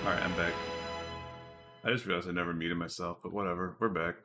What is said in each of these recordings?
Alright, I'm back. I just realized I never muted myself, but whatever. We're back.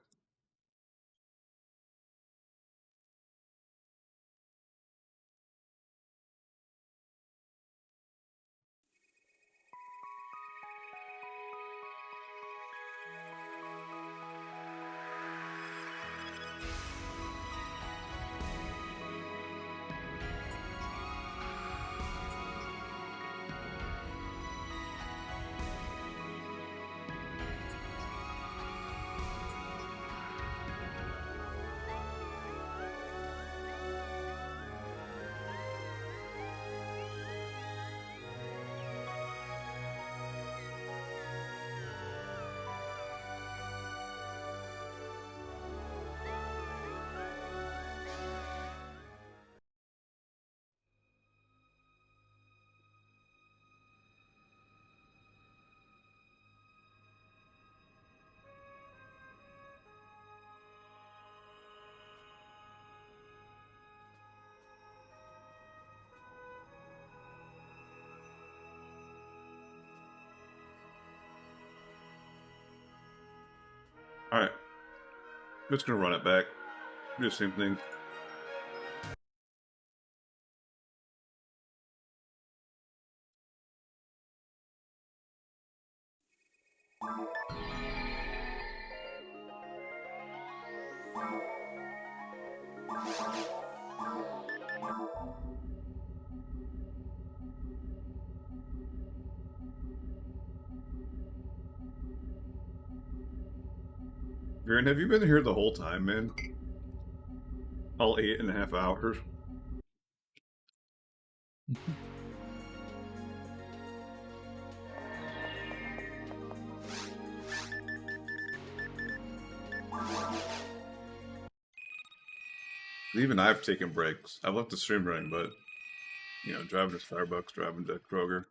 Alright. I'm just gonna run it back. Do the same thing. Aaron, have you been here the whole time, man? All 8.5 hours? Even I've taken breaks. I've left the stream running, but, you know, driving to Starbucks, driving to Kroger.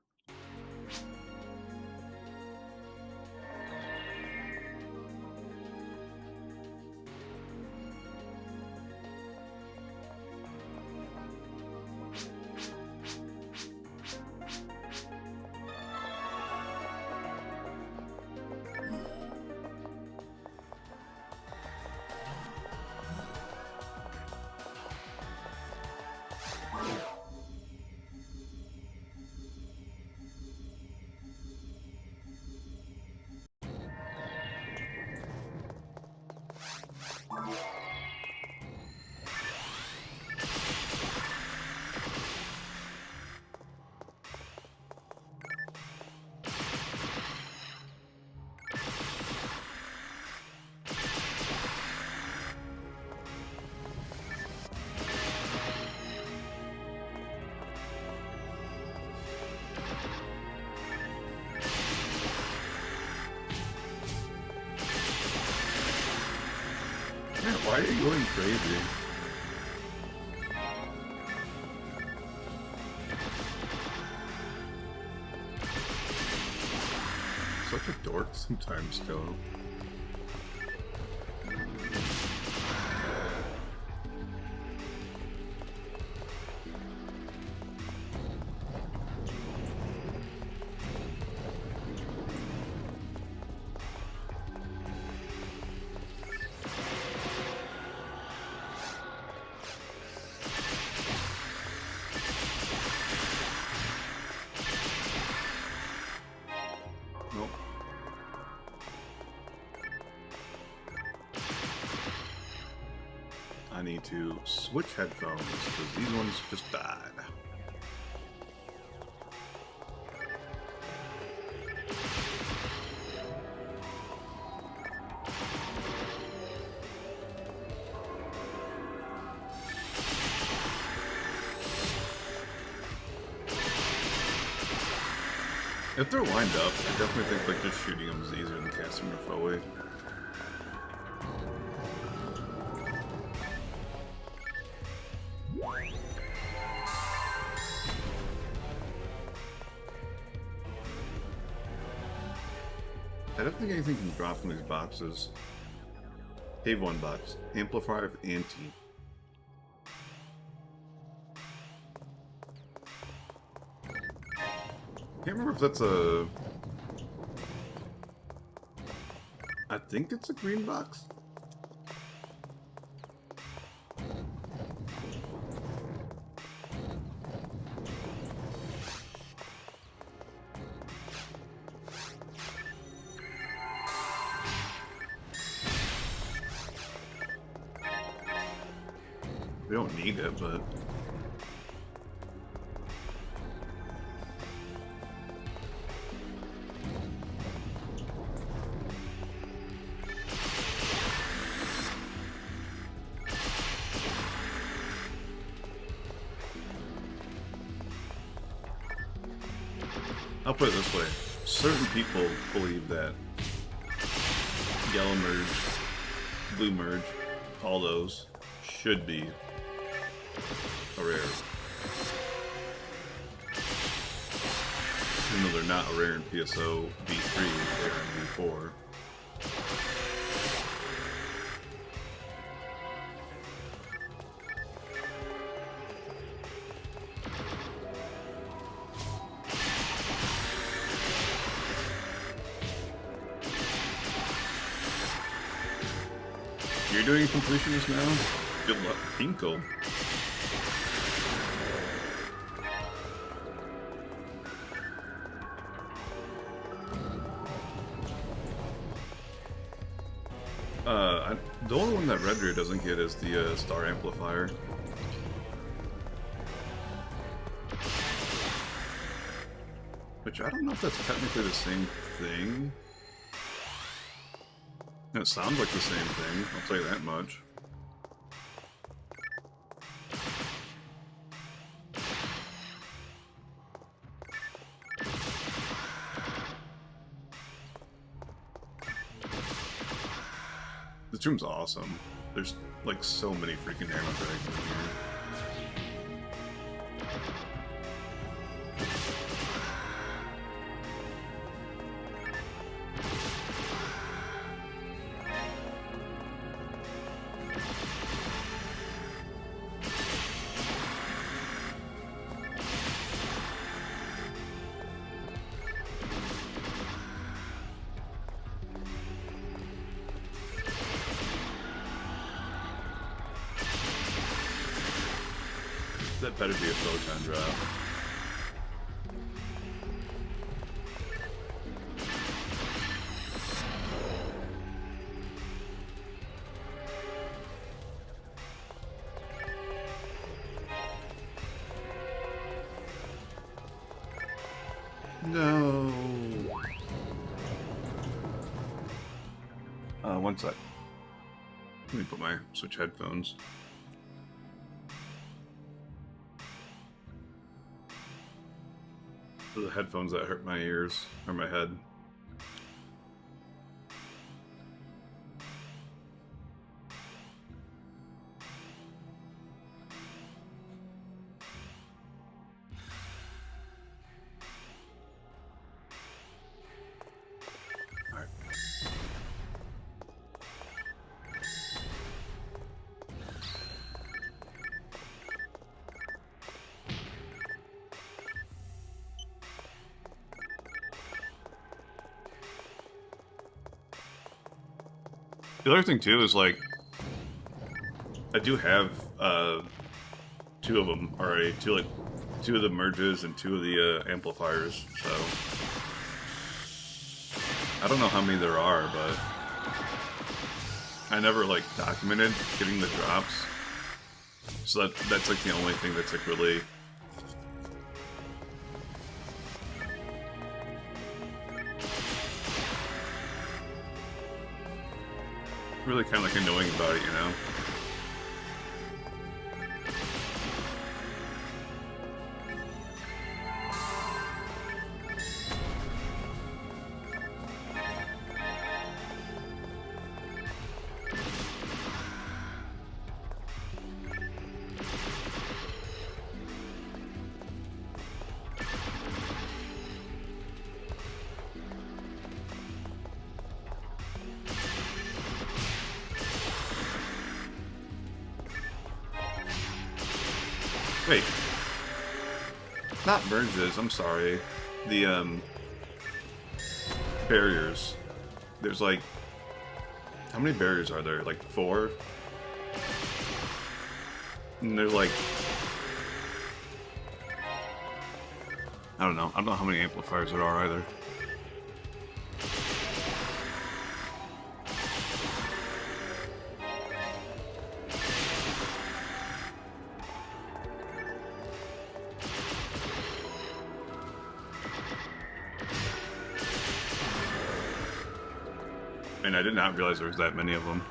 Why are you going crazy? Such a dork sometimes, though. I need to switch headphones because these ones just died. If they're lined up, I definitely think like just shooting them is easier than casting them away. I don't think anything can drop from these boxes. Cave 1 box. Amplifier of Anti. Can't remember if that's a I think it's a green box. We don't need it, but... I'll put it this way. Certain people believe that yellow merge, blue merge, all those should be a rare. Even though they're not a rare in PSO V3, they're in V4. You're doing completionist now? Good luck, Pinkle. The only one that Redria doesn't get is the star amplifier. Which I don't know if that's technically the same thing. It sounds like the same thing, I'll tell you that much. This room's awesome. There's like so many freaking nano dragons in here. That better be a photon drop. No. One sec. Let me put my switch headphones. The headphones that hurt my ears or my head. All right. The other thing too is like, I do have two of them already, two of the merges and two of the amplifiers. So I don't know how many there are, but I never like documented getting the drops. So that's like the only thing that's like really. Really kind of like annoying about it, you know? Wait. Not merges, I'm sorry. The, barriers. There's like How many barriers are there? Like 4? And there's like... I don't know. I don't know how many amplifiers there are either. And I did not realize there was that many of them.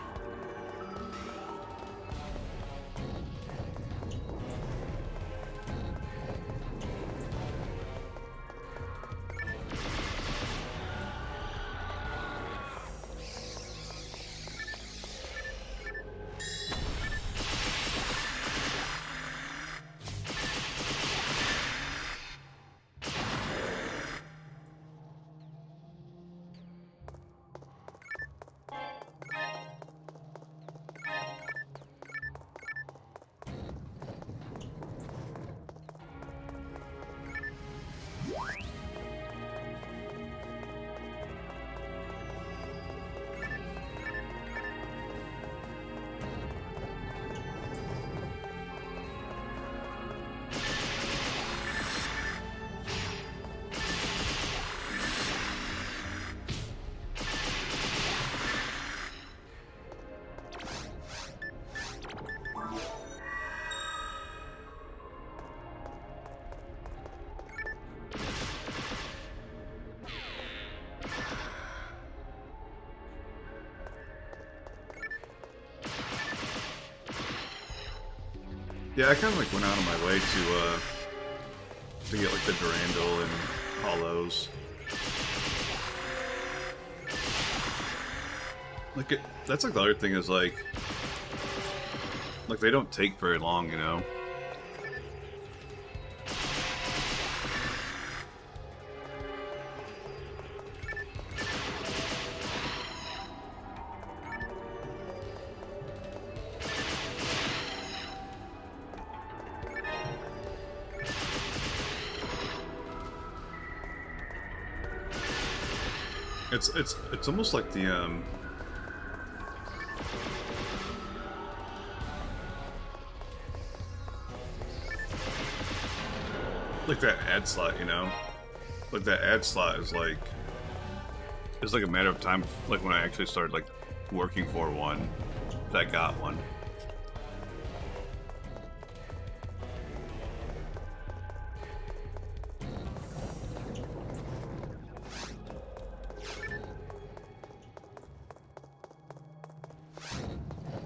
Yeah, I kind of like went out of my way to get like the Durandal and Hollows. Like that's like the other thing is like they don't take very long, you know. It's almost like the like that ad slot, you know? Like that ad slot is like it's like a matter of time, like when I actually started like working for one that got one.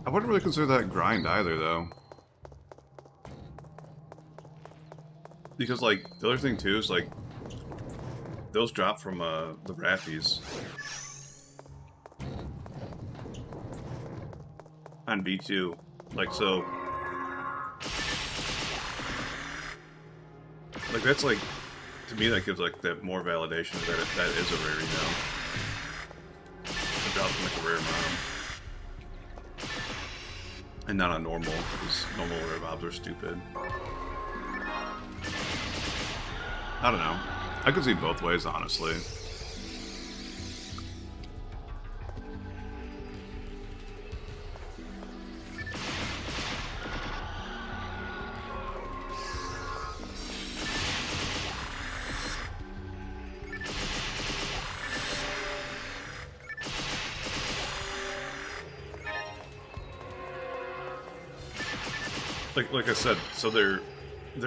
I wouldn't really consider that grind either, though. Because, like, the other thing, too, is, like, those drop from, the Rappies. On B2. Like, so... Like, that's, like... To me, that gives, like, that more validation that that is a rare, you know? It drops from, like, a rare amount. And not on normal, because normal rare mobs are stupid. I don't know. I could see both ways, honestly. Like I said, so they're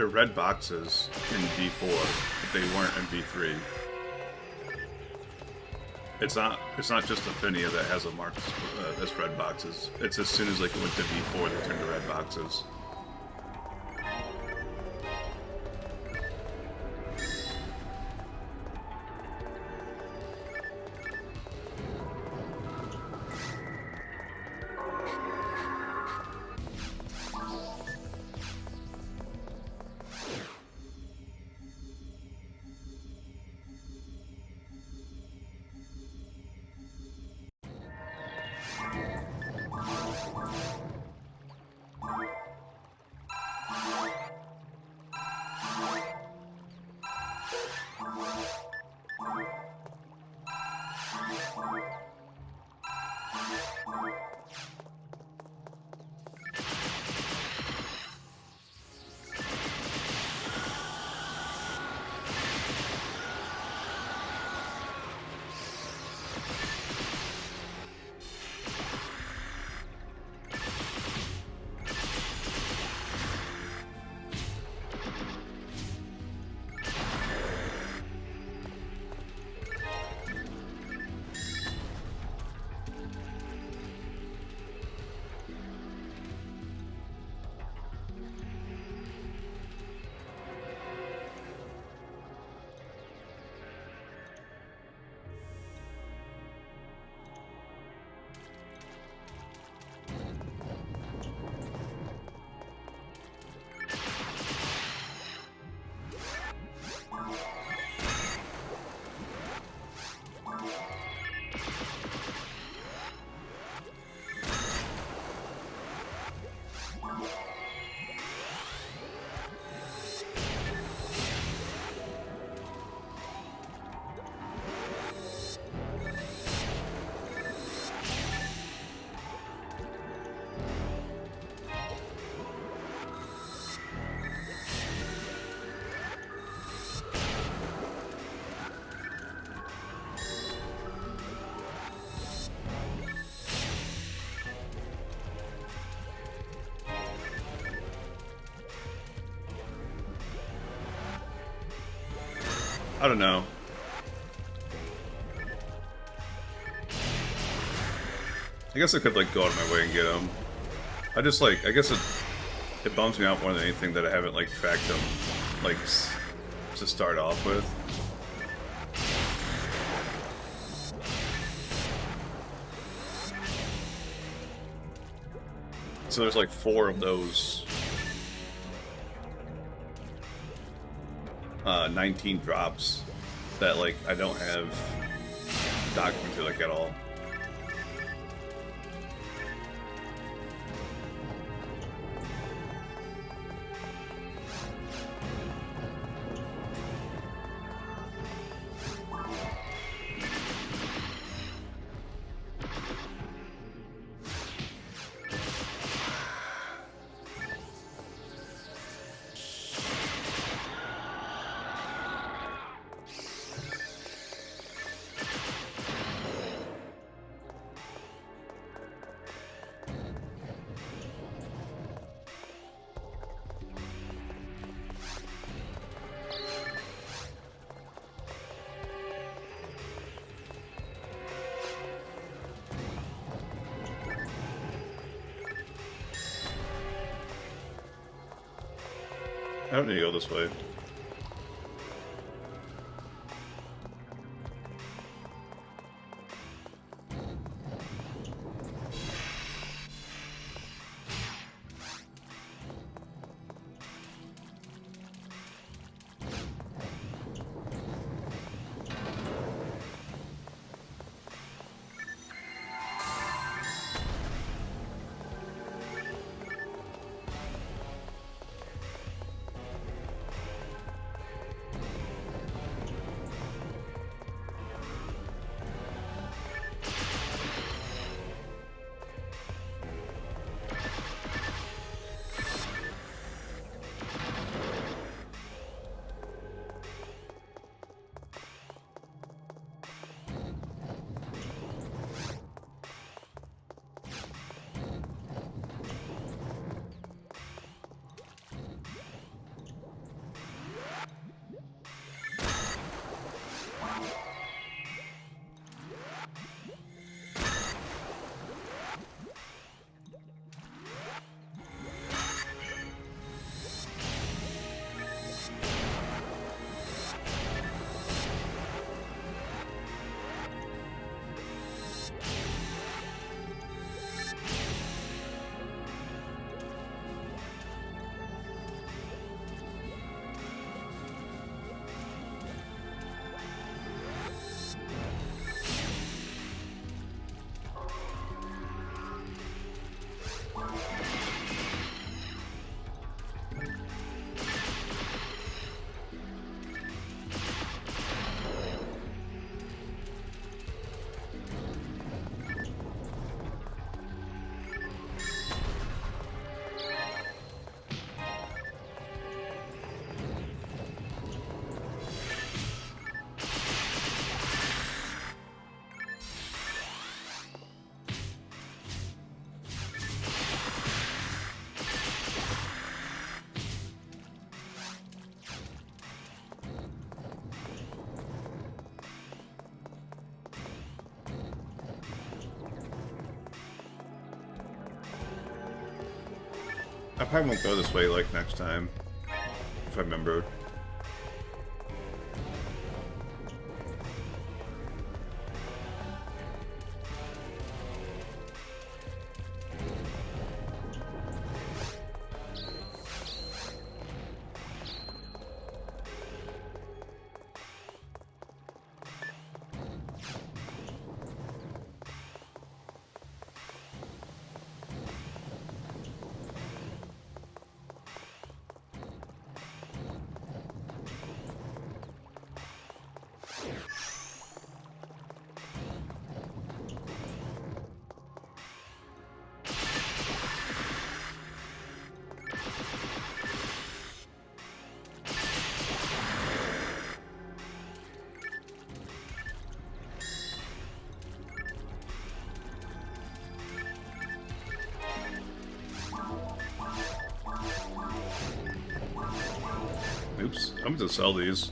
red boxes in B4, but they weren't in B3. It's not just Affinia that has a mark as red boxes. It's as soon as like it went to B4 they turned to red boxes. I don't know. I guess I could like go out of my way and get them. I just like, I guess it bums me out more than anything that I haven't like tracked them like to start off with. So there's like 4 of those 19 drops that like I don't have documented like at all. I don't need to go this way. I probably won't go this way like next time, if I remember. Oops, I'm gonna sell these.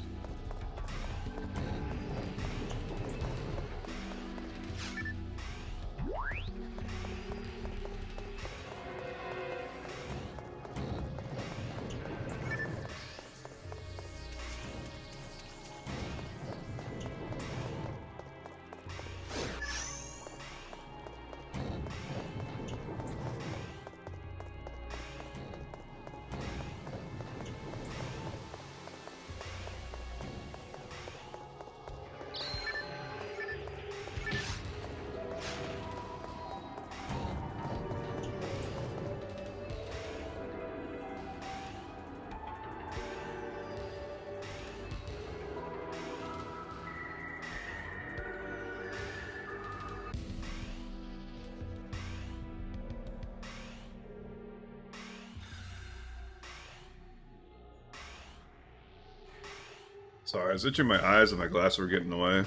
Sorry, I was itching my eyes and my glasses were getting away.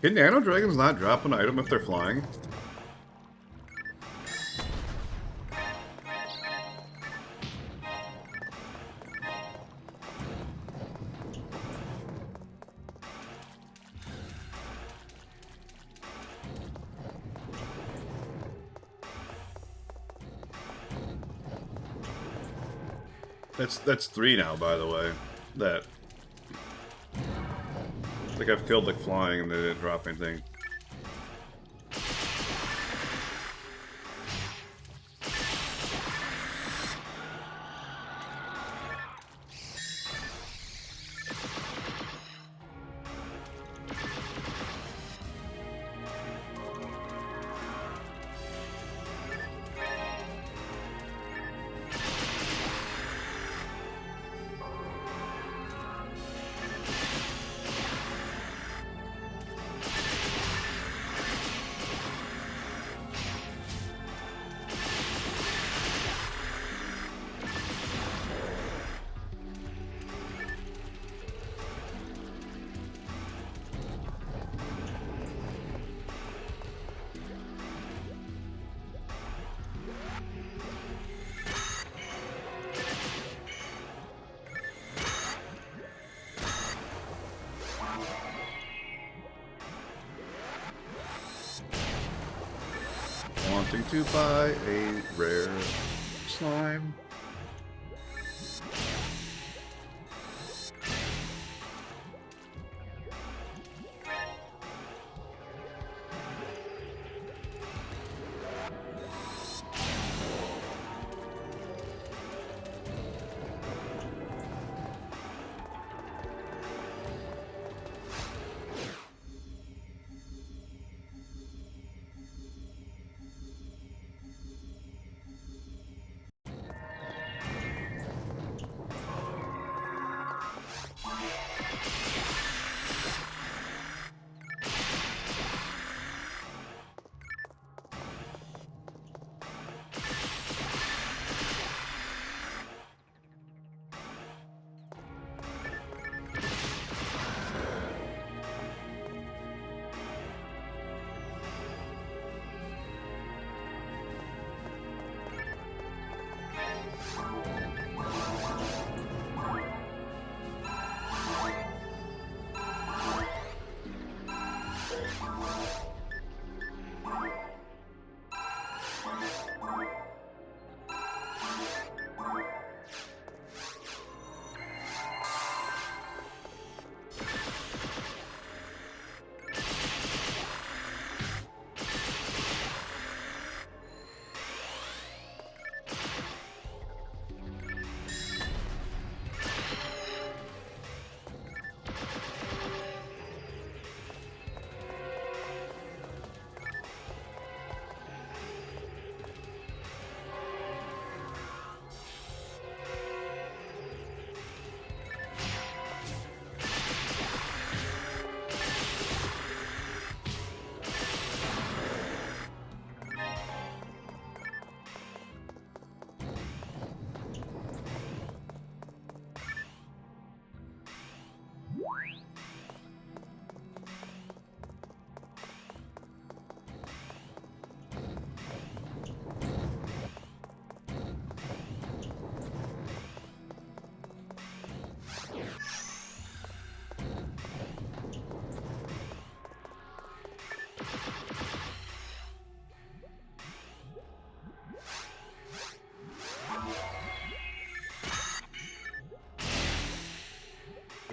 Can nano dragons not drop an item if they're flying? That's 3 now, by the way. That I think I've killed like flying and they didn't drop anything. attempting to buy a rare slime.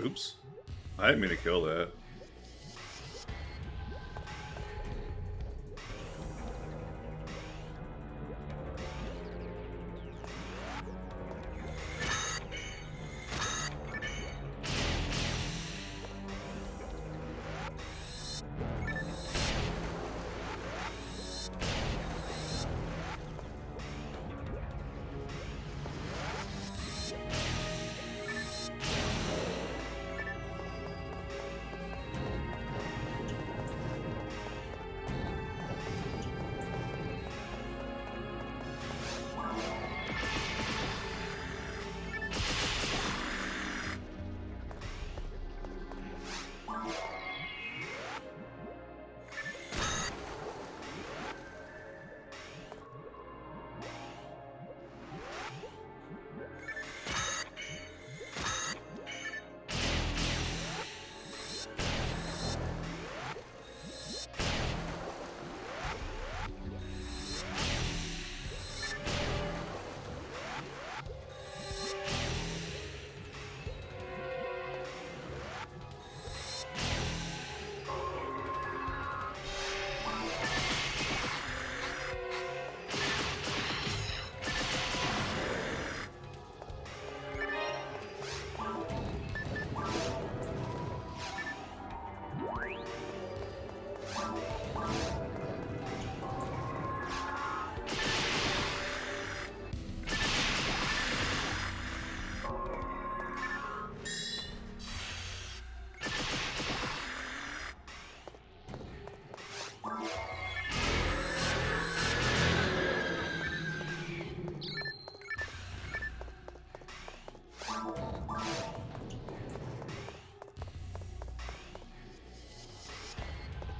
Oops. I didn't mean to kill that.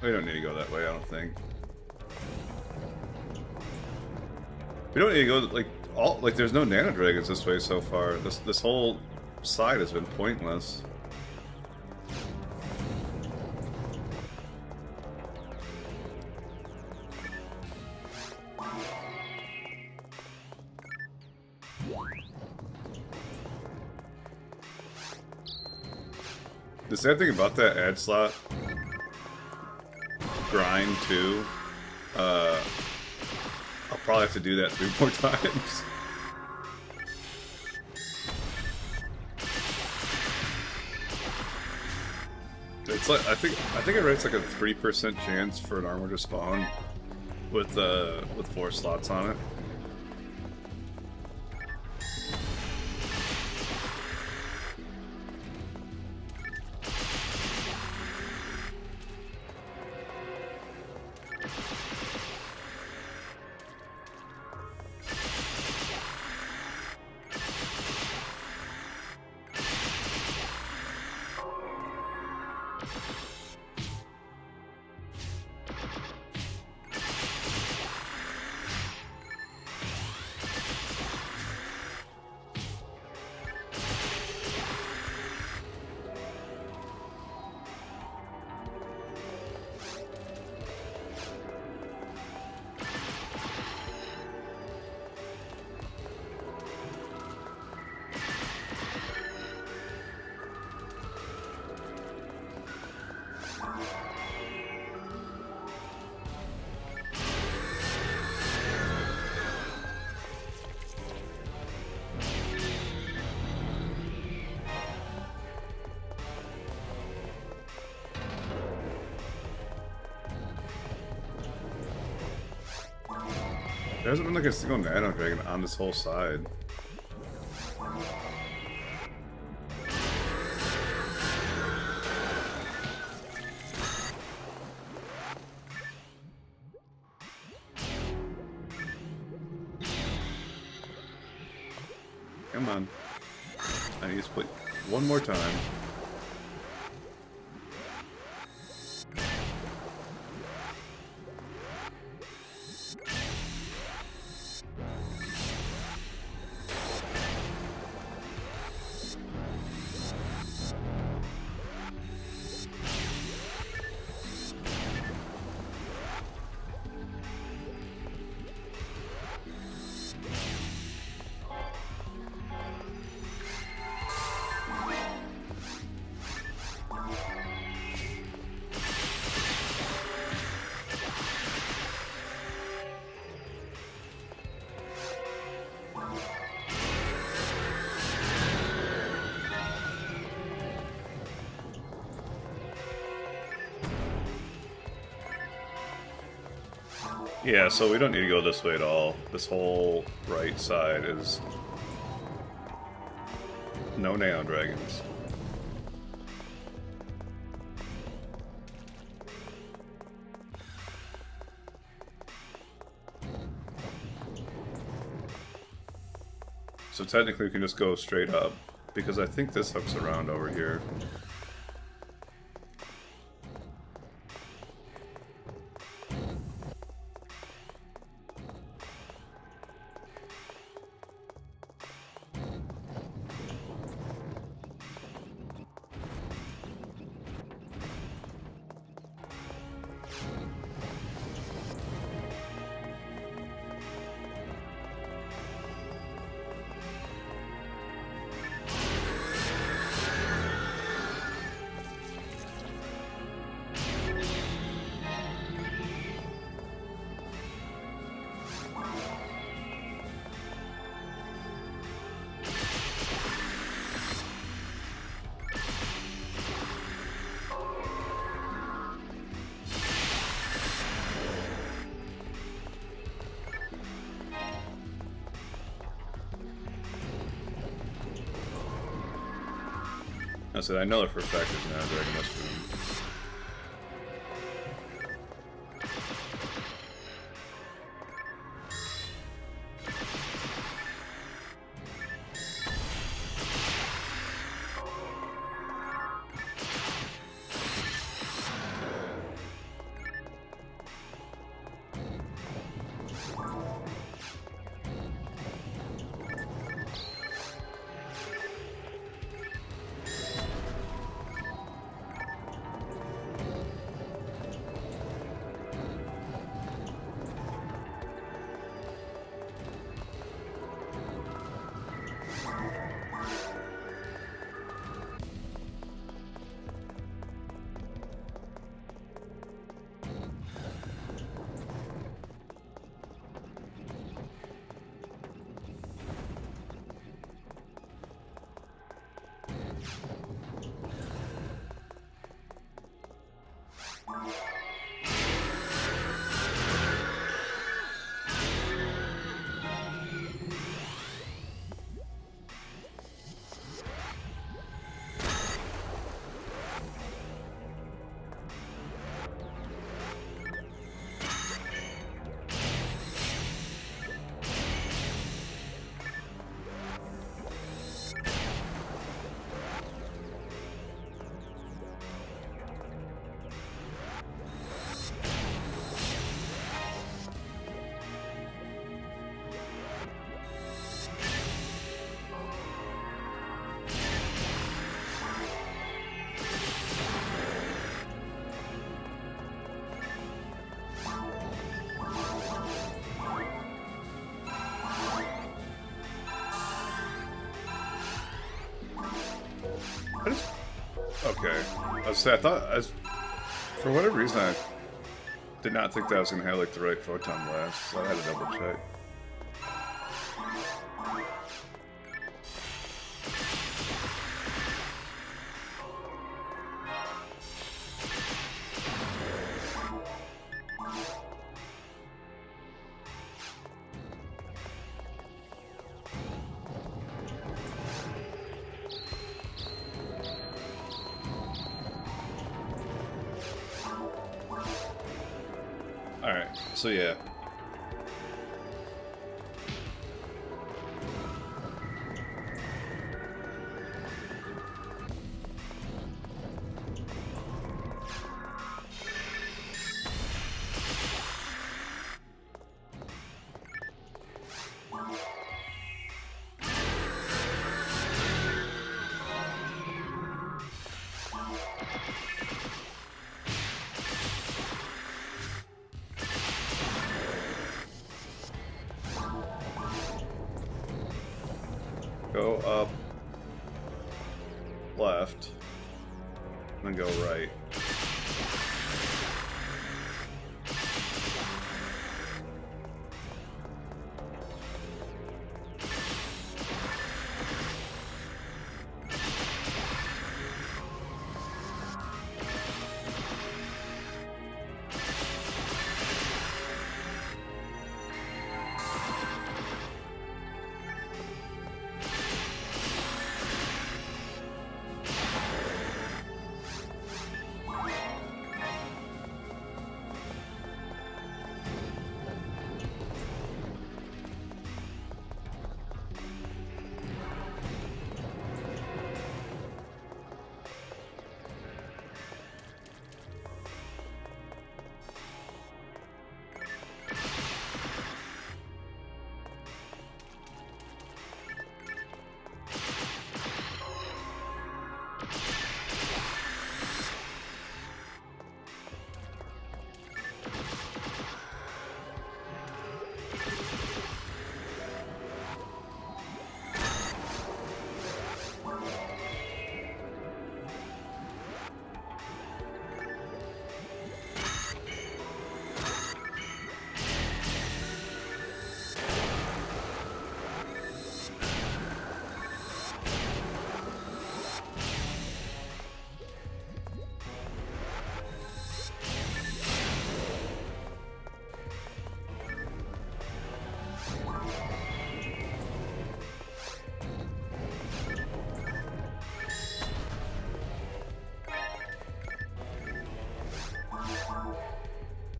We don't need to go that way, I don't think. We don't need to go like there's no nano dragons this way so far. This whole side has been pointless. The sad thing about that ad slot grind too, I'll probably have to do that 3 more times. It's like I think I read it's like a 3% chance for an armor to spawn with 4 slots on it. There hasn't been like a single nano dragon on this whole side. Come on. I need to split one more time. Yeah, so we don't need to go this way at all. This whole right side is no nano dragons. So technically we can just go straight up, because I think this hooks around over here. I said, I know that for a fact there's now dragon mushroom. I just... Okay. I thought... for whatever reason, I did not think that I was going to have, like, the right photon blast, so I had to double check. Alright, so yeah. Go up, left, then go right.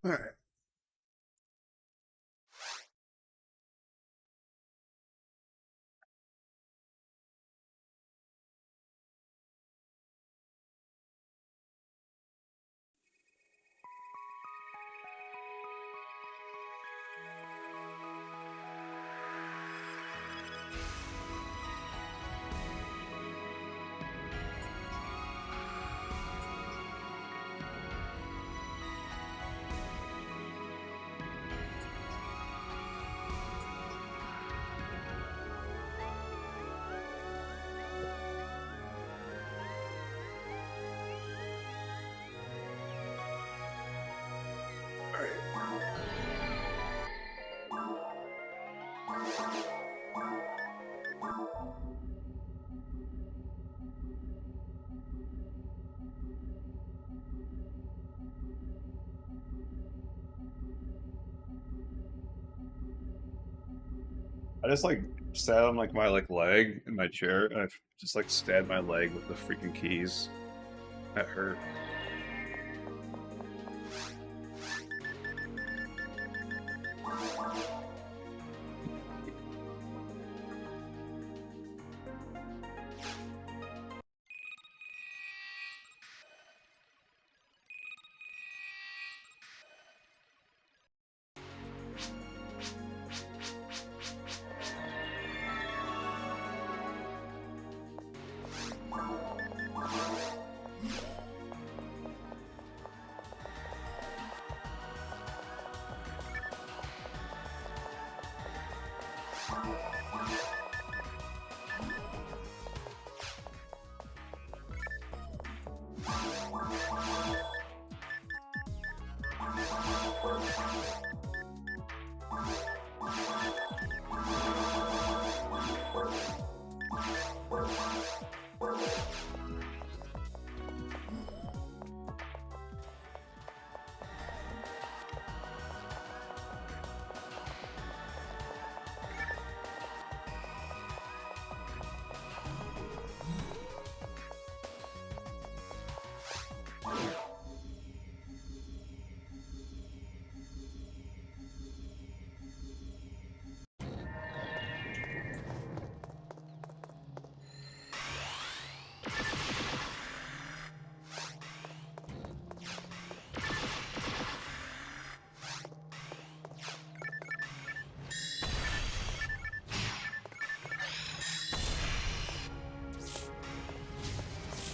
Alright. I just like sat on like my leg in my chair and I just like stabbed my leg with the freaking keys. That hurt.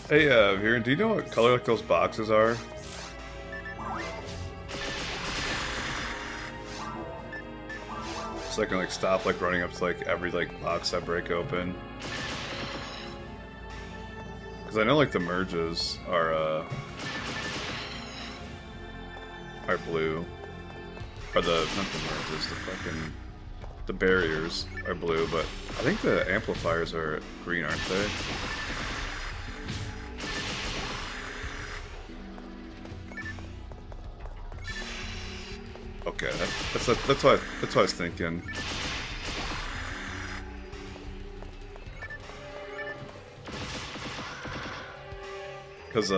Hey, Viren, do you know what color like those boxes are? So I can like stop like running up to like every like box I break open. Because I know like the merges are blue. Or the not the merges, the barriers are blue, but I think the amplifiers are green, aren't they? Okay, that's what I was thinking. Because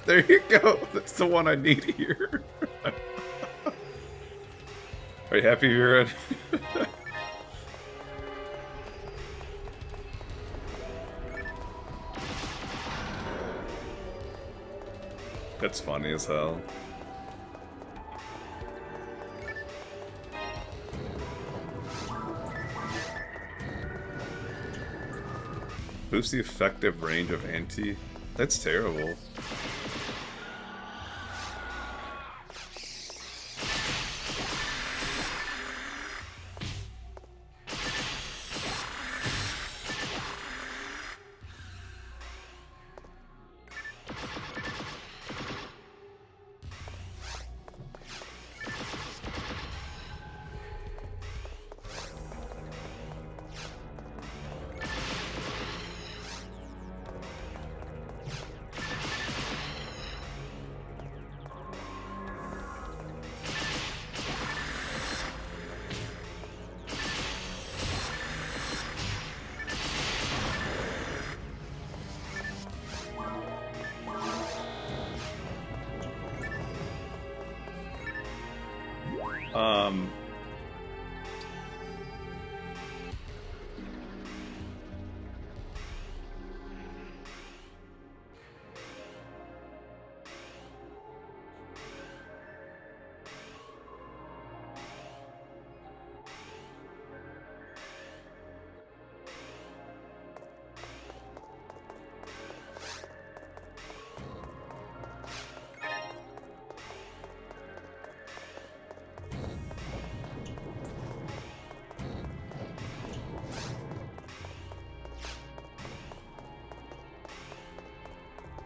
there you go. That's the one I need here. Are you happy you're in? That's funny as hell. Boost the effective range of anti. That's terrible.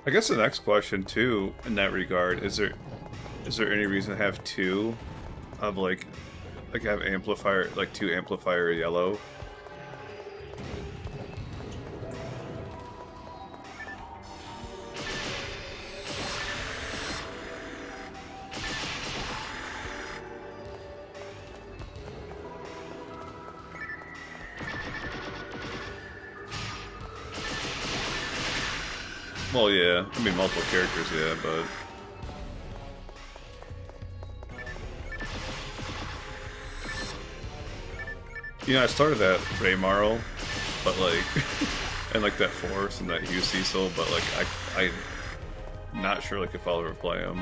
I guess the next question too, in that regard, is there any reason to have two of like have amplifier like two amplifier yellow? Well, yeah. I mean, multiple characters, yeah, but... You know, I started that Ray Marl, but like... and like that Force and that Hugh Cecil, but like, I'm not sure like if I'll ever play them.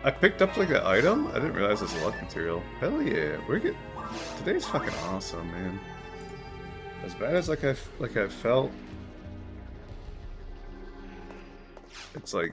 I picked up like an item? I didn't realize it was luck material. Hell yeah, today's fucking awesome, man. As bad as like I felt, it's like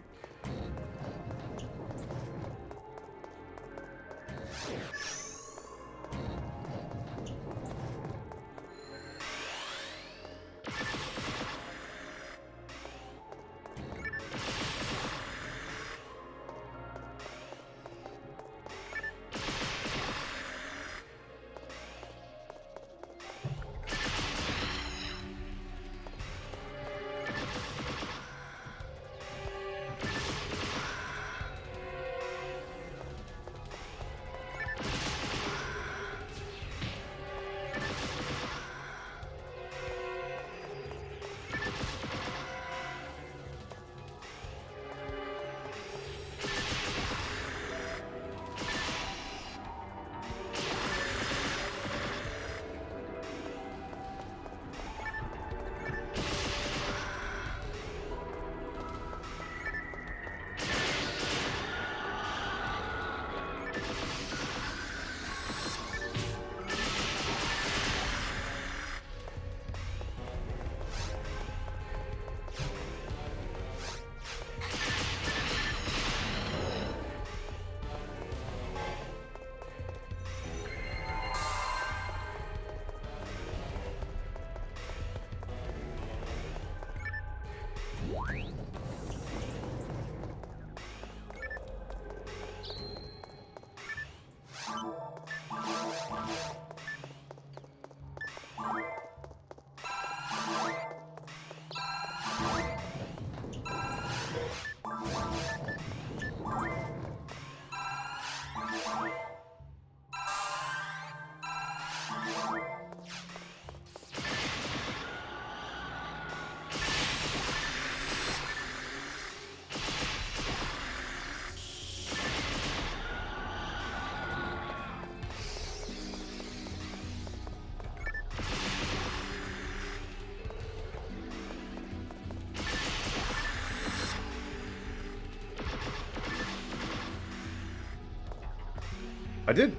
I did.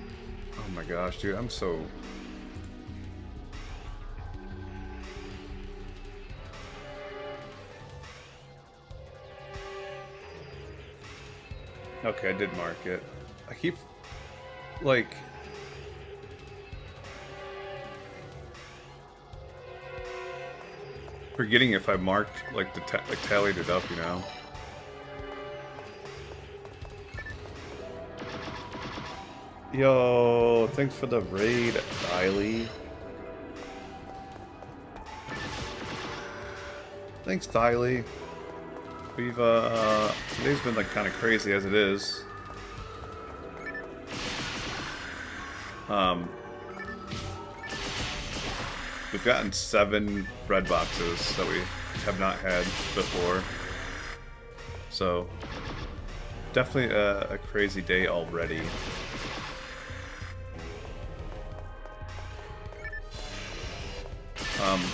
Oh my gosh, dude, I'm so. Okay, I did mark it. I keep like. Forgetting if I marked like tallied it up, you know. Yo, thanks for the raid, Diley. Thanks, Diley. We've today's been like kind of crazy as it is. We've gotten 7 red boxes that we have not had before. So definitely a crazy day already.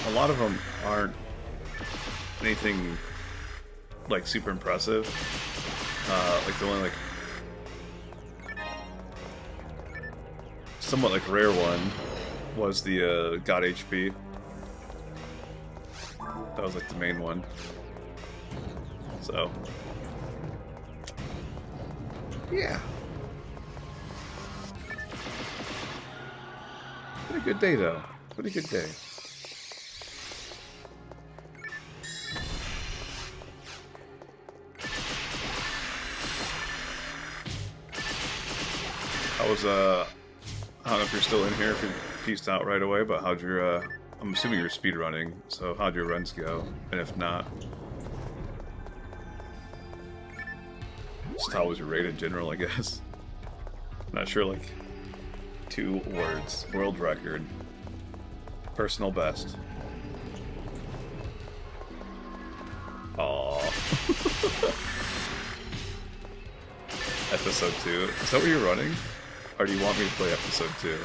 A lot of them aren't anything like super impressive. Like the only like somewhat like rare one was the God HP. That was like the main one. So yeah, pretty good day though. Pretty good day. I was, I don't know if you're still in here, if you pieced out right away, but how'd your, I'm assuming you're speedrunning, so how'd your runs go? And if not, just how was your rate in general, I guess? Not sure, like, 2 words. World record. Personal best. Aww. Episode 2. Is that what you're running? Or do you want me to play episode 2?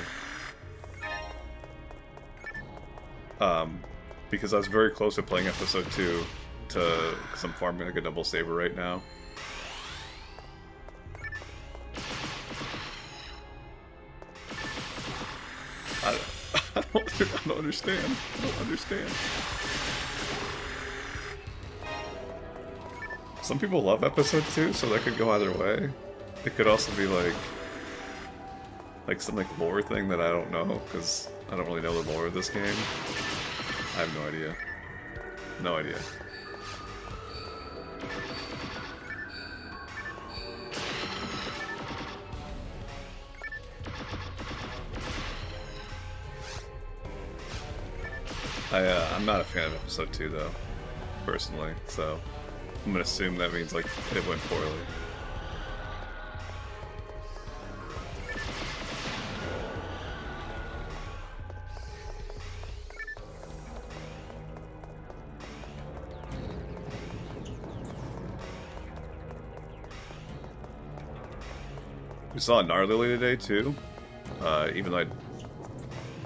Because I was very close to playing episode 2 because I'm farming like a double saber right now. I don't understand. I don't understand. Some people love episode 2, so that could go either way. It could also be like some like lore thing that I don't know, because I don't really know the lore of this game. I have no idea. No idea. I'm not a fan of episode 2 though, personally, so I'm gonna assume that means like it went poorly. We saw a gnarly today too, even though I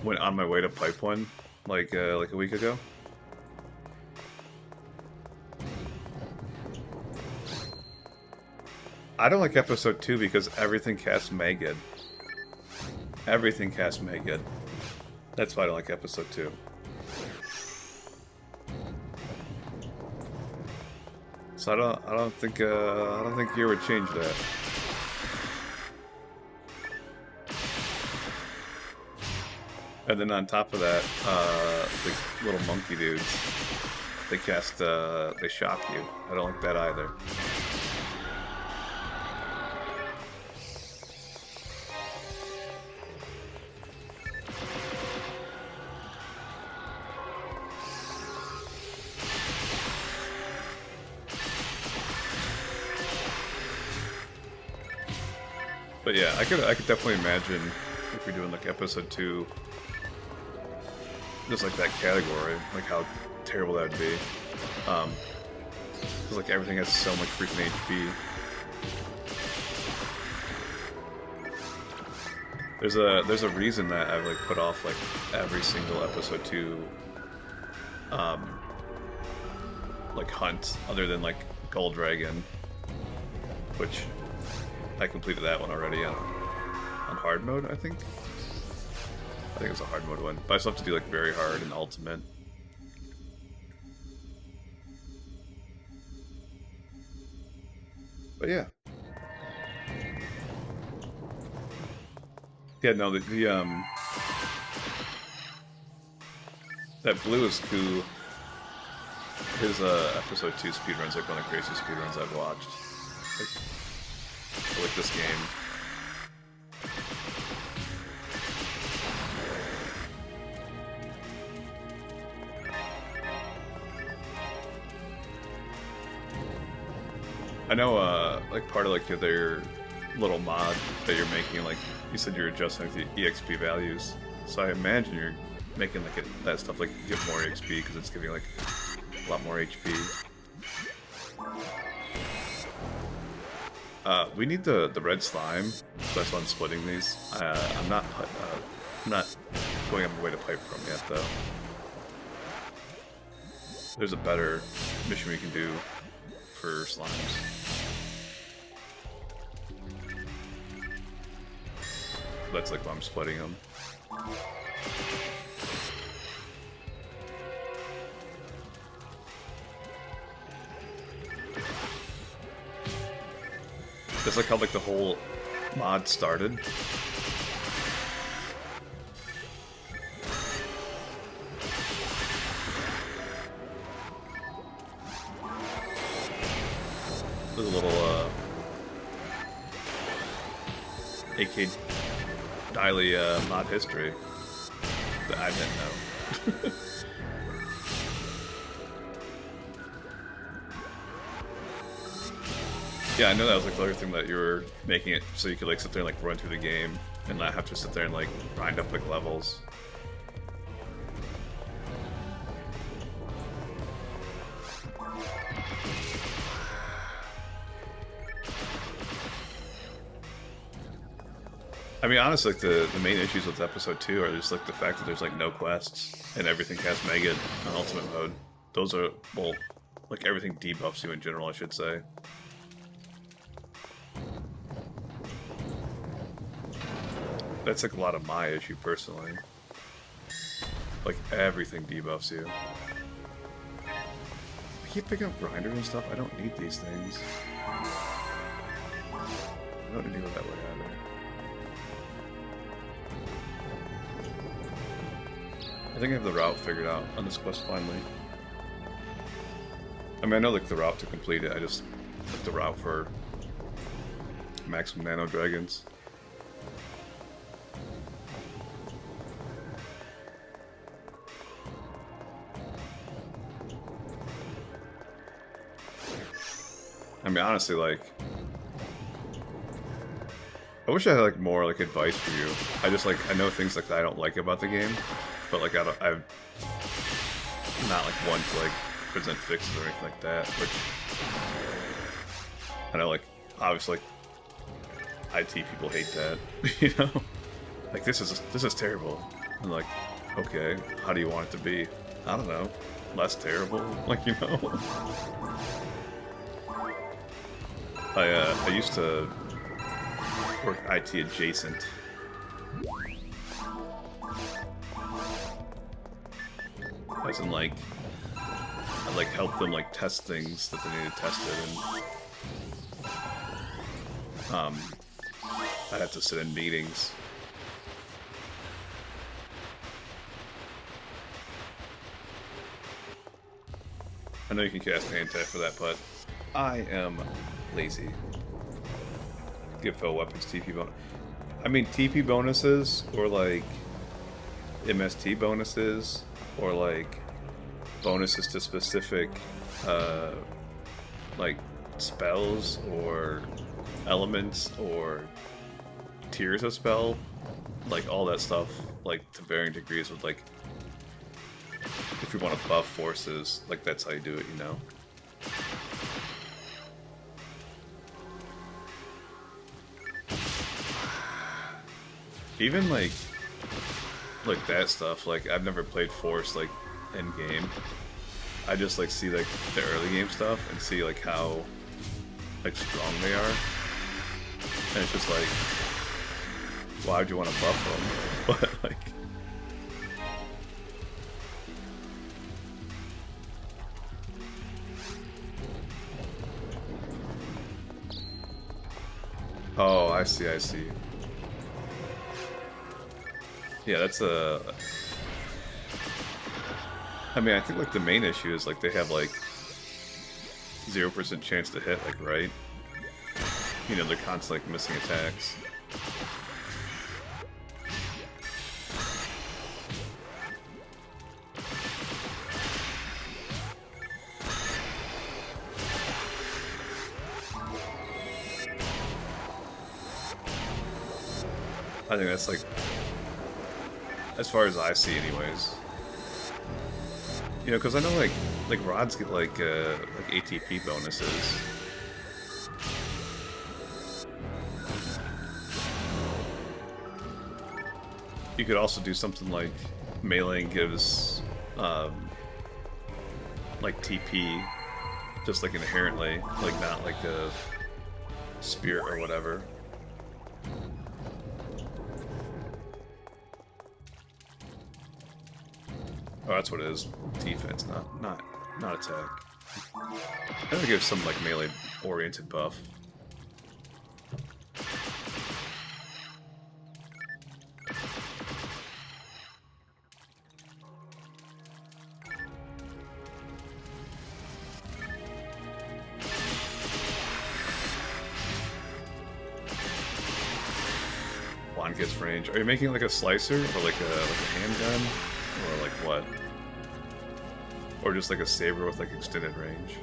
went on my way to pipe one like a week ago. I don't like episode 2 because everything casts Megid. Everything casts Megid. That's why I don't like episode 2. So I don't think you would change that. And then on top of that, the little monkey dudes, they cast, they shock you. I don't like that either. But yeah, I could definitely imagine if you're doing like episode 2, just like that category, like how terrible that would be. Because like everything has so much freaking HP. There's a reason that I've like put off like every single episode 2 like hunt other than like Gold Dragon, which I completed that one already on hard mode, I think it was a hard mode one, but I still have to do like very hard and ultimate. But yeah. Yeah, no, that Bluest Coup, his episode 2 speedrun's like one of the craziest speedruns I've watched. Like this game. I know, like part of like their little mod that you're making, like you said you're adjusting the EXP values, so I imagine you're making like that stuff like give more XP because it's giving like a lot more HP. We need the red slime, so that's why I'm splitting these. I'm not going on my way to pipe from yet though. There's a better mission we can do for slimes. That's like why I'm splitting them. That's like how like the whole mod started. There's a little AK Diley mod history that I didn't know. Yeah, I know that was like the other thing, that you were making it so you could like sit there and like run through the game and not have to sit there and like grind up like levels. I mean, honestly, like the main issues with episode 2 are just like the fact that there's like no quests and everything has Mega on ultimate mode. Those are, well, like everything debuffs you in general, I should say. That's like a lot of my issue personally. Like everything debuffs you. I keep picking up grinders and stuff. I don't need these things. I don't need to go that way either. I think I have the route figured out on this quest finally. I mean, I know like the route to complete it. I just like the route for maximum nano dragons. I mean, honestly, like, I wish I had like more like advice for you. I know things like that I don't like about the game, but like I'm not like one to like present fixes or anything like that. Which I know, like obviously, like IT people hate that, you know. Like this is terrible. I'm like, okay, how do you want it to be? I don't know, less terrible, like, you know. I used to work IT adjacent. As in, like, I like help them like test things that they needed tested, and I had to sit in meetings. I know you can cast anti for that, but I am lazy. Give foe weapons TP bonus. I mean, TP bonuses, or like MST bonuses, or like bonuses to specific like spells or elements or tiers of spell, like all that stuff, like to varying degrees with like, if you want to buff forces, like that's how you do it, you know? Even like that stuff, like I've never played Force like end game. I just like see like the early game stuff and see like how like strong they are. And it's just like, why would you want to buff them? But like, oh, I see, I see. Yeah, that's a... I mean, I think like the main issue is like they have like 0% chance to hit, like, right? You know, they're constantly like, missing attacks. I think that's like, as far as I see anyways. You know, because I know like rods get like ATP bonuses. You could also do something like meleeing gives like TP, just like inherently, like not like a spirit or whatever. Oh, that's what it is. Defense, not attack. I think it gives some like melee-oriented buff. Wand gets range. Are you making like a slicer or like a handgun? Or like what? Or just like a saber with like extended range?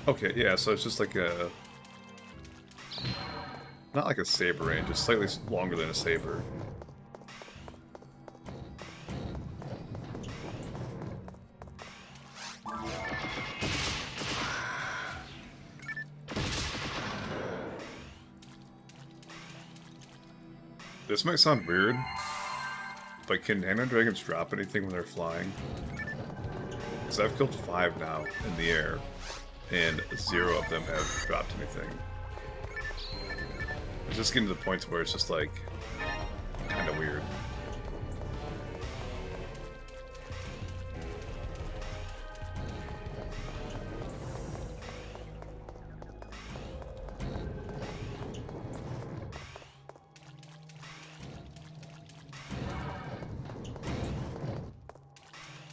Okay, yeah, so it's just like a... Not like a saber range, it's slightly longer than a saber. This might sound weird, but can nano dragons drop anything when they're flying? Because I've killed 5 now in the air, and 0 of them have dropped anything. It's just getting to the point where it's just like, kind of weird.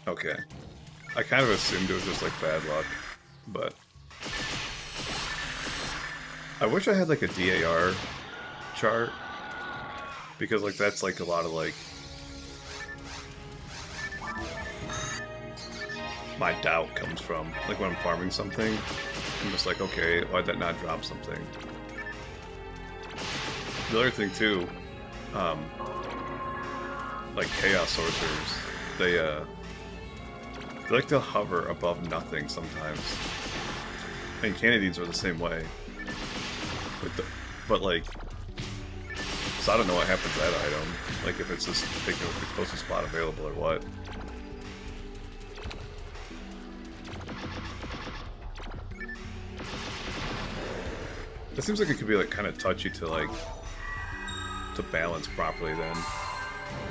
Okay. I kind of assumed it was just like bad luck, but... I wish I had like a DAR chart, because like that's like a lot of like my doubt comes from, like when I'm farming something, I'm just like, okay, why'd that not drop something? The other thing too, like Chaos Sorcerers, they like to hover above nothing sometimes. And Canadians are the same way. But like, so I don't know what happens to that item. Like if it's just picking up the closest spot available or what. It seems like it could be like kind of touchy to like to balance properly then.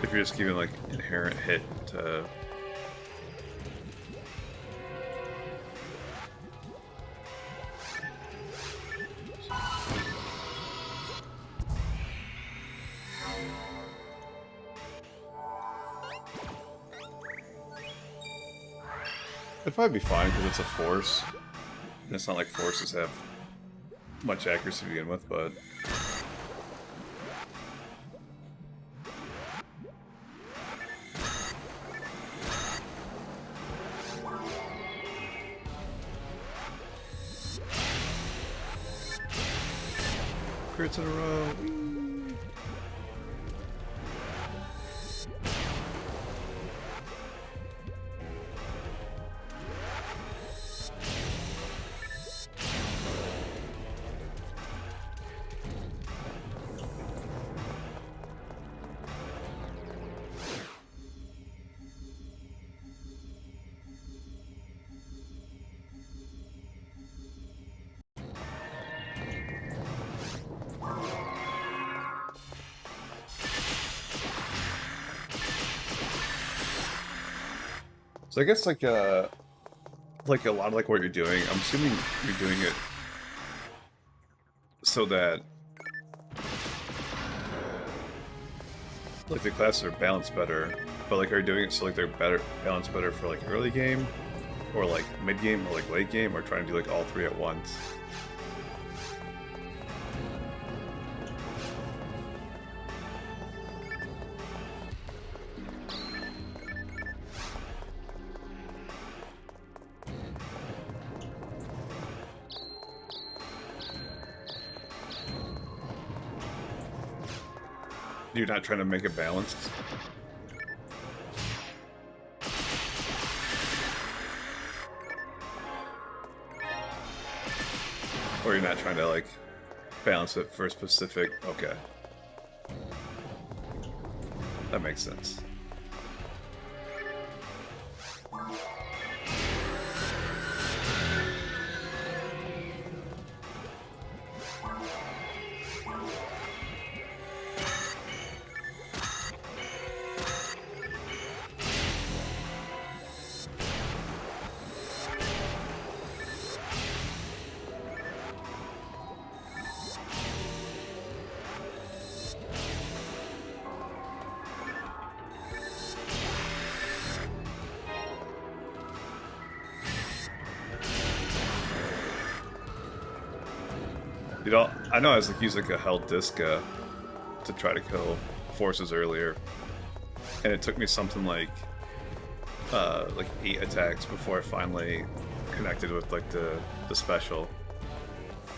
If you're just giving like inherent hit to it'd probably be fine because it's a force. And it's not like forces have much accuracy to begin with, but crits in a row. So I guess like a lot of like what you're doing, I'm assuming you're doing it so that like the classes are balanced better, but like are you doing it so like they're better balanced better for like early game or like mid game or like late game, or trying to do like all three at once? You're not trying to make it balanced? Or you're not trying to like balance it for a specific... Okay. That makes sense. You know, I know I was like using like a held disc to try to kill forces earlier, and it took me something like 8 attacks before I finally connected with like the special,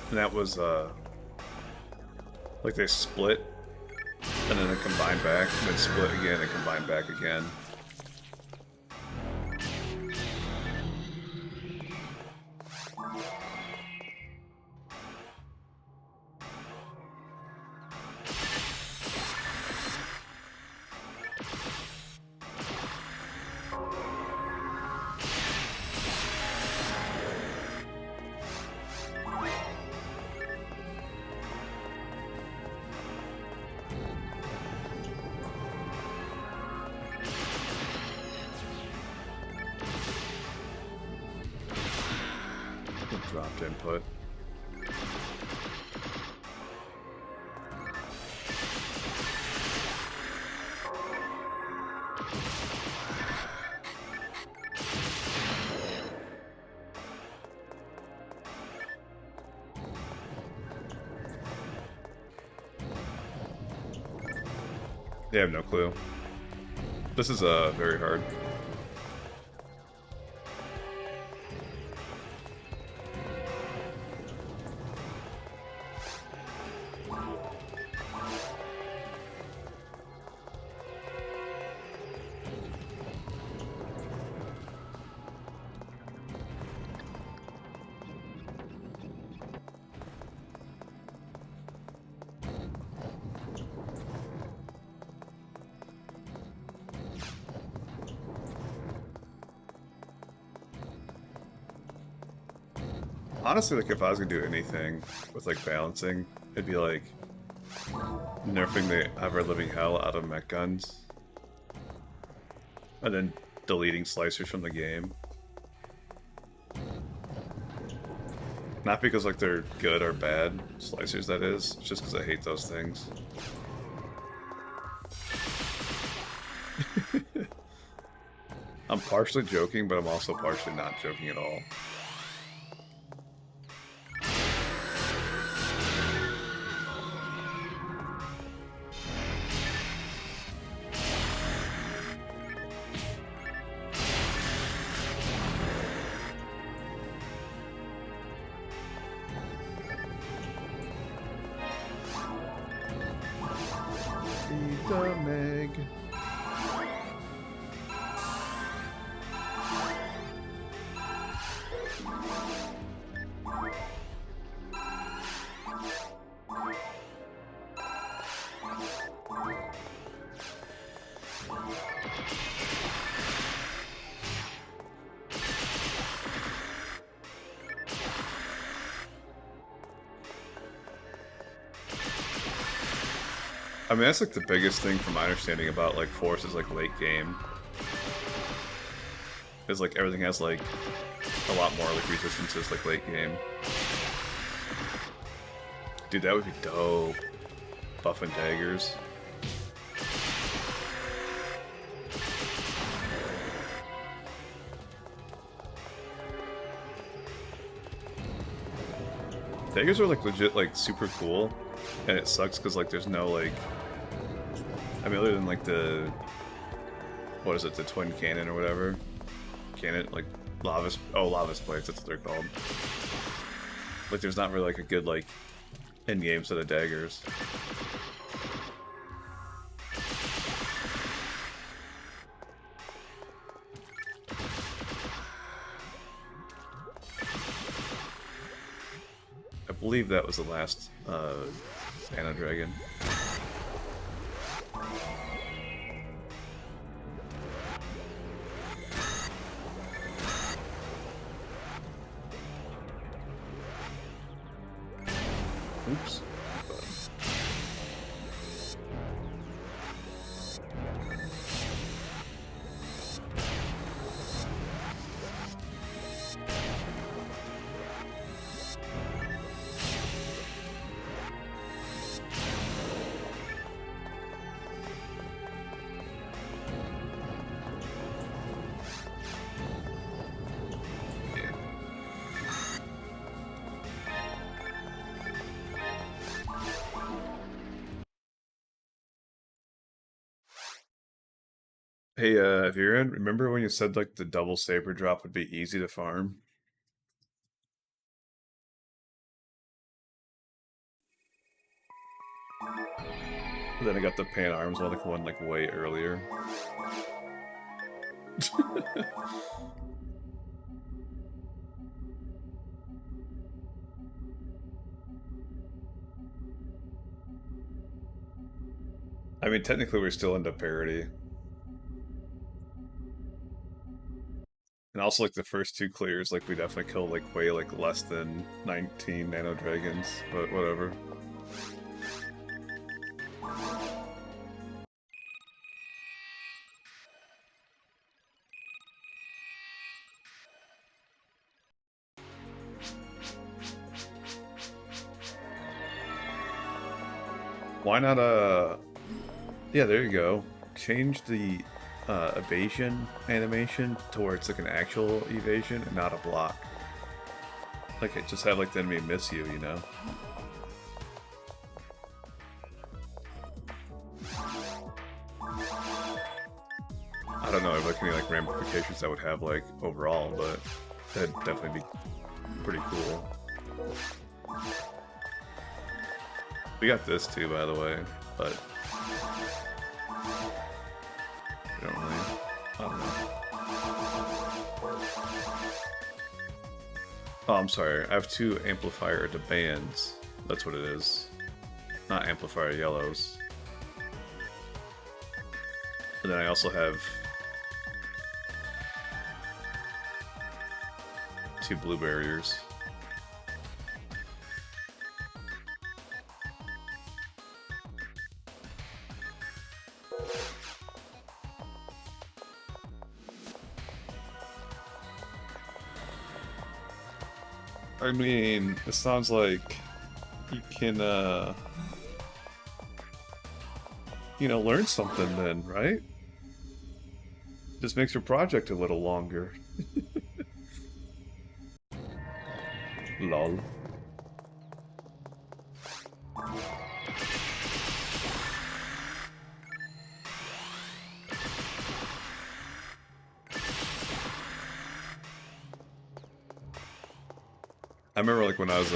and that was like they split and then they combine back, and then split again and combine back again. Dropped input. They have no clue. This is very hard. Honestly, like if I was gonna do anything with like balancing, it'd be like nerfing the ever-living hell out of mech guns, and then deleting slicers from the game. Not because like they're good or bad, slicers that is, just because I hate those things. I'm partially joking, but I'm also partially not joking at all. The Meg. I mean, that's like the biggest thing from my understanding about like Force's like late game. Is like everything has like a lot more like resistances like late game. Dude, that would be dope. Buff and daggers. Daggers are like legit like super cool, and it sucks because like there's no like, I mean other than like the, what is it, the twin cannon or whatever, cannon like Lavis blades, that's what they're called. Like there's not really like a good like in-game set of daggers. I believe that was the last Nano Dragon. Oops. Hey, Viren, remember when you said like the double saber drop would be easy to farm? Then I got the Pan Arms one like way earlier. I mean, technically we're still into parity. And also, like, the first two clears, like, we definitely killed, like, way, like, less than 19 Nano Dragons, but whatever. Why not, yeah, there you go. Change the, evasion animation towards, like, an actual evasion and not a block. Like, just have, like, the enemy miss you, you know? I don't know if like any like ramifications that would have like overall, but that'd definitely be pretty cool. We got this too, by the way, but we don't really. I don't know. Oh, I'm sorry. I have two amplifier to bands. That's what it is. Not amplifier yellows. And then I also have two blue barriers. I mean, it sounds like you can, you know, learn something then, right? Just makes your project a little longer. Lol. I remember like when I was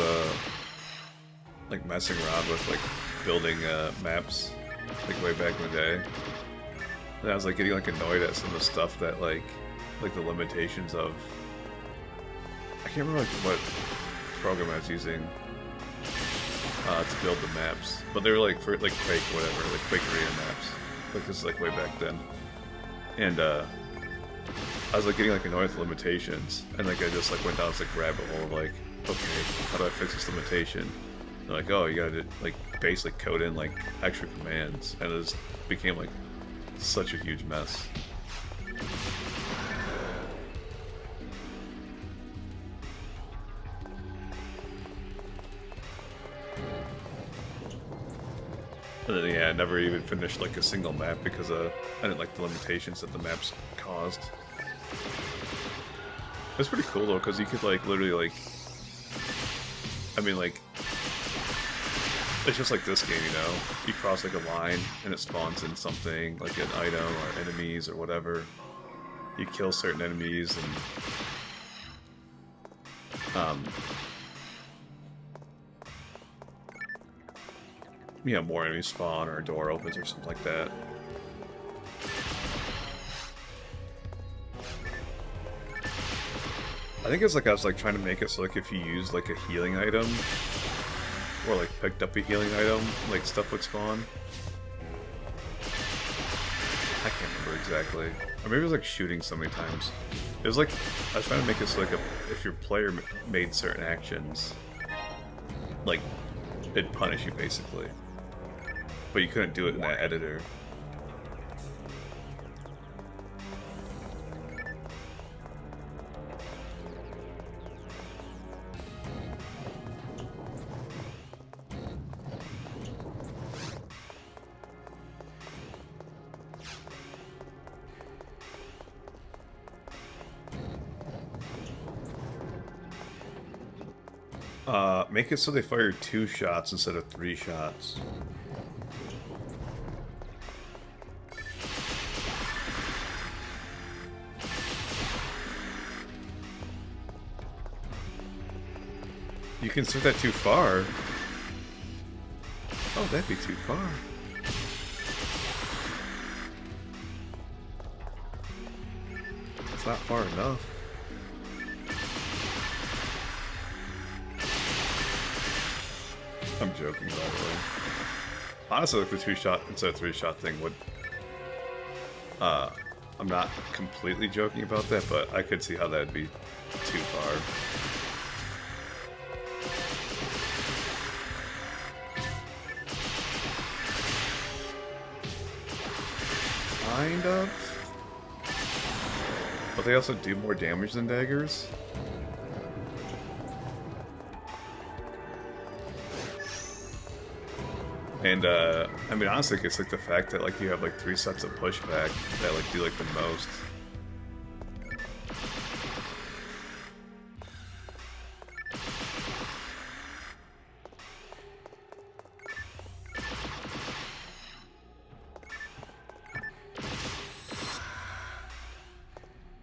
like messing around with like building maps like way back in the day, and I was like getting like annoyed at some of the stuff that like the limitations of, I can't remember like what program I was using to build the maps, but they were like for like Quake whatever, like Quake Arena maps, like this is like way back then, and I was like getting like annoyed with the limitations, and like I just like went down this like rabbit hole of like, okay, how do I fix this limitation? And they're like, oh, you gotta like basically code in like extra commands, and it just became like such a huge mess. And then yeah, I never even finished like a single map because I didn't like the limitations that the maps caused. It's pretty cool though, because you could like literally like, I mean like, it's just like this game, you know? You cross like a line and it spawns in something, like an item or enemies or whatever. You kill certain enemies and you know, more enemies spawn or a door opens or something like that. I think it's like I was like trying to make it so like if you use like a healing item or like picked up a healing item, like stuff would spawn. I can't remember exactly. Or maybe it was like shooting so many times. It was like, I was trying to make it so like if your player made certain actions, like it'd punish you basically. But you couldn't do it in that editor. Make it so they fire 2 shots instead of 3 shots. You can set that too far. Oh, that'd be too far. It's not far enough. I'm joking, by the way. Honestly, like the 2-shot instead of 3-shot thing would... I'm not completely joking about that, but I could see how that'd be too far. Kind of. But they also do more damage than daggers. And, I mean, honestly, it's like the fact that, like, you have, like, 3 sets of pushback that, like, do, like, the most.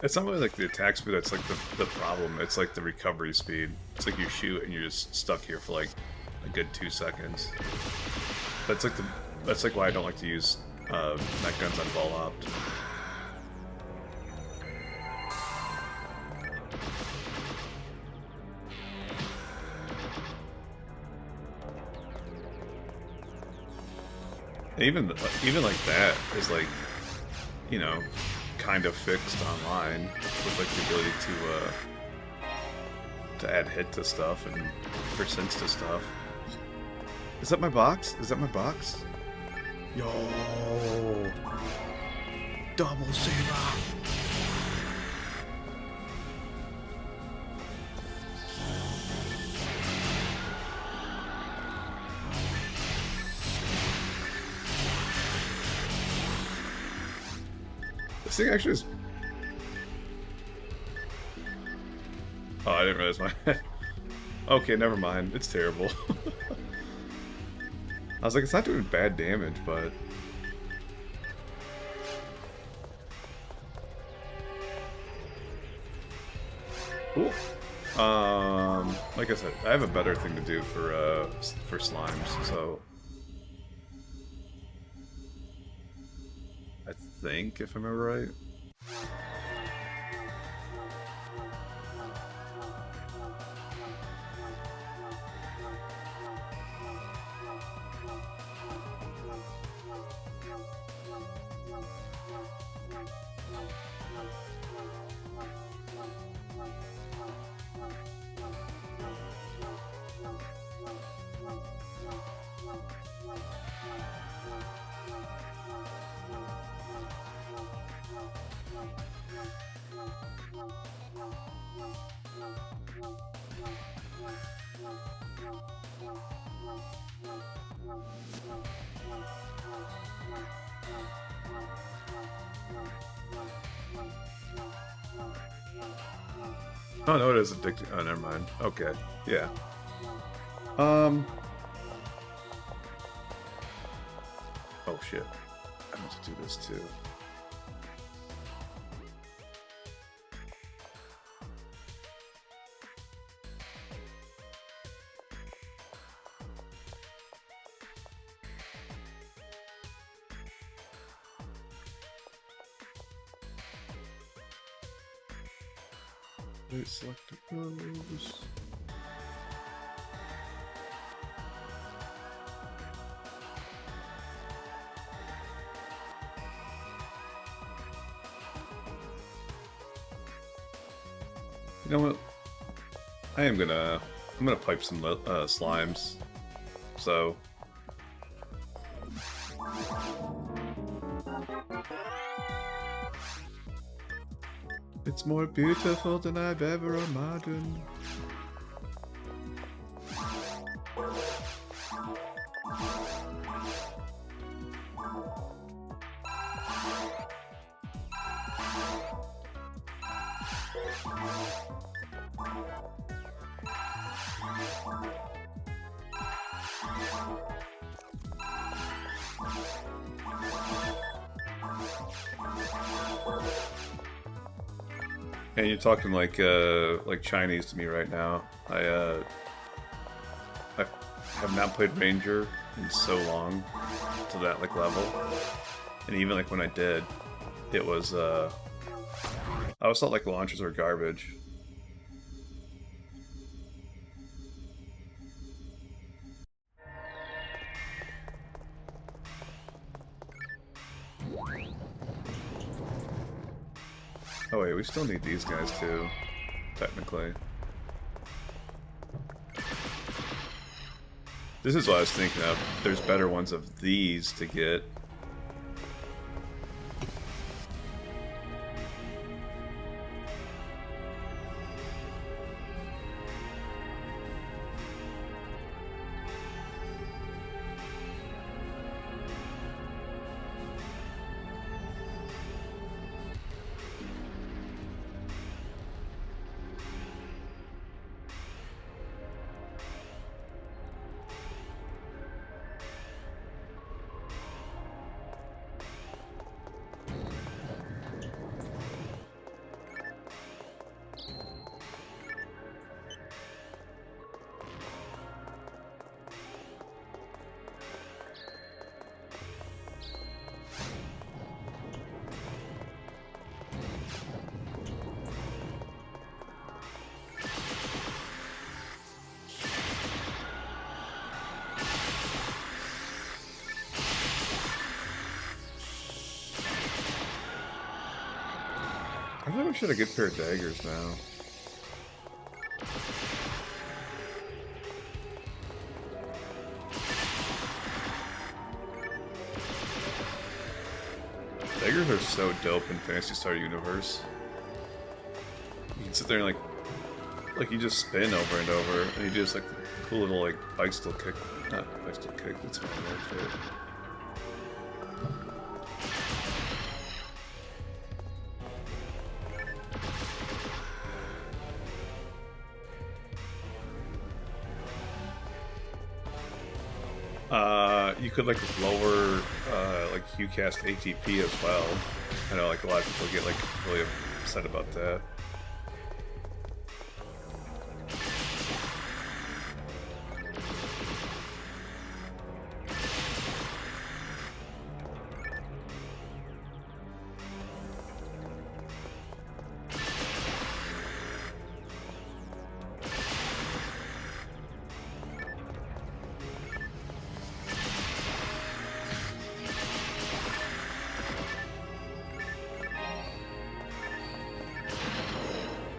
It's not really, like, the attack speed that's, like, the problem. It's, like, the recovery speed. It's like you shoot and you're just stuck here for, like, a good 2 seconds. That's like why I don't like to use mech guns on Vol Opt. Even like that is like, you know, kind of fixed online with like the ability to add hit to stuff and percents to stuff. Is that my box? Is that my box? Yo! Double saber! This thing actually is... Oh, I didn't realize my... Okay, never mind. It's terrible. I was like, it's not doing bad damage, but... Cool. Like I said, I have a better thing to do for slimes, so... I think, if I remember right. Oh no, it is addicting. Oh, never mind. Okay, yeah. Oh shit. I meant to do this too. Select those. You know what? I'm gonna pipe some slimes. So. It's more beautiful than I've ever imagined. And you're talking like Chinese to me right now. I have not played Ranger in so long to that like level, and even like when I did, it was I always thought like launchers were garbage. Oh wait, we still need these guys too, technically. This is what I was thinking of. There's better ones of these to get. I think we should have a good pair of daggers now. Daggers are so dope in Phantasy Star Universe. You can sit there and like you just spin over and over, and you just like cool little like bicycle kick. Not bicycle kick. That's my word for it. You could like lower like Qcast ATP as well. I know like a lot of people get like really upset about that.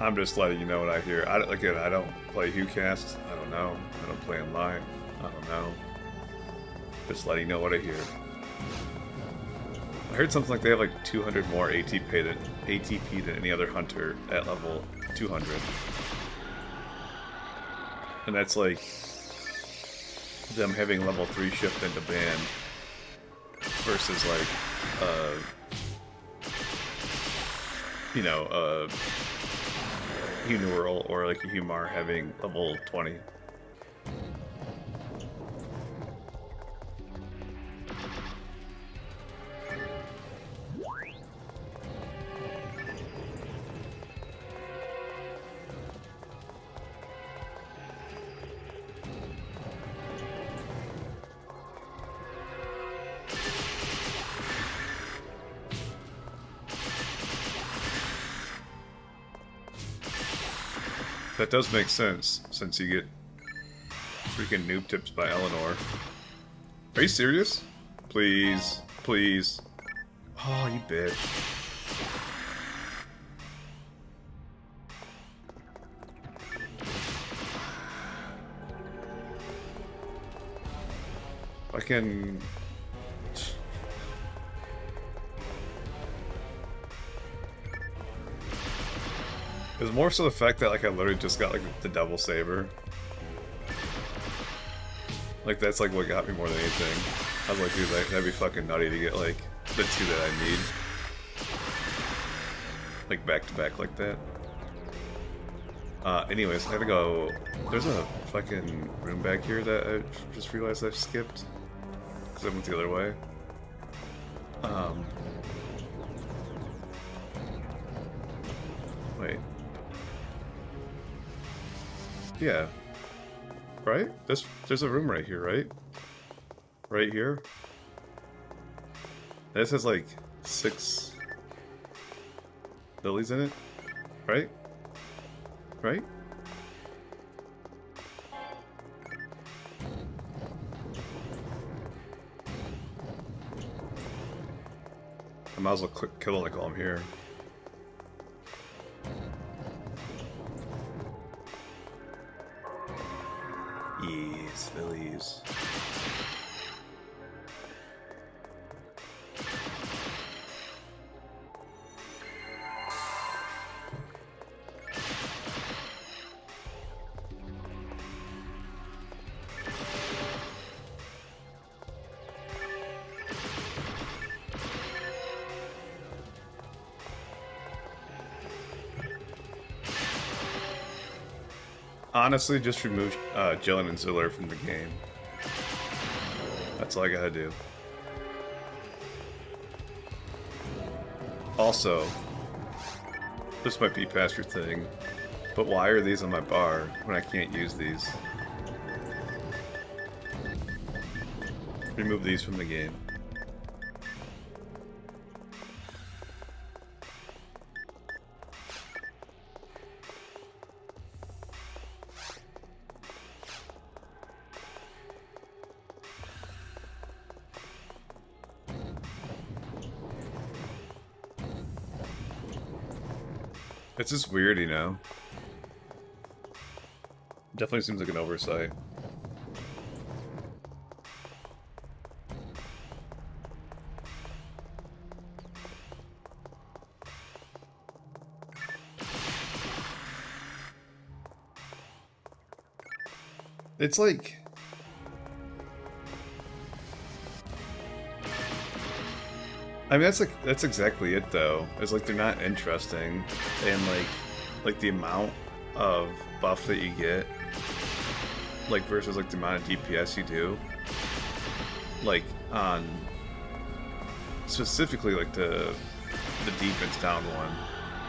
I'm just letting you know what I hear. Again, I don't play Qcast. I don't know. I don't play online. I don't know. Just letting you know what I hear. I heard something like they have like 200 more ATP than any other hunter at level 200. And that's like them having level 3 shift into band versus like, you know, Neural or like a Humar having level 20. That does make sense, since you get freaking noob tips by Eleanor. Are you serious? Please. Please. Oh, you bitch. I can... It was more so the fact that like I literally just got like the double saber. Like that's like what got me more than anything. I was like, dude, that'd be fucking nutty to get like the 2 that I need. Like back to back like that. Anyways, I gotta go. There's a fucking room back here that I just realized I skipped. Because I went the other way. Wait. Yeah. Right? There's a room right here, right? Right here? This has like 6 lilies in it? Right? Right? I might as well kill it like while I'm here. Yes, lilies. Honestly, just remove Jillian and Ziller from the game. That's all I gotta do. Also, this might be past your thing, but why are these on my bar when I can't use these? Remove these from the game. It's just weird, you know? Definitely seems like an oversight. It's like... I mean, that's exactly it, though. It's like they're not interesting, and like the amount of buff that you get, like versus like the amount of DPS you do, like on specifically like the defense down one,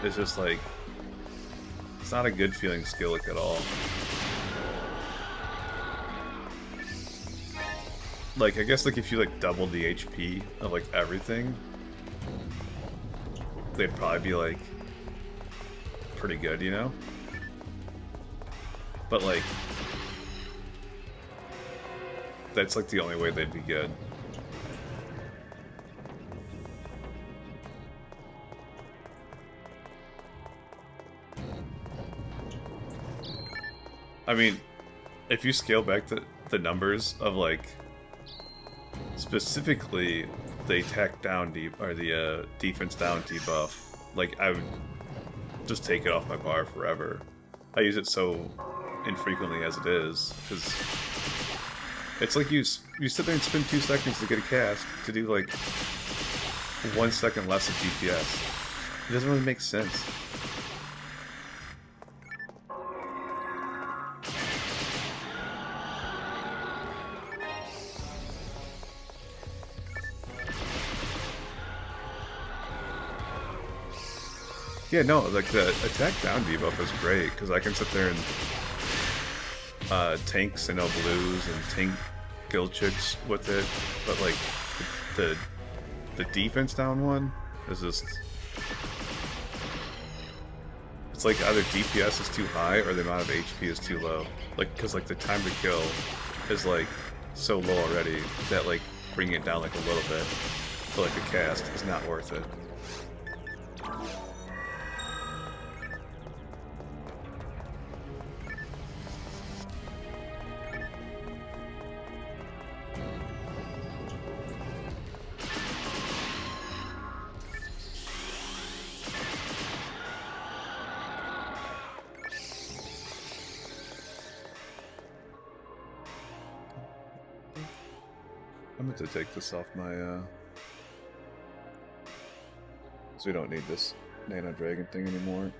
is just like it's not a good feeling skill like at all. Like I guess like if you like double the HP of like everything, they'd probably be like pretty good, you know? But like that's like the only way they'd be good. I mean, if you scale back the numbers of like specifically the attack down or the defense down debuff, like I would just take it off my bar forever. I use it so infrequently as it is, because it's like you sit there and spend 2 seconds to get a cast to do like 1 second less of DPS. It doesn't really make sense. Yeah, no, like the attack down debuff is great because I can sit there and tank Sinnoh Blues and tank guild chicks with it, but like the defense down one is just, it's like either DPS is too high or the amount of HP is too low. Like, because like the time to kill is like so low already that like bringing it down like a little bit for like a cast is not worth it. I'm going to take this off my, so we don't need this Nano Dragon thing anymore.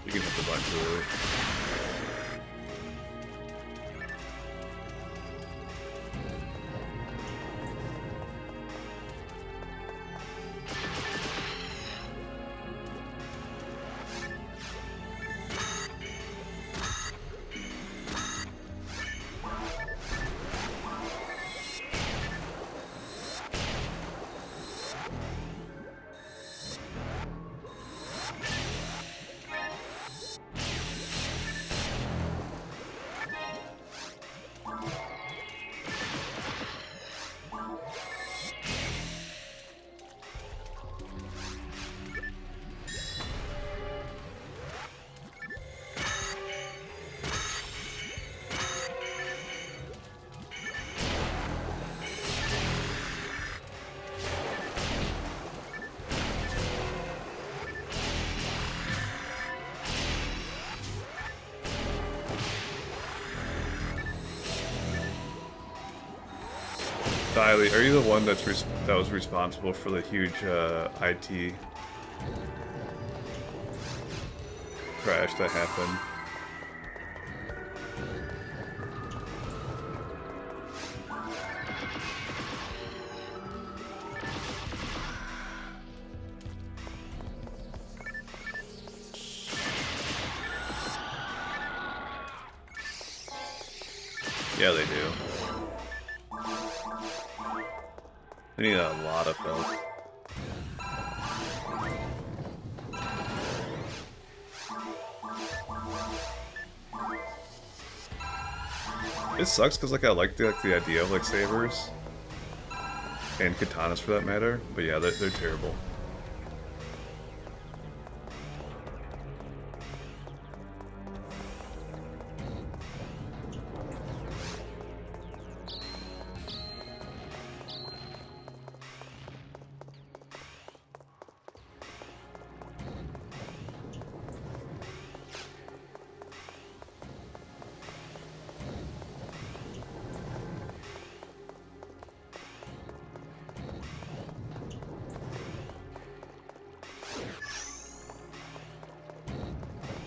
You can hit the button too early. Diley, are you the one that was responsible for the huge IT crash that happened? Yeah, they do. I need a lot of help. It sucks because like I like the idea of like sabers and katanas for that matter, but yeah, they're terrible.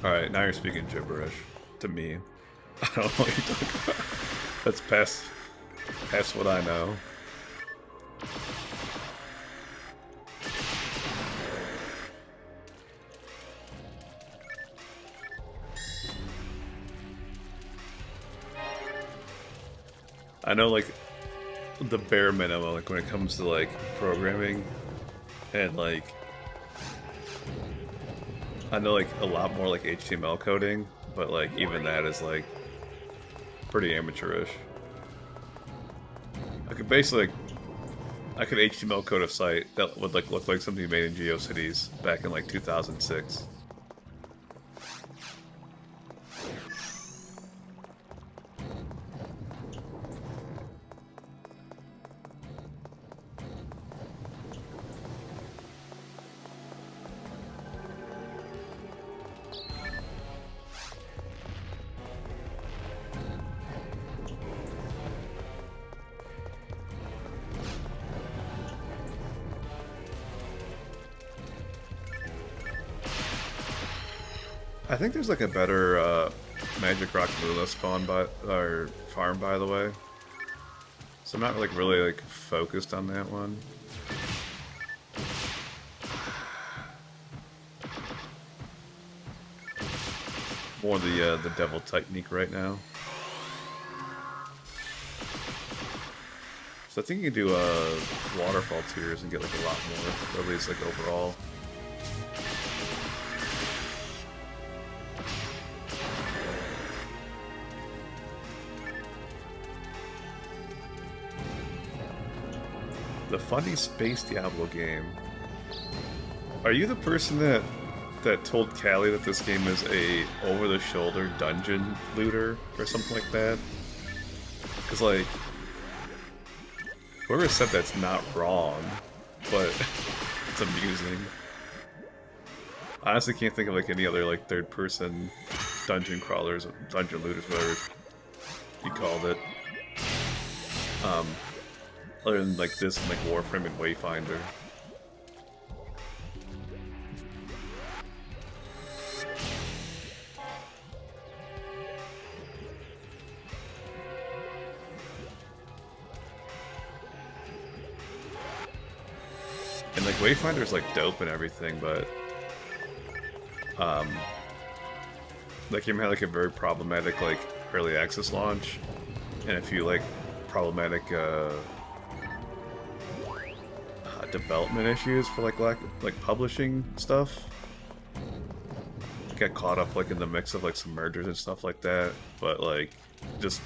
Alright, now you're speaking gibberish to me. I don't know what you're talking about. That's past what I know. I know like the bare minimum, like when it comes to like programming and like I know like a lot more like HTML coding, but like even that is like pretty amateurish. I could basically I could HTML code a site that would like look like something made in GeoCities back in like 2006. I think there's like a better Magic Rock Lula spawn by or farm, by the way. So I'm not like really like focused on that one. More the Devil Technique right now. So I think you can do waterfall tiers and get like a lot more, at least like overall. The funny Space Diablo game. Are you the person that told Callie that this game is a over-the-shoulder dungeon looter or something like that? Because like, whoever said that's not wrong, but it's amusing. I honestly can't think of like any other like third-person dungeon crawlers, dungeon looters, whatever you called it. Other than like this and like Warframe and Wayfinder. And like Wayfinder's like dope and everything, but that game had like a very problematic like early access launch and a few like problematic development issues for like publishing stuff. Got caught up like in the mix of like some mergers and stuff like that, but like just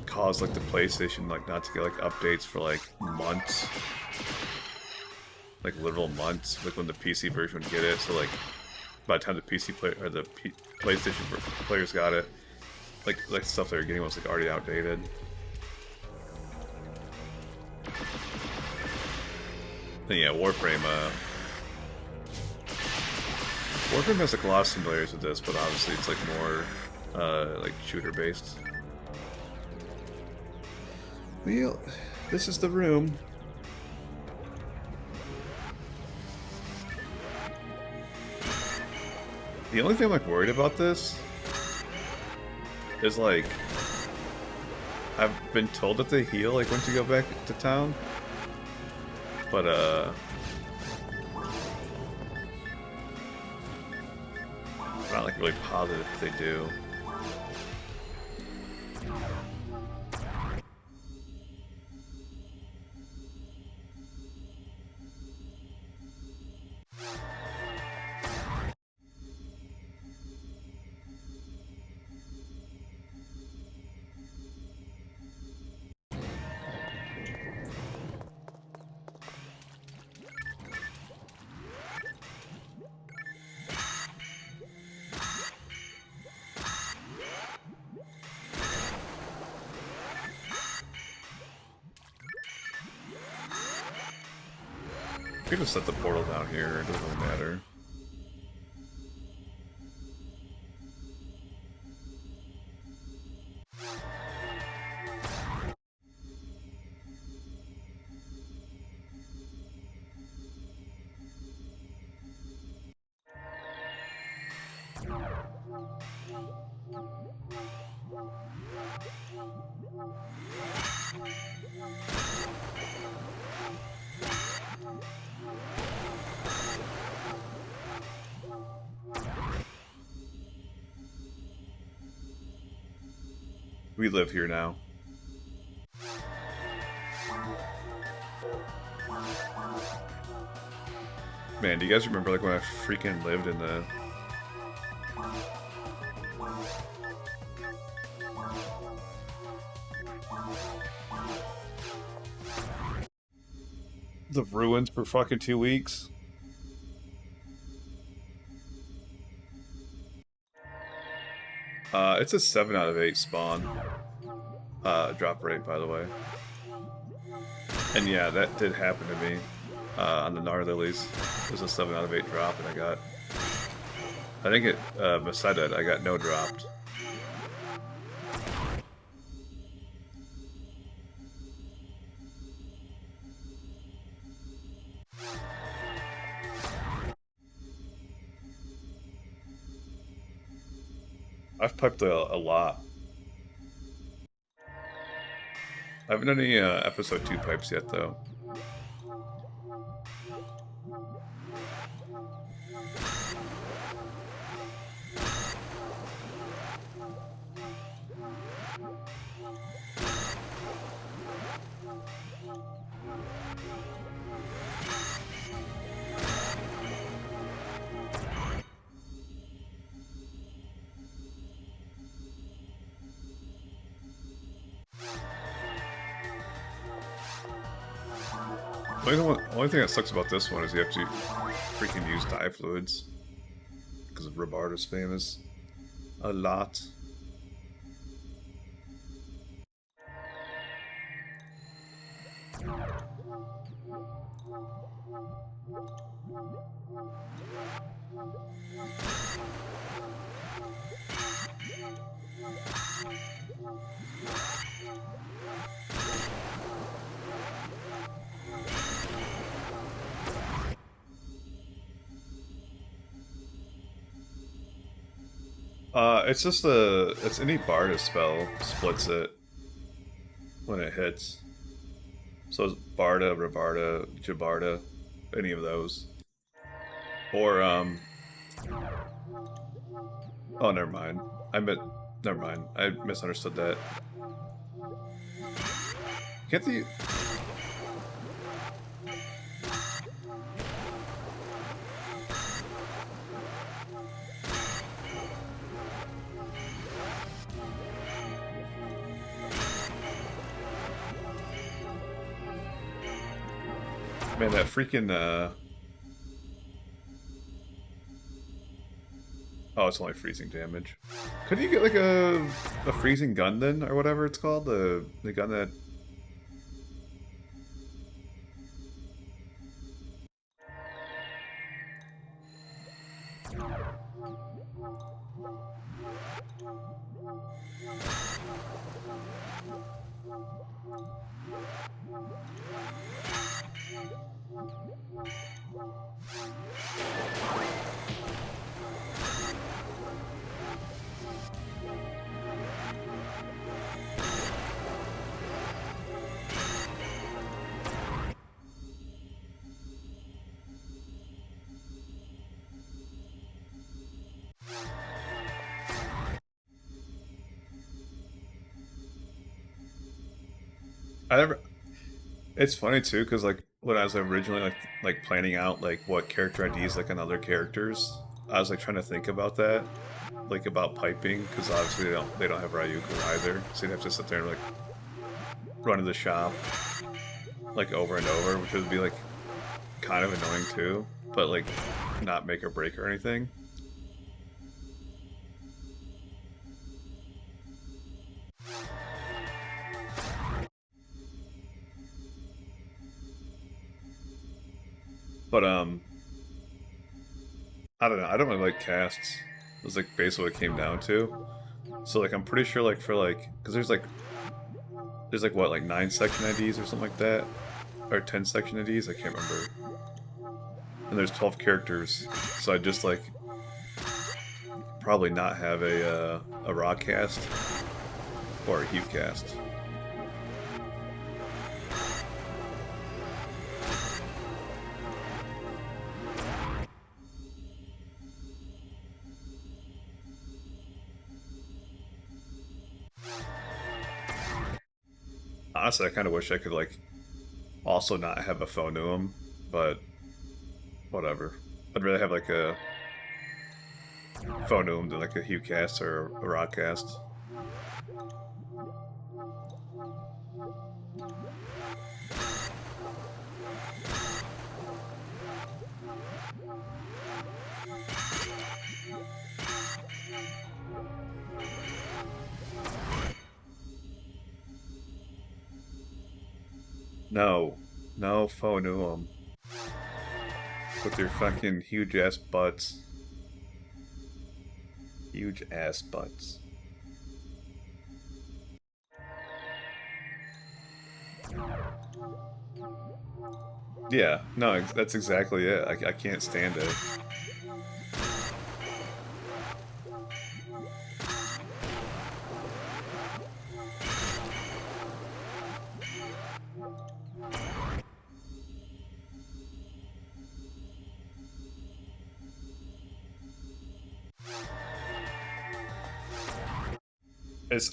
caused like the PlayStation like not to get like updates for like months, like literal months, like when the PC version would get it. So like by the time the PC player or the PlayStation players got it, like stuff they were getting was like already outdated. And yeah, Warframe has like a lot of similarities with this, but obviously it's like more like shooter based. Well, this is the room. The only thing I'm like worried about this is like I've been told that they heal like once you go back to town. But I'm not like really positive if they do. could just set the portal down here, it doesn't really matter. We live here now. Man, do you guys remember like when I freaking lived in the ruins for fucking 2 weeks? It's a 7 out of 8 spawn. Drop rate, by the way. And yeah, that did happen to me on the Gnar Lilies. It was a 7 out of 8 drop, and I think it, beside that, I got no dropped. I've piped a lot. I haven't done any episode 2 pipes yet, though. The only thing that sucks about this one is you have to freaking use dye fluids because of Rabarda's famous a lot. It's just it's any Barda spell splits it when it hits. So it's Barda, Rabarda, Jabarda, any of those. Or, oh, never mind. Never mind. I misunderstood that. Can't the... Man, that freaking, oh, it's only freezing damage. Couldn't you get, like, a freezing gun, then? Or whatever it's called? The gun that... I never... It's funny, too, because, like, when I was originally, like planning out, like, what character IDs, like, on other characters, I was, like, trying to think about that. Like, about piping, because obviously they don't have Ryuko either, so you'd have to sit there and, like, run to the shop, like, over and over, which would be, like, kind of annoying, too, but, like, not make or break or anything. But I don't know. I don't really like casts. It was like basically what it came down to. So like I'm pretty sure like for like because there's like what like 9 section IDs or something like that, or 10 section IDs. I can't remember. And there's 12 characters. So I just like probably not have a raw cast or a heap cast. Honestly, I kind of wish I could like also not have a phone to him, but whatever. I'd rather have like a phone to him than like a Hugh cast or a rock cast. No, no phone to him with your fucking huge ass butts. Huge ass butts. Yeah, no, that's exactly it. I can't stand it.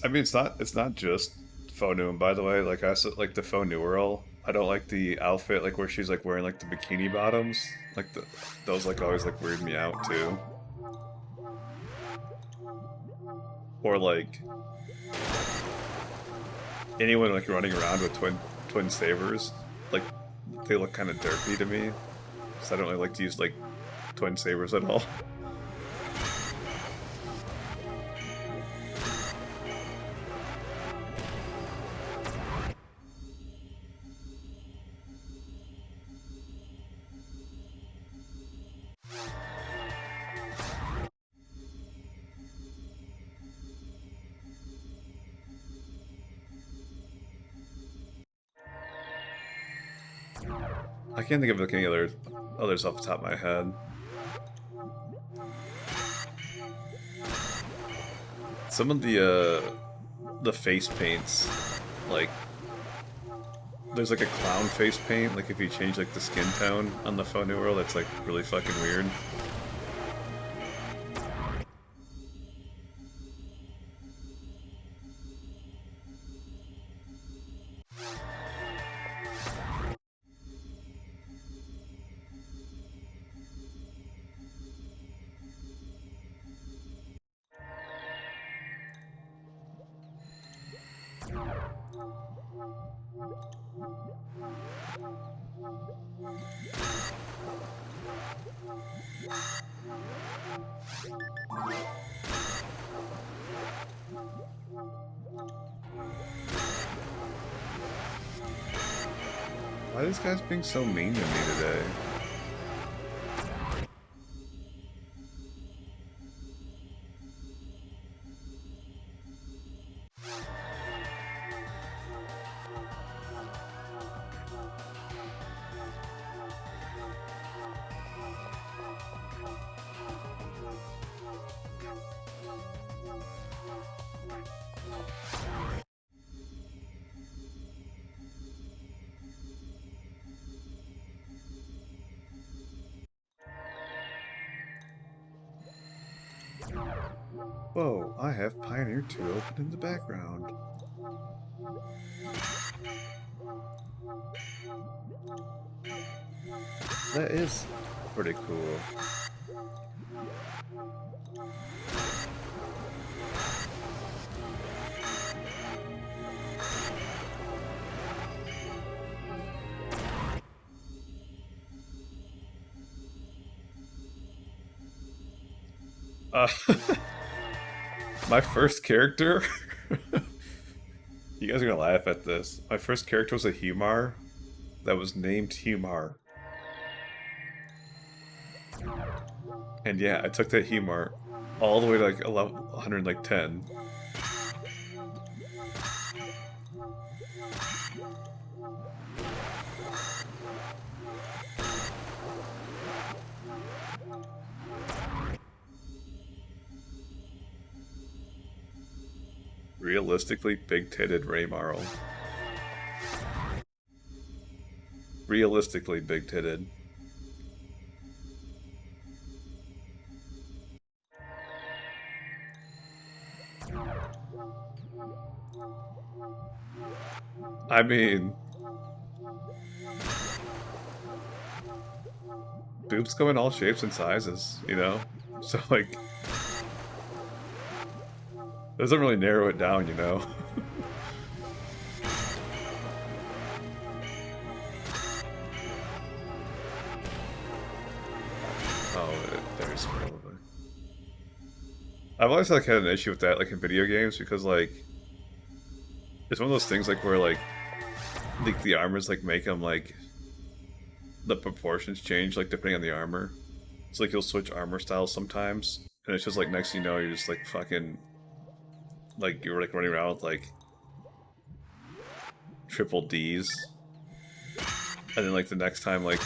I mean, it's not just Phonum, by the way. Like I also like the Phonural. I don't like the outfit like where she's like wearing like the bikini bottoms. Like those like always like weird me out too. Or like anyone like running around with twin sabers, like they look kind of derpy to me. So I don't really like to use like twin sabers at all. I can't think of like any others off the top of my head. Some of the face paints, like there's like a clown face paint. Like if you change like the skin tone on the phone new world, that's like really fucking weird. Why are these guys being so mean to me today? Whoa, I have Pioneer 2 open in the background. That is pretty cool. Uh, my first character? You guys are gonna laugh at this. My first character was a Humar that was named Humar. And yeah, I took that humor all the way to like 110. Realistically big-titted Ray Marl. Realistically big-titted. I mean, boobs come in all shapes and sizes, you know? So, like, doesn't really narrow it down, you know? There's probably. I've always like had an issue with that, like in video games, because like it's one of those things like where like the armors like make them like the proportions change like depending on the armor. It's like you'll switch armor styles sometimes, and it's just like next thing you know you're just like fucking like you're like running around with like triple D's, and then like the next time like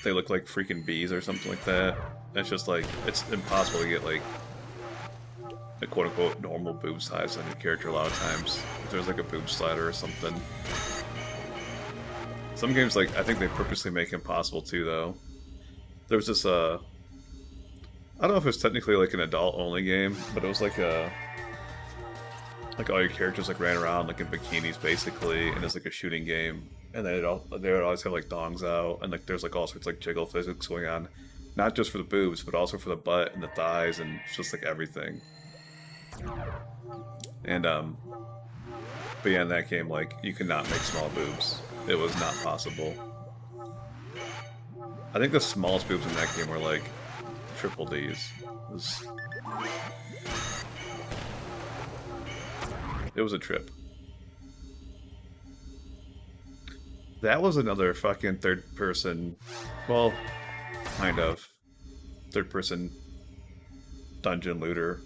they look like freaking B's or something like that. And it's just like it's impossible to get like a quote-unquote normal boob size on your character a lot of times if there's like a boob slider or something. Some games like I think they purposely make it impossible too though. There was this I don't know if it's technically like an adult only game, but it was like all your characters like ran around like in bikinis basically, and it's like a shooting game, and then they would always have like dongs out, and like there's like all sorts of like jiggle physics going on, not just for the boobs but also for the butt and the thighs and just like everything. And but yeah, in that game like you could not make small boobs. It was not possible. I think the smallest boobs in that game were like triple D's. It was a trip. That was another fucking third person, well, kind of third person dungeon looter,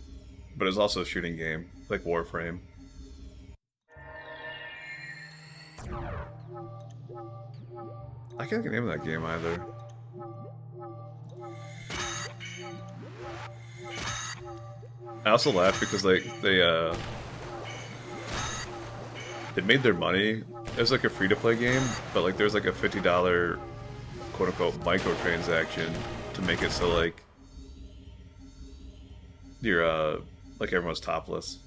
but it was also a shooting game, like Warframe. I can't name that game either. I also laugh because like they made their money. It was like a free-to-play game, but like there's like a $50 quote-unquote microtransaction to make it so like you're like everyone's topless.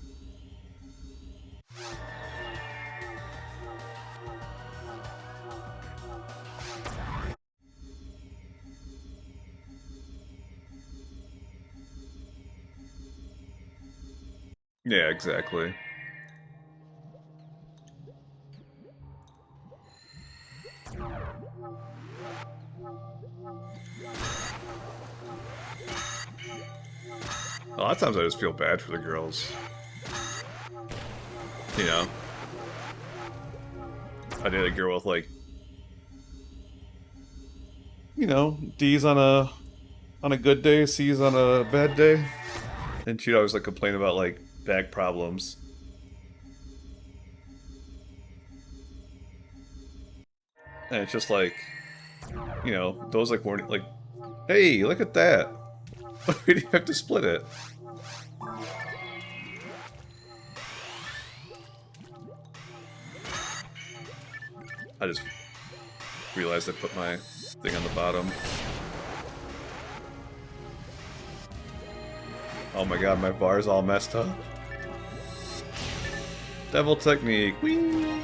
Yeah, exactly. A lot of times I just feel bad for the girls. You know? I did a girl with like, you know, D's on a good day, C's on a bad day. And she'd always like complain about like back problems. And it's just like, you know, those like weren't like, hey, look at that. We didn't have to split it. I just realized I put my thing on the bottom. Oh my god, my bar's all messed up. Devil technique. Whee!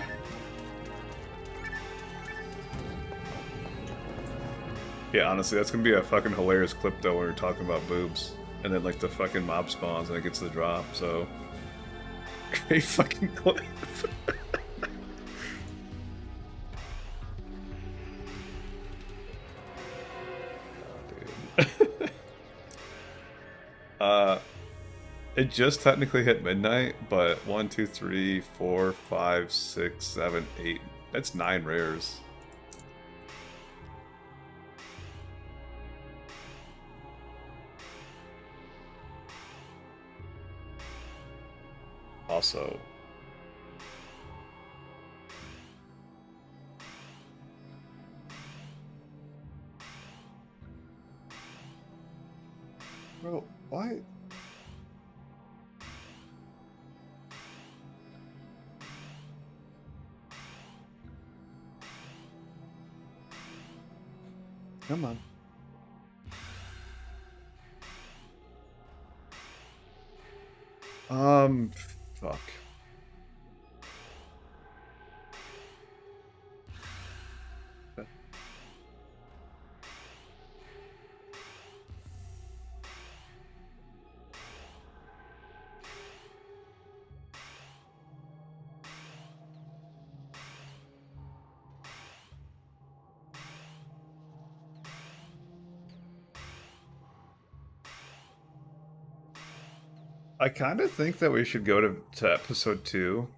Yeah, honestly, that's gonna be a fucking hilarious clip though when we're talking about boobs. And then like the fucking mob spawns and it gets the drop, so... Great fucking clip. It just technically hit midnight, but 1, 2, 3, 4, 5, 6, 7, 8. That's 9 rares. also. Bro, why? Come on. Fuck. I kind of think that we should go to episode 2.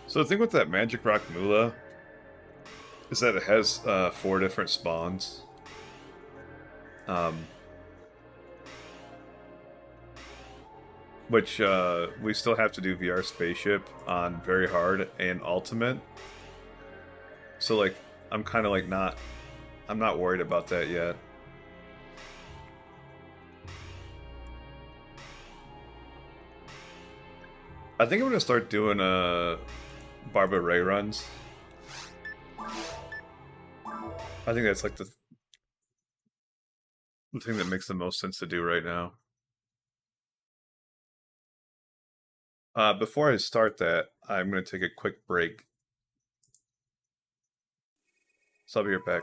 So the thing with that Magic Rock Moolah is that it has 4 different spawns. Which we still have to do VR Spaceship on very hard and ultimate. So like, I'm kind of like I'm not worried about that yet. I think I'm gonna start doing Barbara Ray runs. I think that's like the thing that makes the most sense to do right now. Before I start that, I'm going to take a quick break. So I'll be right back.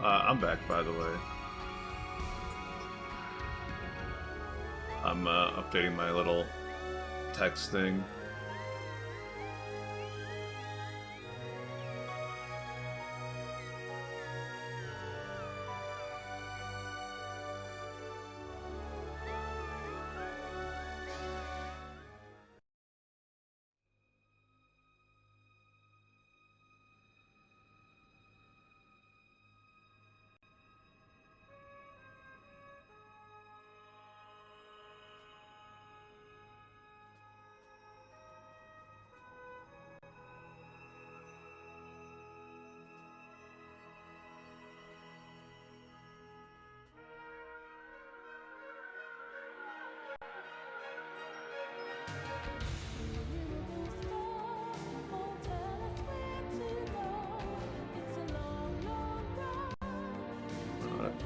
I'm back, by the way. I'm updating my little text thing.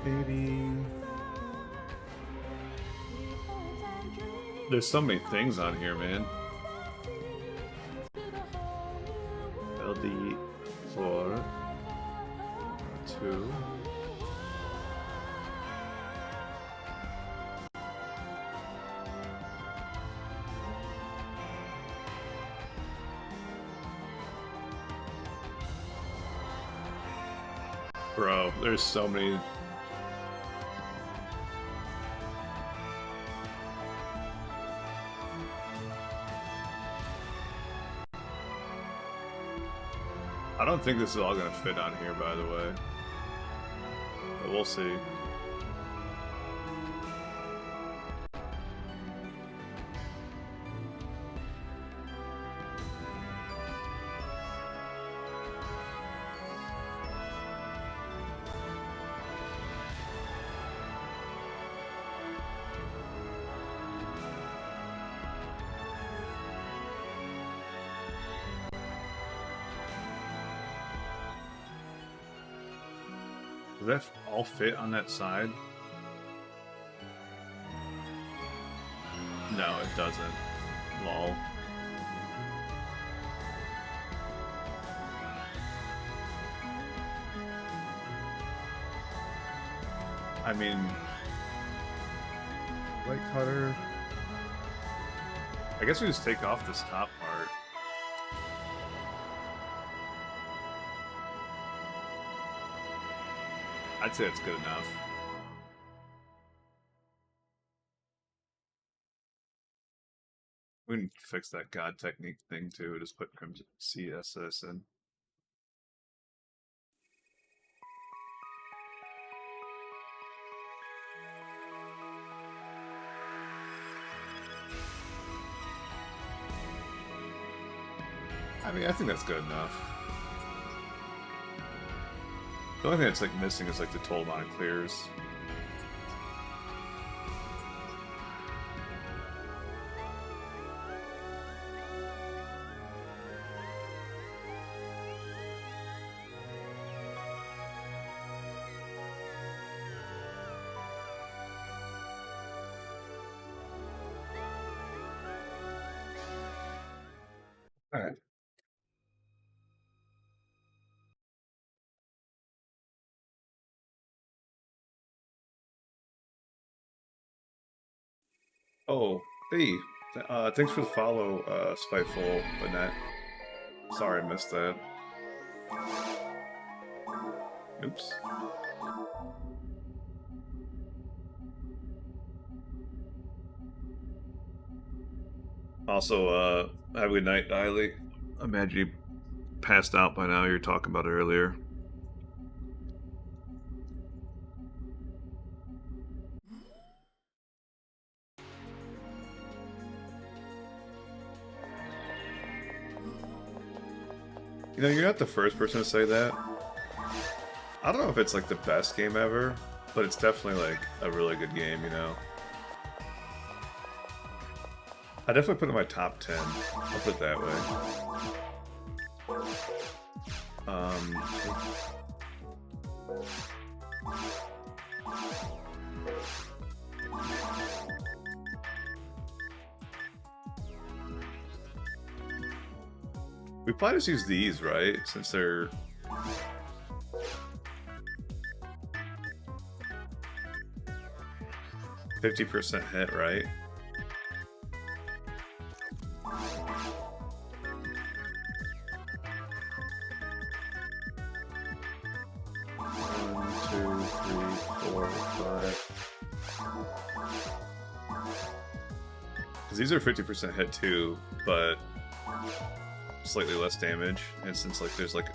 Baby. There's so many things on here, man. LD 4 2 Bro, there's so many. I don't think this is all gonna fit on here, by the way. But we'll see. Does that all fit on that side? No, it doesn't. Lol. I mean, light cutter. I guess we just take off this top part. I'd say it's good enough. We can fix that God technique thing too. Just put Crimson CSS in. I mean, I think that's good enough. The only thing that's like missing is like the total amount of clears. All right. Oh, hey, thanks for the follow, Spiteful Annette. Sorry I missed that. Oops. Also, have a good night, Diley. I imagine you passed out by now. You were talking about it earlier. You know, you're not the first person to say that. I don't know if it's like the best game ever, but it's definitely like a really good game, you know? I definitely put it in my top 10. I'll put it that way. We probably just use these, right? Since they're... 50% hit, right? One, two, three, four, five. Because these are 50% hit too, but slightly less damage. And since like there's like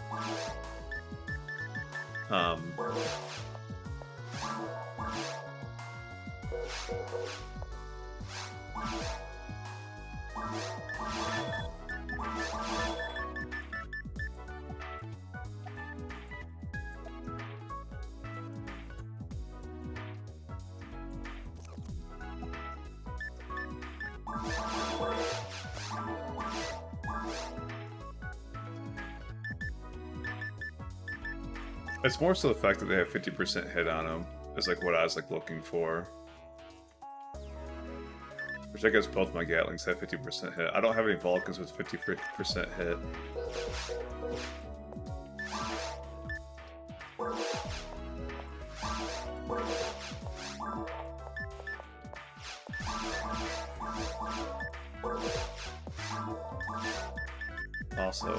it's more so the fact that they have 50% hit on them is like what I was like looking for. Which I guess both my Gatlings have 50% hit. I don't have any Vulcans with 50% hit. Also,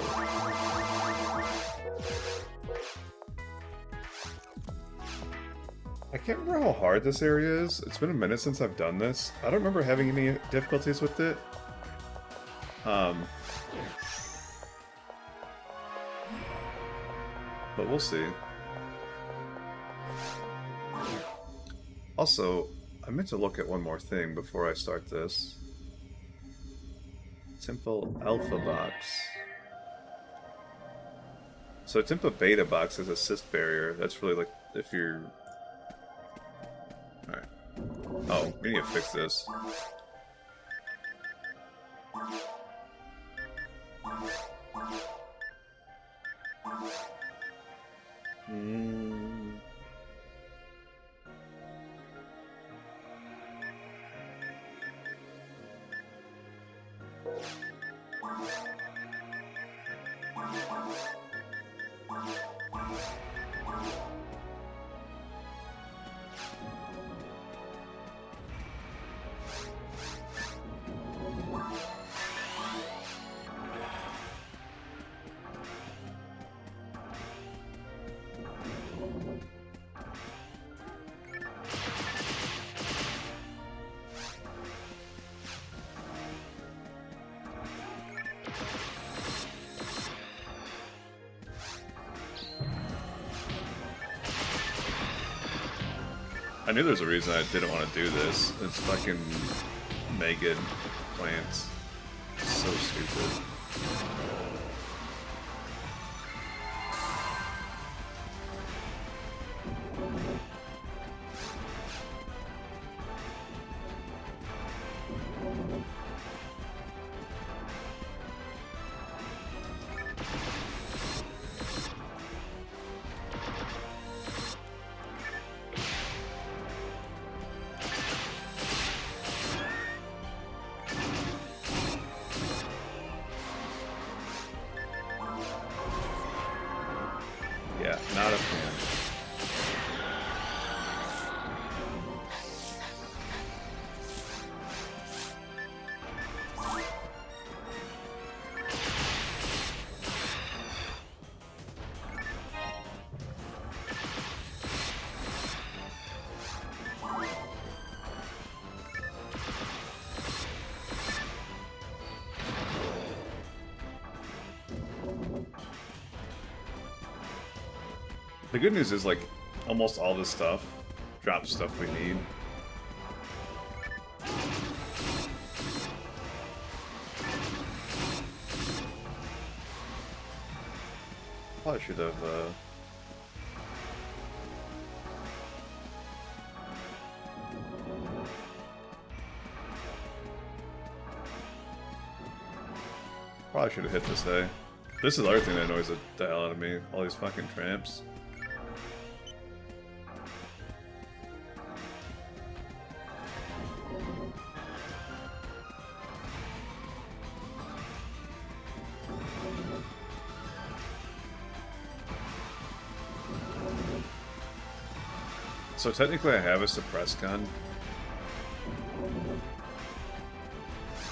I can't remember how hard this area is. It's been a minute since I've done this. I don't remember having any difficulties with it. But we'll see. Also, I meant to look at one more thing before I start this. Temple Alpha Box. So Temple Beta Box has assist barrier. That's really like if you're... Alright. Oh, we need to fix this. I knew there's a reason I didn't want to do this. It's fucking Megan plants. So stupid. Yeah, not a fan. The good news is, like, almost all this stuff drops stuff we need. Probably should have, Probably should have hit this A. This is the other thing that annoys the hell out of me. All these fucking tramps. So technically I have a suppress gun,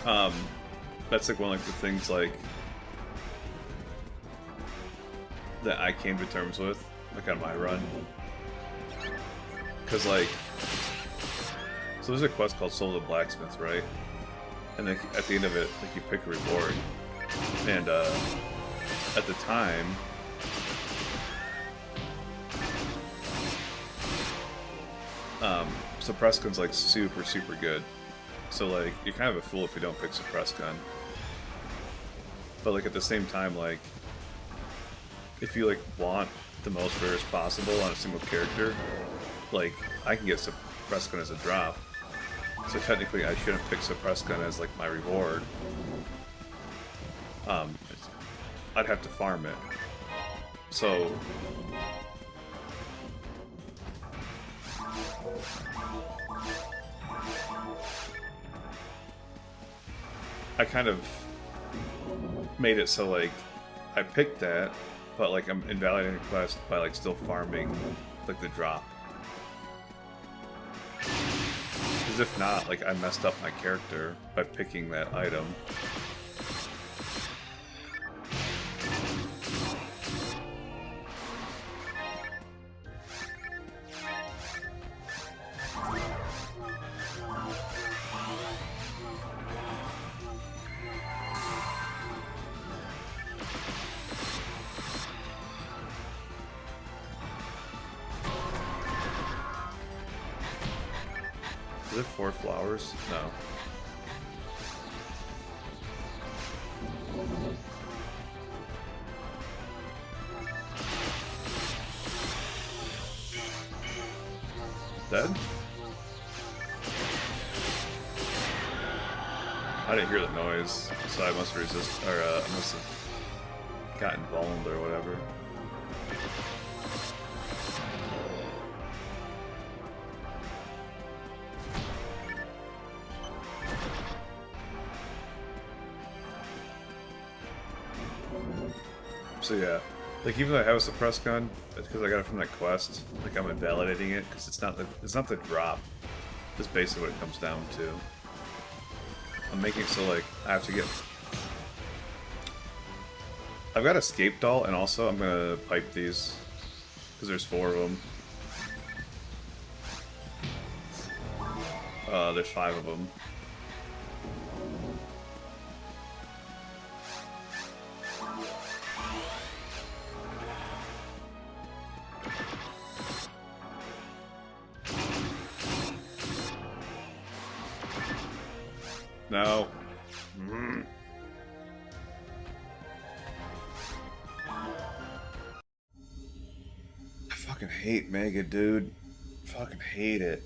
Um, that's like one of like the things like that I came to terms with, like on my run. Cause like, so there's a quest called Soul of the Blacksmith, right? And then at the end of it, like you pick a reward. And at the time, suppress gun's like super good. So like you're kind of a fool if you don't pick suppress gun. But like at the same time, like if you like want the most rares possible on a single character, like I can get suppress gun as a drop. So technically I shouldn't pick suppress gun as like my reward. I'd have to farm it. So I kind of made it so like I picked that, but like I'm invalidating the quest by like still farming like the drop. Because if not, like I messed up my character by picking that item. Is it 4 flowers? No. Dead? I didn't hear the noise, so I must resist, or I must have gotten vulnerable or whatever. So yeah, like even though I have a suppress gun, it's because I got it from that quest. Like I'm invalidating it because it's not the drop. That's basically what it comes down to. I'm making it so like I have to get. I've got escape doll, and also I'm gonna pipe these because there's 4 of them. There's 5 of them. No. I fucking hate Mega, dude. Fucking hate it.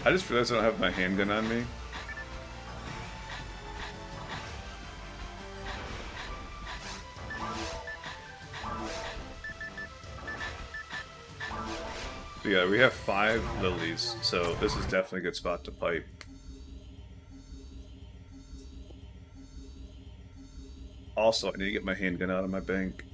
I just realized I don't have my handgun on me. But yeah, we have 5 lilies, so this is definitely a good spot to pipe. Also, I need to get my handgun out of my bank.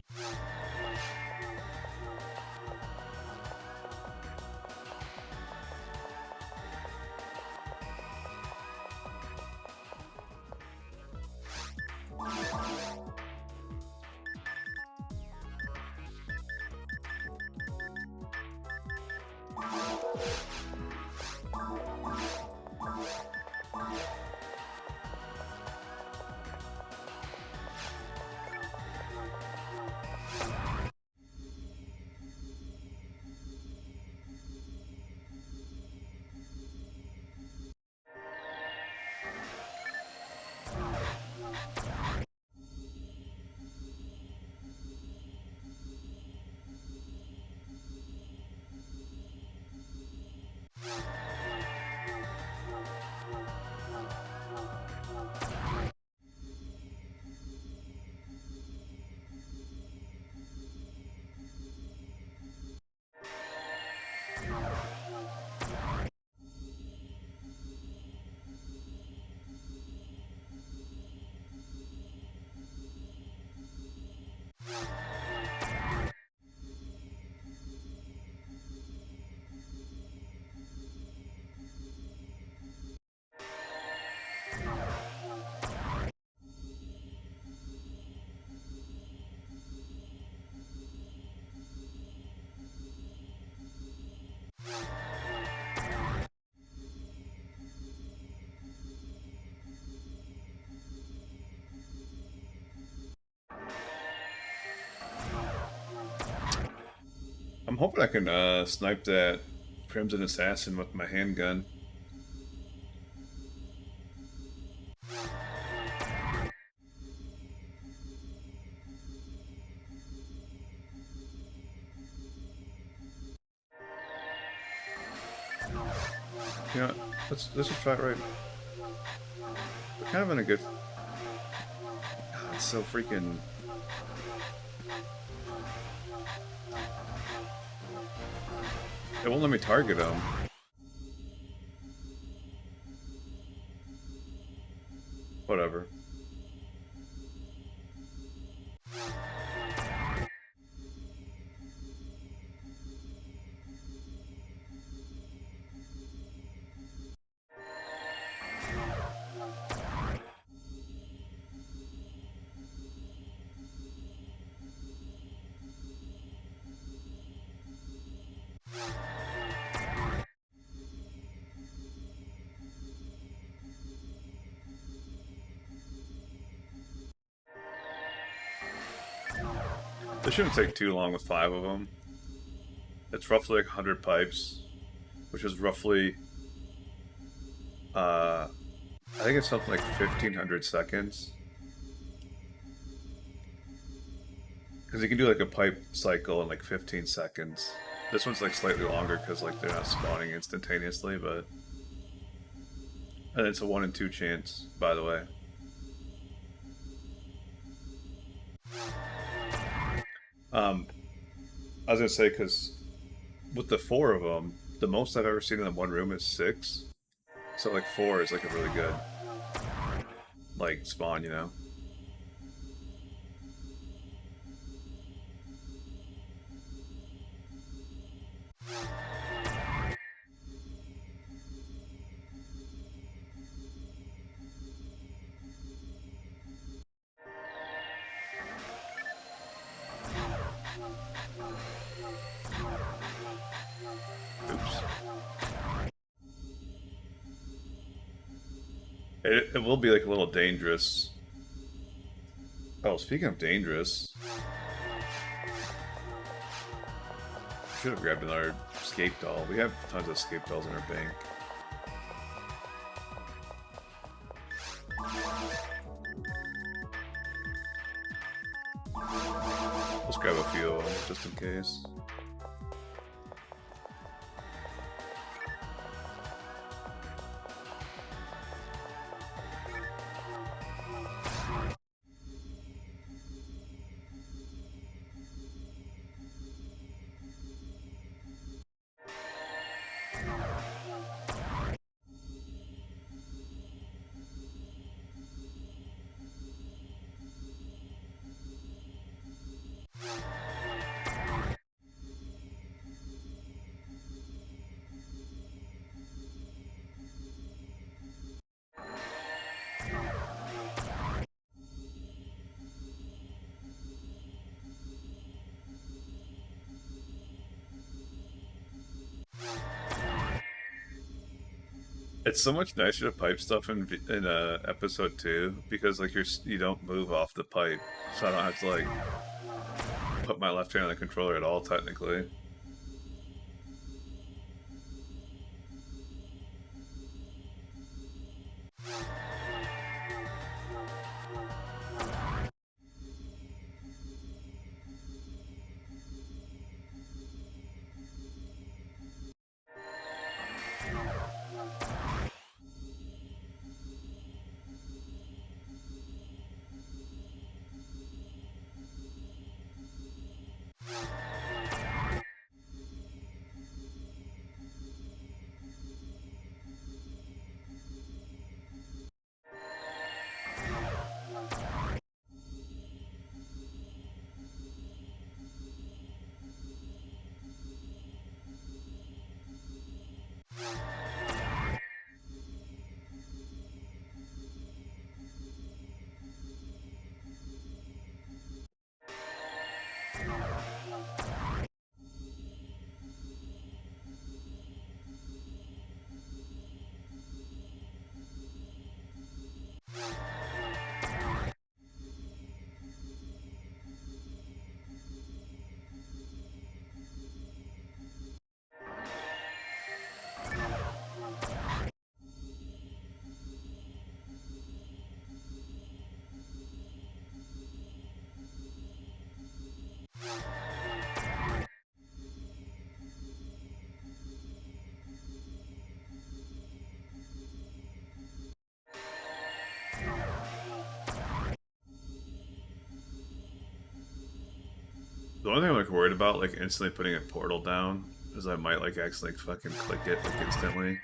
I'm hoping I can snipe that Crimson Assassin with my handgun. You know, let's just try it right. We're kind of in a good. God, it's so freaking. It won't let me target him. Whatever. This shouldn't take too long with 5 of them. It's roughly like 100 pipes, which is roughly, I think it's something like 1,500 seconds. Because you can do like a pipe cycle in like 15 seconds. This one's like slightly longer because like they're not spawning instantaneously, but... And it's a 1 in 2 chance, by the way. I was gonna say, because with the 4 of them, the most I've ever seen in one room is 6. So like 4 is like a really good, like, spawn, you know? Oops. It will be like a little dangerous. Oh, speaking of dangerous, should have grabbed another escape doll. We have tons of escape dolls in our bank. Let's grab a few of them just in case. It's so much nicer to pipe stuff in episode 2 because like you don't move off the pipe, so I don't have to like put my left hand on the controller at all technically. The only thing I'm like worried about, like instantly putting a portal down, is I might like accidentally fucking click it like instantly.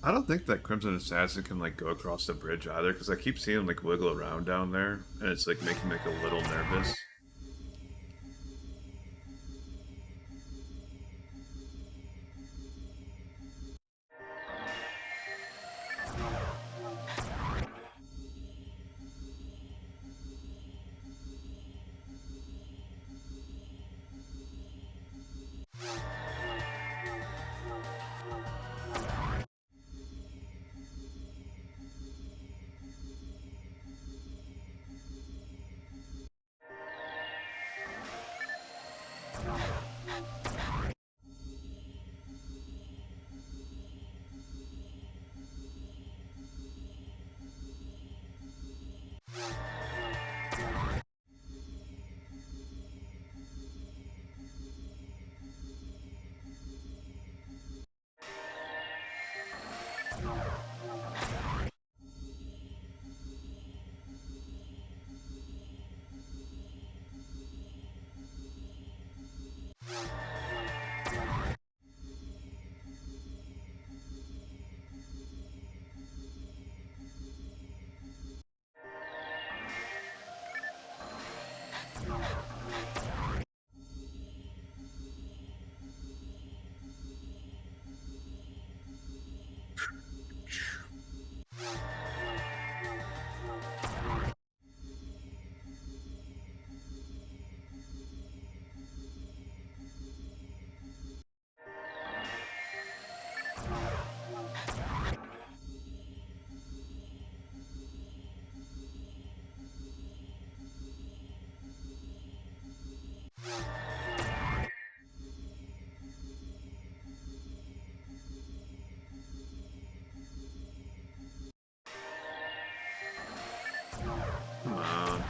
I don't think that Crimson Assassin can like go across the bridge either, because I keep seeing him like wiggle around down there, and it's like making me like a little nervous. Come on.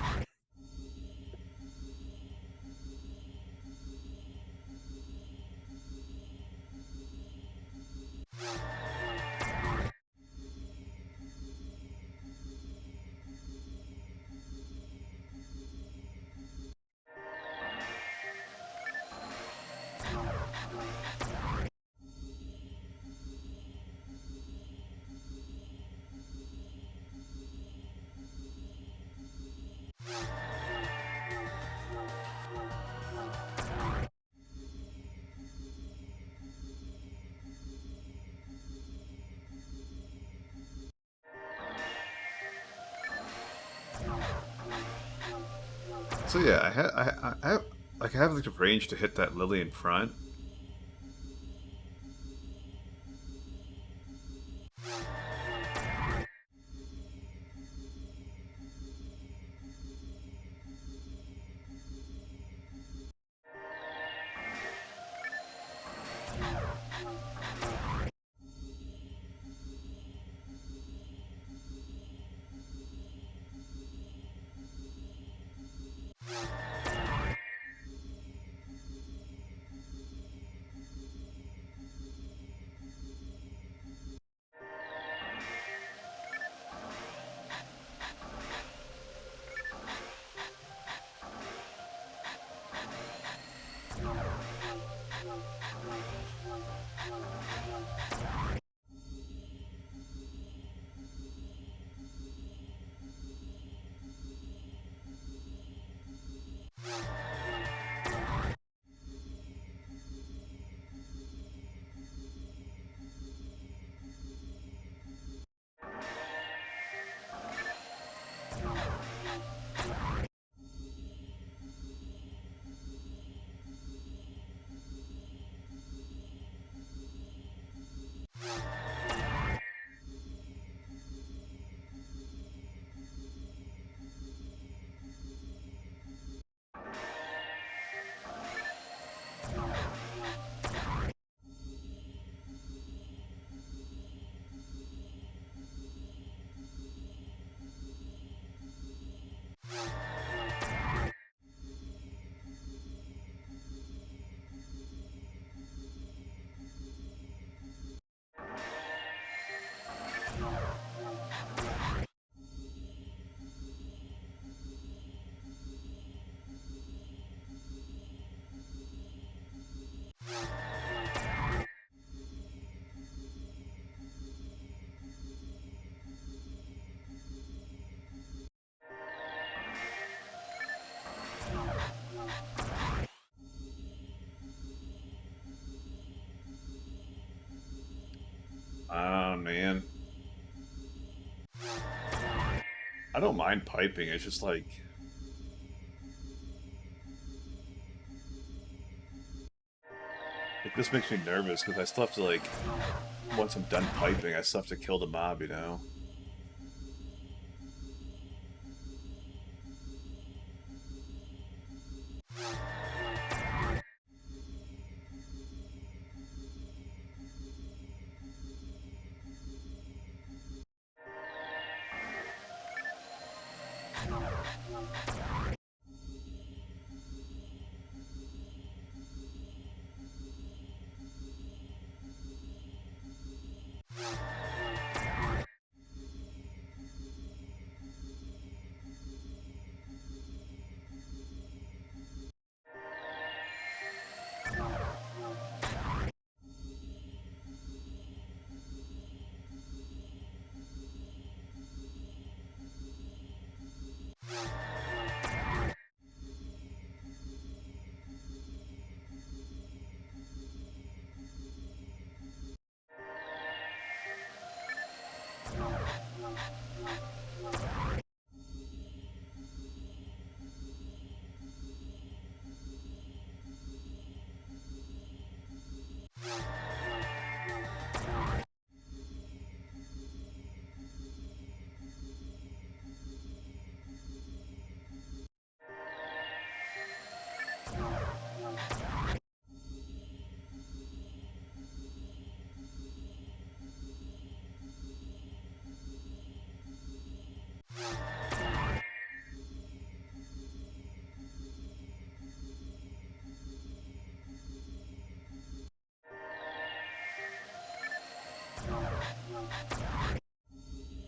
So yeah, I have like the range to hit that lily in front. Ah man, I don't mind piping. It's just like this makes me nervous because I still have to like once I'm done piping, I still have to kill the mob. You know.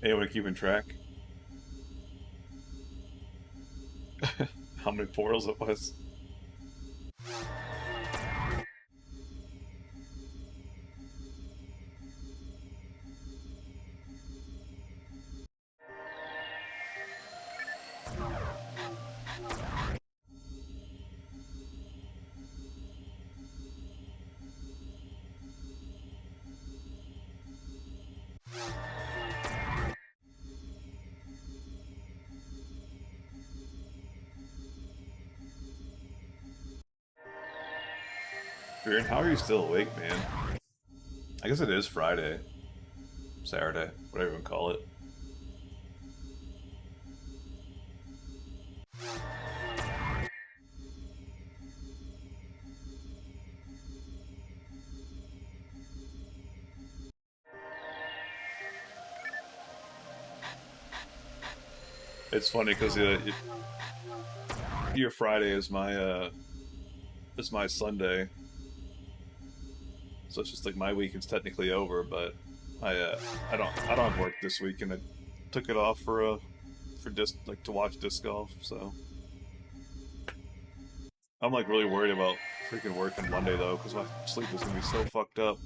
Anyone keeping track? How many portals it was? Baron, how are you still awake, man? I guess it is Friday. Saturday, whatever you want to call it. It's funny because your Friday is my Sunday, so it's just like my weekend's technically over. But I don't have work this week, and I took it off for just like to watch disc golf. So I'm like really worried about freaking working Monday though, because my sleep is gonna be so fucked up.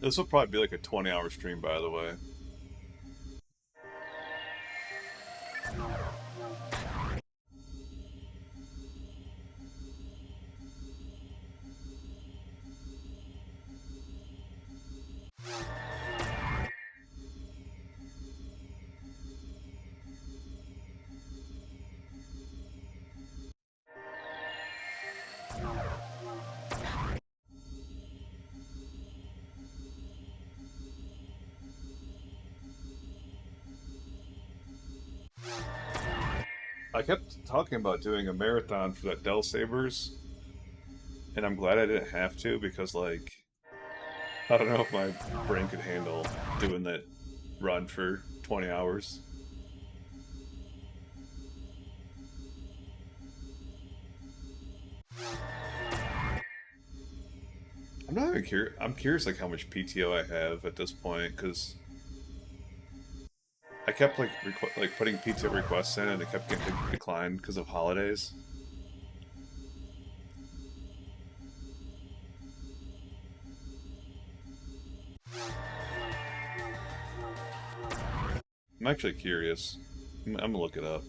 This will probably be like a 20-hour stream, by the way. I kept talking about doing a marathon for that Dell Sabers, and I'm glad I didn't have to because, like, I don't know if my brain could handle doing that run for 20 hours. I'm not even curious. I'm curious, like, how much PTO I have at this point because I kept like putting PTO requests in, and it kept getting declined because of holidays. I'm actually curious. I'm gonna look it up.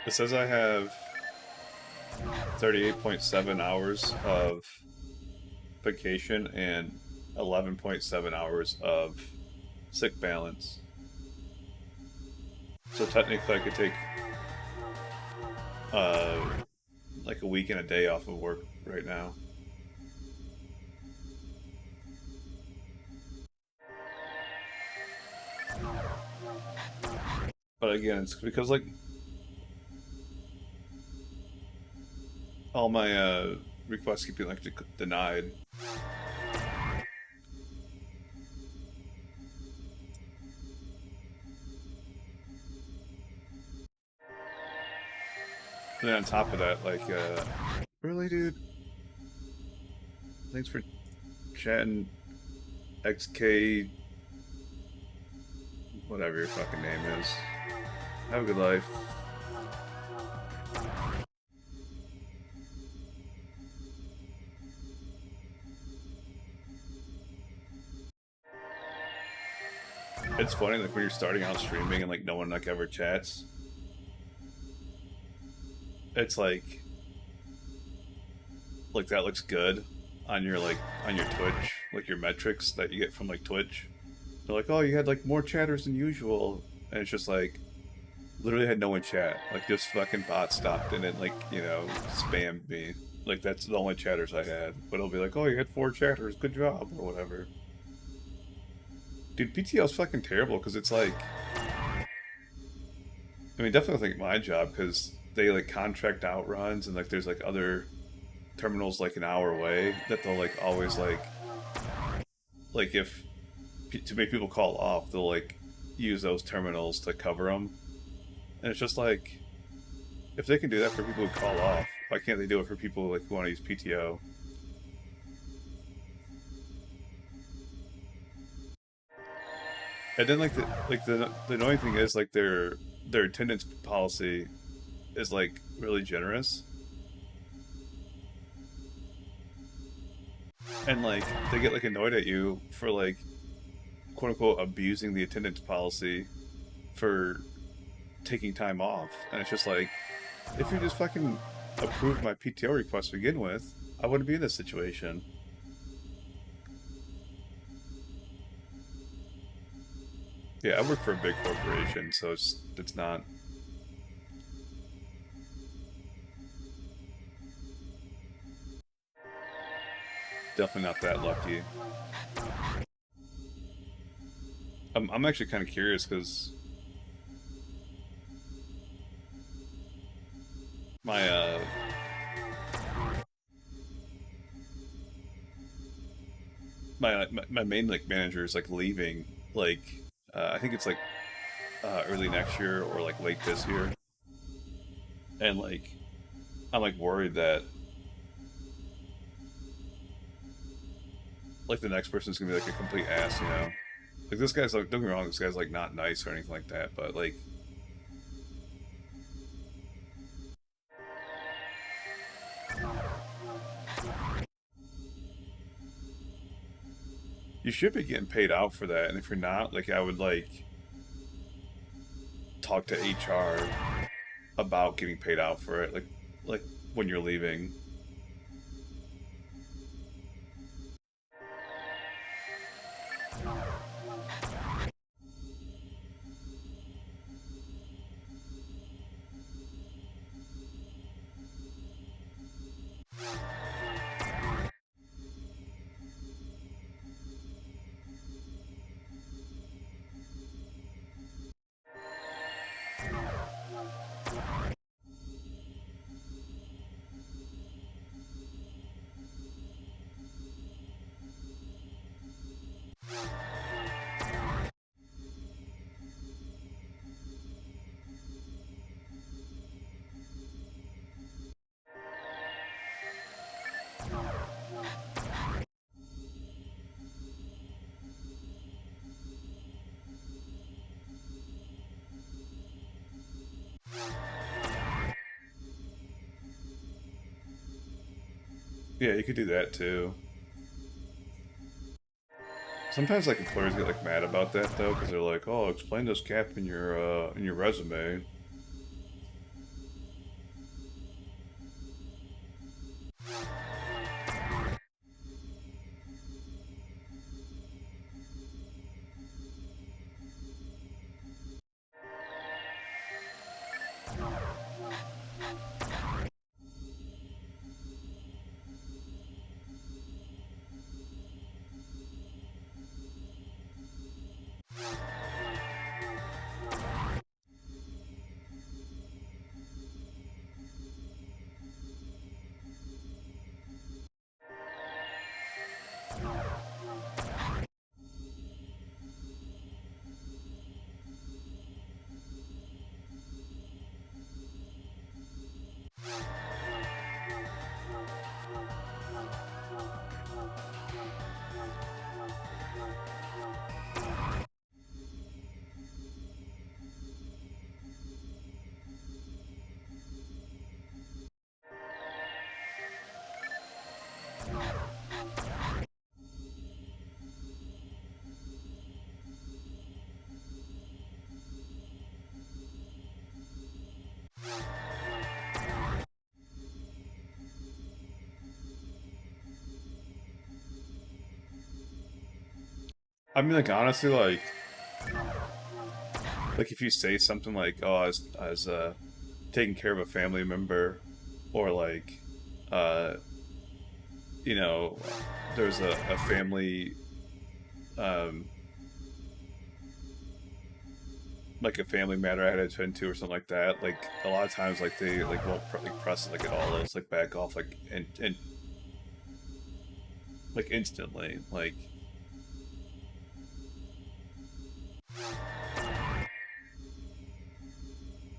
It says I have 38.7 hours of vacation and 11.7 hours of sick balance. So technically, I could take uh, like a week and a day off of work right now. But again, it's because like all my requests keep being like denied. And then on top of that, like, really, dude? Thanks for chatting, XK, whatever your fucking name is. Have a good life. It's funny, like when you're starting out streaming and like no one like ever chats. It's like that looks good on your Twitch, like your metrics that you get from like Twitch. They're like, oh, you had like more chatters than usual, and it's just like literally had no one chat. Like just fucking bot stopped and then like spammed me. Like that's the only chatters I had. But it'll be like, oh, you had 4 chatters, good job or whatever. Dude, PTO is fucking terrible because it's like, I mean, definitely think my job because they like contract out runs and like there's like other terminals like an hour away that they'll like always like if to make people call off, they'll like use those terminals to cover them, and it's just like if they can do that for people who call off, why can't they do it for people like who want to use PTO? And then the annoying thing is like their attendance policy is like really generous, and like they get like annoyed at you for like quote unquote abusing the attendance policy for taking time off, and it's just like if you just fucking approved my PTO request to begin with, I wouldn't be in this situation. Yeah, I work for a big corporation, so it's not definitely not that lucky. I'm actually kind of curious because my my main like manager is like leaving like I think it's like early next year or like late this year, and like I'm like worried that like the next person's gonna be like a complete ass, you know? Like this guy's like, don't get me wrong, this guy's like not nice or anything like that, but like you should be getting paid out for that, and if you're not, like I would like talk to HR about getting paid out for it, like when you're leaving. Yeah, you could do that too. Sometimes like employers get like mad about that though, because they're like, "Oh, explain this gap in your resume." I mean, like honestly, like if you say something like, "Oh, I was taking care of a family member," or like, uh, you know, there's a family, um, like a family matter I had to attend to or something like that. Like a lot of times, like they like won't like press it like at all. They'll just like back off like and like instantly, like.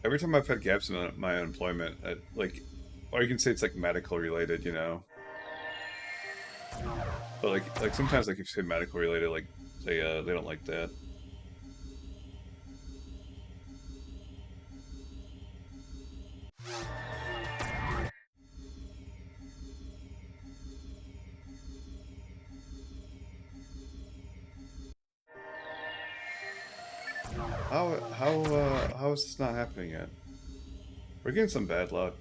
Every time I've had gaps in my unemployment, like, or you can say it's like medical related, you know. But like sometimes like if you say medical related, like they don't like that. How is this not happening yet? We're getting some bad luck.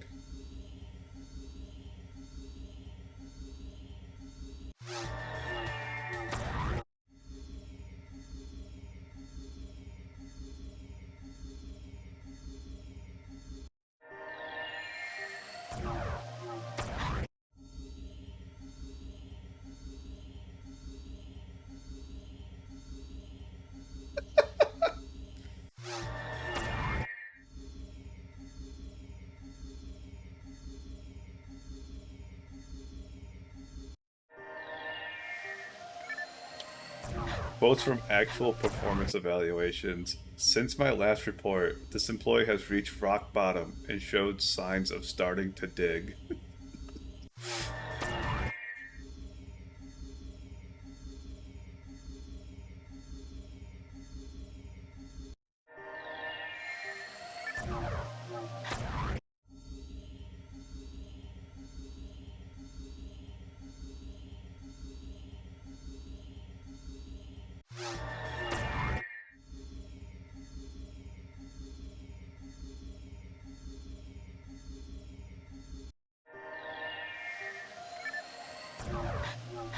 Quotes from actual performance evaluations. Since my last report, this employee has reached rock bottom and showed signs of starting to dig.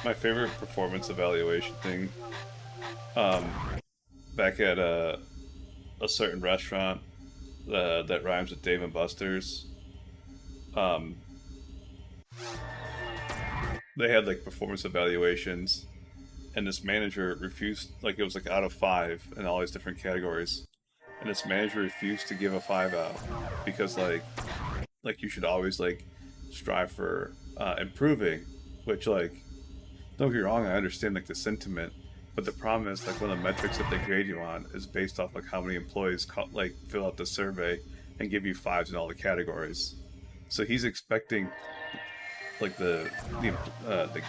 My favorite performance evaluation thing, um, back at a certain restaurant that rhymes with Dave and Buster's. Um, they had like performance evaluations, and this manager refused. Like it was like out of five in all these different categories, and this manager refused to give a five out because like you should always like strive for improving, which like don't get me wrong, I understand like the sentiment, but the problem is like one of the metrics that they grade you on is based off like how many employees like fill out the survey and give you fives in all the categories. So he's expecting like the uh, the,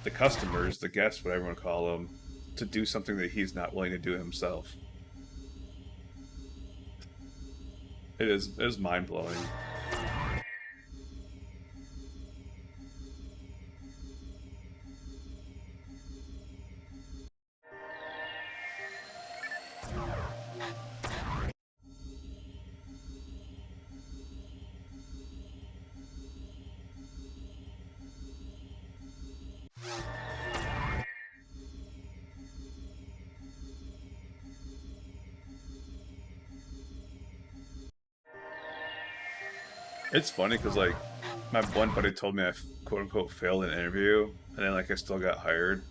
the customers, the guests, whatever you want to call them, to do something that he's not willing to do himself. It is mind blowing. It's funny because like my one buddy told me I quote unquote failed an interview, and then like I still got hired.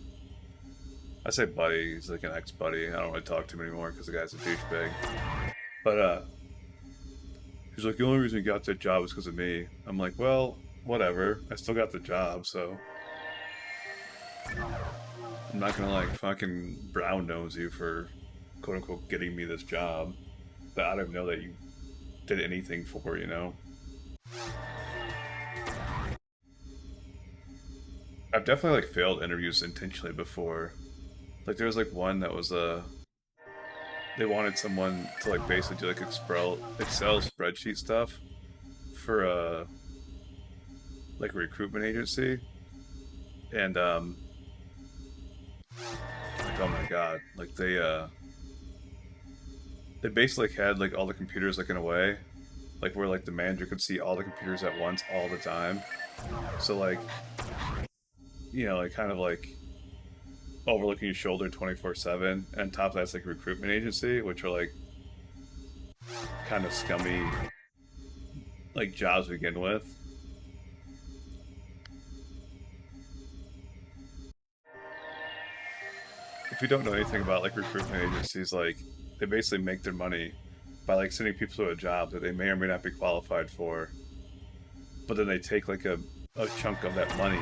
I say buddy, he's like an ex buddy. I don't really talk to him anymore because the guy's a douchebag. But he's like the only reason he got that job is because of me. I'm like, well, whatever. I still got the job, so I'm not gonna like fucking brown nose you for quote unquote getting me this job that I don't even know that you did anything for. You know, I've definitely like failed interviews intentionally before. Like there was like one that was they wanted someone to like basically do like Excel spreadsheet stuff for like a recruitment agency, and like oh my god, like they basically had like all the computers like in a way like where like the manager could see all the computers at once all the time. So like like kind of like overlooking your shoulder 24/7. And top of that's like a recruitment agency, which are like kind of scummy like jobs to begin with. If you don't know anything about like recruitment agencies, like they basically make their money by like sending people to a job that they may or may not be qualified for, but then they take like a chunk of that money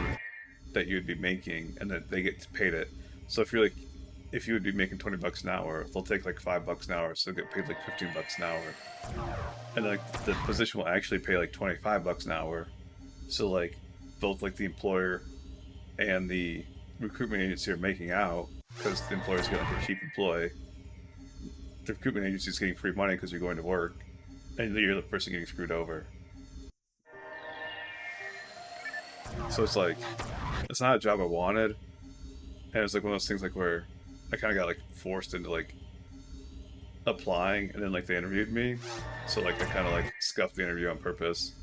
that you'd be making and that they get paid it. So if you would be making $20 an hour, they'll take like $5 an hour, so they'll get paid like $15 an hour. and like the position will actually pay like $25 an hour. So like both like the employer and the recruitment agency are making out because the employer's getting like a cheap employee. The recruitment agency is getting free money because you're going to work, and you're the person getting screwed over. So it's like it's not a job I wanted, and it's like one of those things like where I kind of got like forced into like applying, and then like they interviewed me, so like I kind of like scuffed the interview on purpose.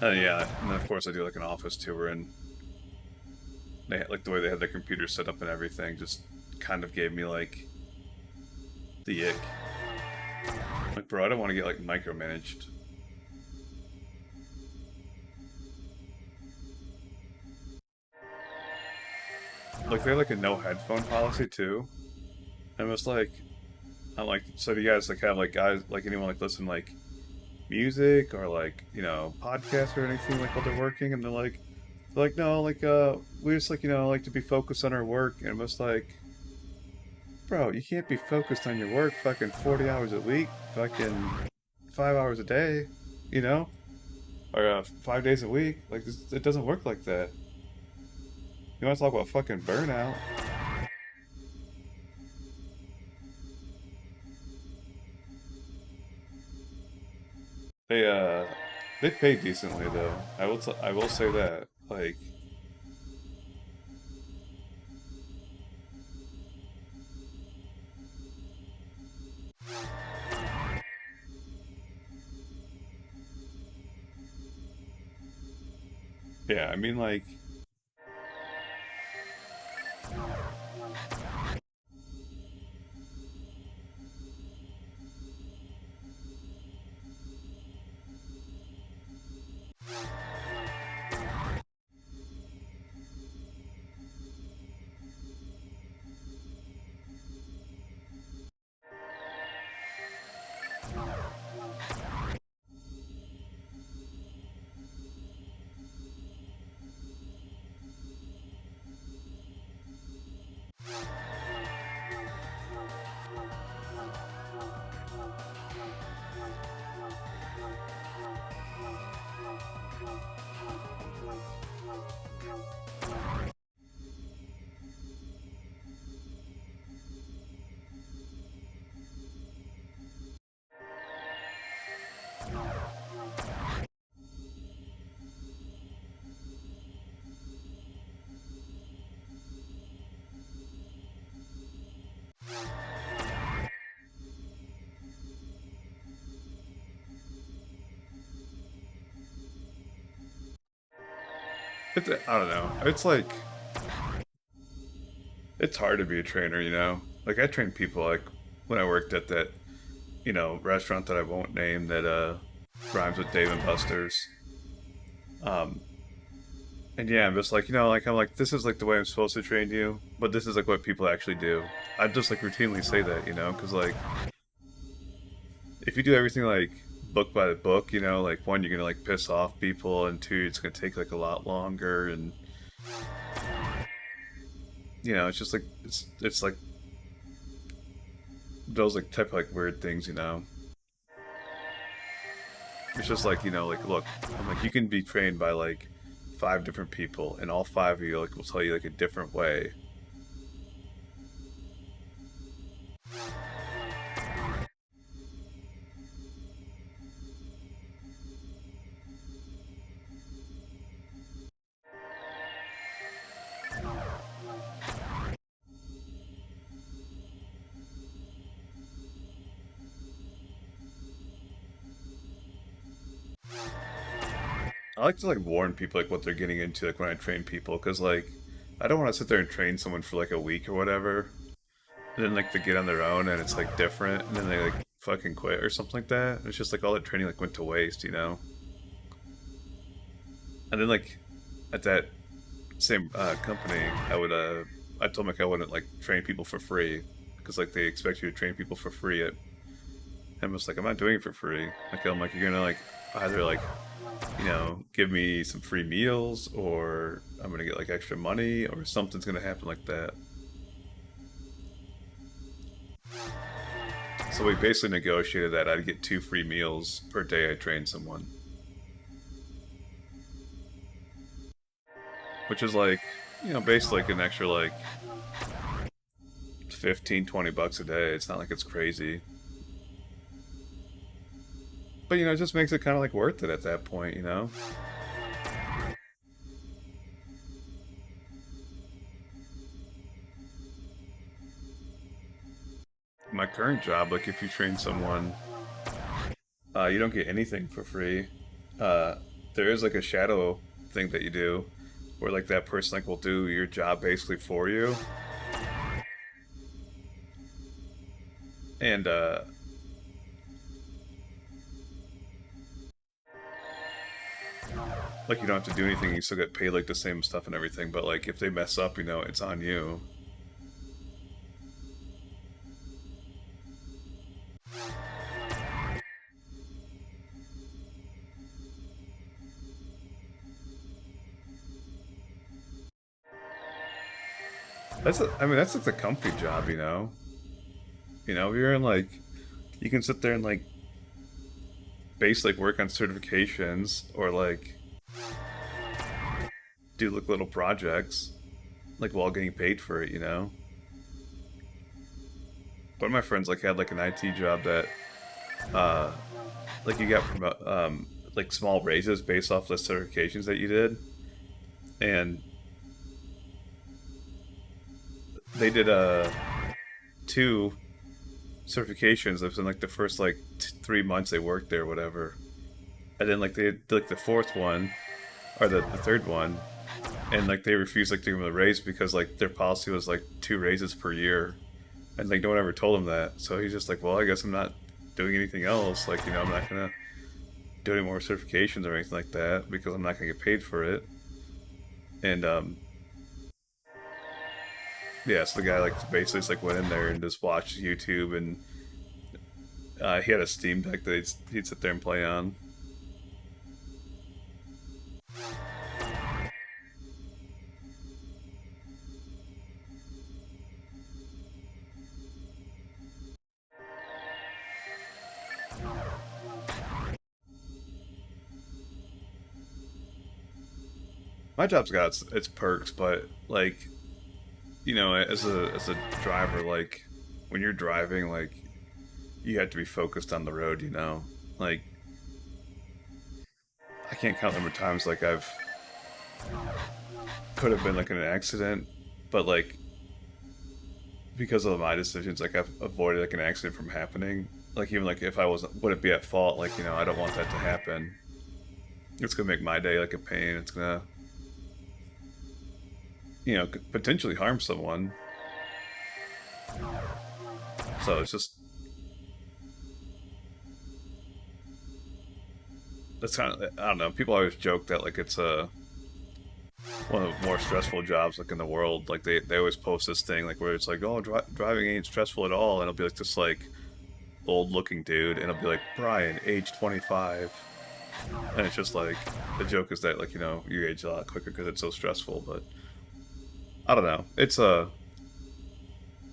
Yeah, and then of course I do like an office tour, and they had, like the way they had their computers set up and everything just kind of gave me like the ick. Like, bro, I don't want to get like micromanaged. Like they had like a no headphone policy too. And it was like I'm like, so do you guys like have like guys like anyone like listen like music or like, you know, podcasts or anything like while they're working? And they're like, no, like we just like, you know, like to be focused on our work. And it was like, bro, you can't be focused on your work fucking 40 hours a week, fucking 5 hours a day, you know? Or 5 days a week. Like this, it doesn't work like that. You want to talk about fucking burnout? They they pay decently though. I will say that. Like yeah, I mean like I don't know. It's like it's hard to be a trainer, you know. Like I train people like when I worked at that, you know, restaurant that I won't name that rhymes with Dave and Buster's. Um and yeah, I'm just like, you know, like I'm like this is like the way I'm supposed to train you, but this is like what people actually do. I just like routinely say that, you know, cuz like if you do everything like book by the book, you know, like one, you're gonna like piss off people, and two, it's gonna take like a lot longer, and you know, it's just like it's like those like type of like weird things, you know. It's just like, you know, like look, I'm like you can be trained by like five different people, and all five of you like will tell you like a different way. I like to like warn people like what they're getting into like when I train people, because like I don't want to sit there and train someone for like a week or whatever, and then like they get on their own and it's like different, and then they like fucking quit or something like that. It's just like all that training like went to waste, you know. And then like at that same company, I told them like I wouldn't like train people for free because like they expect you to train people for free. I'm just like I'm not doing it for free. Like I'm like you're gonna like either like, you know, give me some free meals, or I'm gonna get like extra money, or something's gonna happen like that. So we basically negotiated that I'd get 2 free meals per day I trained someone. Which is like, basically like an extra like 15, $20 a day. It's not like it's crazy. But it just makes it kind of like worth it at that point. My current job, like if you train someone, you don't get anything for free. Uh, there is like a shadow thing that you do, where like that person like will do your job basically for you, and like you don't have to do anything. You still get paid like the same stuff and everything. But like if they mess up, it's on you. I mean, that's like the comfy job. You're in like, you can sit there and like basically like work on certifications or like do like little projects, like while getting paid for it. One of my friends like had like an IT job that, uh, like you got like small raises based off the certifications that you did, and they did 2 certifications. It was in like the first like 3 months they worked there, or whatever, and then like they did like the fourth one or the third one, and like they refused like to give him a raise because like their policy was like 2 raises per year, and like no one ever told him that. So he's just like, well, I guess I'm not doing anything else. Like I'm not gonna do any more certifications or anything like that because I'm not gonna get paid for it. And yeah, so the guy like basically just like went in there and just watched YouTube, and he had a Steam Deck that he'd sit there and play on. My job's got its perks, but like as a driver, like when you're driving, like you have to be focused on the road. Like I can't count the number of times like I've could have been like in an accident, but like because of my decisions, like I've avoided like an accident from happening. Like even like if I wouldn't be at fault, like I don't want that to happen. It's gonna make my day like a pain. It's gonna potentially harm someone. So it's just that's kind of, I don't know. People always joke that like it's one of the more stressful jobs like in the world. Like they always post this thing like where it's like, oh, driving ain't stressful at all, and it'll be like this like old looking dude, and it'll be like Brian, age 25, and it's just like the joke is that like you age a lot quicker because it's so stressful. But I don't know. It's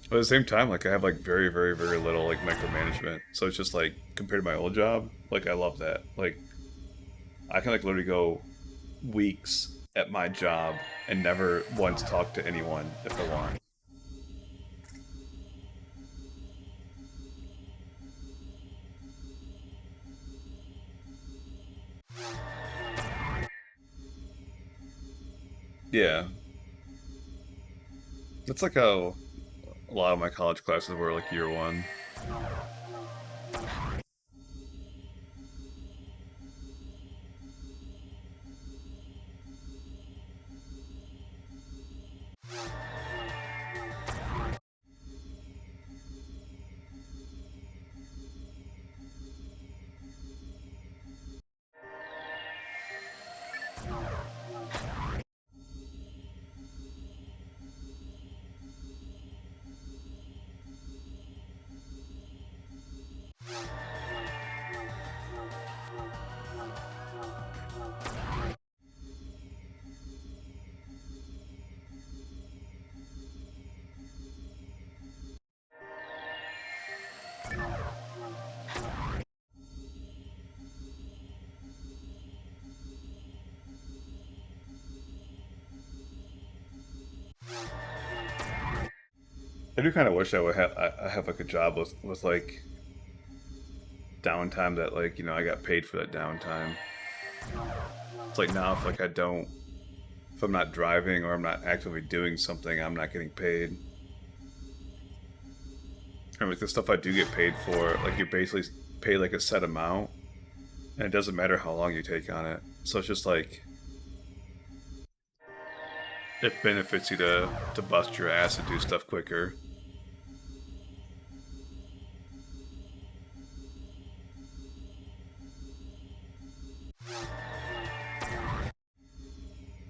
but at the same time, like I have like very, very, very little like micromanagement. So it's just like compared to my old job, like I love that. Like I can like literally go weeks at my job and never once talk to anyone if I want. Yeah, that's like how a lot of my college classes were like year one. I do kind of wish I would have I have like a job with like downtime that like I got paid for that downtime. It's like now if like I don't if I'm not driving or I'm not actively doing something, I'm not getting paid. And like the stuff I do get paid for, like you're basically paid like a set amount, and it doesn't matter how long you take on it. So it's just like it benefits you to bust your ass and do stuff quicker.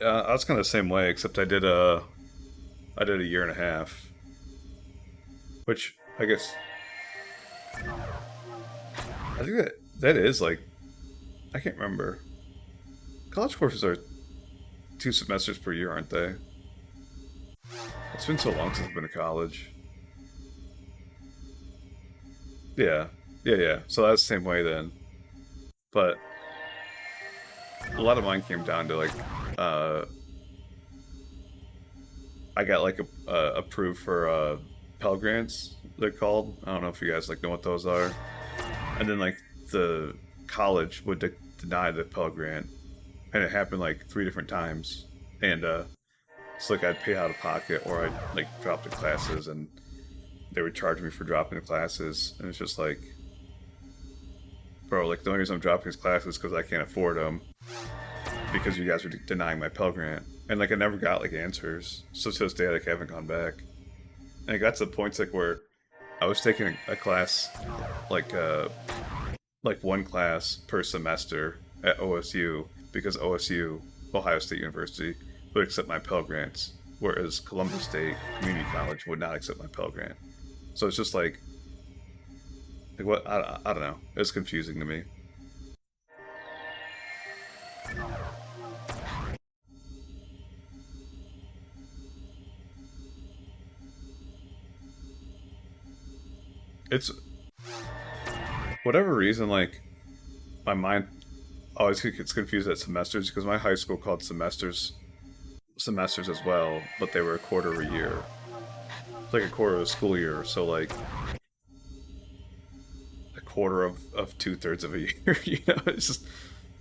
I was kind of the same way, except I did a year and a half, which I guess I think that is like I can't remember. College courses are 2 semesters per year, aren't they? It's been so long since I've been to college. Yeah, yeah. So that's the same way then. But a lot of mine came down to like uh, I got like approved for Pell Grants. They're called. I don't know if you guys like know what those are. And then like the college would deny the Pell Grant, and it happened like 3 different times. And so like I'd pay out of pocket, or I'd like drop the classes, and they would charge me for dropping the classes. And it's just like, bro, like the only reason I'm dropping these classes is because I can't afford them, because you guys are denying my Pell Grant. And like I never got like answers, so to this day like I haven't gone back. And it got to the points like where I was taking a class like one class per semester at OSU, because OSU, Ohio State University, would accept my Pell Grants, whereas Columbus State Community College would not accept my Pell Grant. So it's just like what I don't know. It's confusing to me. It's whatever reason like my mind always gets confused at semesters, because my high school called semesters as well, but they were a quarter of a year. It's like a quarter of a school year, so like a quarter of 2/3 of a year. It just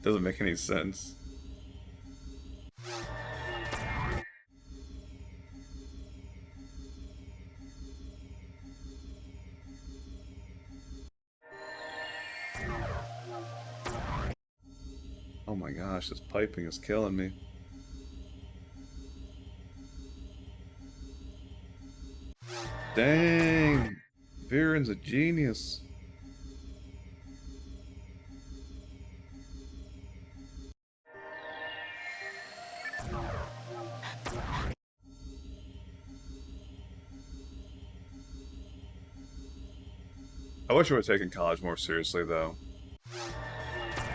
doesn't make any sense. Oh my gosh, this piping is killing me. Dang, Viren's a genius. I wish I would have taken college more seriously though.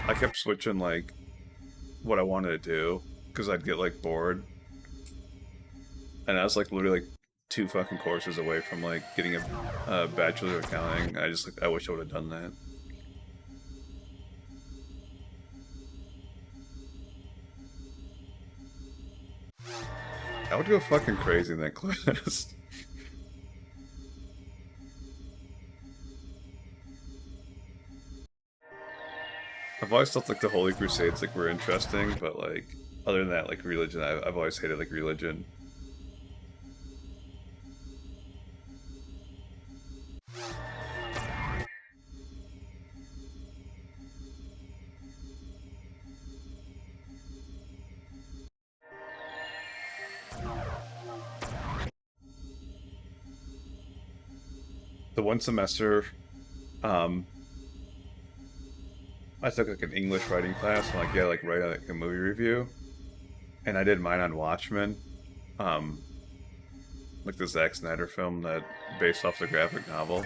I kept switching like what I wanted to do because I'd get like bored, and I was like literally like 2 fucking courses away from like getting a bachelor of accounting. I just like I wish I would have done that. I would go fucking crazy in that class. I've always thought like the Holy Crusades like were interesting, but like other than that, like religion, I've always hated like religion. The one semester, um, I took like an English writing class, and like yeah, like write like a movie review, and I did mine on Watchmen, um, like the Zack Snyder film that based off the graphic novel,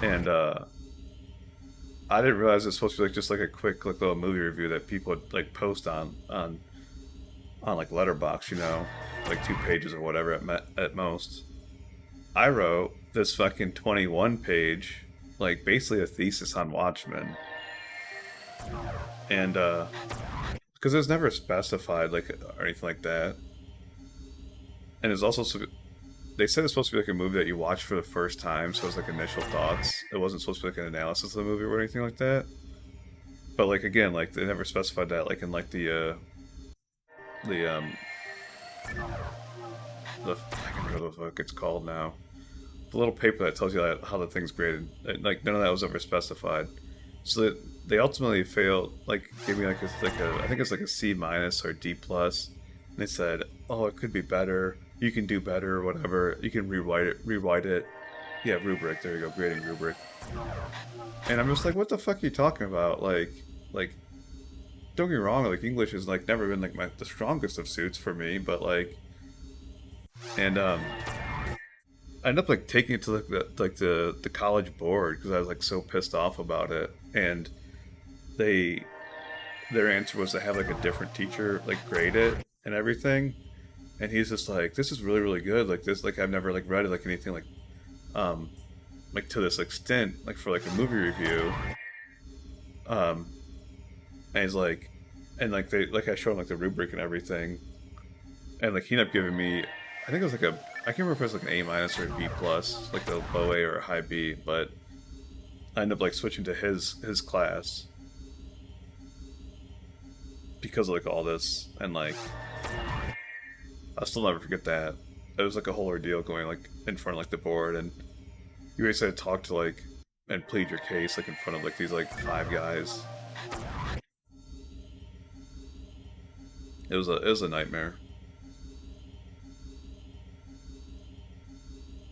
and I didn't realize it was supposed to be like just like a quick like little movie review that people would like post on like Letterbox, like 2 pages or whatever at most. I wrote this fucking 21 page, like basically a thesis on Watchmen, and because it was never specified like or anything like that, and it's also they said it's supposed to be like a movie that you watch for the first time, so it's like initial thoughts. It wasn't supposed to be like an analysis of the movie or anything like that. But like again, like they never specified that, like in like the I can't remember what the fuck it's called now. The little paper that tells you how the thing's graded. Like none of that was ever specified. So that they ultimately failed. Like gave me I think it's like a C minus or D plus. And they said, oh, it could be better. You can do better, whatever. You can rewrite it. Rewrite it. Yeah, rubric. There you go. Grading rubric. And I'm just like, what the fuck are you talking about? Like, don't get me wrong. Like English has like never been like the strongest of suits for me, but like, and I ended up like taking it to the college board because I was like so pissed off about it, and they their answer was to have like a different teacher like grade it and everything, and he's just like, this is really really good, like this, like I've never like read it like anything um like to this extent like for like a movie review, um and he's like, and like they like I showed him like the rubric and everything, and like he ended up giving me, I think it was like a, I can't remember if it was like an A minus or a B plus, like a low A or a high B, but I ended up like switching to his class because of like all this, and like I'll still never forget that. It was like a whole ordeal going like in front of like the board, and you basically had to talk to like and plead your case like in front of like these like five guys. It was a nightmare.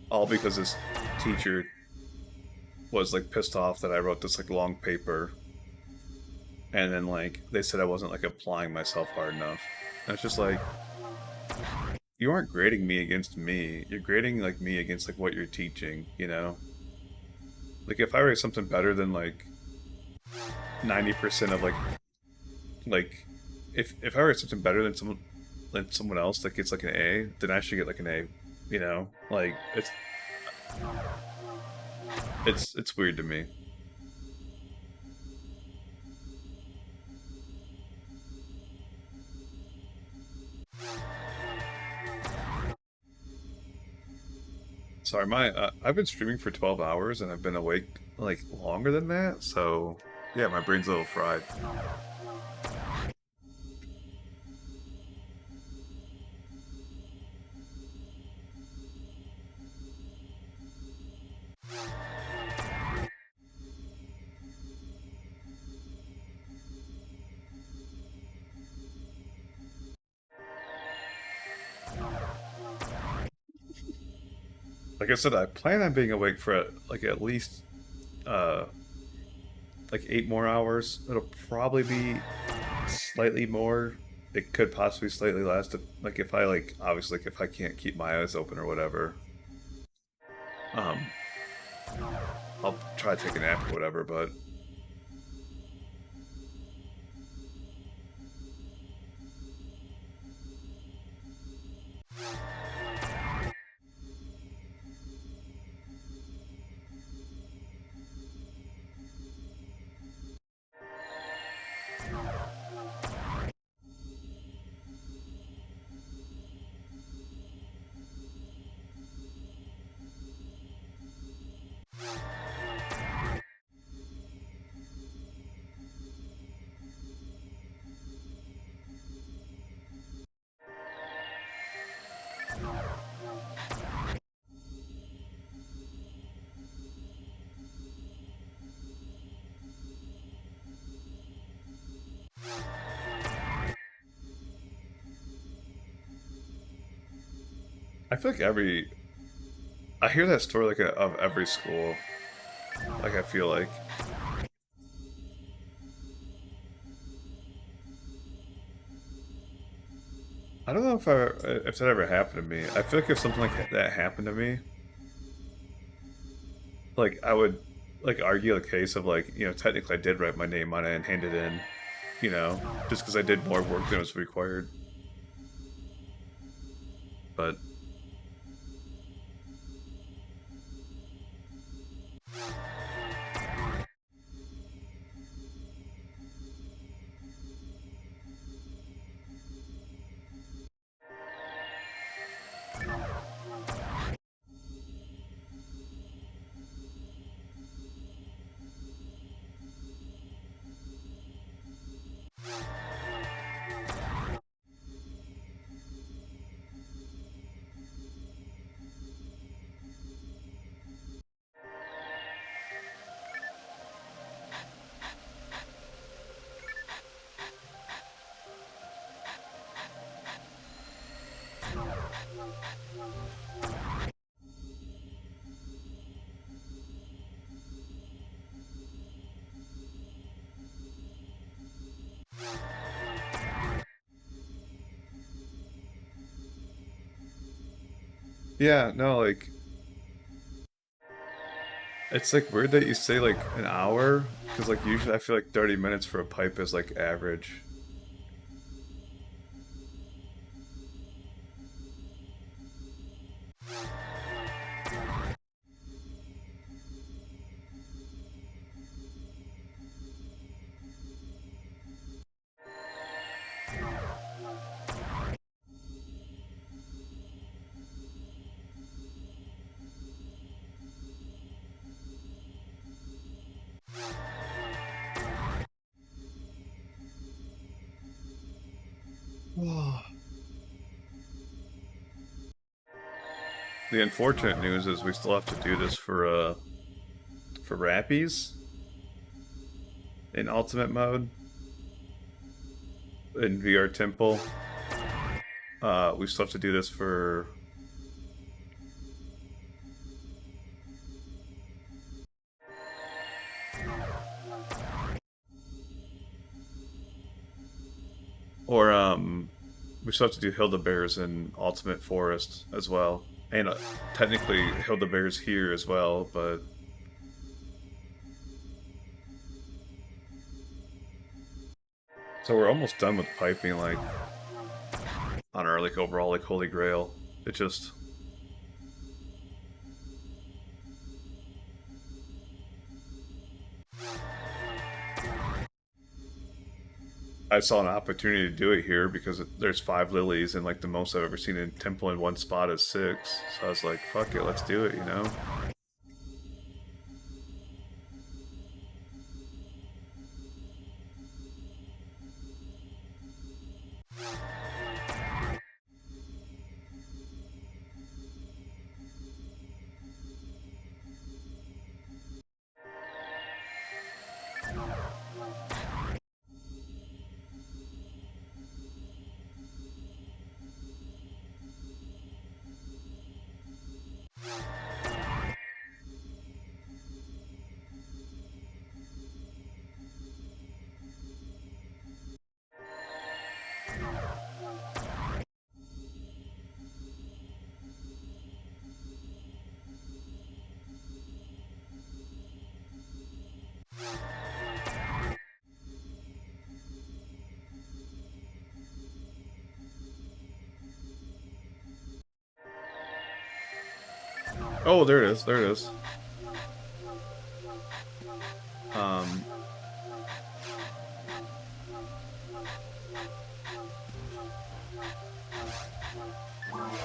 All because this teacher was like pissed off that I wrote this like long paper, and then like they said I wasn't like applying myself hard enough. And it's just like, you aren't grading me against me. You're grading like me against like what you're teaching, you know? Like if I write something better than like 90% of like if I write something better than someone else that gets like an A, then I should get like an A, you know? Like it's weird to me. Sorry, my I've been streaming for 12 hours and I've been awake like longer than that, so yeah, my brain's a little fried. Like I said, I plan on being awake for like at least uh like 8 more hours. It'll probably be slightly more. It could possibly slightly less. Like if I like obviously like if I can't keep my eyes open or whatever, um, I'll try to take a nap or whatever. But I feel like I hear that story like of every school. Like I feel like I don't know if that ever happened to me. I feel like if something like that happened to me, like I would like argue a case of like, you know, technically I did write my name on it and hand it in, you know, just because I did more work than was required. But Yeah, no, like it's like weird that you say like an hour because like usually I feel like 30 minutes for a pipe is like average. The unfortunate news is we still have to do this for Rappies in ultimate mode in VR Temple. We still have to do this for or we still have to do Hilda Bears in Ultimate Forest as well. And technically Hilda Bears here as well, but so we're almost done with piping like on our like overall like Holy Grail. It just I saw an opportunity to do it here because there's 5 lilies and like the most I've ever seen in temple in one spot is 6. So I was like, fuck it, let's do it, you know? Oh, there it is, there it is. Um,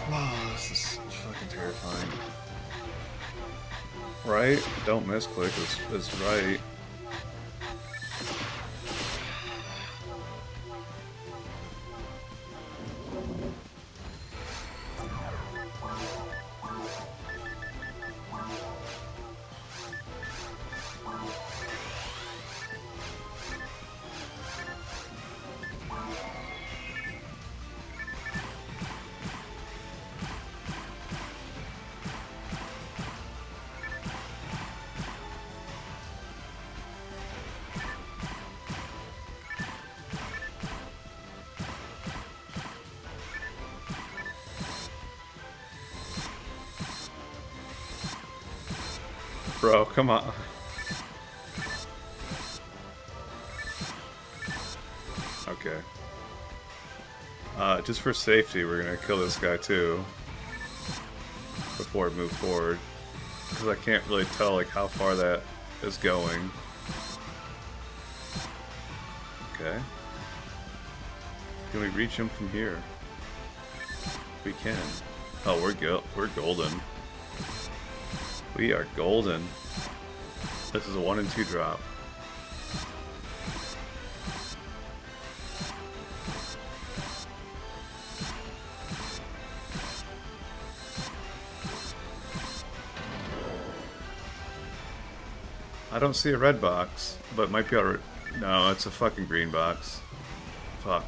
wow, this is fucking terrifying. Right? Don't misclick is right. Bro, come on. Okay. Just for safety, we're gonna kill this guy too before we move forward, because I can't really tell like how far that is going. Okay. Can we reach him from here? We can. Oh, we're golden. We are golden. This is a 1 and 2 drop. I don't see a red box, but it might be a... No, it's a fucking green box. Fuck.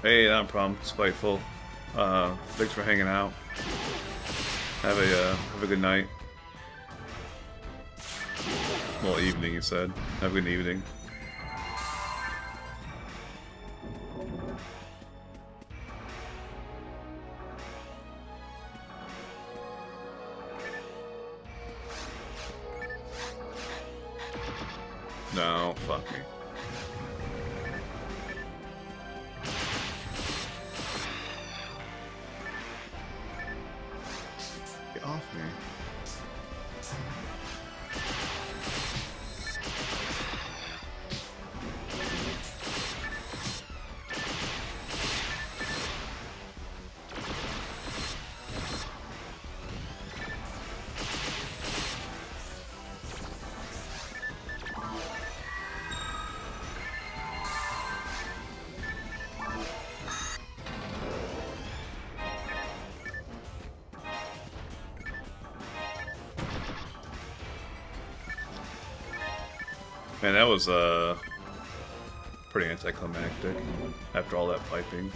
Hey, not a problem. Spiteful. Thanks for hanging out. Have a good night. Well, evening, you said. Have a good evening. No, fuck me. Get off me. Man, that was pretty anticlimactic after all that piping.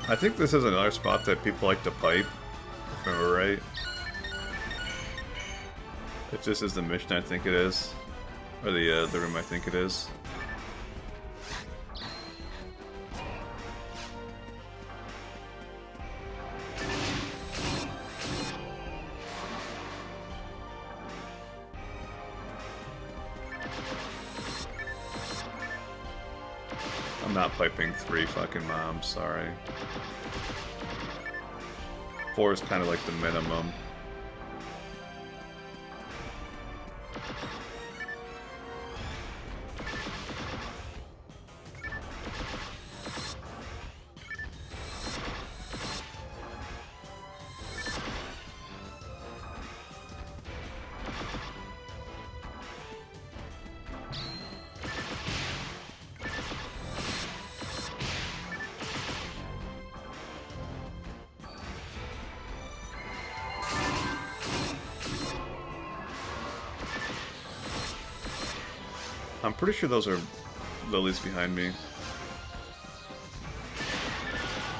I think this is another spot that people like to pipe, if I remember right. If this is the mission I think it is, or the room I think it is. I'm not piping 3 fucking moms, sorry. 4 is kind of like the minimum. I'm pretty sure those are lilies behind me.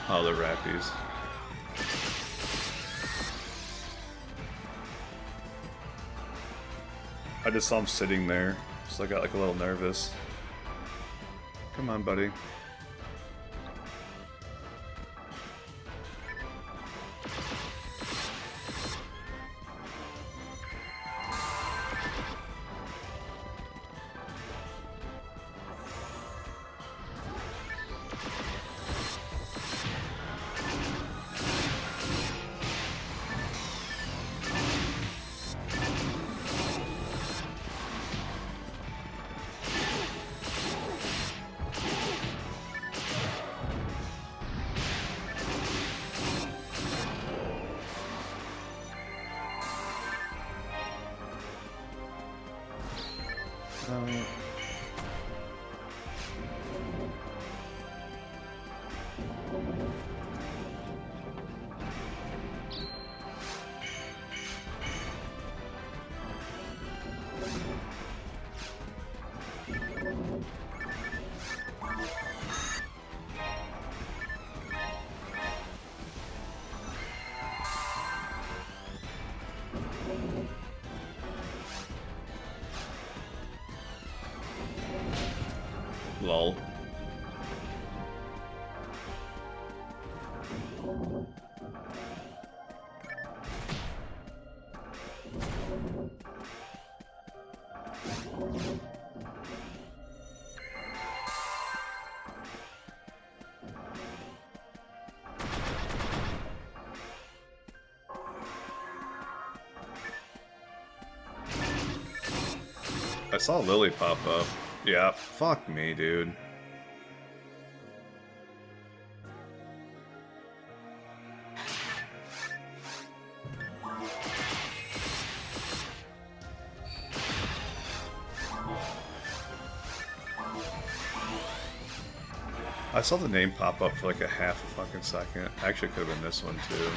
Oh, they're rappies. I just saw him sitting there, so I got like a little nervous. Come on, buddy. Lol. I saw Lily pop up. Yeah, fuck me, dude. I saw the name pop up for like a half a fucking second. Actually, it could have been this one too.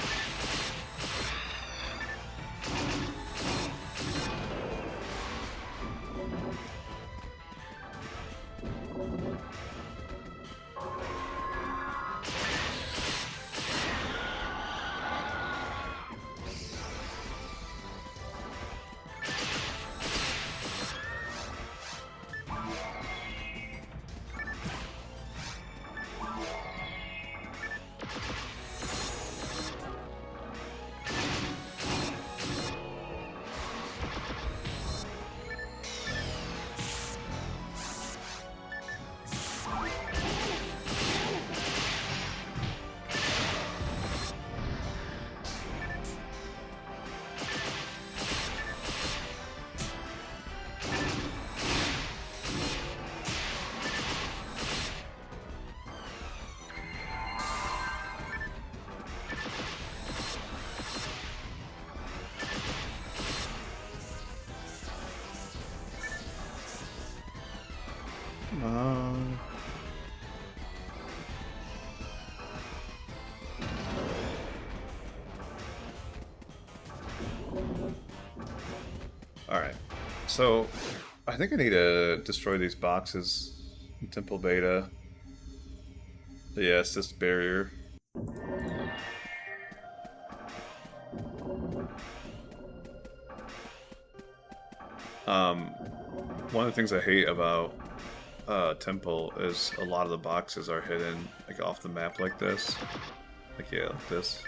Alright, so I think I need to destroy these boxes in Temple Beta. Yeah, it's this barrier. One of the things I hate about Temple is a lot of the boxes are hidden like off the map like this. Like, yeah, like this.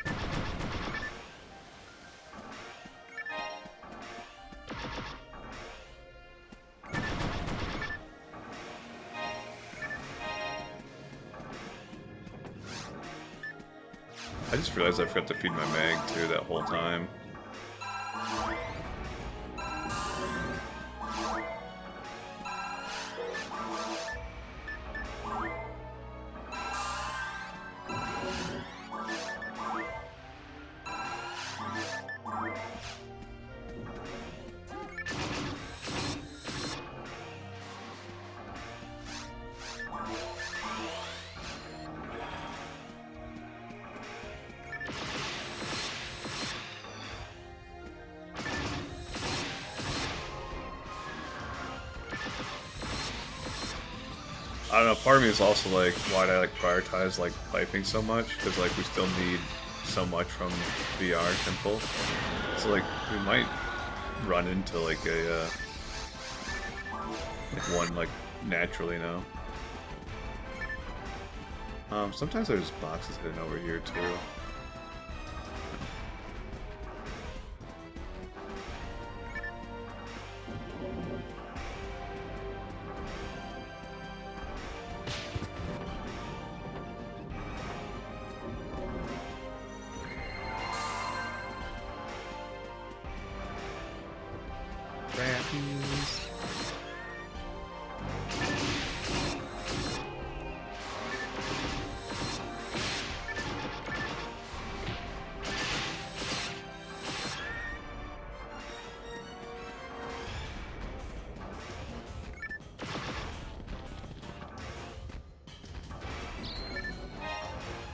I just realized I forgot to feed my mag too that whole time. I don't know, part of me is also like, why do I like prioritize like piping so much? Because like we still need so much from VR Temple. So like we might run into like a like one like naturally now. Sometimes there's boxes hidden over here too.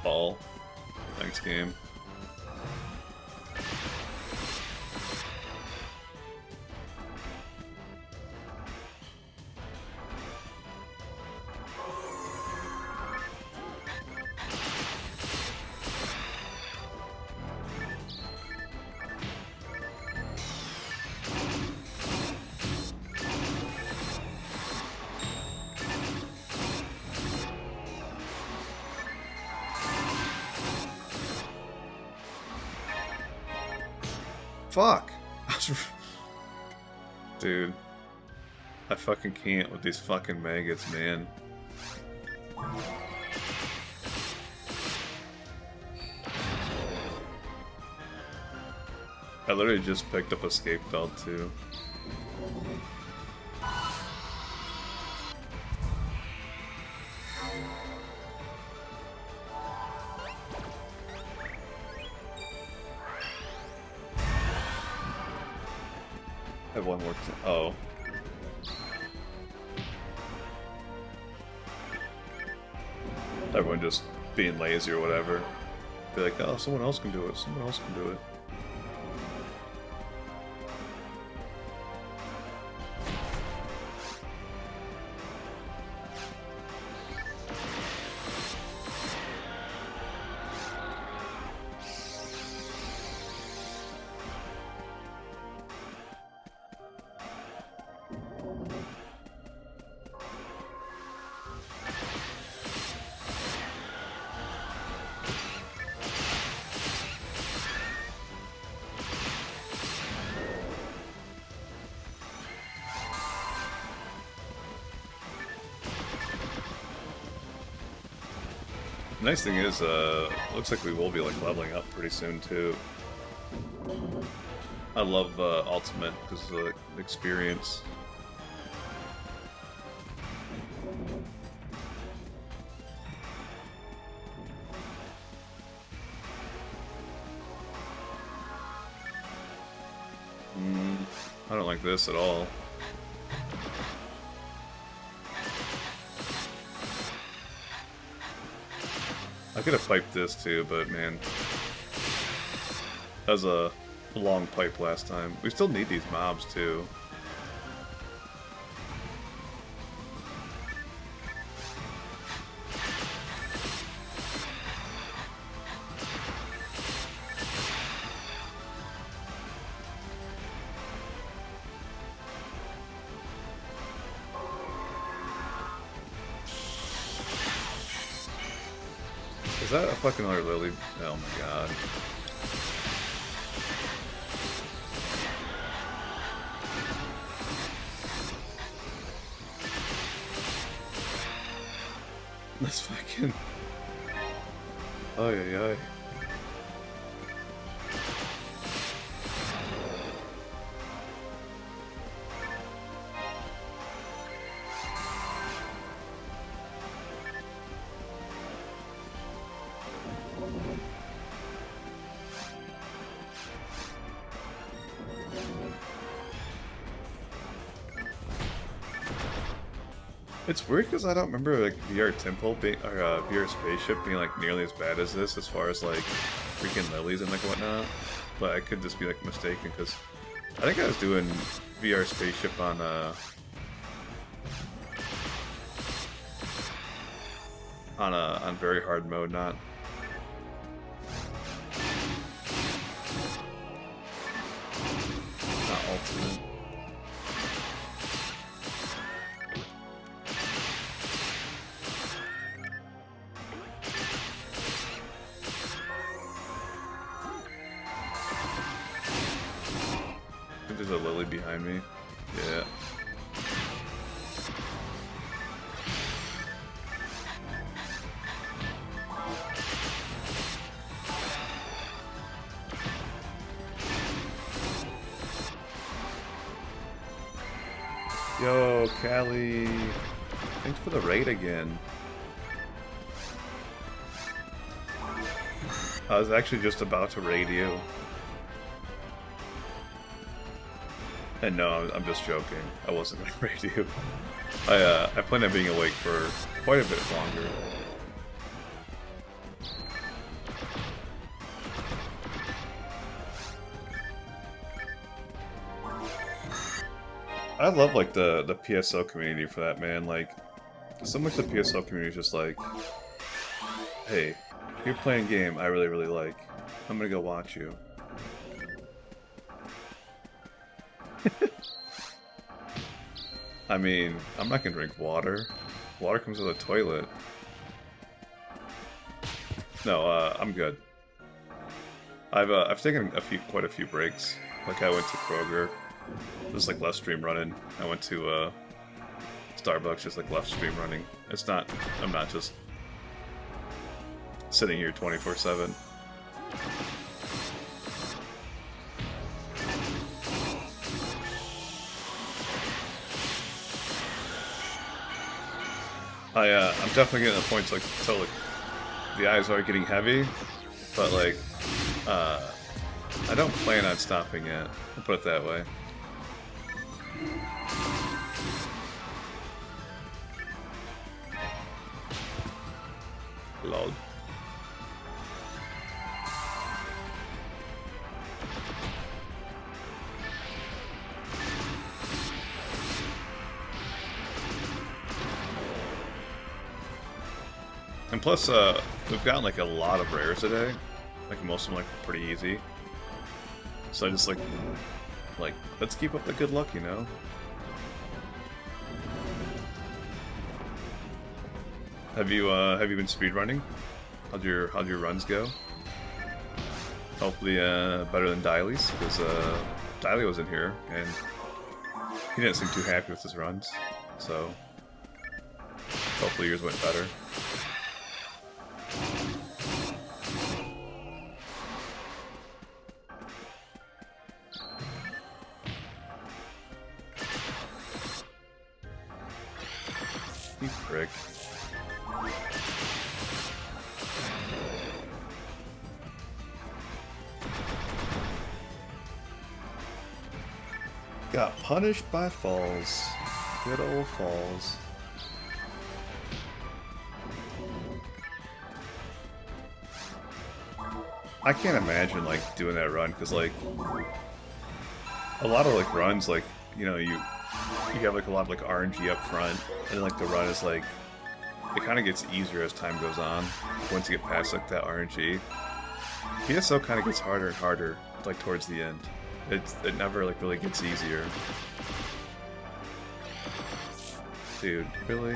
Ball. Thanks, game. Fuck! Dude. I fucking can't with these fucking maggots, man. I literally just picked up Escape Belt too. have one more. Oh. Everyone just being lazy or whatever. Be like, oh, someone else can do it. Someone else can do it. The nice thing is, looks like we will be like leveling up pretty soon too. I love Ultimate because of the experience. I don't like this at all. I could have piped this too, but man, that was a long pipe last time. We still need these mobs too. Is that a fucking other lily? Oh my god. This fucking... Ay ay ay. It's weird because I don't remember like VR Temple being, or VR Spaceship being like nearly as bad as this, as far as like freaking lilies and like whatnot. But I could just be like mistaken because I think I was doing VR Spaceship on very hard mode, not ultimate. There's a lily behind me. Yeah. Yo, Callie. Thanks for the raid again. I was actually just about to raid you. And no, I'm just joking. I wasn't going to raid you. I plan on being awake for quite a bit longer. I love like the PSO community for that, man. Like, so much of the PSO community is just like, hey, you're playing a game I really, really like. I'm gonna go watch you. I mean, I'm not gonna drink water. Water comes with a toilet. No, I'm good. I've taken quite a few breaks. Like I went to Kroger, just like left stream running. I went to Starbucks, just like left stream running. It's not. I'm not just sitting here 24/7. I'm definitely getting to the point like till like, the eyes are getting heavy, but like I don't plan on stopping yet. I'll put it that way. loud. And plus, we've gotten like a lot of rares today. Like most of them like pretty easy. So I just like let's keep up the good luck, you know. Have you been speedrunning? How'd your runs go? Hopefully better than Diley's, because Diley was in here and he didn't seem too happy with his runs. So hopefully yours went better. You prick. Got punished by falls. Good old falls. I can't imagine like doing that run because like a lot of like runs, like, you know, you have like a lot of like RNG up front, and like the run is like, it kind of gets easier as time goes on once you get past like that RNG. PSO kind of gets harder and harder like towards the end. It never like really gets easier. Dude, really?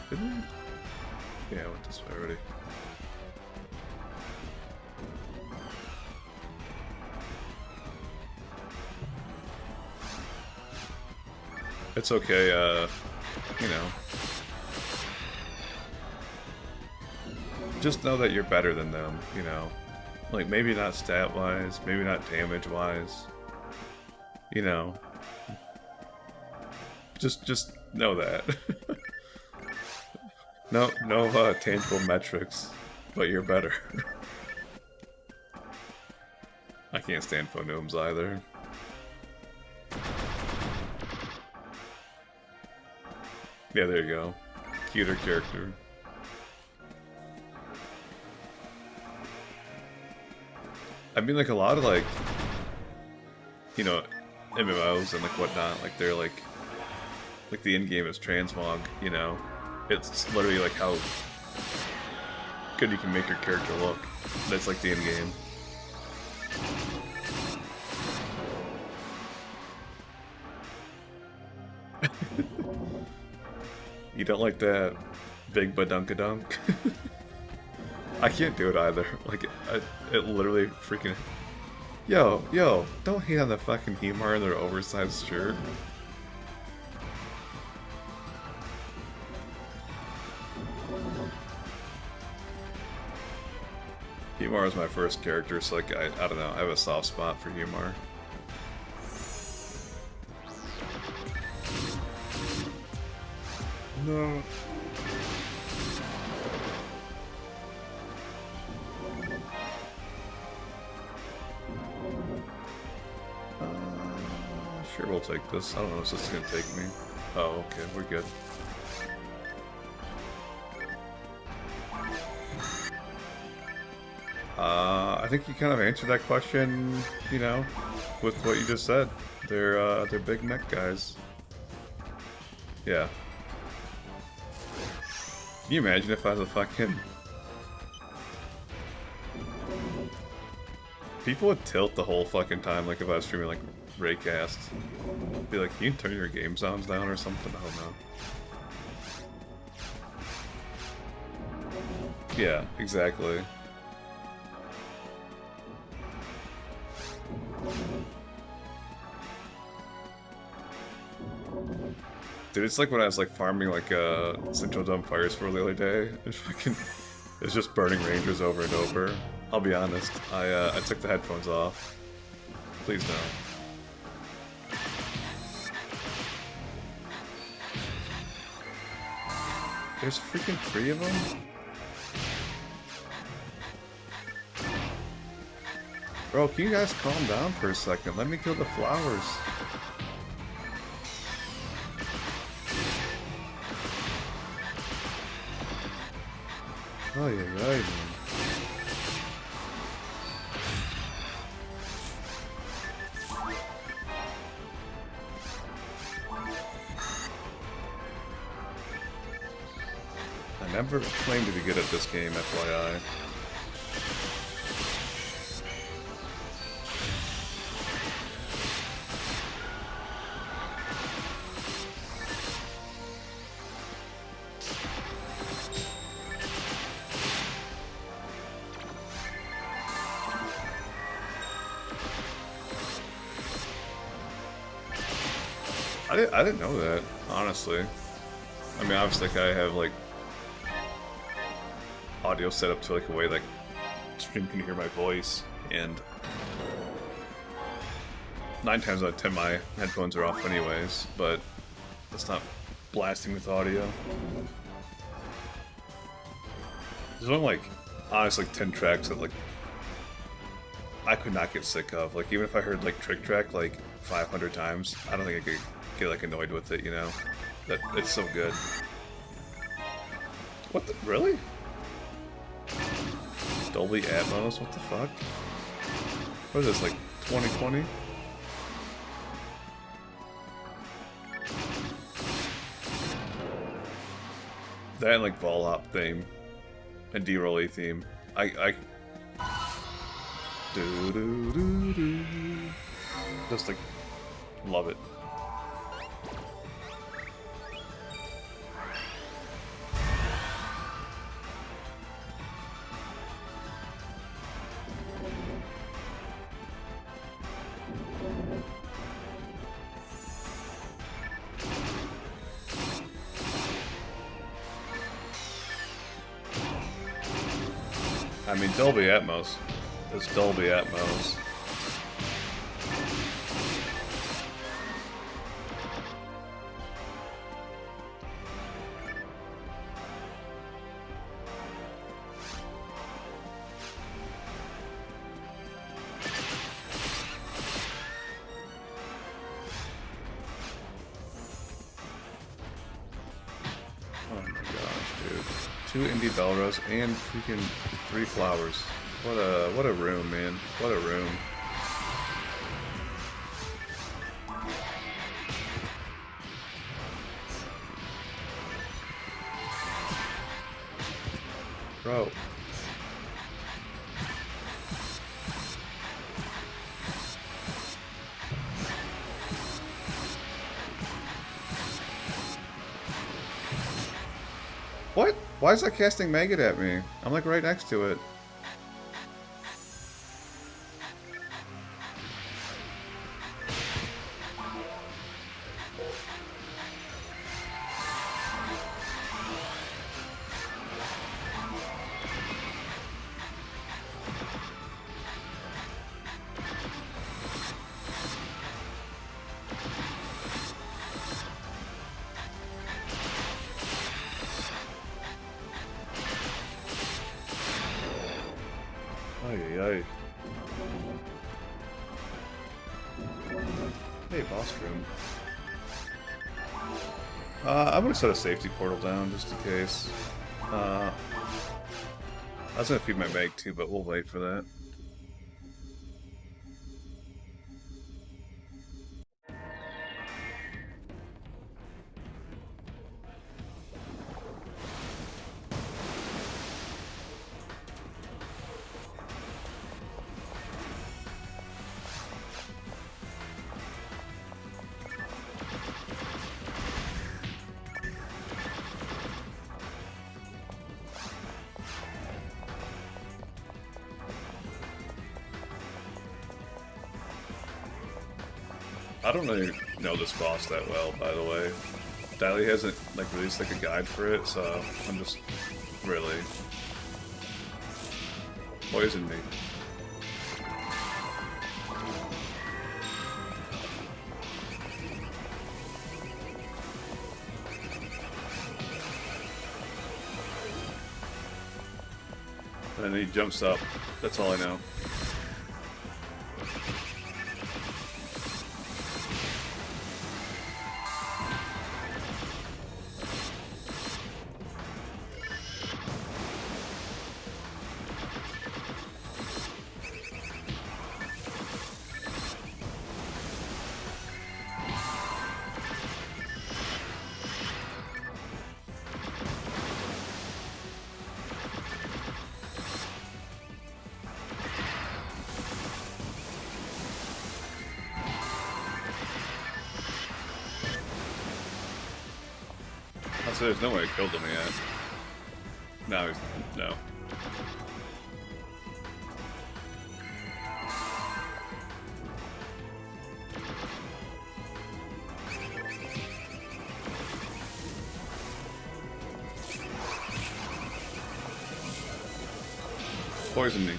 Didn't we? Yeah, I went this way already. It's okay, you know. Just know that you're better than them, you know. Like, maybe not stat-wise, maybe not damage-wise. You know. Just know that. No tangible metrics, but you're better. I can't stand phonooms either. Yeah, there you go. Cuter character. I mean, like, a lot of, like, you know, MMOs and, like, whatnot, like, they're, like the in-game is transmog, you know? It's literally, like, how good you can make your character look. That's, like, the in-game. You don't like that big badunkadunk? I can't do it either. Like, it literally freaking... Yo, don't hate on the fucking Hemar and their oversized shirt. Hemar is my first character, so like, I don't know, I have a soft spot for Hemar. No. Sure, we'll take this. I don't know if this is gonna take me. Oh, okay, we're good. I think you kind of answered that question, you know, with what you just said. They're big mech guys. Yeah. Can you imagine if I was a fucking... People would tilt the whole fucking time, like if I was streaming like Raycast. Be like, can you turn your game sounds down or something? I don't know. Yeah, exactly. Dude, it's like when I was like farming like Central Dome Fire Spore the other day. It's just burning rangers over and over. I'll be honest, I took the headphones off. Please no. There's freaking 3 of them? Bro, can you guys calm down for a second? Let me kill the flowers. Oh, yeah, right, man. I never claimed to be good at this game, FYI. I didn't know that, honestly. I mean, obviously, like, I have, like, audio set up to, like, a way, like, stream can hear my voice, and 9 times out of 10 my headphones are off anyways, but it's not blasting with audio. There's only, like, honestly, like, 10 tracks that, like, I could not get sick of. Like, even if I heard, like, Trick Track, like, 500 times, I don't think I could get, like, annoyed with it, you know? That it's so good. What the? Really? Dolby Atmos? What the fuck? What is this, like, 2020? That and, like, Vol Hop theme. And D-Rolly theme. I do. Just, like, love it. I mean, Dolby Atmos. It's Dolby Atmos. Oh my gosh, dude. 2 indie Belros and freaking 3 flowers. What a room, man. What a room. Bro. What? Why is that casting maggot at me? I'm like right next to it. Ay. Hey, boss room. I'm gonna set a safety portal down just in case. I was gonna feed my bag too, but we'll wait for that. I don't really know this boss that well, by the way. Dally hasn't like released like a guide for it, so I'm just really poison me. And then he jumps up. That's all I know. So there's no way I killed him yet. No, no. Poison me.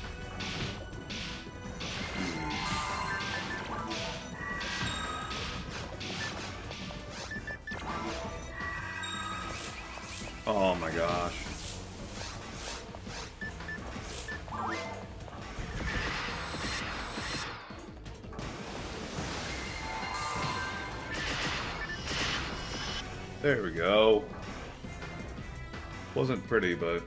Oh my gosh. There we go. Wasn't pretty, but...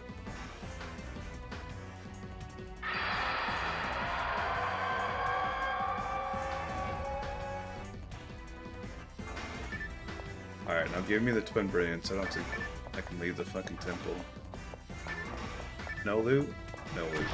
Alright, now give me the Twin Brilliants. I don't think I can leave the fucking temple. No loot? No loot.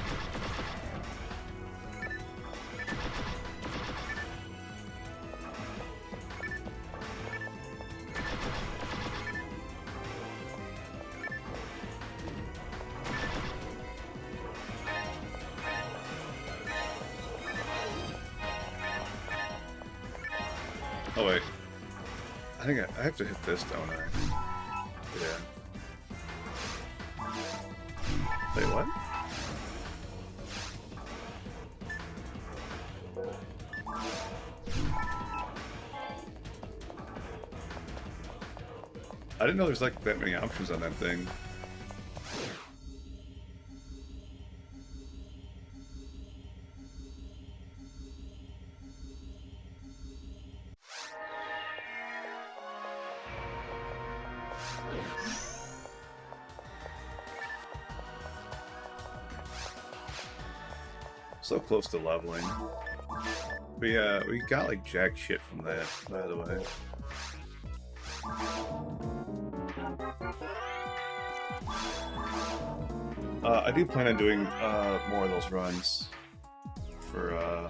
Oh wait. I think I have to hit this, don't I? Yeah. Wait, what? I didn't know there's like that many options on that thing. So close to leveling. We got like jack shit from that, by the way. I do plan on doing more of those runs for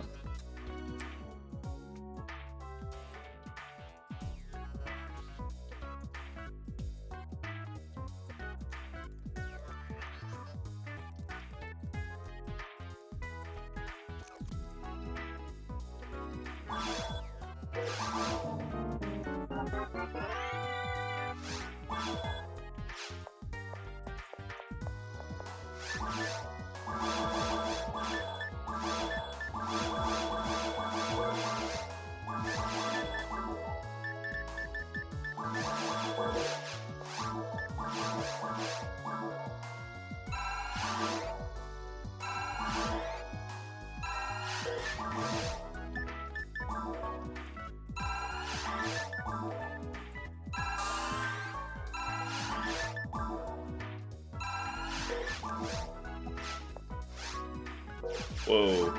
Whoa.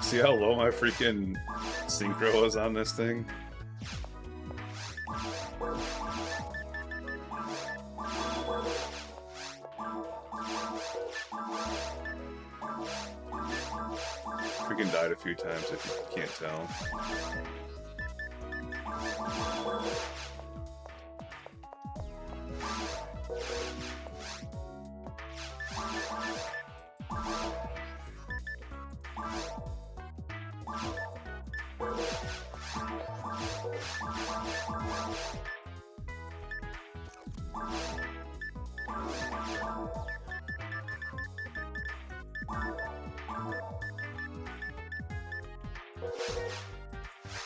See how low my freaking synchro was on this thing? Freaking died a few times if you can't tell.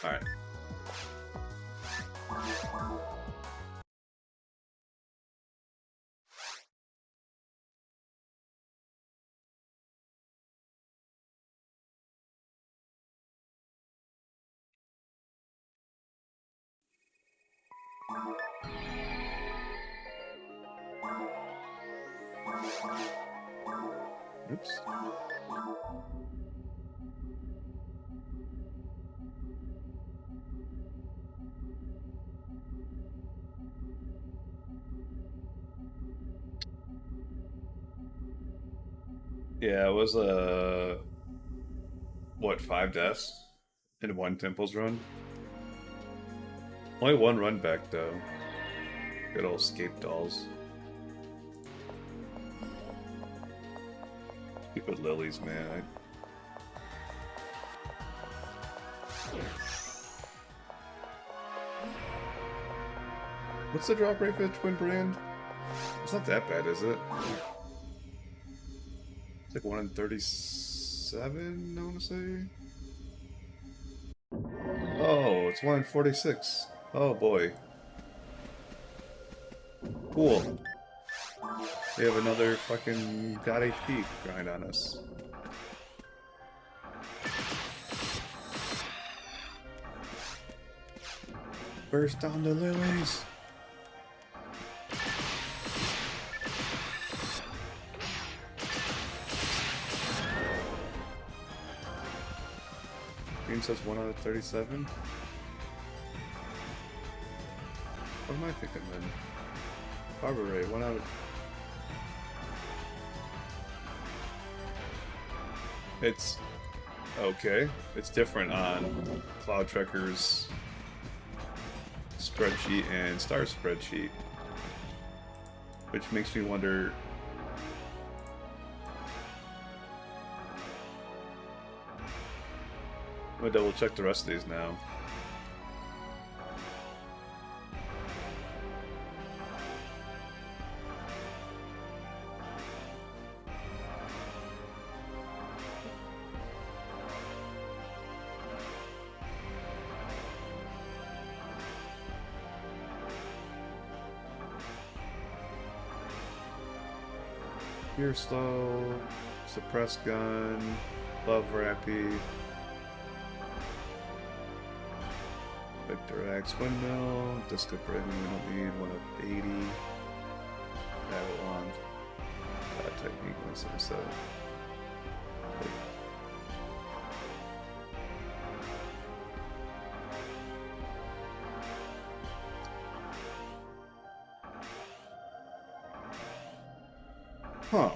Alright. Oops. Yeah, it was what, 5 deaths in one Temples run? Only one run back though. Good old scape dolls. Stupid lilies, man. What's the drop rate for the twin brand? It's not that bad, is it? It's like 1 in 37, I want to say. Oh, it's 1 in 46. Oh boy. Cool. We have another fucking God HP grind on us. Burst on the lilies! Green says 1 out of 37? What am I thinking then? Harbor Ray, 1 out of... It's... okay. It's different on Cloud Trekker's spreadsheet and Star spreadsheet. Which makes me wonder... I'm gonna double check the rest of these now. Gear slow, suppress gun, love rappy, Victor X windmill, disco breathing we don't need, 1 of 80, battle wand, technique 177. Huh.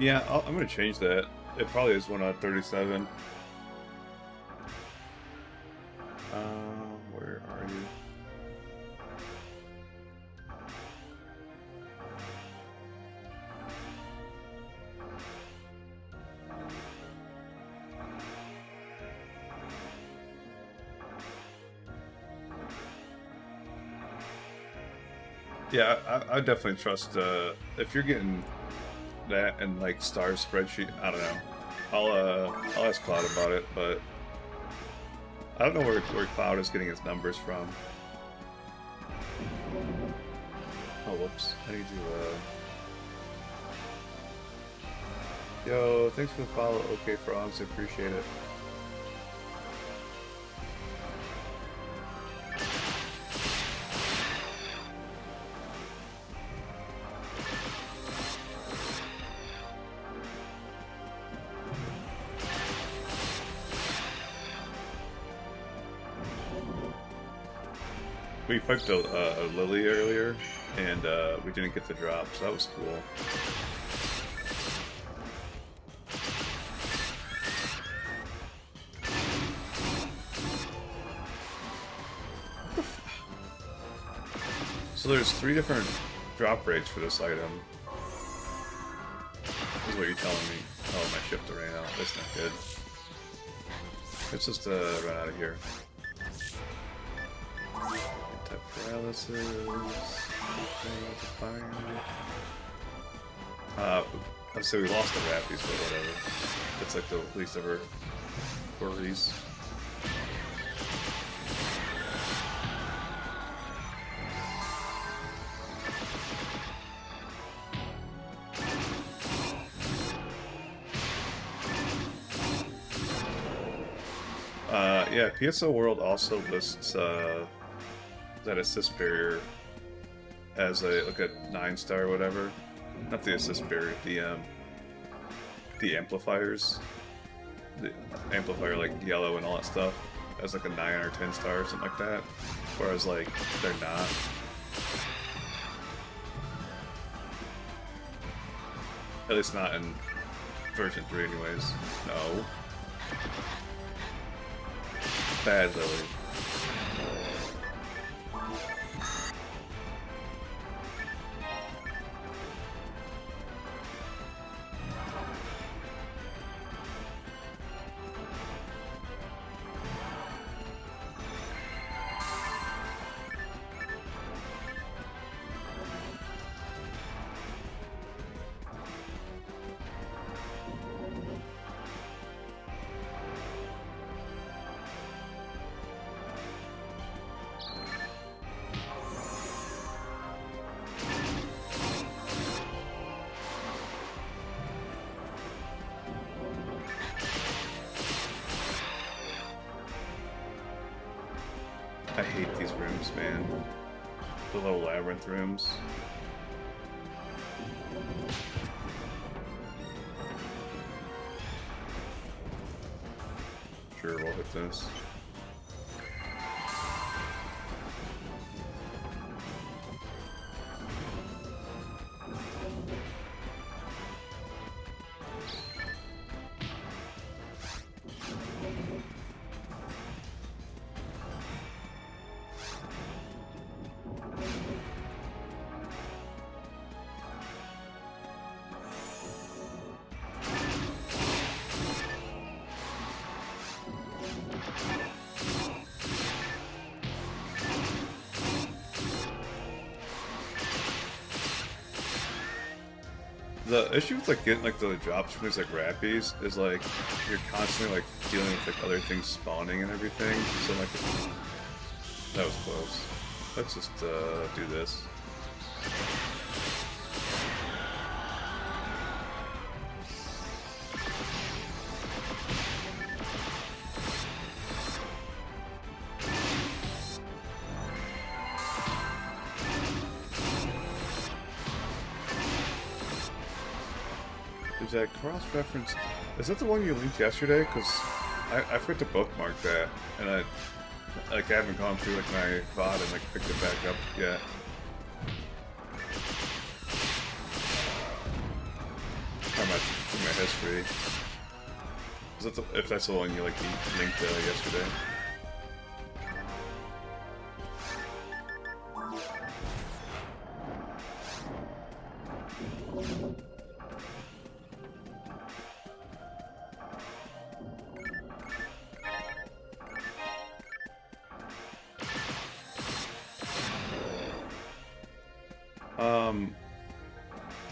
Yeah, I'm gonna change that. It probably is 1 out of 37. Where are you? Yeah, I definitely trust, if you're getting that and like Star spreadsheet, I don't know. I'll ask Cloud about it, but I don't know where Cloud is getting his numbers from. Oh, whoops. I need to, Yo, thanks for the follow, OK Frogs, I appreciate it. We piped a lily earlier, and we didn't get the drop, so that was cool. So there's 3 different drop rates for this item. This is what you're telling me. Oh, my shift ran out. That's not good. Let's just run out of here. Paralysis. Fire. I'd say we lost the Rappies, but whatever. It's like the least of our worries. yeah, PSO World also lists that assist barrier as a like a 9-star or whatever. Not the assist barrier, the amplifiers. The amplifier like yellow and all that stuff as like a 9 or 10-star or something like that. Whereas like they're not. At least not in version 3 anyways. No. Bad Lily. I hate these rooms, man. The little labyrinth rooms. Sure, we'll hit this. The issue with like getting like the drops from these like rappies is like you're constantly like dealing with like other things spawning and everything. So like that was close. Let's just do this. Is that cross-reference? Is that the one you linked yesterday? Because I forgot to bookmark that, and I haven't gone through like my VOD and like picked it back up yet. How much in my history? Is that if that's the one you like linked yesterday?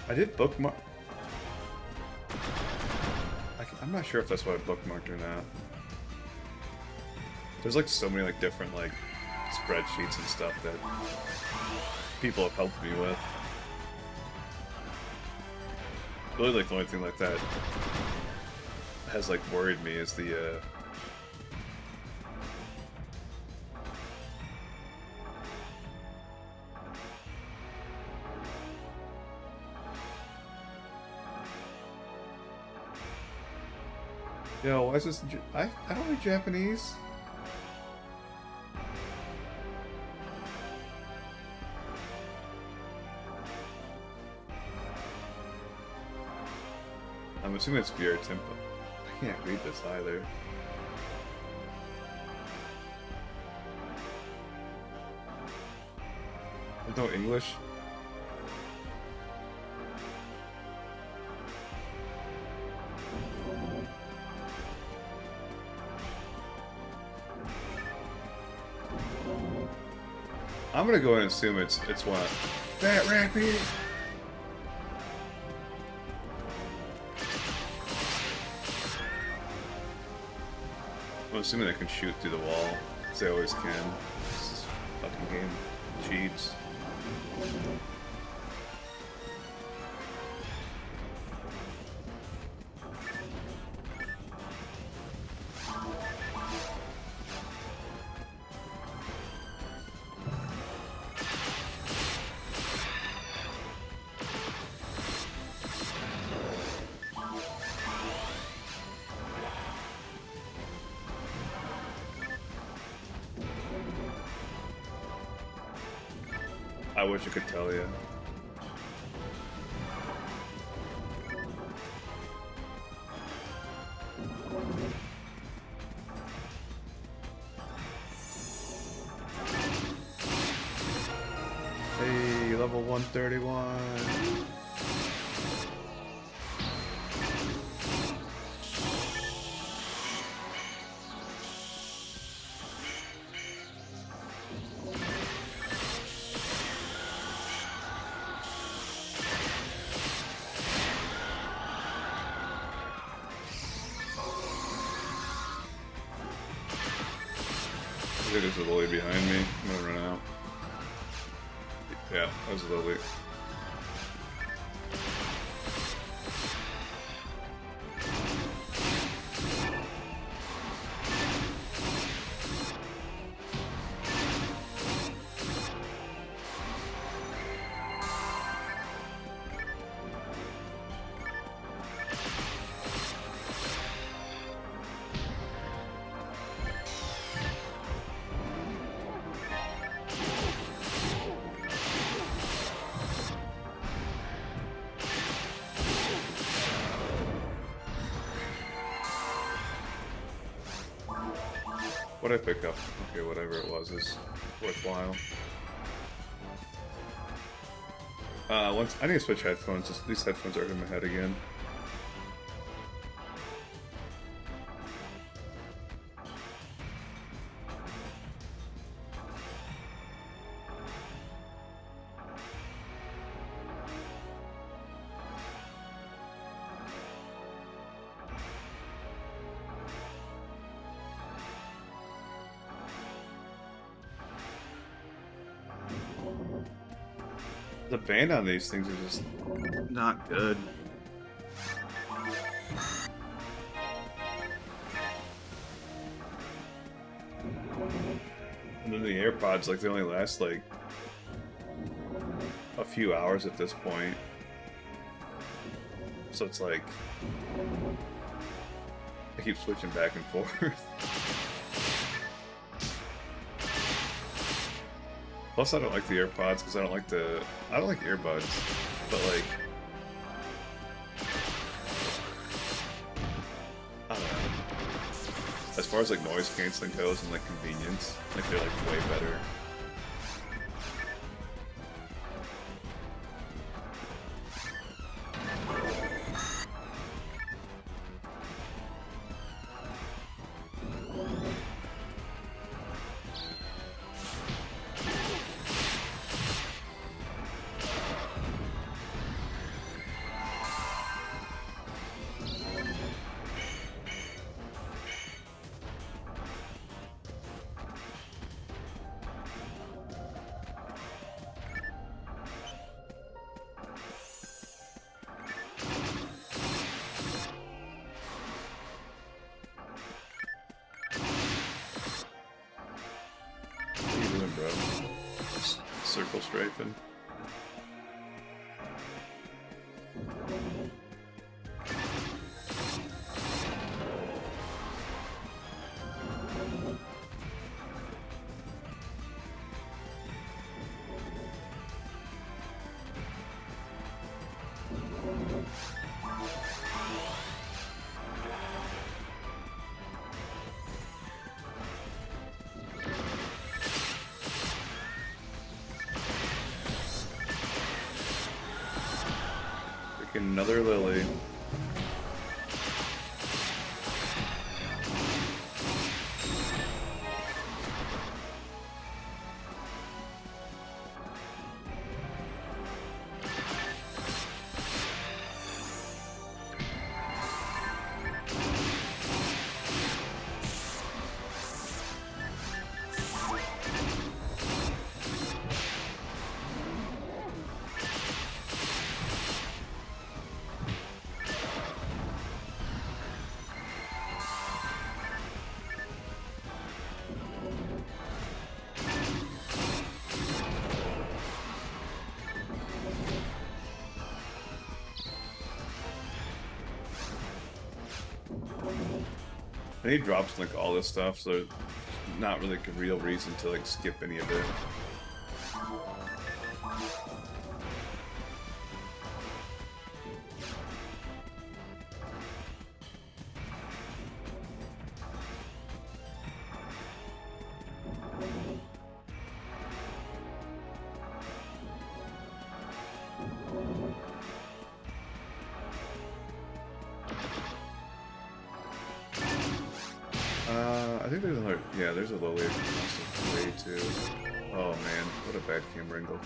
I did bookmark. I'm not sure if that's what I bookmarked or not. There's like so many like different like spreadsheets and stuff that people have helped me with. Really, like the only thing like that has like worried me is the Yo, why is this? I don't read Japanese. I'm assuming it's VR tempo. I can't read this either. There's no English. I'm gonna go ahead and assume it's one of Fat Rappy. I'm assuming I can shoot through the wall, because they always can. This fucking game cheats. I wish I could tell you. Hey, level 131. I think there's a lily behind me. I'm gonna run out. Yeah, that was a lily. What'd I pick up? Okay, whatever it was is worthwhile. Once I need to switch headphones. These headphones are in my head again. The band on these things are just not good. And then the AirPods, like, they only last like a few hours at this point. So it's like I keep switching back and forth. Plus, I don't like the AirPods because I don't like earbuds, but like, I don't know. As far as like noise canceling goes and like convenience, like they're like way better. Bro. Just circle strafing. Another lily. And he drops like all this stuff, so not really like a real reason to like skip any of it. I think there's another. Yeah, there's a low wave way too. Oh man, what a bad camera angle.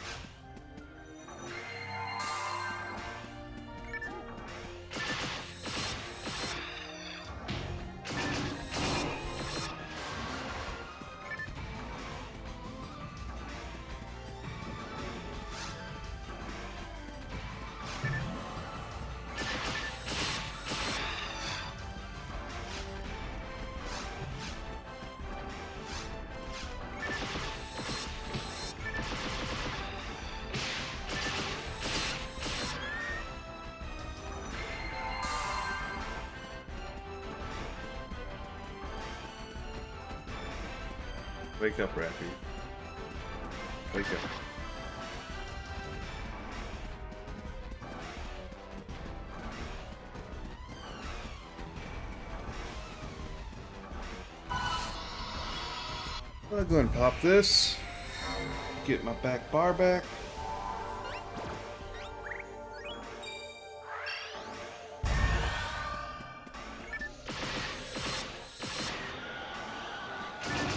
Wake up, Rappy. Wake up. I'll go and pop this. Get my back bar back.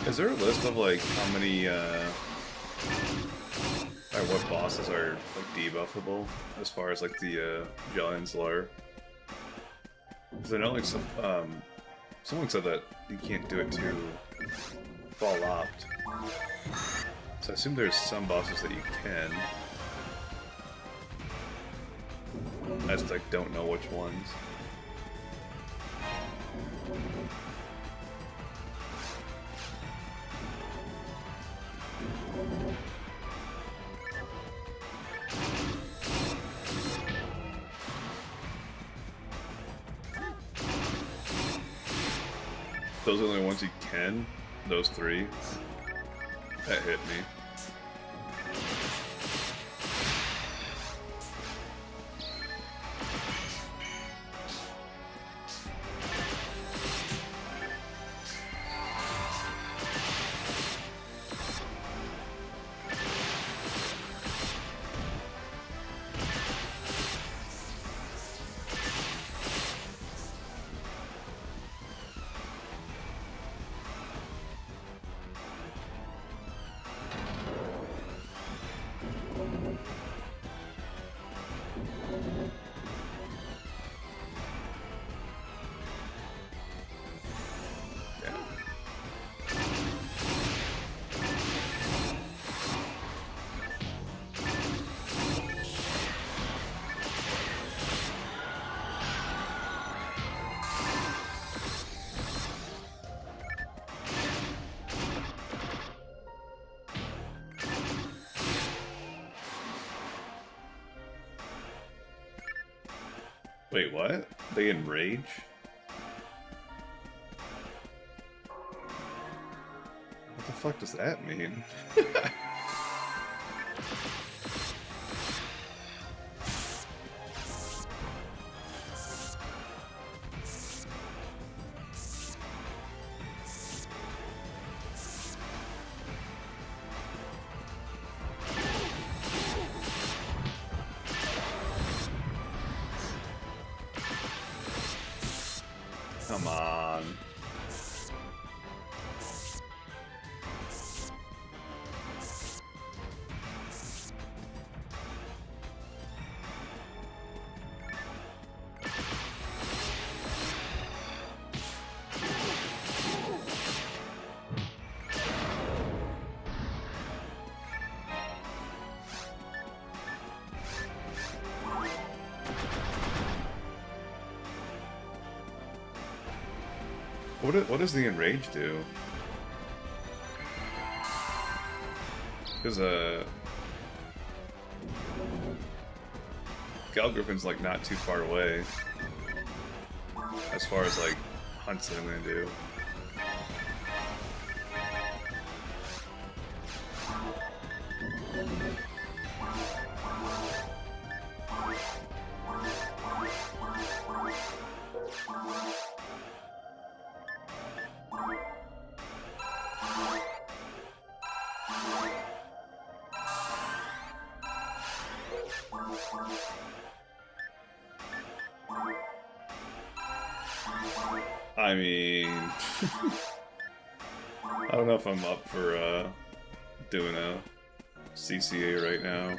Is there a list of like how many what bosses are like debuffable as far as like the Giants lore? Because I know like someone said that you can't do it to fall opt. So I assume there's some bosses that you can. I just like don't know which ones. Those are the only ones you can? Those three? That hit me. Wait, what? They enrage? What the fuck does that mean? Come on. What does the enrage do? Because Gal Griffin's like not too far away as far as like hunts that I'm gonna do. I mean, I don't know if I'm up for doing a CCA right now.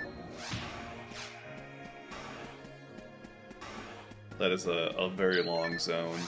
That is a very long zone.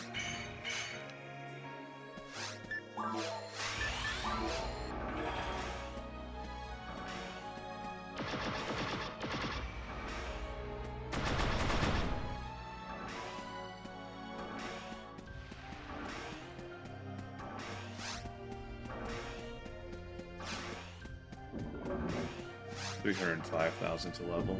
$305,000 to level.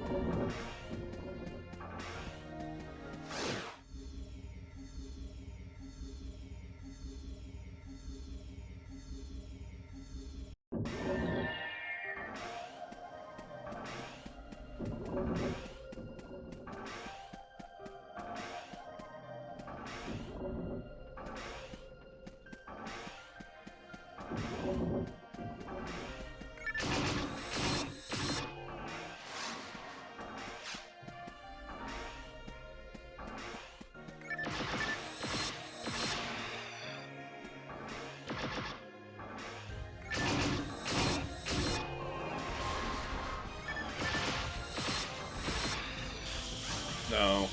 No.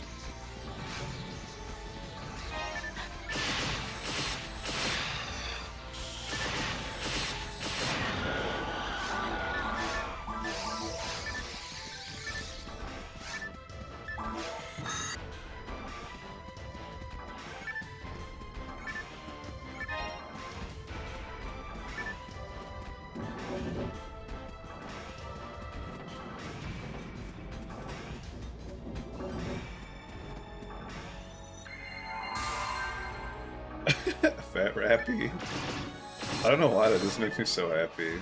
Fat Rappy. I don't know why that just makes me so happy.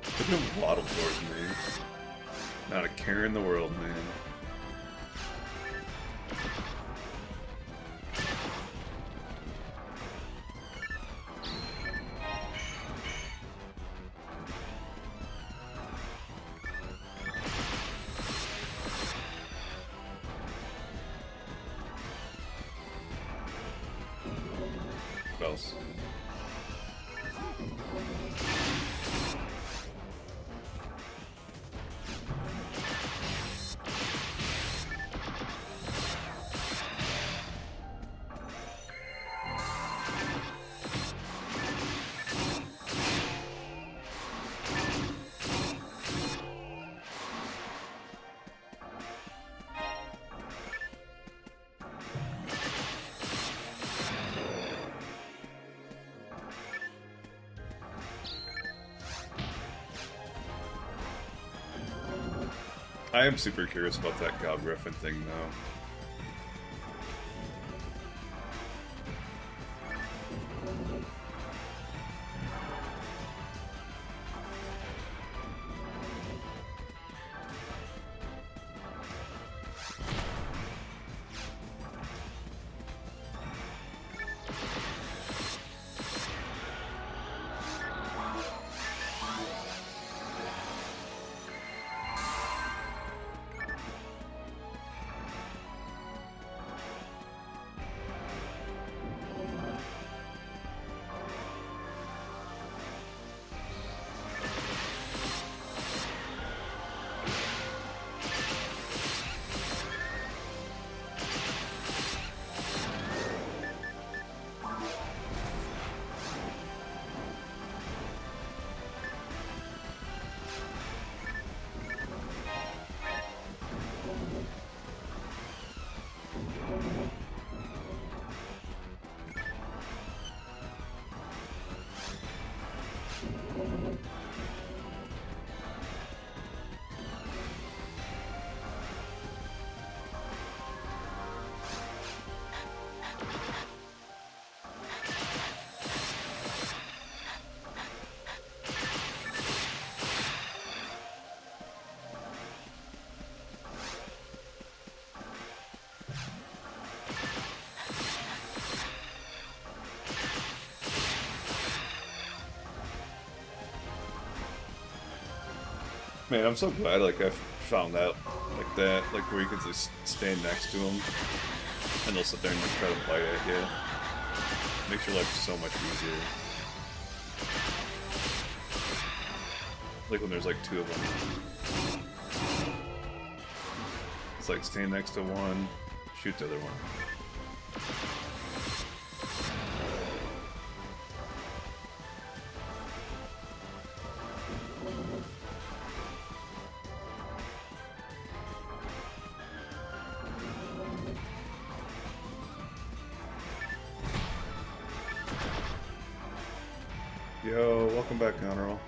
Look at him waddle towards me. Not a care in the world, man. What else? I am super curious about that Gob Griffin thing, though. Man, I'm so glad like I found out like that, like where you can just stand next to them and they'll sit there and like, try to bite at you. Makes your life so much easier. Like when there's like two of them. It's like stand next to one, shoot the other one. Yo, welcome back, Honorable.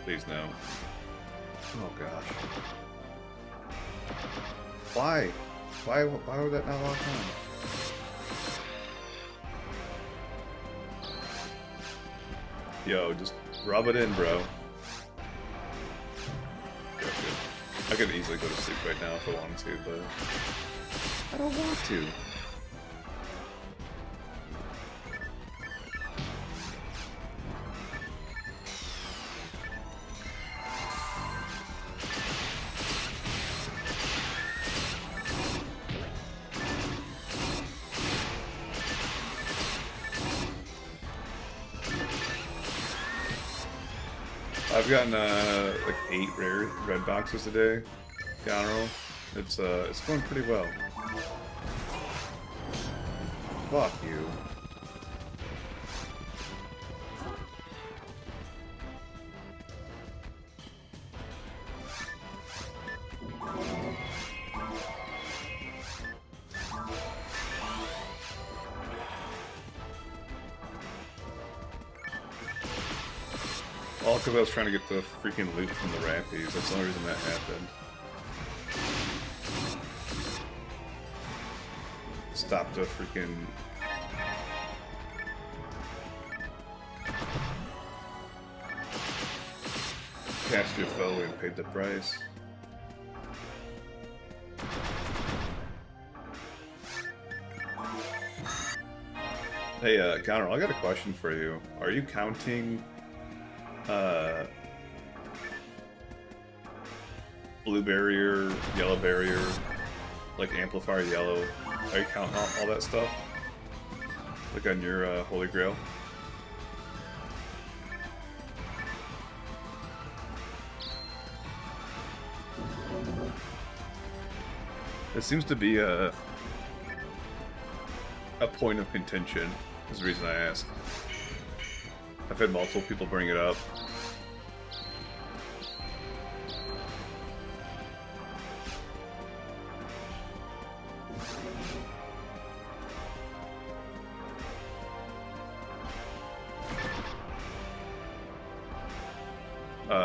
Please no. Oh gosh. Why? Why would that not lock on? Yo, just rub it in, bro. Okay. I could easily go to sleep right now if I wanted to, but I don't want to. I've gotten like 8 rare red boxes a day, general. It's going pretty well. Fuck you. All because I was trying to get the freaking loot from the Rappies. That's the only reason that happened. Stop the freaking... Cast your foe and paid the price. Hey, Connor, I got a question for you. Are you counting... blue barrier, yellow barrier, like amplifier yellow? Are you counting all that stuff? Like on your Holy Grail? It seems to be a point of contention, is the reason I ask. I've had multiple people bring it up.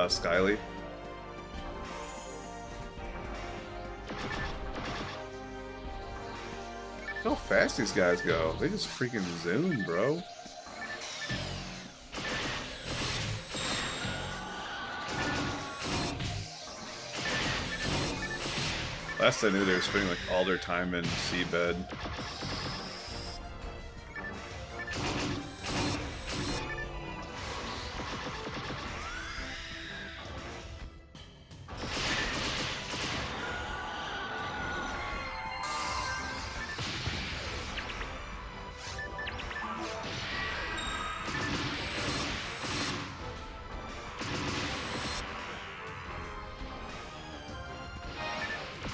Skyly. Look how fast these guys go. They just freaking zoom, bro. Last I knew, they were spending like all their time in seabed.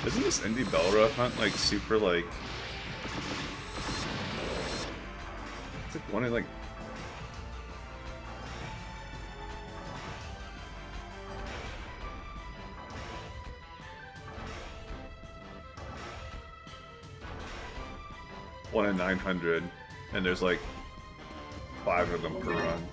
Isn't this Indie Belra hunt like super like... It's like one in like... One in 900, and there's like 5 of them per run.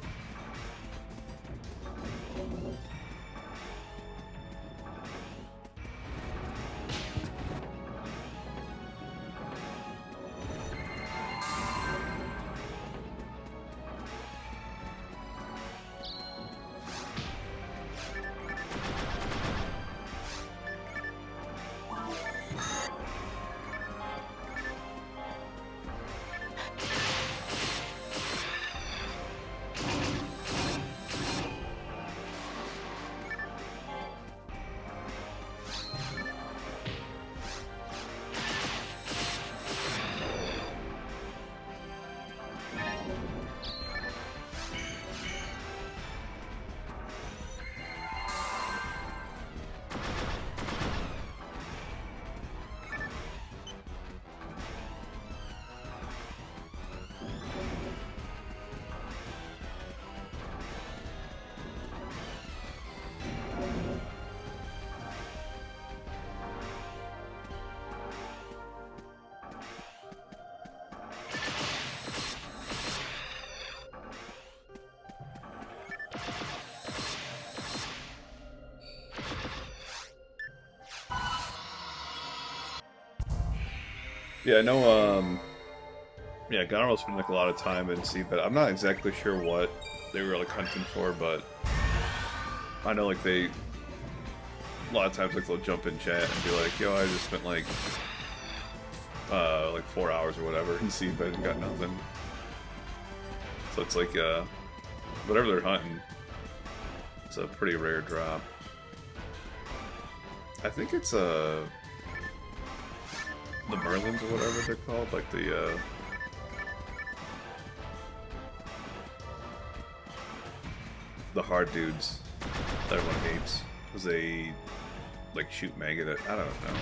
Yeah, I know. Yeah, Goneril spent like a lot of time in sea, but I'm not exactly sure what they were like hunting for. But I know like they, a lot of times like they'll jump in chat and be like, "Yo, I just spent like 4 hours or whatever in sea, but got nothing." So it's like whatever they're hunting, it's a pretty rare drop. I think it's the Merlins or whatever they're called, like the hard dudes that everyone hates, because they like shoot maggot at, I don't know.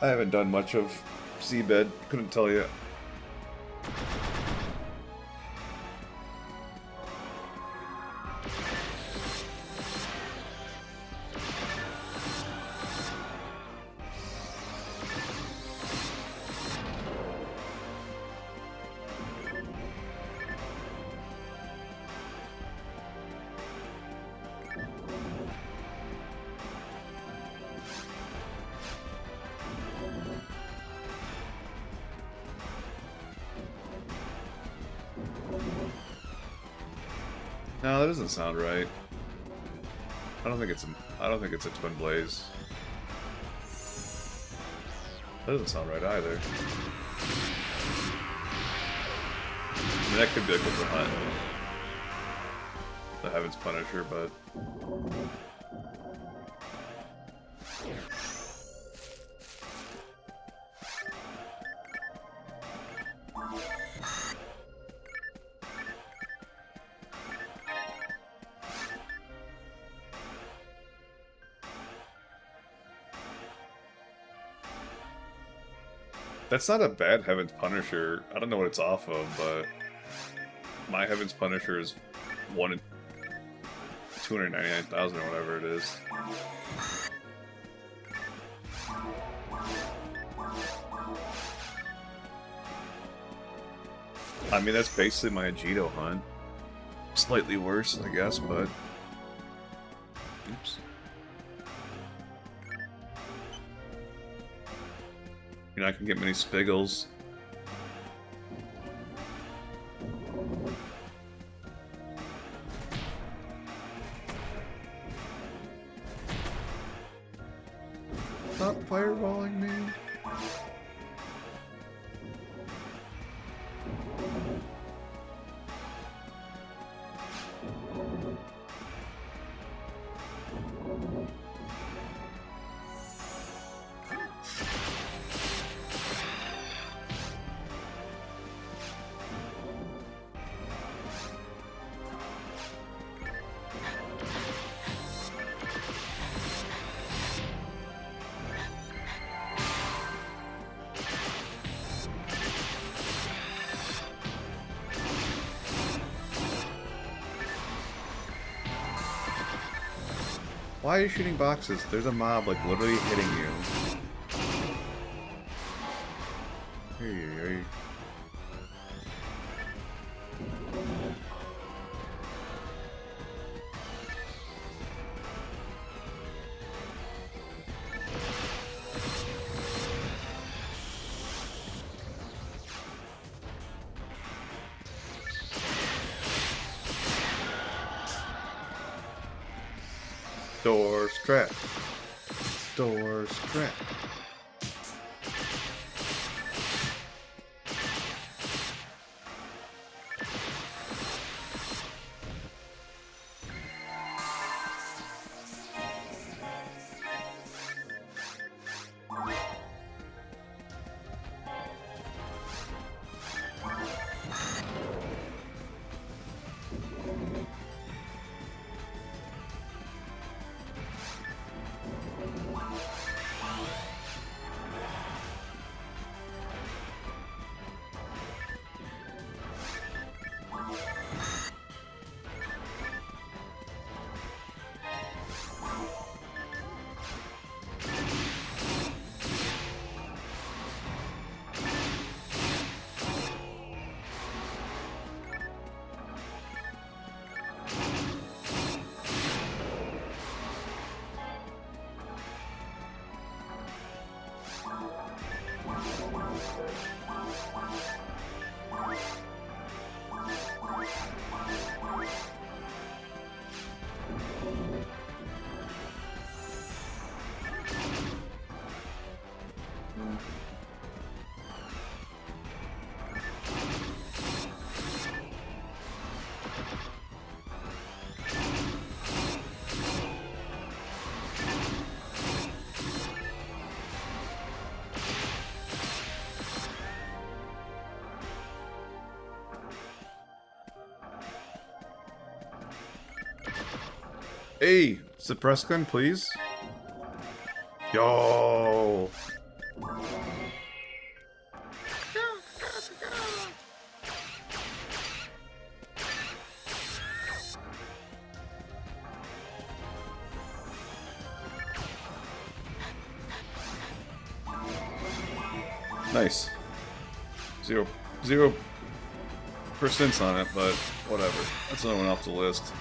I haven't done much of seabed, couldn't tell you. No, that doesn't sound right. I don't think it's a twin blaze. That doesn't sound right either. I mean, that could be like what's a hunt. The Heaven's Punisher, but that's not a bad Heaven's Punisher. I don't know what it's off of, but my Heaven's Punisher is 1 in 299,000 or whatever it is. I mean, that's basically my Agito hunt. Slightly worse, I guess, but... Oops. You're not gonna get many Spiggles. Stop fireballing me. Why are you shooting boxes? There's a mob like literally hitting you. Hey. Door strap. Door strap. Hey, suppress gun, please. Yo. Nice. 0% on it, but whatever. That's another one off the list.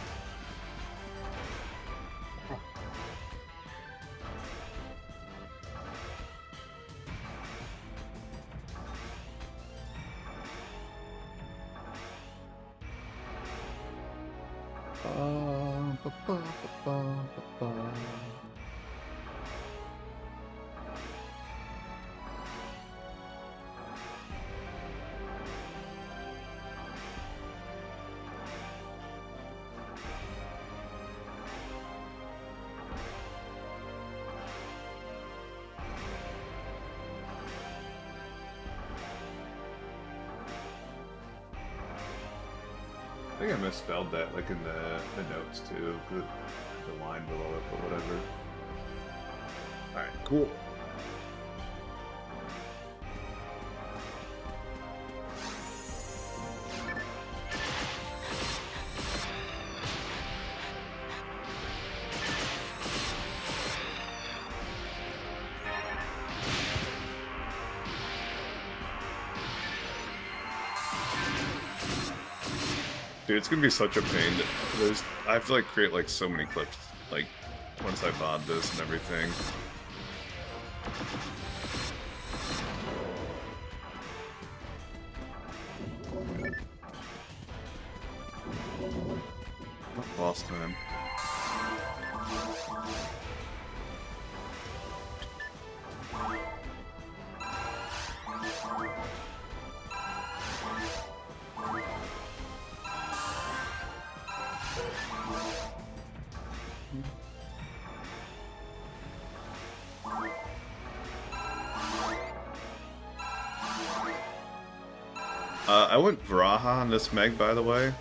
I think I misspelled that, like in the notes too, the line below it, but whatever. Alright, cool. Dude, it's gonna be such a pain. I have to like create like so many clips, like once I VOD this and everything. Boss time. I went Vraha on this Meg, by the way,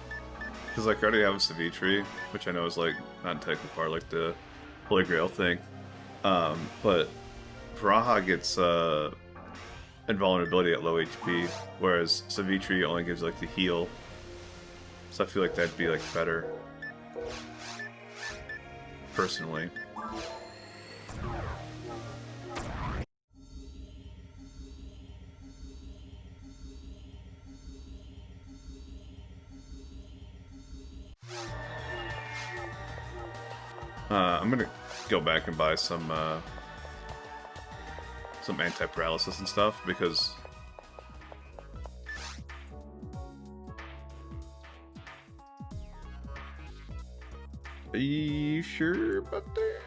because like I already have a Savitri, which I know is like not technically part of, like the Holy Grail thing, but Vraha gets invulnerability at low HP, whereas Savitri only gives like the heal, so I feel like that'd be like better, personally. I'm gonna go back and buy some anti-paralysis and stuff, because are you sure about that?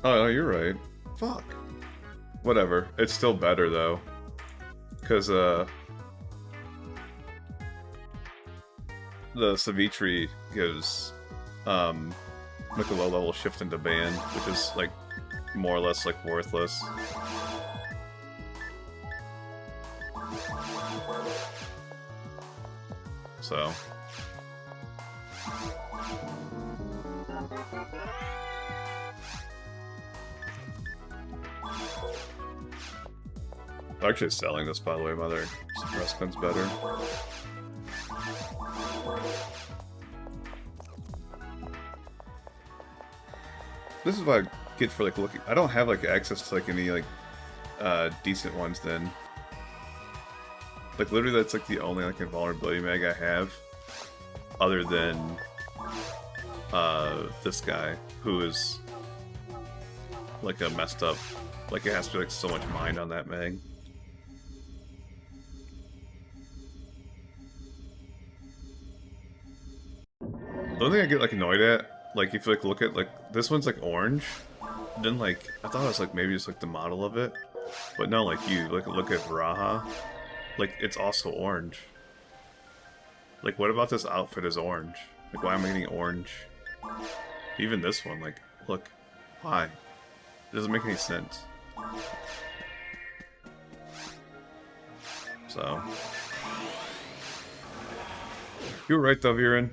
Oh, you're right. Fuck. Whatever. It's still better, though. Because, the Savitri gives, like a low-level shift into band, which is, like, more or less, like, worthless. So... I'm actually selling this, by the way. My other suppress gun's better. This is what I get for like looking. I don't have like access to like any like decent ones. Then, like literally, that's like the only like invulnerability mag I have, other than this guy who is like a messed up. Like it has to be like so much mind on that mag. The only thing I get like annoyed at, like if you like look at like this one's like orange, then like I thought it was like maybe just like the model of it, but no, like you look at Vraha, like it's also orange. Like, what about this outfit is orange? Like, why am I getting orange? Even this one, like, look. Why? It doesn't make any sense. So. You were right, though, Viren.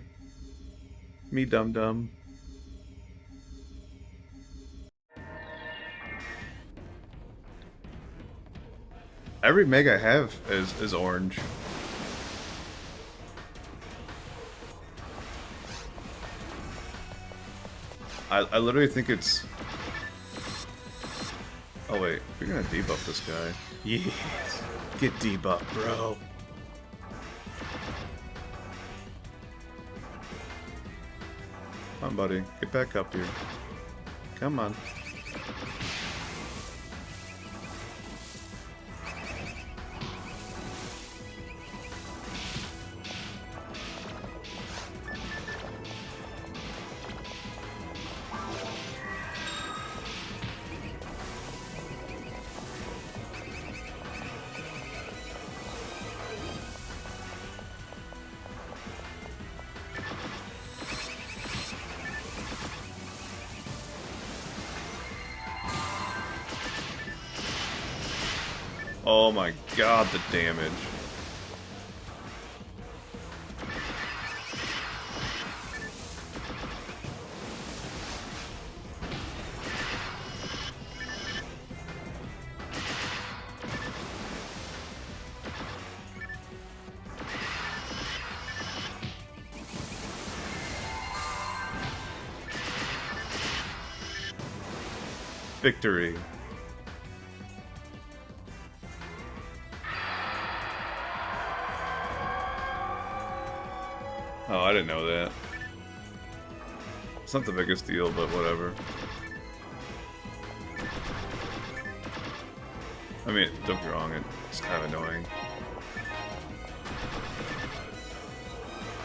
Me dum-dum. Every meg I have is orange. I literally think it's... Oh wait, we're gonna debuff this guy. Yes! Get debuffed, bro! Come on, buddy. Get back up here. Come on. Oh my god, the damage. Victory. Oh, I didn't know that. It's not the biggest deal, but whatever. I mean, don't get me wrong, it's kind of annoying.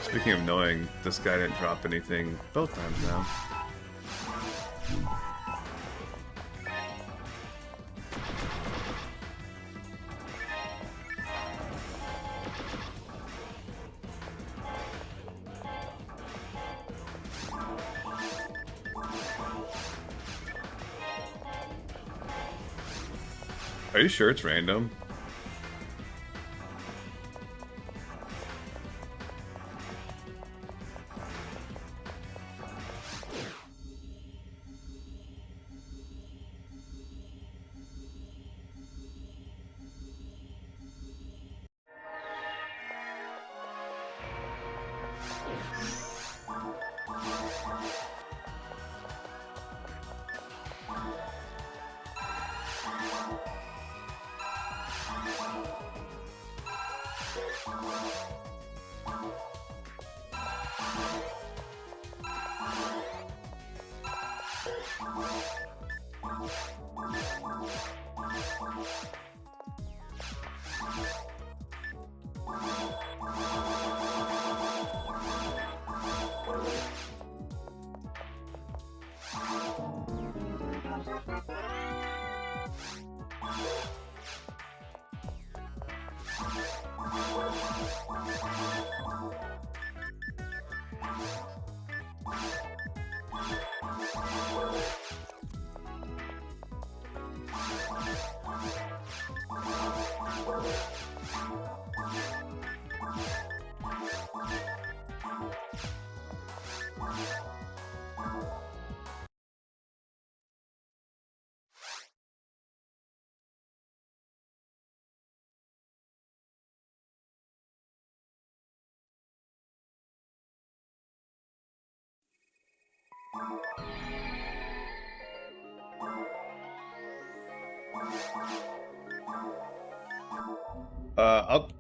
Speaking of annoying, this guy didn't drop anything both times now. Are you sure it's random?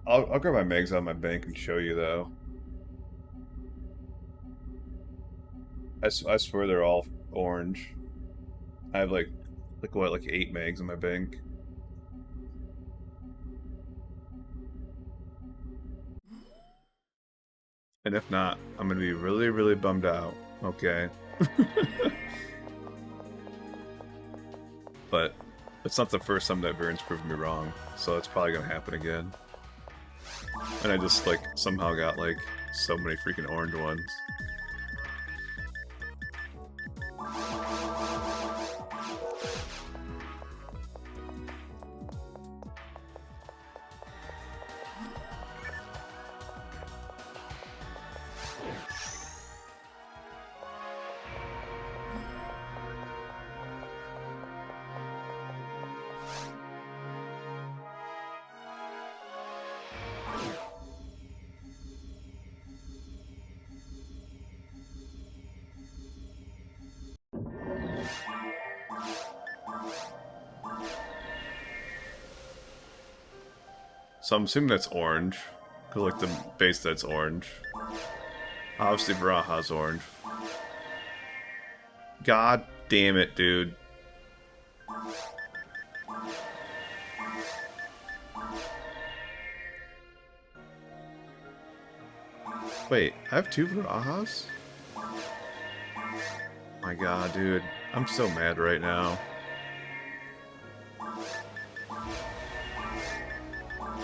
I'll grab my megs out of my bank and show you though. I swear they're all orange. I have like what, like 8 megs in my bank. And if not, I'm gonna be really, really bummed out. Okay. But it's not the first time that Viren's proven me wrong, so it's probably gonna happen again. And I just like somehow got like So many freaking orange ones. So I'm assuming that's orange. Because, like, the base that's orange. Obviously, Varaha's orange. God damn it, dude. Wait, I have 2 Varahas? My god, dude. I'm so mad right now.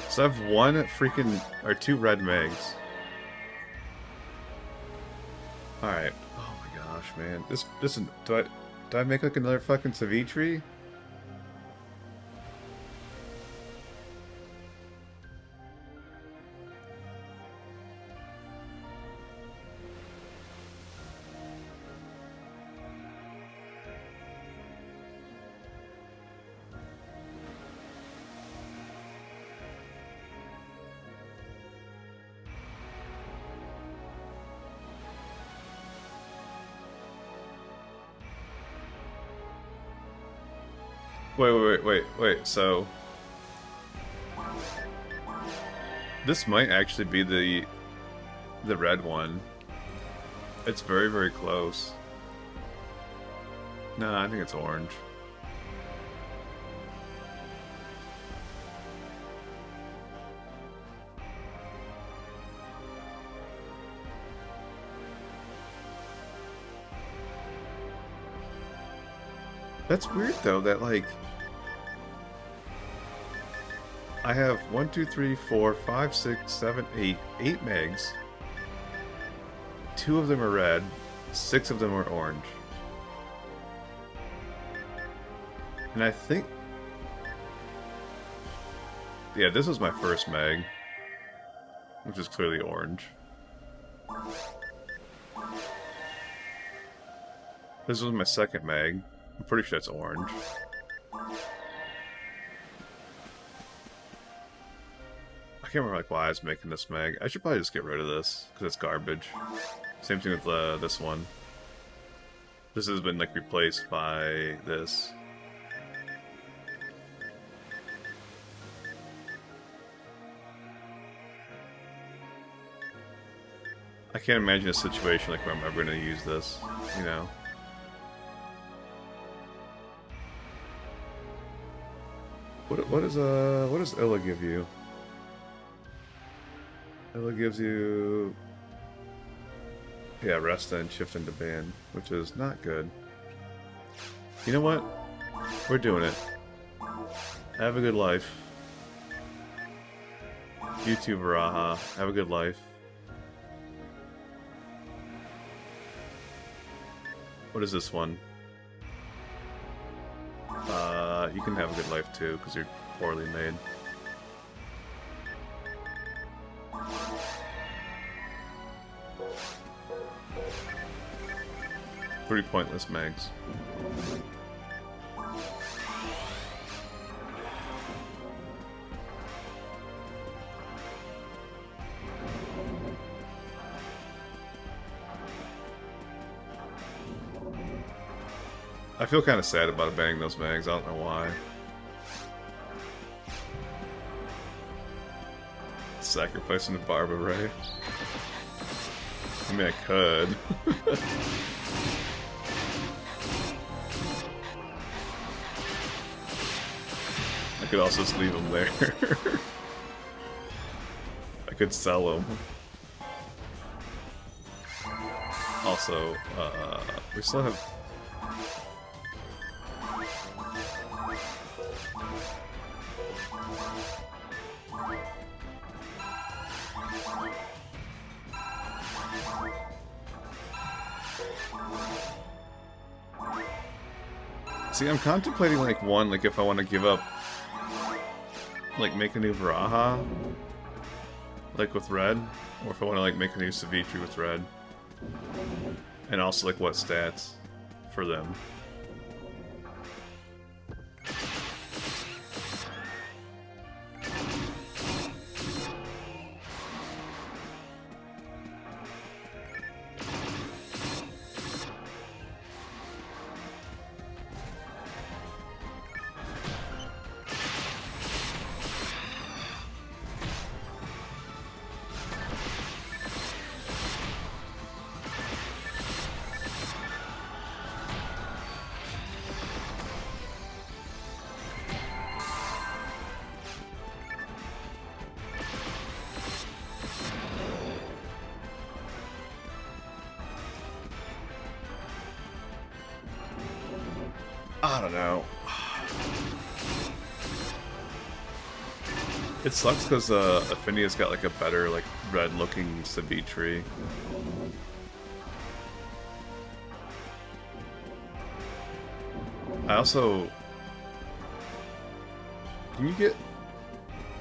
So I have 1 freaking... or 2 red Megs. Alright. Oh my gosh, man. This is... Do I make like another fucking Savitri? Wait, so... This might actually be the red one. It's very, very close. No, I think it's orange. That's weird though, that like... I have 1, 2, 3, 4, 5, 6, 7, 8 megs. 2 of them are red, 6 of them are orange. And I think... Yeah, this was my first meg. Which is clearly orange. This was my second meg. I'm pretty sure it's orange. I can't remember like why I was making this mag. I should probably just get rid of this because it's garbage. Same thing with this one. This has been like replaced by this. I can't imagine a situation like where I'm ever going to use this, you know. What does Illa give you? Illa gives you... Yeah, rest and shift into ban, which is not good. You know what? We're doing it. Have a good life. You too, Varaha. Have a good life. What is this one? You can have a good life too, because you're poorly made. Pretty pointless mags. I feel kind of sad about banning those mags, I don't know why. Sacrificing the Barba Ray. I mean, I could. I could also just leave them there. I could sell them. Also, we still have... See, I'm contemplating like one, like if I want to give up, like make a new Varaha, like with red, or if I want to like make a new Savitri with red, and also like what stats for them. I don't know. It sucks because Affinia's got like a better like red looking Savitri. I also... Can you get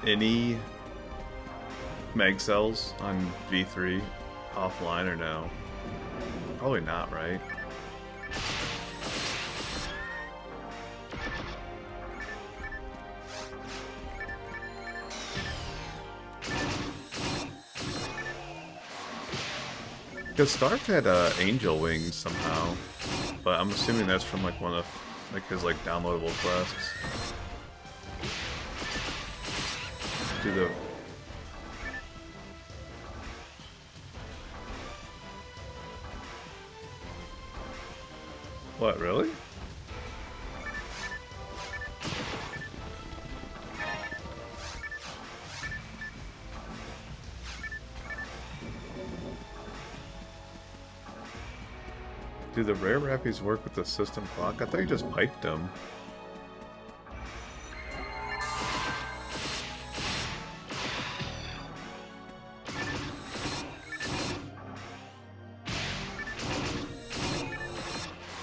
any mag cells on V3 offline or no? Probably not, right? Because Starf had angel wings somehow, but I'm assuming that's from like one of like his like downloadable quests. Do the what, really? Do the rare rappies work with the system clock? I thought you just piped them.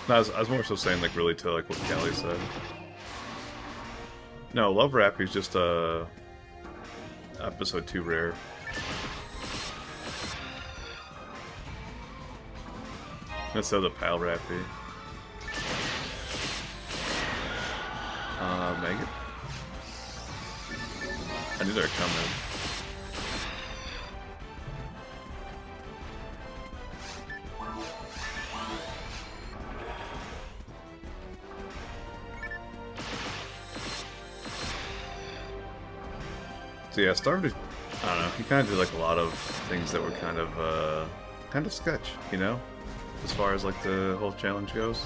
No, I was more so saying like really to like what Callie said. No, Love Rappy's just episode 2 rare. Instead of the Pal Rappy. Megan? I knew they were coming. So yeah, started. I don't know. He kind of did like a lot of things that were kind of sketch, you know, as far as like the whole challenge goes.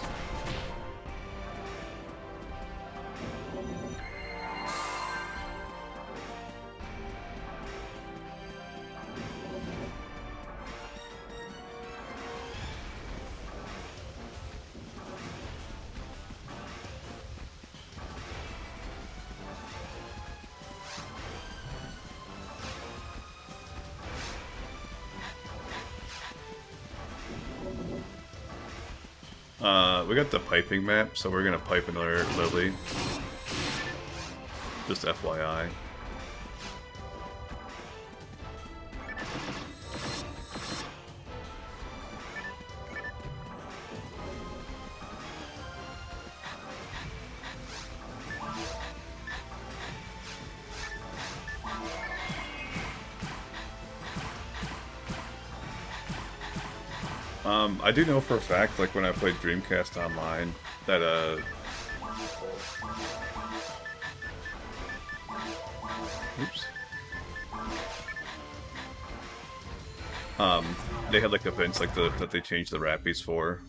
We got the piping map, so we're gonna pipe another Lily. Just FYI. I do know for a fact, like when I played Dreamcast Online, that oops. They had like events like that they changed the Rappies for.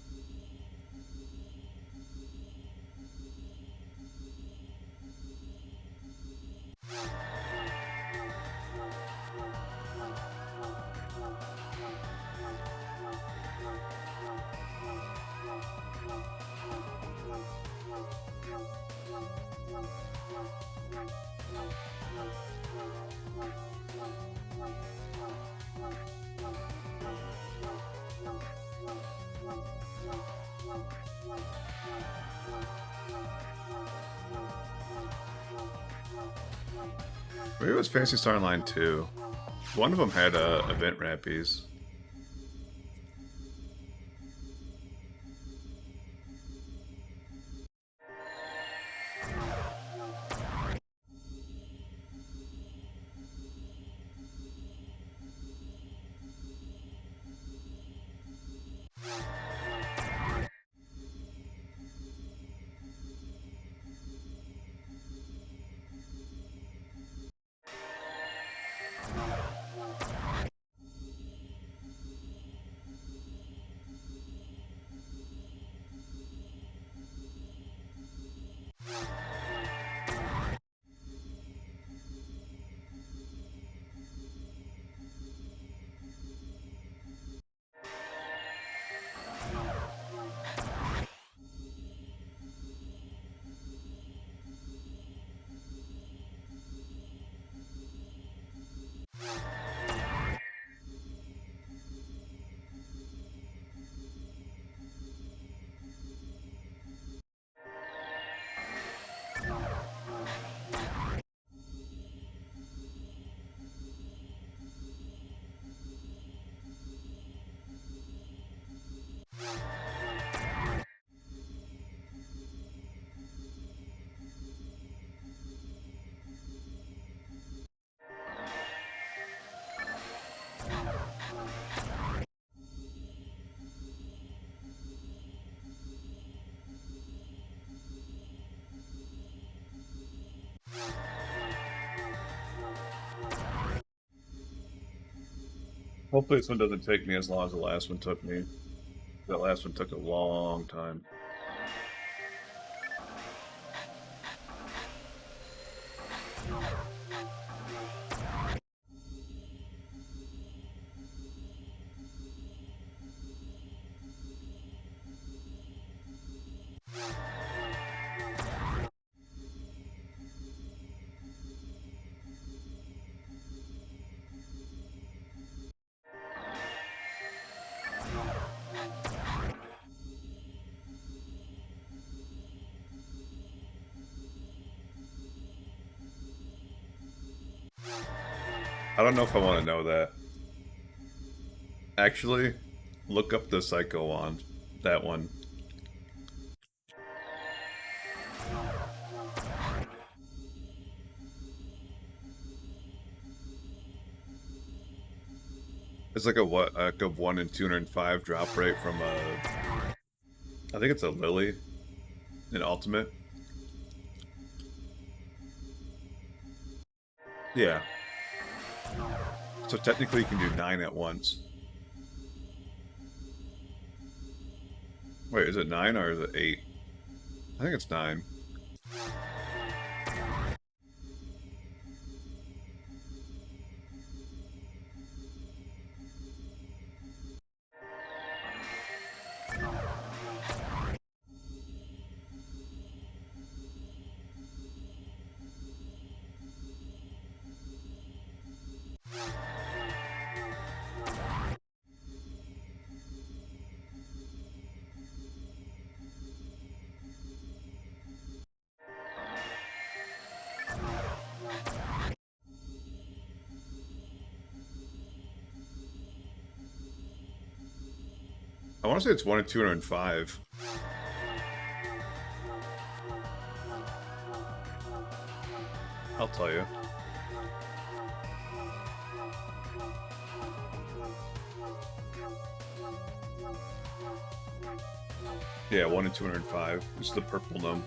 Maybe it was Phantasy Star Online 2. One of them had event rappies. Hopefully this one doesn't take me as long as the last one took me. That last one took a long time. I don't know if I want to know that. Actually, look up the Psycho Wand. That one. It's like a what? Like a 1 in 205 drop rate from a. I think it's a Lily in Ultimate. Yeah. So technically you can do 9 at once. Wait, is it 9 or is it 8? I think it's 9. I want to say it's 1 in 205. I'll tell you. Yeah, 1 in 205. It's the purple gnome.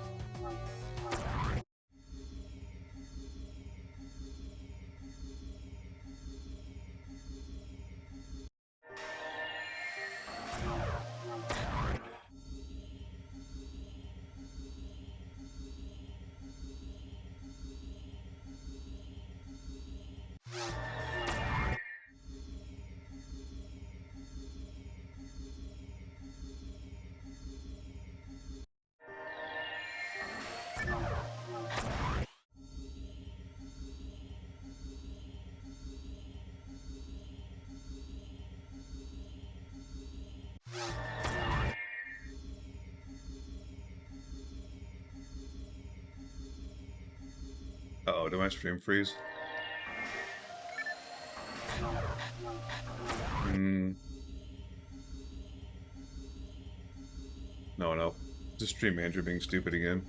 Uh oh, did my stream freeze? No. Just stream manager being stupid again.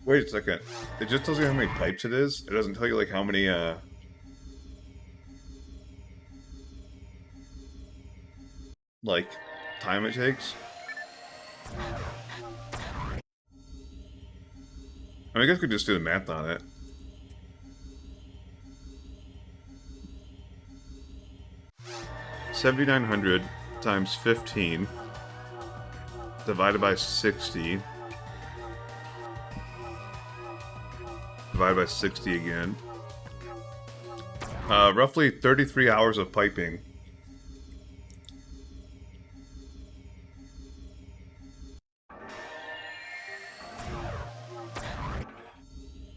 Wait a second. It just tells you how many pipes it is. It doesn't tell you like how many like time it takes. I mean, I guess we could just do the math on it. $7,900 times 15 divided by 60 divided by 60 again. Roughly 33 hours of piping.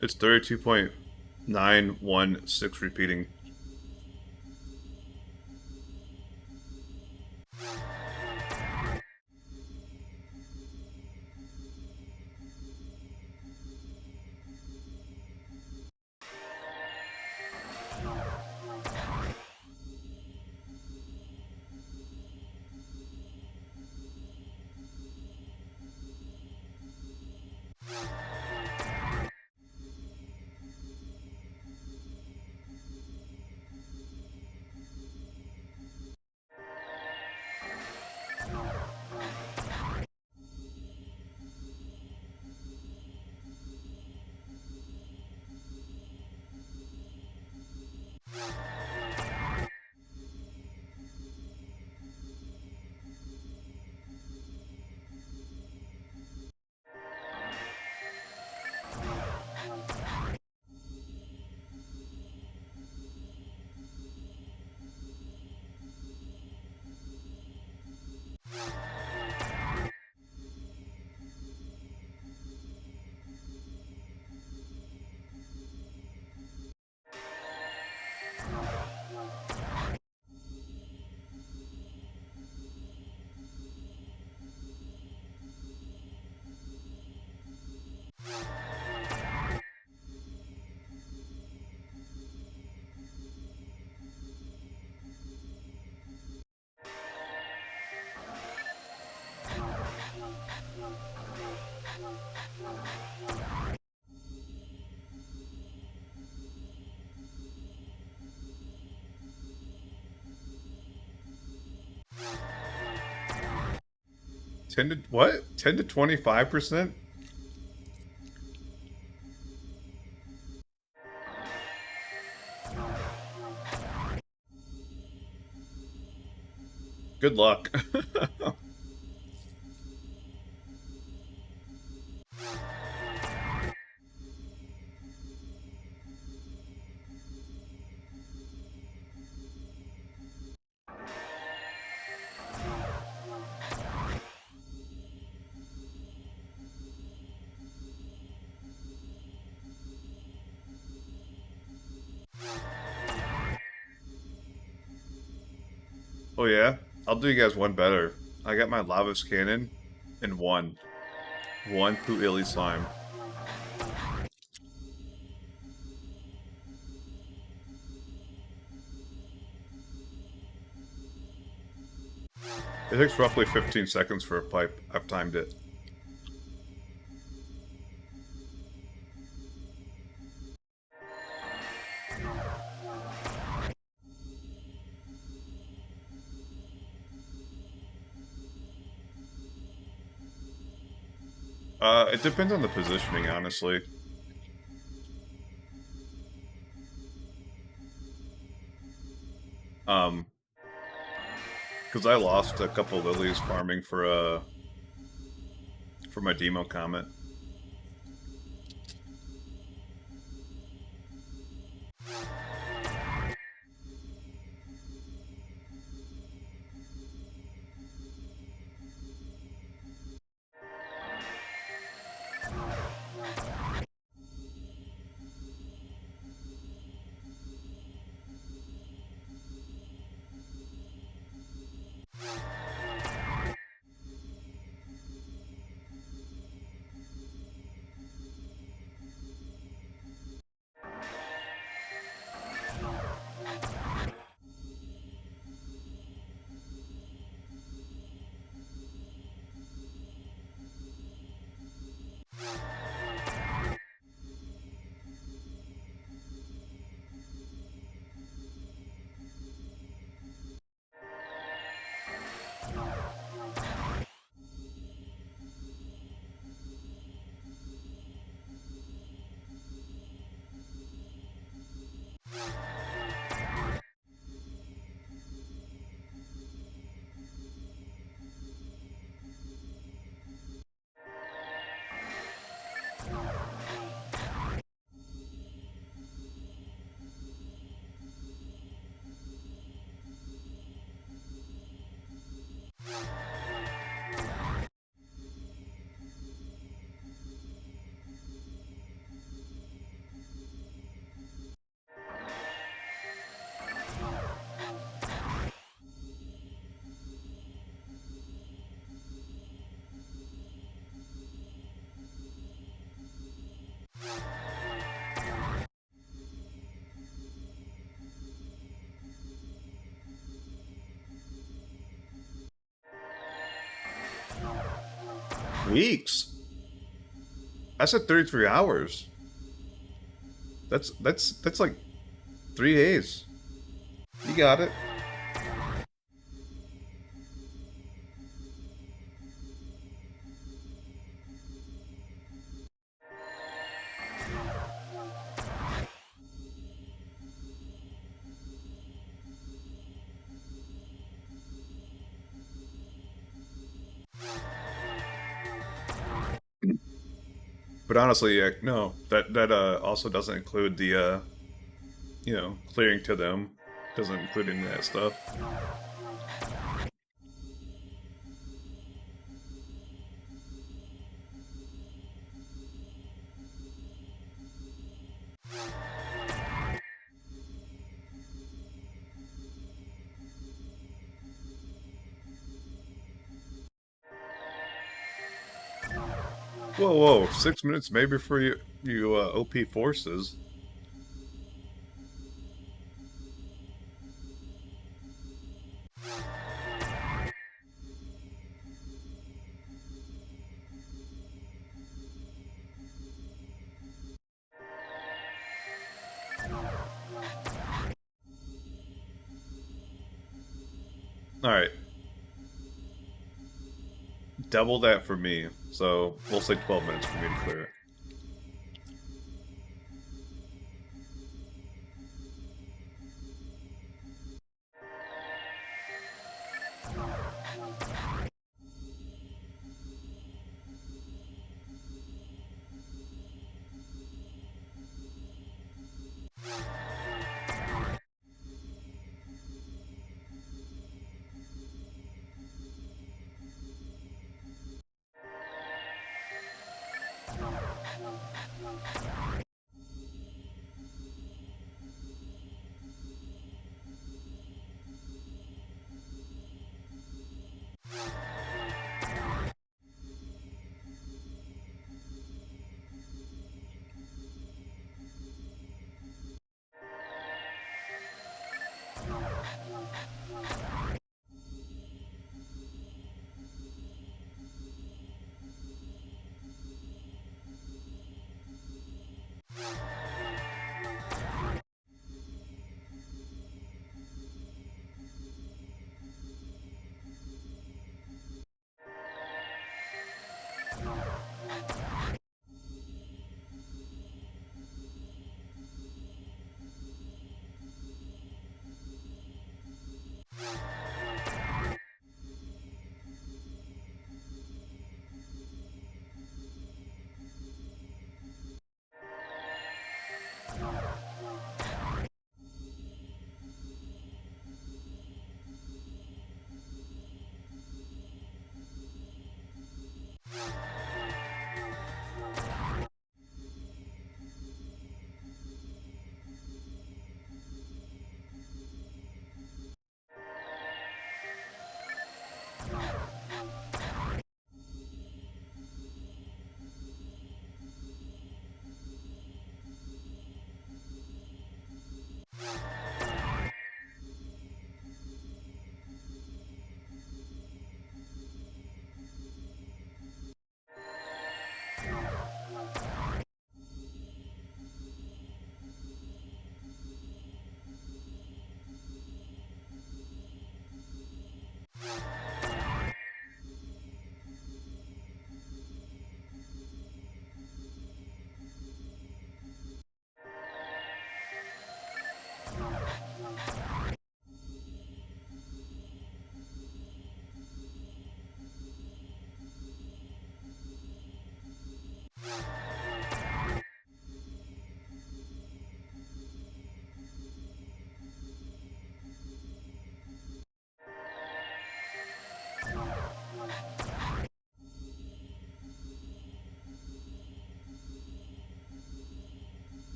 It's 32.916 repeating. Ten to what? 10 to 25%? Good luck. Oh yeah? I'll do you guys one better. I got my Lava's Cannon and one. One Poo Illy Slime. It takes roughly 15 seconds for a pipe. I've timed it. It depends on the positioning, honestly. Um, because I lost a couple lilies farming for my demo comment. Weeks? I said 33 hours. That's like 3 days. You got it. But honestly, yeah, no, that also doesn't include the clearing to them. Doesn't include any of that stuff. Whoa, whoa, 6 minutes maybe for you OP forces. All right, double that for me. So we'll say 12 minutes for me to clear it.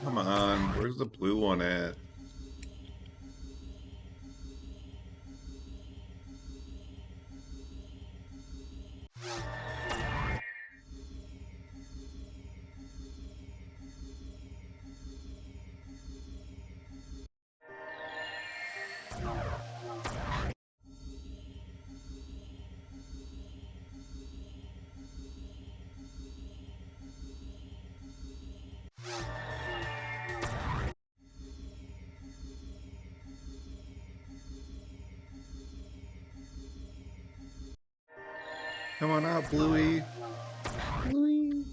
Come on, where's the blue one at? Come on out, Bluey. Bluey.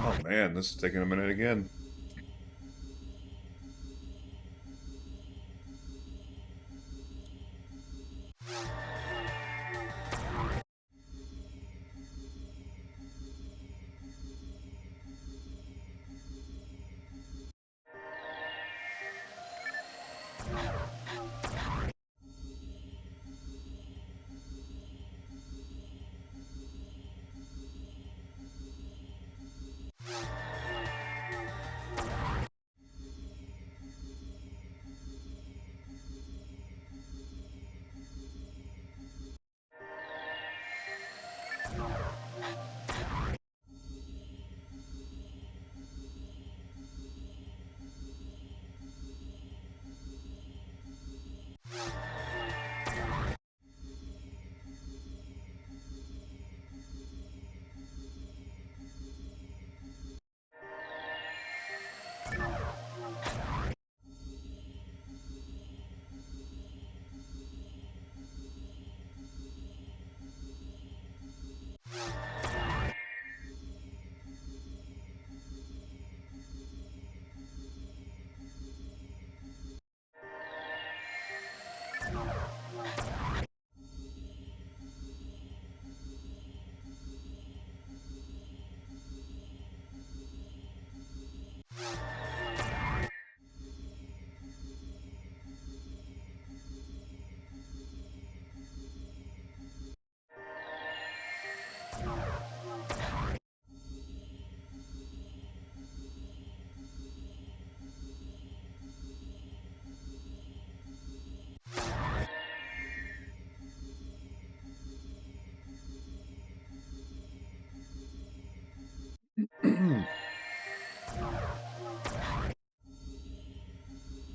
Oh man, this is taking a minute again.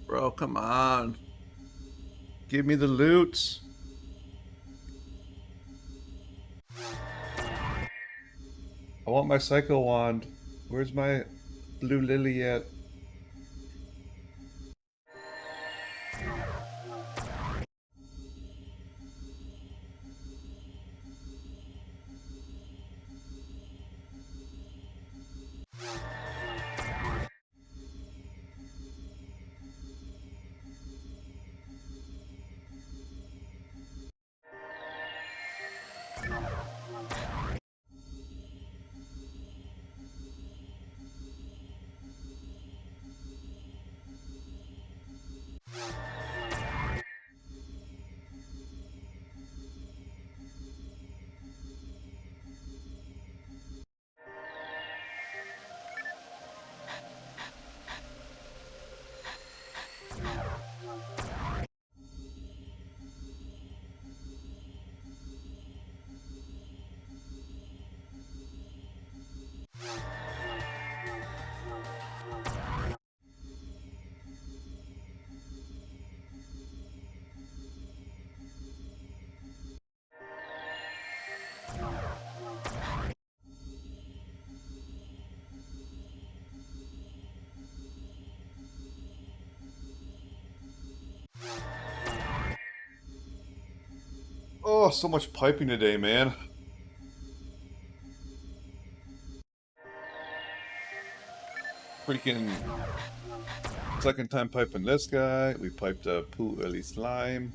Bro, come on. Give me the loot. I want my Psycho Wand. Where's my blue lily at? Oh, so much piping today, man. Freaking second time piping this guy. We piped a poo early slime.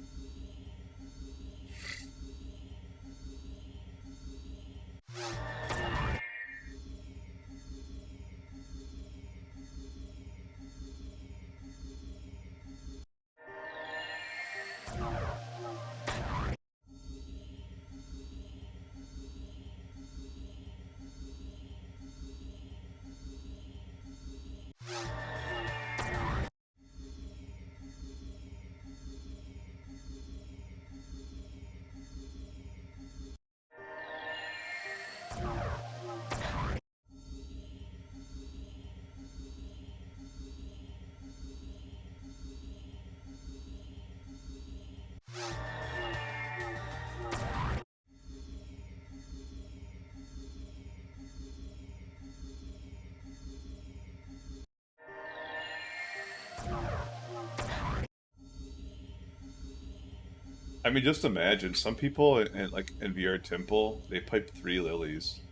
I mean, just imagine some people like in VR Temple, they pipe 3 lilies.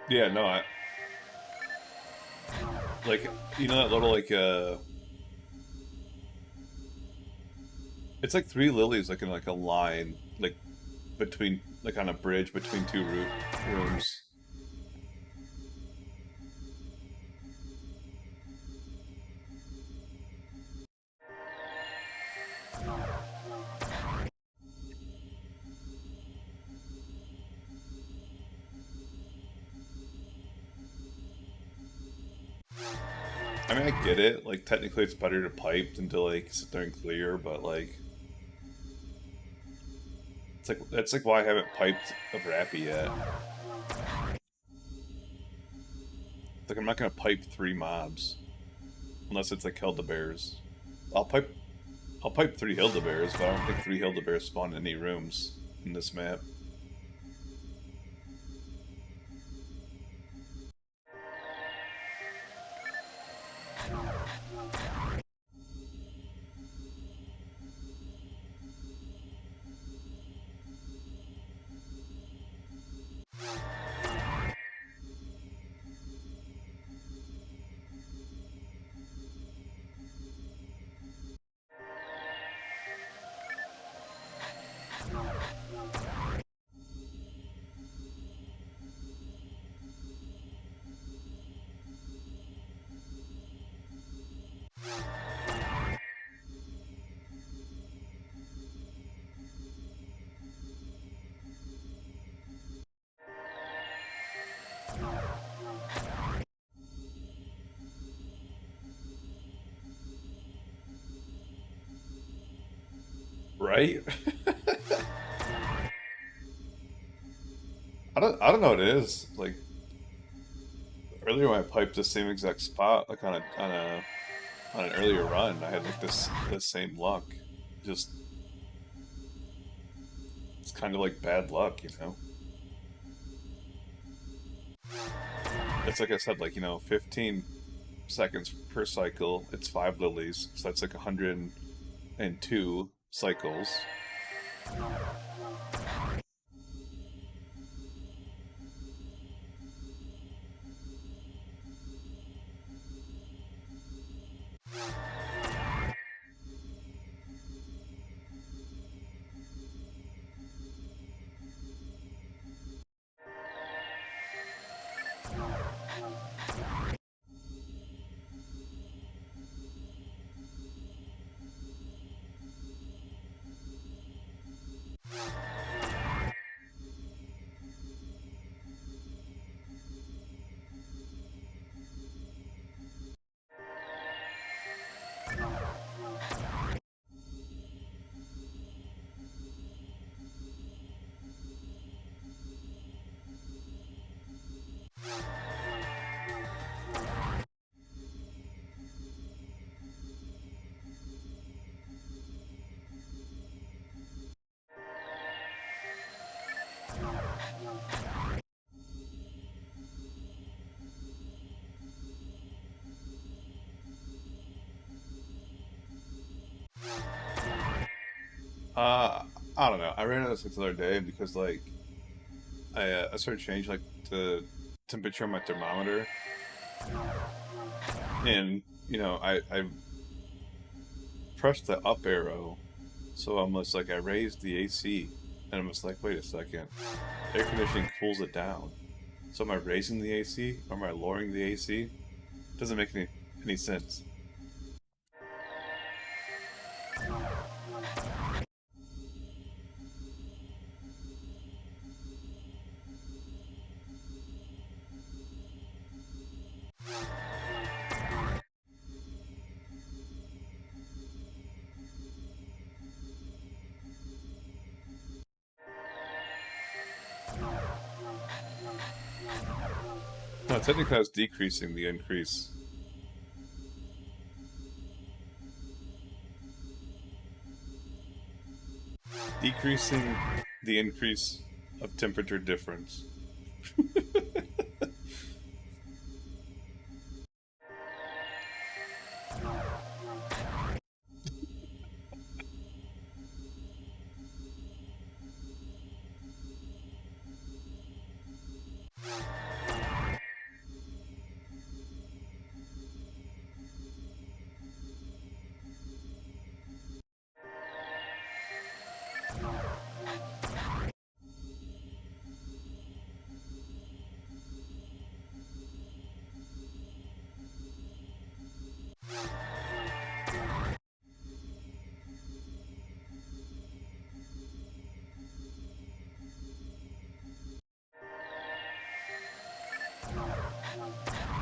Yeah, no, I like you know that little like it's like 3 lilies like in like a line like between like on a bridge between two rooms. I mean, I get it. Like technically, it's better to pipe than to like sit there and clear, but like it's like that's like why I haven't piped a Rappy yet. Like I'm not gonna pipe 3 mobs unless it's like Hildebears. I'll pipe I'll pipe 3 Hildebears, but I don't think 3 Hildebears spawn in any rooms in this map. Right? I don't know what it is. Like earlier when I piped the same exact spot, like on an earlier run, I had like this same luck. Just it's kind of like bad luck, you know. It's like I said, like 15 seconds per cycle. It's 5 lilies, so that's like 102 cycles. Uh, I don't know. I ran into this like the other day because like I started changing like the temperature on my thermometer, and you know I pressed the up arrow, so I'm just like I raised the AC, and I'm just like, wait a second, air conditioning cools it down. So am I raising the AC or am I lowering the AC? Doesn't make any sense. No, technically I was decreasing the increase. Decreasing the increase of temperature difference.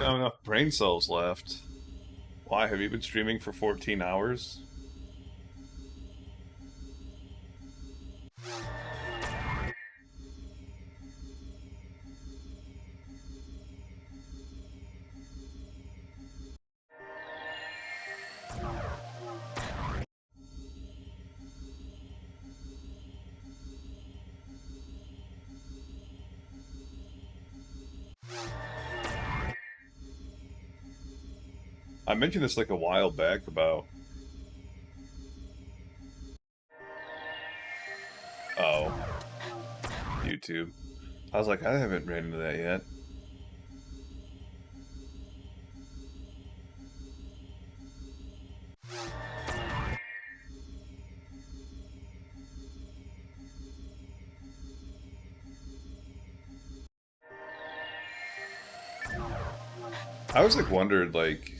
Not enough brain cells left. Why, have you been streaming for 14 hours? I mentioned this like a while back about, oh, YouTube. I was like, I haven't ran into that yet. I was like wondered like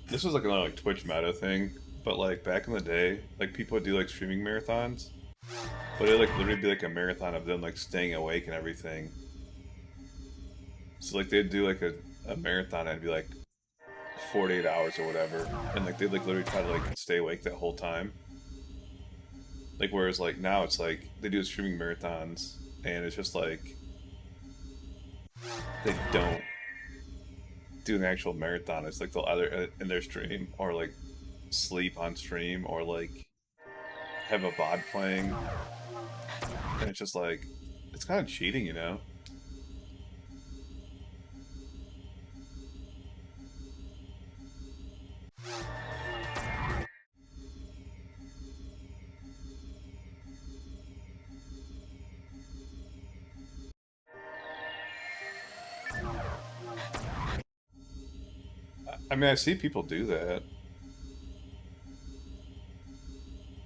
this was like another like Twitch meta thing, but like back in the day, like people would do like streaming marathons, but it'd like literally be like a marathon of them like staying awake and everything. So like they'd do like a marathon and it'd be like 48 hours or whatever, and like they'd like literally try to like stay awake that whole time. Like whereas like now it's like they do streaming marathons and it's just like they don't do an actual marathon. It's like they'll either in their stream or like sleep on stream or like have a VOD playing, and it's just like it's kind of cheating, you know. I mean, I see people do that.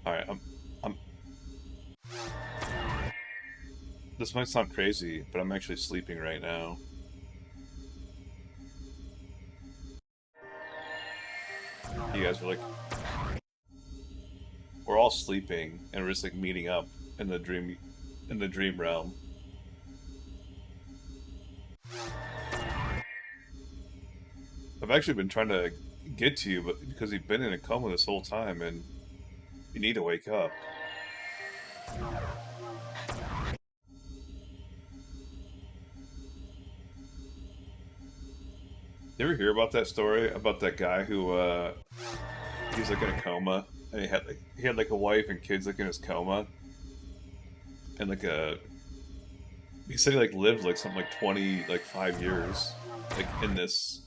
All right, I'm. This might sound crazy, but I'm actually sleeping right now. You guys are like, we're all sleeping, and we're just like meeting up in the dream realm. I've actually been trying to get to you, but because you've been in a coma this whole time, and you need to wake up. You ever hear about that story about that guy who he was like in a coma and he had like a wife and kids like in his coma and like a he said he like lived like something like 20 like 5 years like in this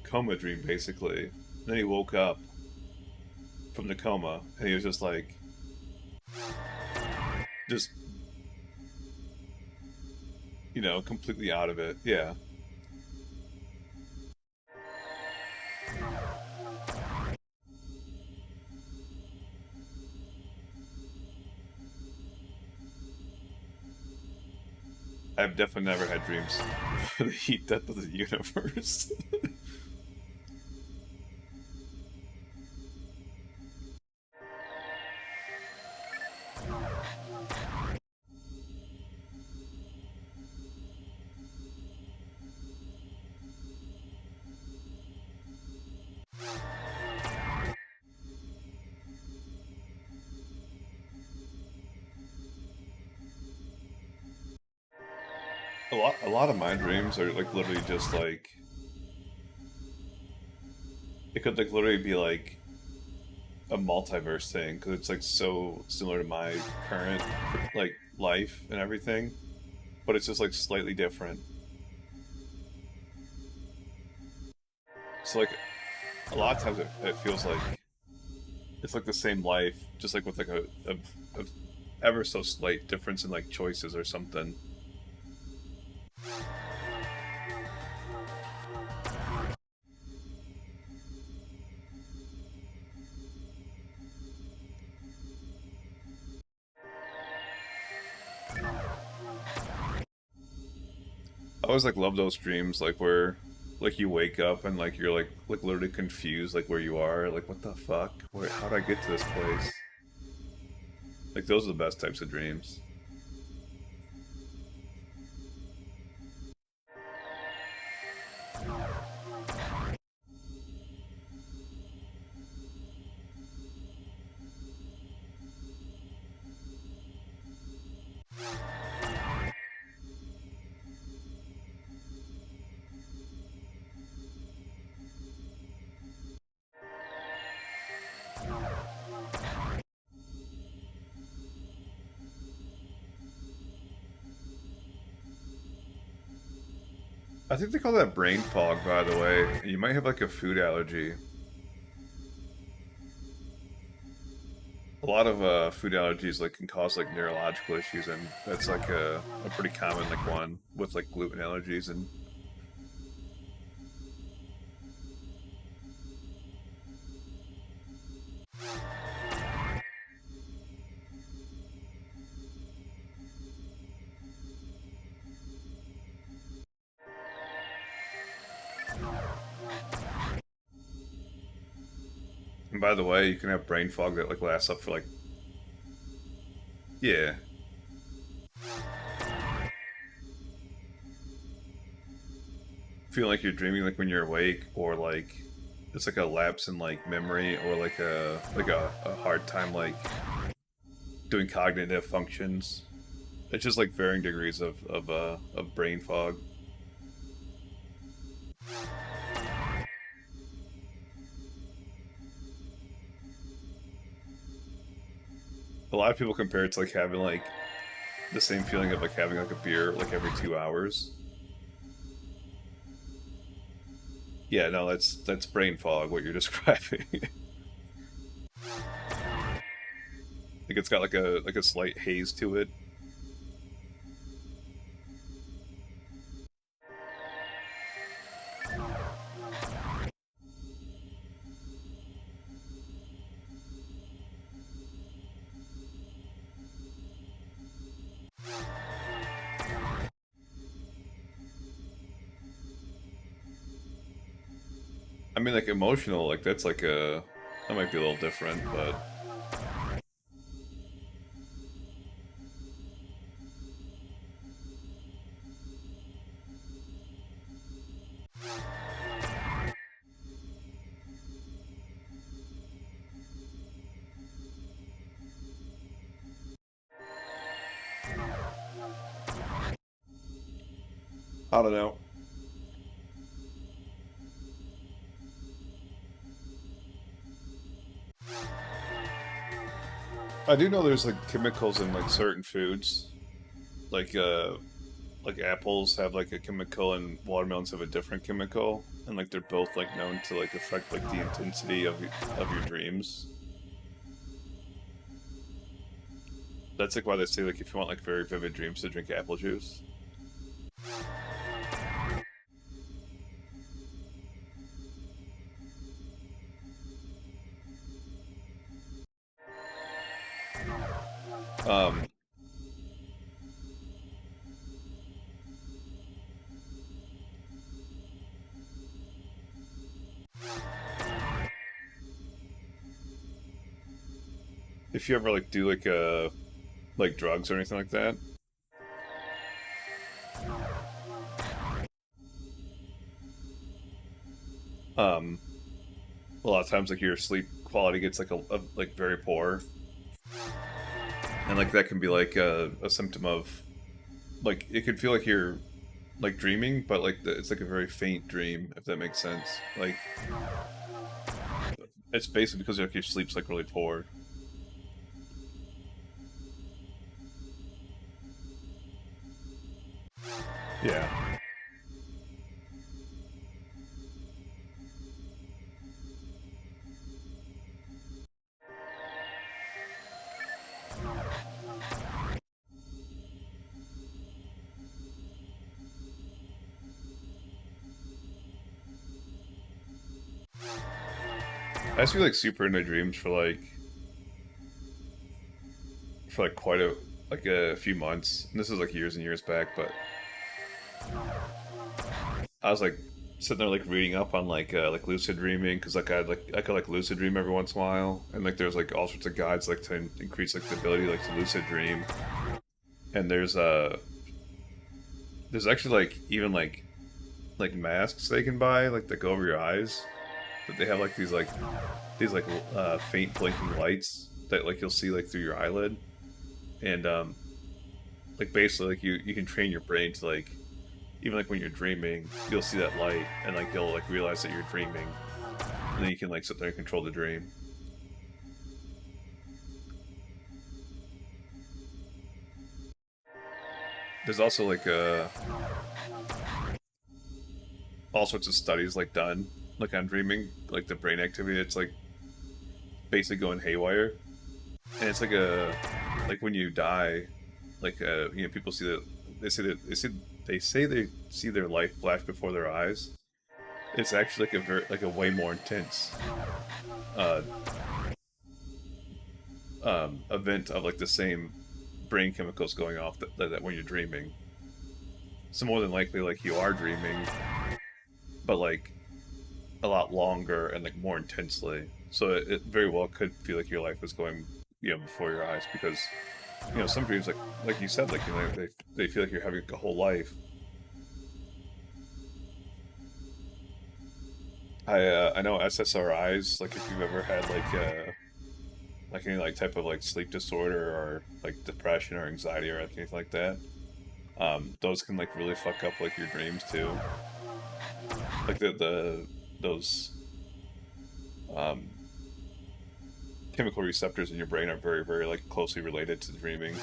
coma dream basically. And then he woke up from the coma, and he was just like, just completely out of it. Yeah. I've definitely never had dreams for the heat death of the universe. A lot of my dreams are like literally just like it could like literally be like a multiverse thing because it's like so similar to my current like life and everything, but it's just like slightly different. So like a lot of times it feels like it's like the same life, just like with like a ever so slight difference in like choices or something. I always like love those dreams like where like you wake up and like you're like literally confused like where you are, like what the fuck? Where how did I get to this place? Like those are the best types of dreams. I think they call that brain fog, by the way. You might have like a food allergy. A lot of food allergies like can cause like neurological issues, and that's like a pretty common like one with like gluten allergies. And by the way, you can have brain fog that like lasts up for like yeah, feel like you're dreaming like when you're awake, or like it's like a lapse in like memory, or like a hard time like doing cognitive functions. It's just like varying degrees of brain fog. A lot of people compare it to like having like the same feeling of like having like a beer like every 2 hours. Yeah, no, that's brain fog. What you're describing. Like it's got like a slight haze to it. I mean, like emotional, like that's like a that might be a little different, but I don't know. I do know there's like chemicals in like certain foods, like like apples have like a chemical and watermelons have a different chemical, and like they're both like known to like affect like the intensity of your dreams. That's like why they say like if you want like very vivid dreams to drink apple juice. Um, if you ever like do like drugs or anything like that, um, a lot of times like your sleep quality gets like like very poor, and like that can be like a symptom of like it could feel like you're like dreaming, but like it's like a very faint dream, if that makes sense. Like it's basically because like your sleep's like really poor. Yeah. I used to be like super into dreams for like quite a few months. And this is like years and years back, but I was like sitting there like reading up on like lucid dreaming because I could like lucid dream every once in a while, and like there's like all sorts of guides like to increase like the ability like to lucid dream. And there's actually like even like masks they can buy like that go over your eyes that they have like these like faint blinking lights that like you'll see like through your eyelid, and like basically like you can train your brain to like even like when you're dreaming you'll see that light and like you'll like realize that you're dreaming, and then you can like sit there and control the dream. There's also like all sorts of studies like done like on dreaming, like the brain activity. It's like basically going haywire, and it's like a like when you die, like you know people see that they say they see their life flash before their eyes. It's actually like a very like a way more intense uh, event of like the same brain chemicals going off that when you're dreaming. So more than likely, like you are dreaming, but like a lot longer and like more intensely. So it very well could feel like your life is going, you know, before your eyes because you know some dreams like you said, like you know they feel like you're having a whole life. I know SSRIs, like if you've ever had like any like type of like sleep disorder or like depression or anxiety or anything like that, those can like really fuck up like your dreams too. Like the those um chemical receptors in your brain are very like closely related to dreaming.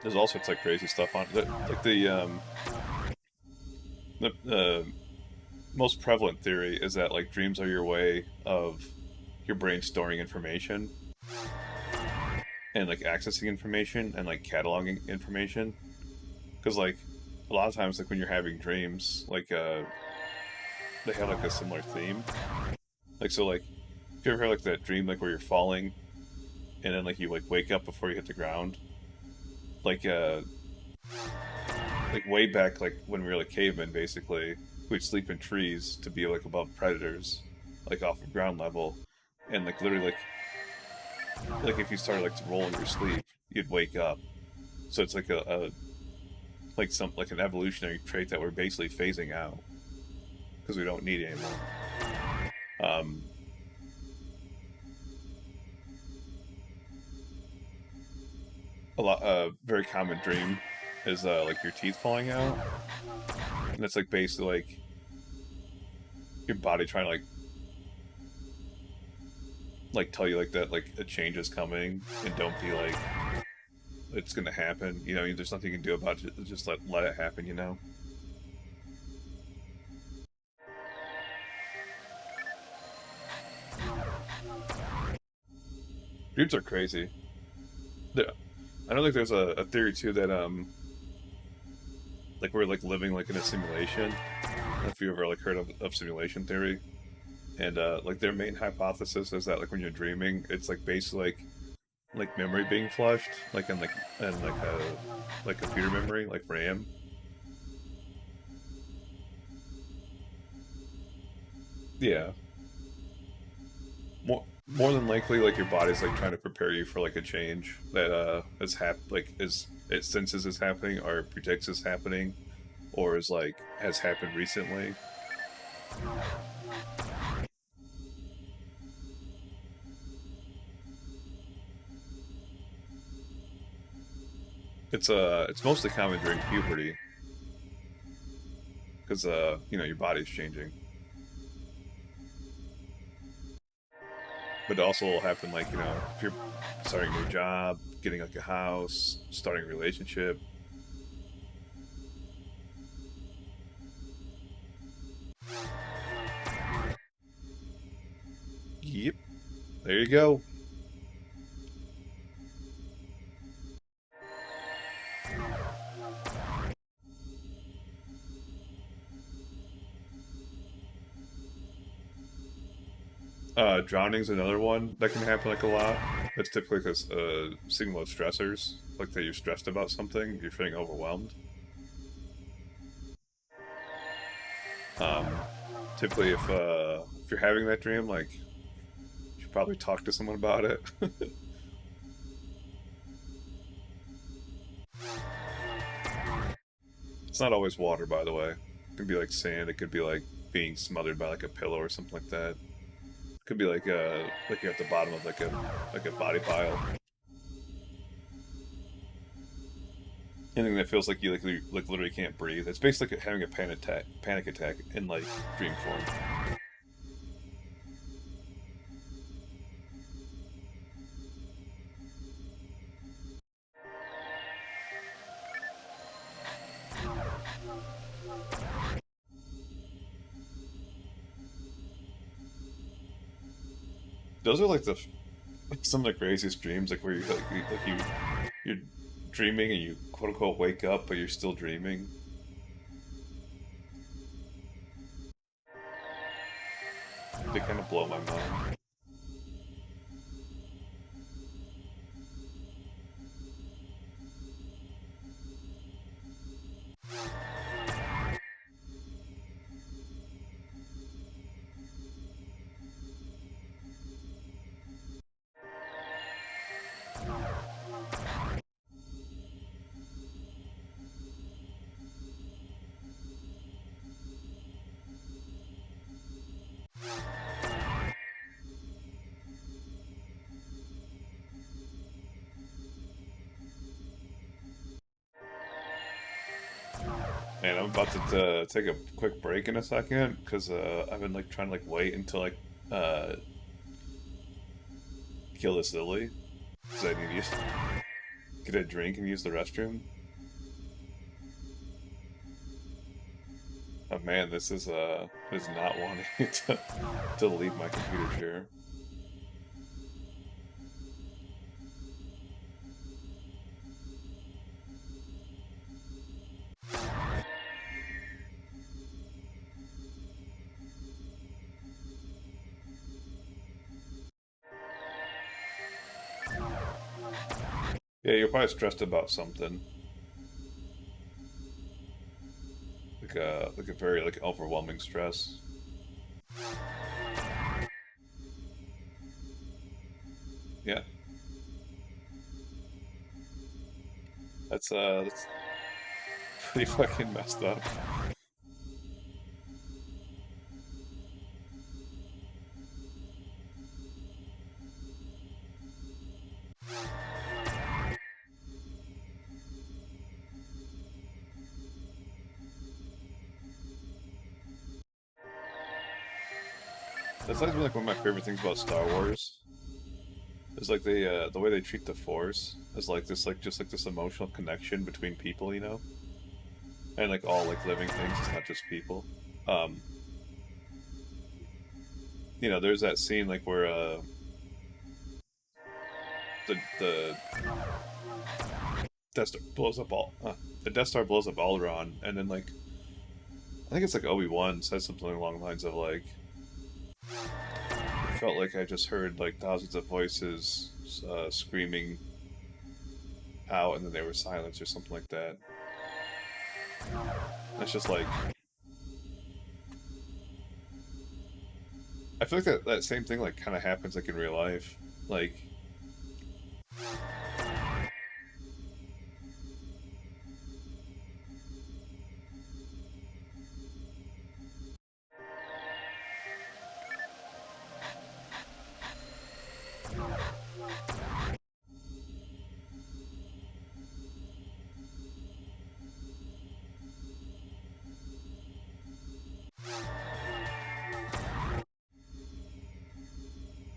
There's all sorts of like crazy stuff on it. Like the most prevalent theory is that like dreams are your way of your brain storing information and like accessing information and like cataloging information. Because like a lot of times like when you're having dreams, like they have like a similar theme. Like so like if you ever had like that dream like where you're falling and then like you like wake up before you hit the ground, like like way back like when we were like cavemen basically, we'd sleep in trees to be like above predators, like off of ground level, and like literally like if you started like to roll in your sleep, you'd wake up. So it's like a like some like an evolutionary trait that we're basically phasing out because we don't need it anymore. Um, a lot very common dream is like your teeth falling out, and it's like basically like your body trying to like tell you like that like a change is coming and don't be like it's gonna happen. You know, there's nothing you can do about it. Just let it happen. You know. Dreams are crazy. I know like there's a theory too that like we're like living like in a simulation. If you ever like heard of simulation theory, and like their main hypothesis is that like when you're dreaming, it's like basically like memory being flushed, like in like a like computer memory, like RAM. Yeah, more than likely, like your body's like trying to prepare you for like a change that is it senses is happening or predicts is happening, or is like has happened recently. It's mostly common during puberty because you know your body's changing, but it also will happen like you know if you're starting a new job, getting like a house, starting a relationship. Yep, there you go. Drowning's another one that can happen like a lot. That's typically because signal of stressors, like that you're stressed about something, you're feeling overwhelmed. Um, typically, if you're having that dream, like you should probably talk to someone about it. It's not always water, by the way. It could be like sand. It could be like being smothered by like a pillow or something like that. It could be like you're at the bottom of like a body pile. Anything that feels like like literally can't breathe. It's basically like having a panic attack in like dream form. Those are like some of the craziest dreams, like where you're dreaming and you quote unquote wake up, but you're still dreaming. They kind of blow my mind. And I'm about to take a quick break in a second because I've been like trying to like wait until like uh, kill this lily because I need to get a drink and use the restroom. Oh man, this is not wanting to leave my computer chair. Yeah, you're probably stressed about something like a very like overwhelming stress. Yeah, that's pretty fucking messed up. That's always been like one of my favorite things about Star Wars. Is like the way they treat the Force as like this like just like this emotional connection between people, you know, and like all like living things. It's not just people. Um, you know, there's that scene like where the Death Star blows up all the Death Star blows up Alderaan, and then like I think it's like Obi-Wan says something along the lines of like, it felt like I just heard like thousands of voices screaming out, and then they were silenced or something like that. And it's just like, I feel like that same thing like kind of happens like in real life, like.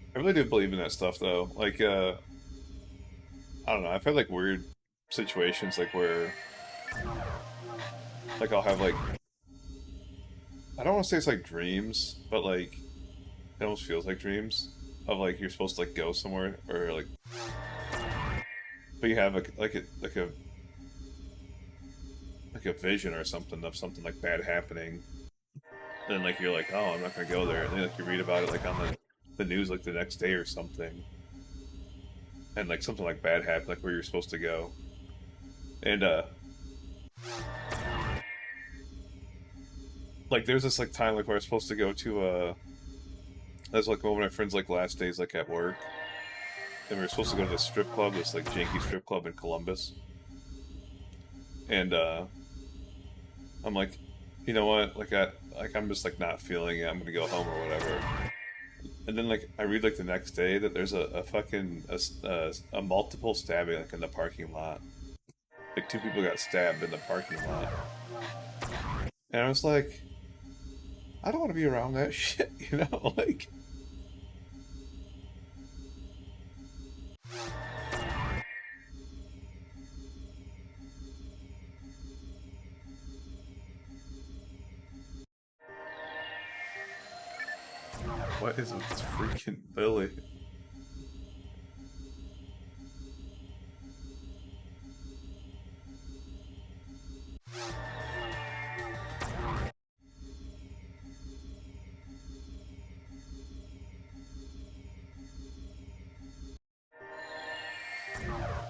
I really do believe in that stuff though. Like, I don't know. I've had like weird situations like where, like, I'll have like, I don't want to say it's like dreams, but like, it almost feels like dreams of like you're supposed to like go somewhere or like, but you have like a vision or something of something like bad happening, and like you're like, oh, I'm not gonna go there, and then like you read about it like on the news like the next day or something, and like something like bad happened like where you're supposed to go, and like there's this like time like where I was supposed to go to that's like one of my friends like last days like at work, and we were supposed to go to this strip club, this like janky strip club in Columbus, and I'm like, you know what, I'm just like not feeling it, I'm gonna go home or whatever. And then like I read like the next day that there's a fucking a multiple stabbing like in the parking lot. Like two people got stabbed in the parking lot. And I was like, I don't want to be around that shit, you know? Like, what is with this freaking Billy?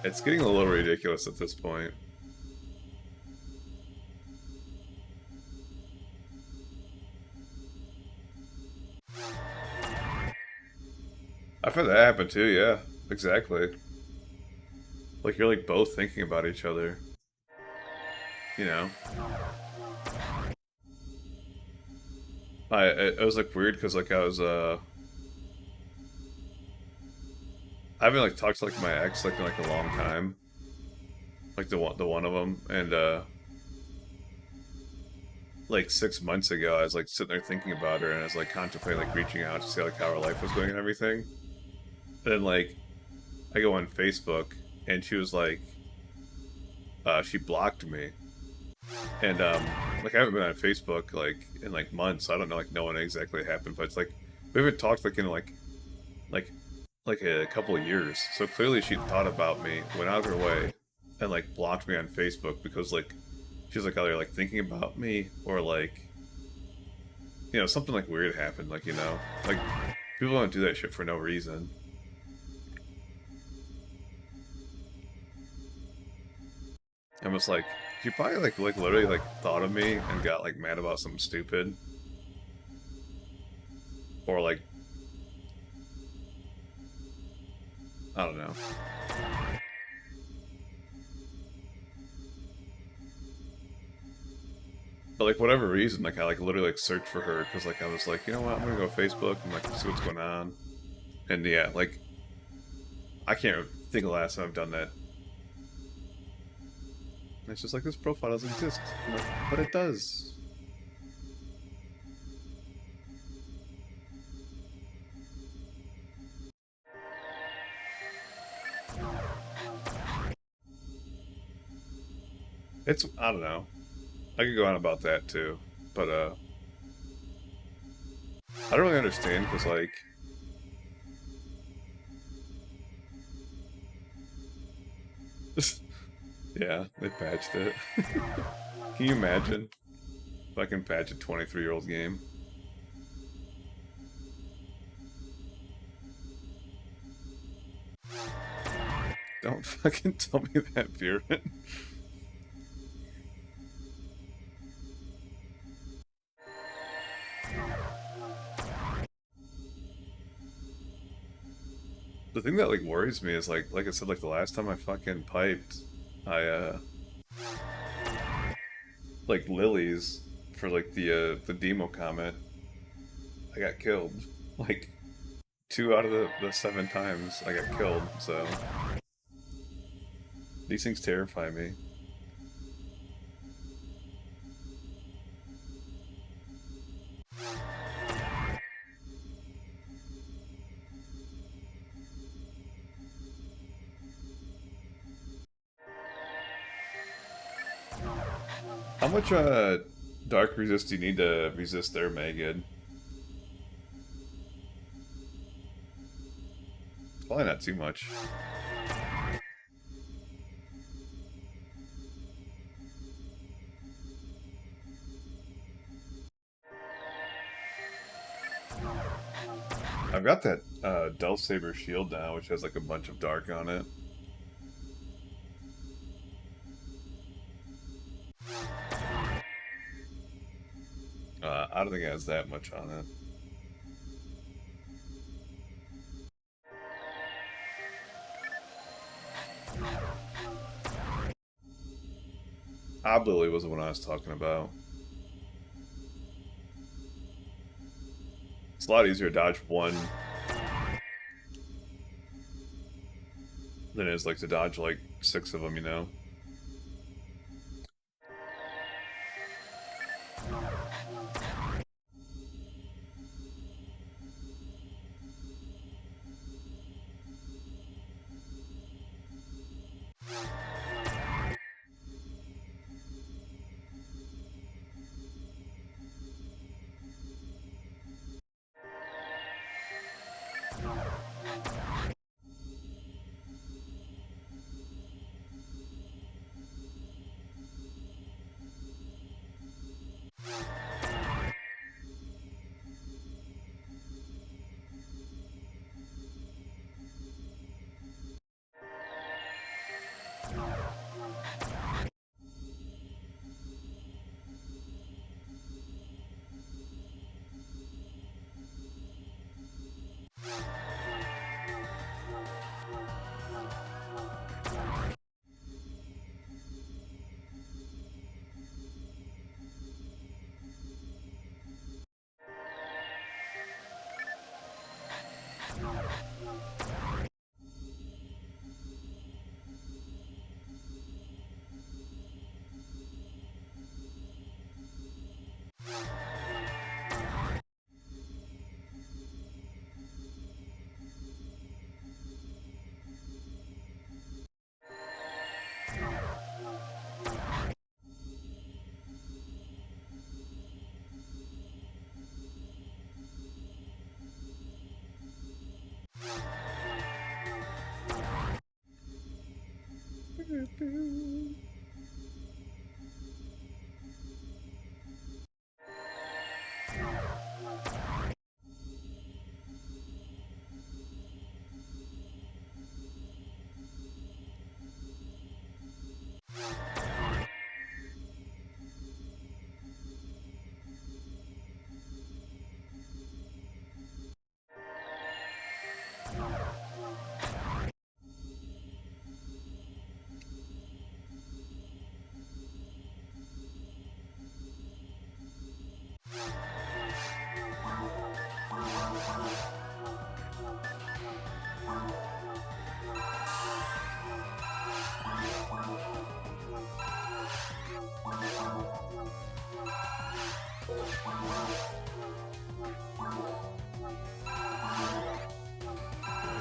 It's getting a little ridiculous at this point. I've had that happen too, yeah. Exactly. Like you're like both thinking about each other. You know? It was like weird because like I was I haven't like talked to like my ex like in like a long time. Like the one of them, and like 6 months ago I was like sitting there thinking about her, and I was like contemplating like reaching out to see like how her life was going and everything. And then like I go on Facebook, and she was like she blocked me. And like I haven't been on Facebook like in like months, so I don't know like know what exactly happened, but it's like we haven't talked like in like like a couple of years. So clearly she thought about me, went out of her way, and like blocked me on Facebook because like she was like either like thinking about me or like, you know, something like weird happened, like, you know, like people don't do that shit for no reason. I'm just like, she probably like literally like thought of me and got like mad about something stupid, or like I don't know. But like whatever reason, like I like literally like searched for her because like I was like, you know what, I'm gonna go Facebook and like see what's going on. And yeah, like I can't think of the last time I've done that. And it's just like this profile doesn't exist. I'm like, but it does. It's I don't know. I could go on about that too, but I don't really understand because like Yeah, they patched it. Can you imagine if I can patch a 23-year-old game? Don't fucking tell me that, Viren. The thing that like worries me is like I said, like the last time I fucking piped, I like lilies for like the demo comment, I got killed. Like 2 out of the 7 times I got killed. So these things terrify me. How much dark resist do you need to resist their Magid? Probably not too much. I've got that Delph Saber shield now, which has like a bunch of dark on it. I don't think it has that much on it. Oblily was the one I was talking about. It's a lot easier to dodge one than it is like to dodge like 6 of them, you know?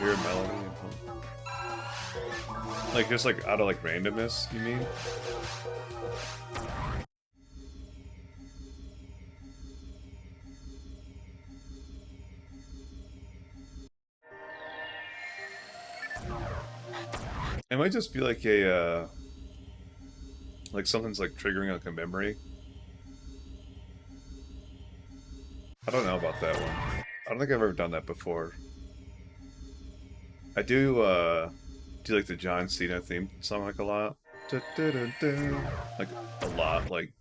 Hear a melody. Like just like out of like randomness, you mean? It might just be like a Like something's like triggering like a memory. I don't know about that one. I don't think I've ever done that before. I do like the John Cena theme song like a lot. Like a lot. Like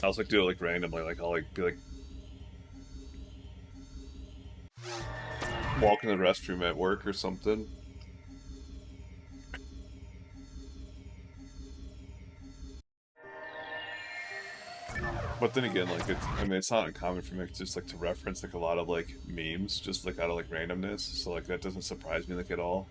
I also like do it like randomly. Like I'll like be like walking the restroom at work or something. But then again, like I mean, it's not uncommon for me just like to reference like a lot of like memes, just like out of like randomness. So like that doesn't surprise me like at all.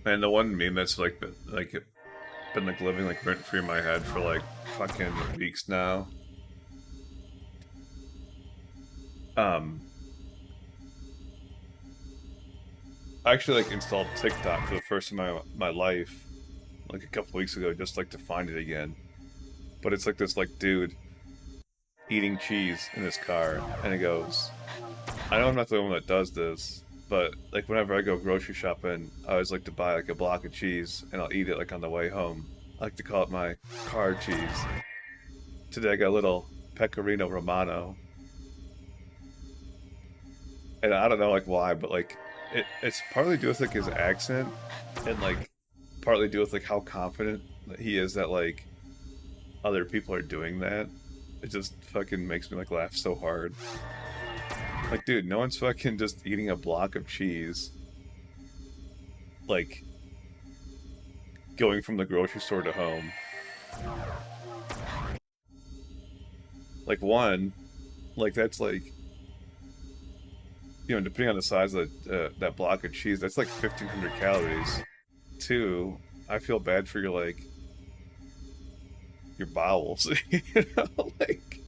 And the one meme that's like been like living like rent free in my head for like fucking weeks now. Um, I actually like installed TikTok for the first time in my life like a couple weeks ago just like to find it again. But it's like this like dude eating cheese in his car, and it goes, I know I'm not the one that does this, but like whenever I go grocery shopping, I always like to buy like a block of cheese and I'll eat it like on the way home. I like to call it my car cheese. Today I got a little pecorino romano, and I don't know like why, but like it's partly due with like his accent, and like partly due with like how confident that he is that like other people are doing that. It just fucking makes me like laugh so hard. Like, dude, no one's fucking just eating a block of cheese. Like, going from the grocery store to home. Like, one, like that's like, you know, depending on the size of that block of cheese, that's like 1,500 calories. Two, I feel bad for your like your bowels. You know, like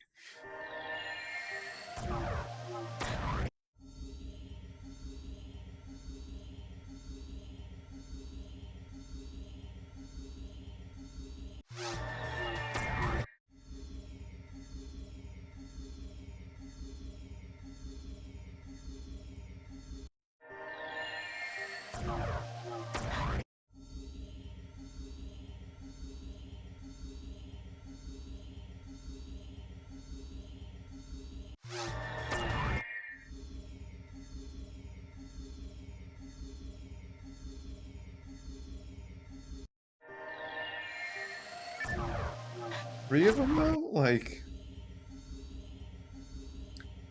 three of them though. Like,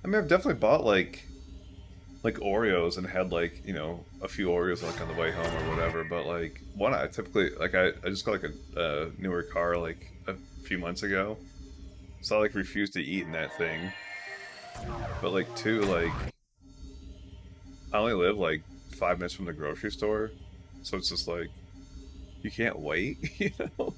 I mean, I've definitely bought like Oreos and had like you know a few Oreos like on the way home or whatever. But like one, I typically like I just got like a newer car like a few months ago, so I like refused to eat in that thing. But like two, like I only live like 5 minutes from the grocery store, so it's just like you can't wait, you know.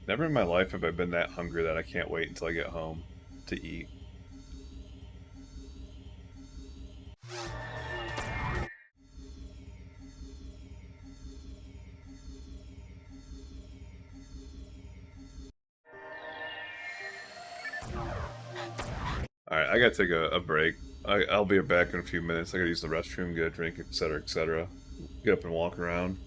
Never in my life have I been that hungry that I can't wait until I get home to eat. All right, I gotta take a break. I'll be back in a few minutes. I gotta use the restroom, get a drink, etc., etc. Get up and walk around.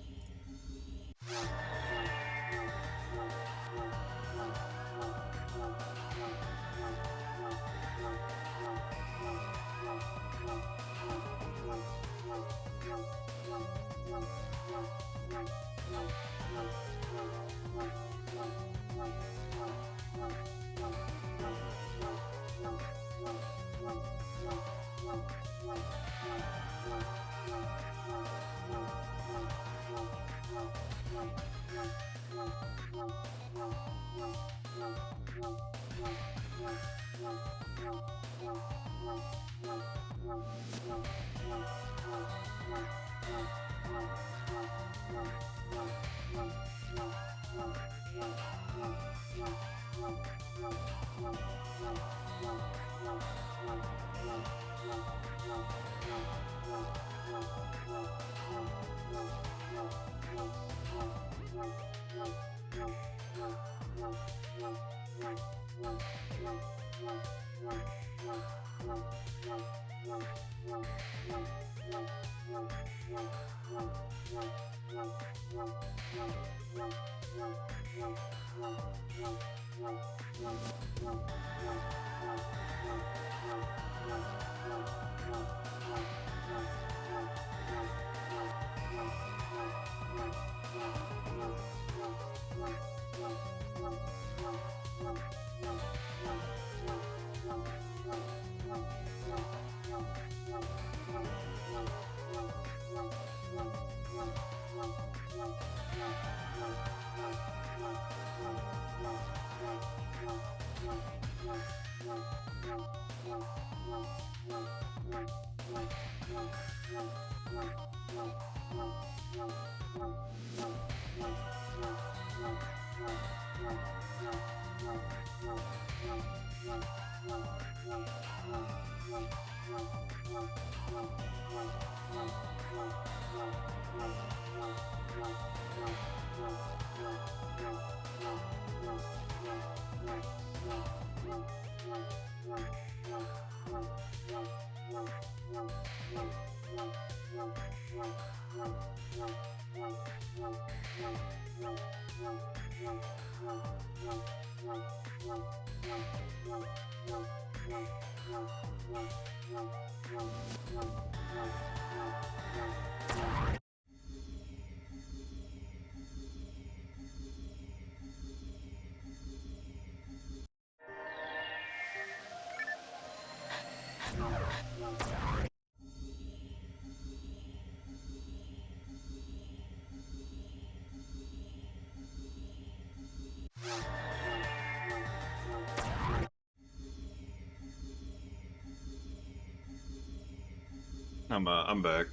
I'm back.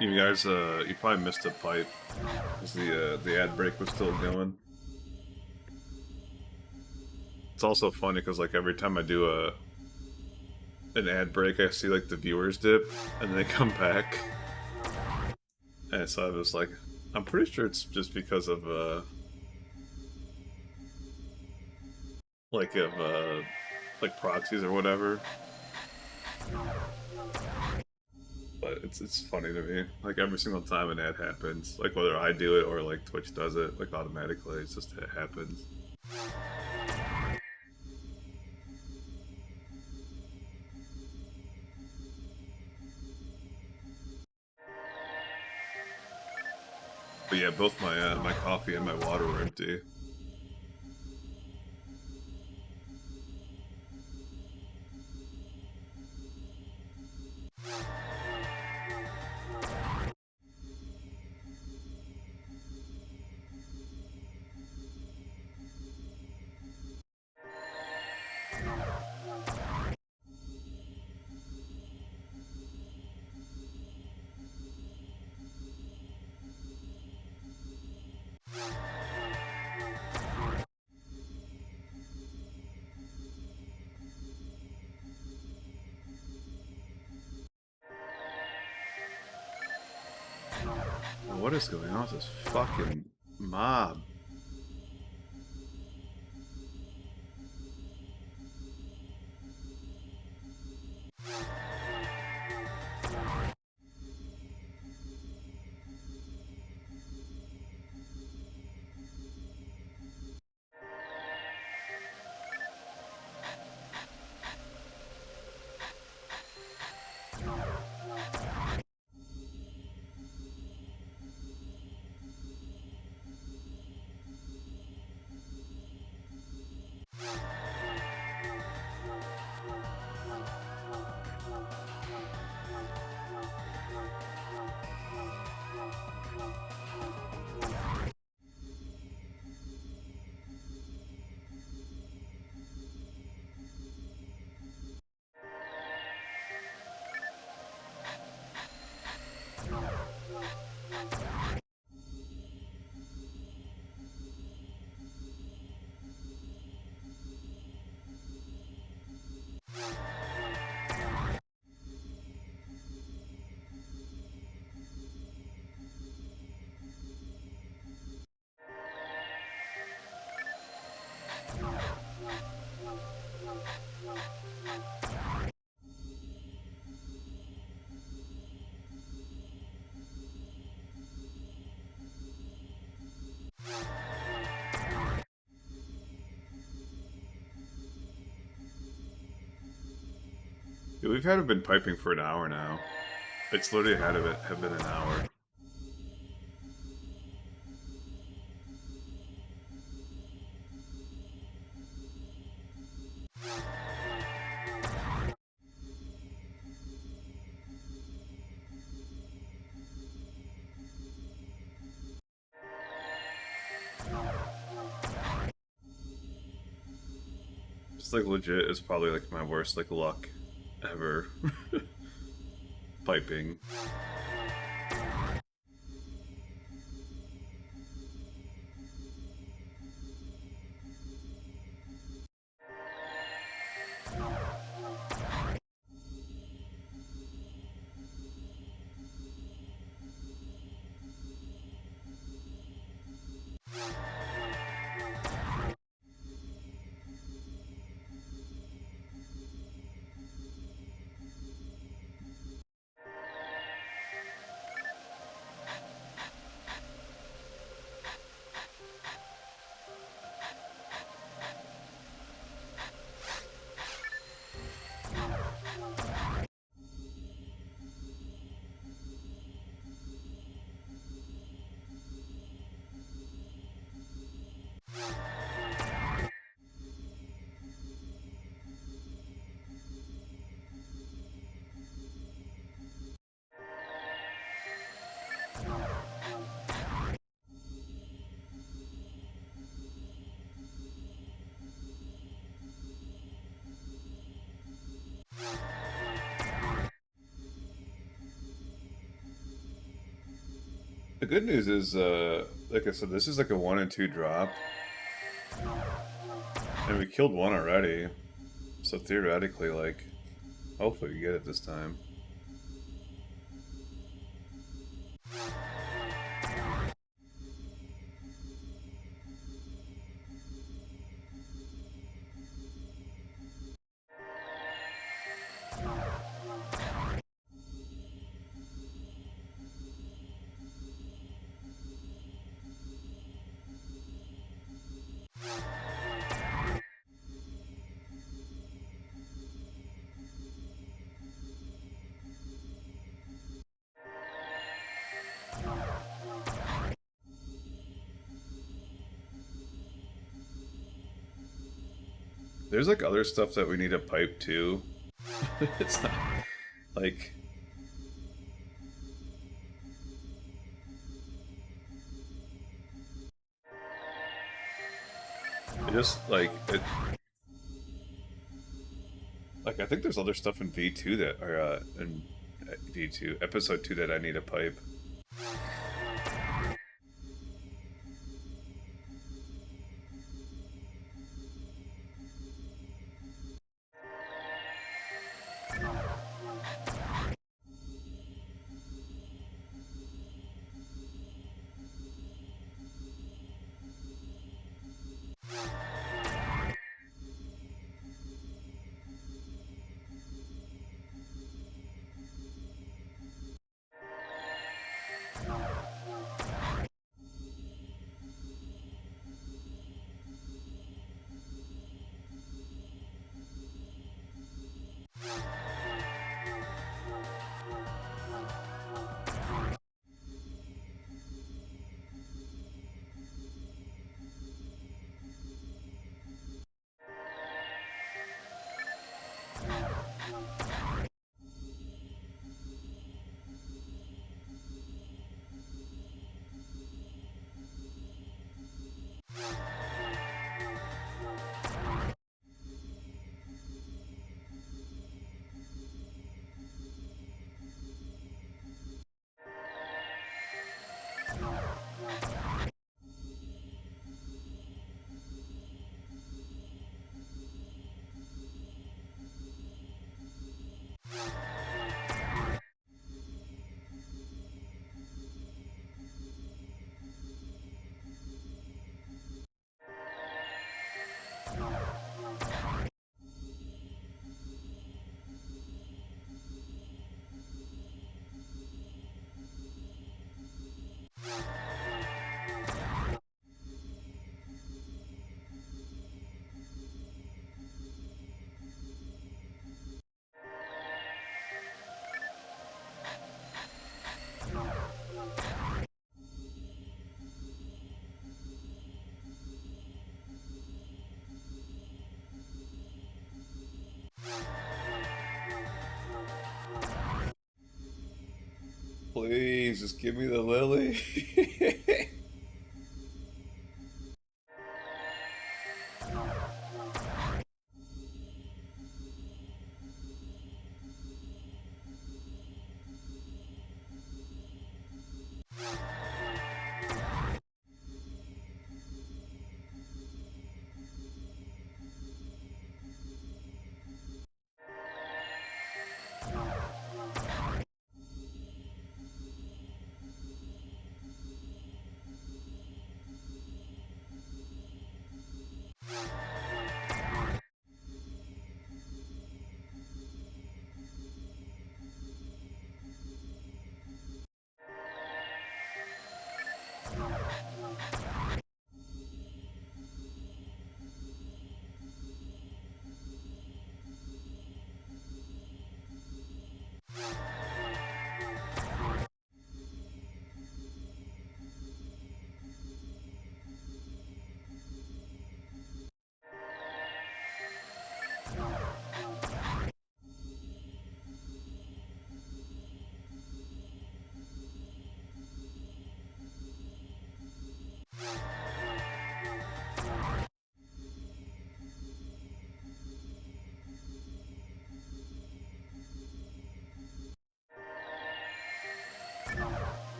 You guys, you probably missed a pipe because the ad break was still going. It's also funny because like every time I do an ad break, I see like the viewers dip and then they come back, and so I was like, I'm pretty sure it's just because of like proxies or whatever. But it's funny to me. Like every single time an ad happens, like whether I do it or like Twitch does it, like automatically, it's just it happens. But yeah, both my coffee and my water were empty. What is going on with this fucking mob? Yeah, we've had been piping for an hour now. It's literally had to have been an hour. It's like legit is probably like my worst like luck ever. Piping. The good news is, like I said, this is like a 1 and 2 drop. And we killed one already. So theoretically, like, hopefully we get it this time. There's like other stuff that we need to pipe too. It's not like it just like I think there's other stuff in V2 that are in V2 episode 2 that I need to pipe. Please, just give me the lily.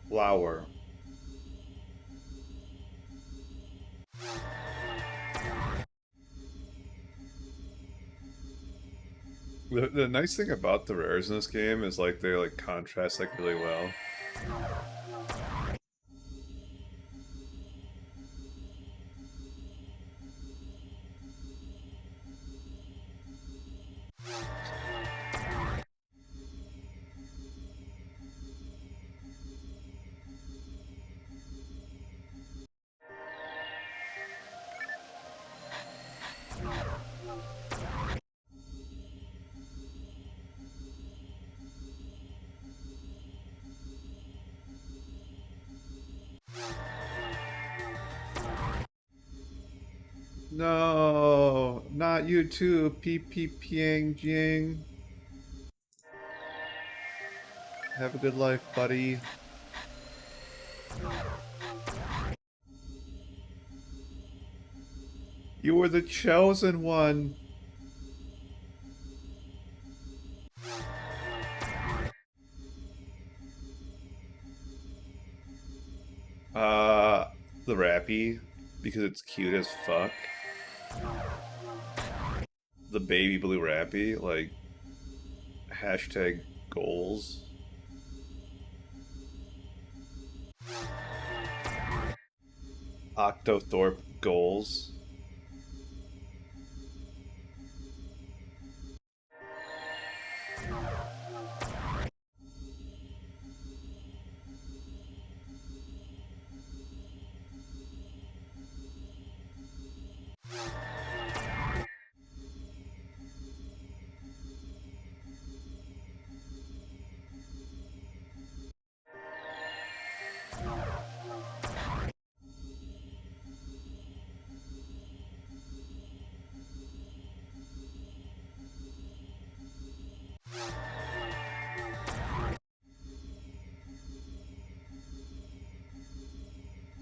Flower. The nice thing about the rares in this game is like they like contrast like really well. No, not you too, Piang Jing. Have a good life, buddy. You were the chosen one. Uh, the Rappy, because it's cute as fuck. The baby blue Rappy, like, hashtag goals. Octothorpe goals.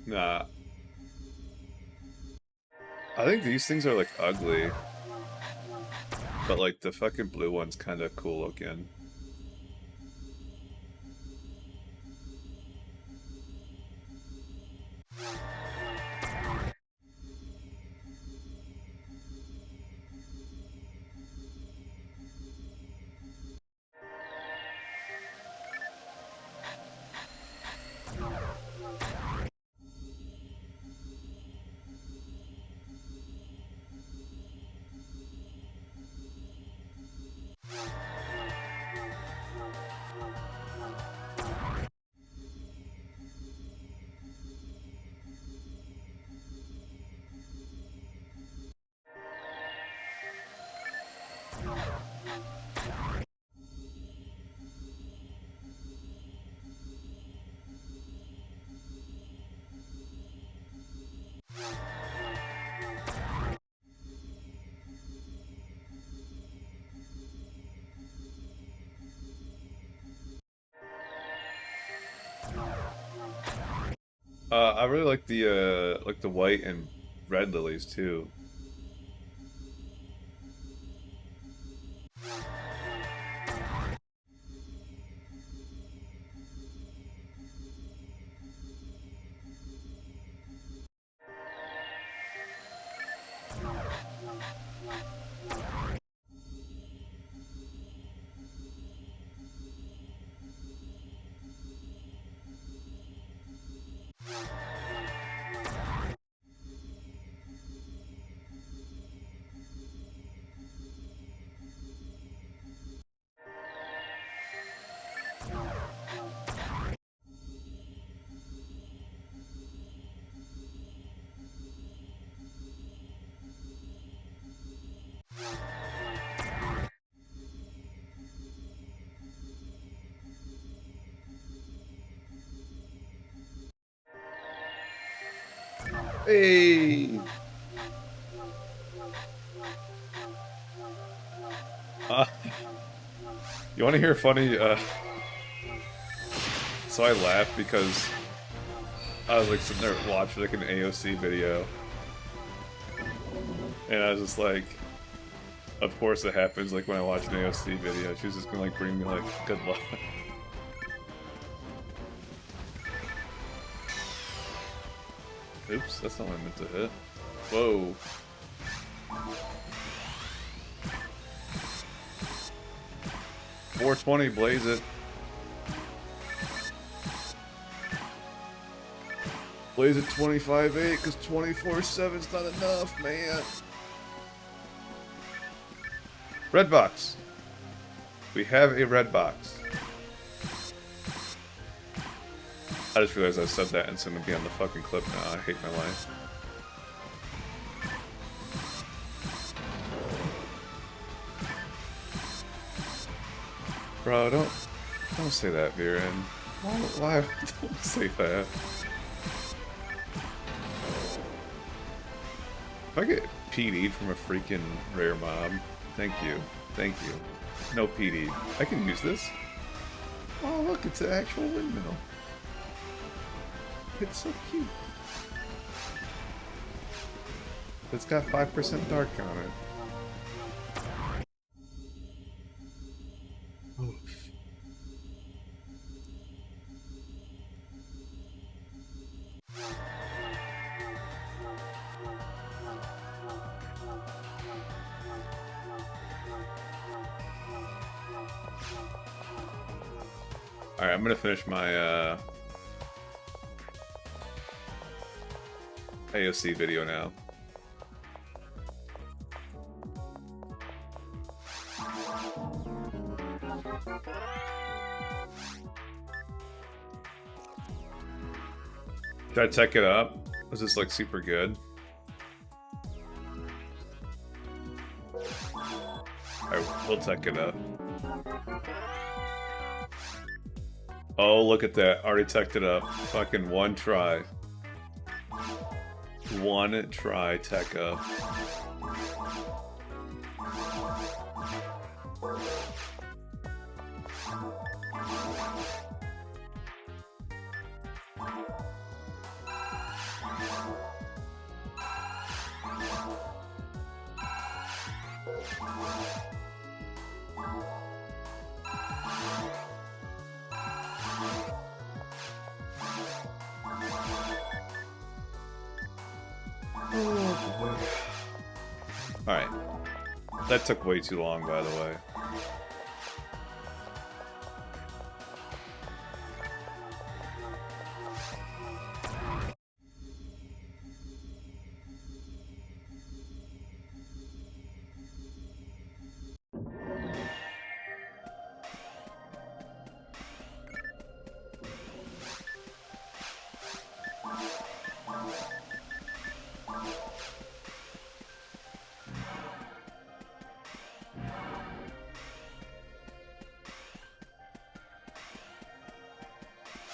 Nah, I think these things are like ugly, but like the fucking blue one's kind of cool looking. I really like the white and red lilies too. Hey. Uh, you want to hear funny? So I laughed because I was like sitting there watching like an AOC video, and I was just like, of course it happens. Like when I watch an AOC video, she's just gonna like bring me like good luck. Oops, that's not what I meant to hit. Whoa. $420, blaze it. Blaze it 25-8, because 24-7's not enough, man. Red box. We have a red box. I just realized I said that and it's gonna be on the fucking clip now. I hate my life. Bro, don't say that, Viren. Why? Don't say that. If I get PD'd from a freaking rare mob, thank you. Thank you. No PD. I can use this. Oh, look, it's an actual windmill. It's so cute. It's got 5% dark on it. Oof. Alright, I'm gonna finish my AOC video now. Did I tech it up? Was this like super good? I will tech it up. Oh, look at that. Already teched it up. Fucking one try. One try tech up. Alright. That took way too long, by the way.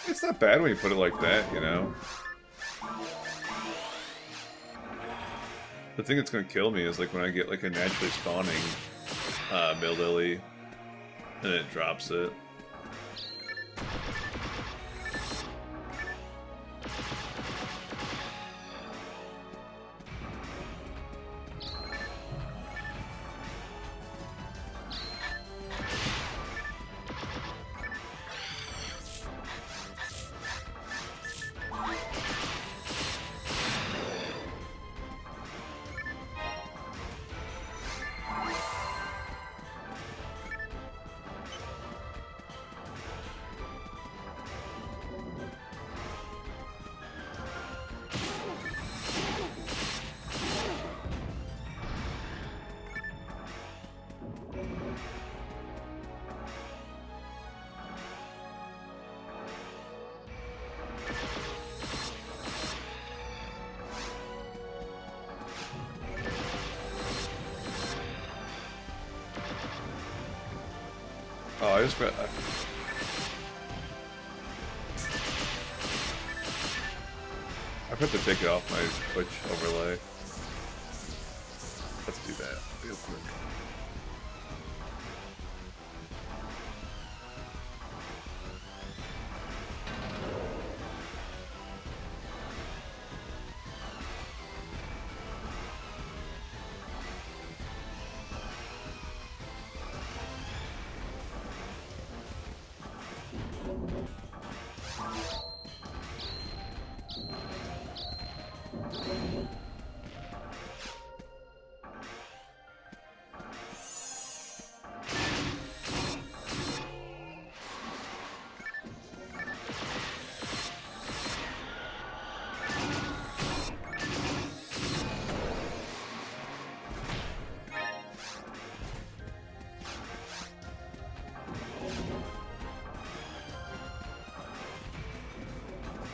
It's not bad when you put it like that, you know? The thing that's gonna kill me is like when I get like a naturally spawning Mill Lily and it drops it. Oh, I just read. I forgot to take it off my Twitch overlay. Let's do that real quick.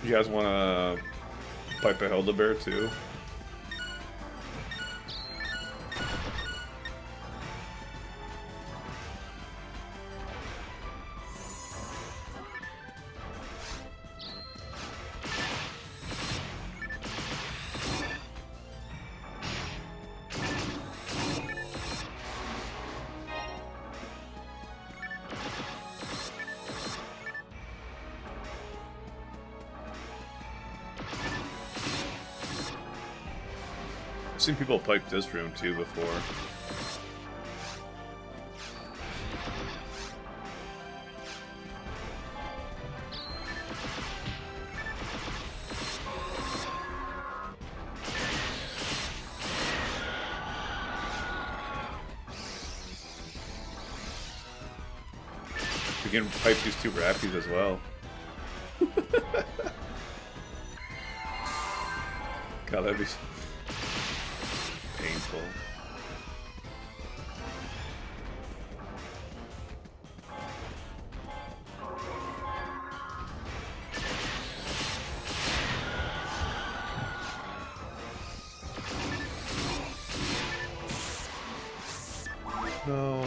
You guys want to pipe a Hildebeer too? I've seen people pipe this room too before. We can pipe these two rappies as well. God, that'd be painful. No.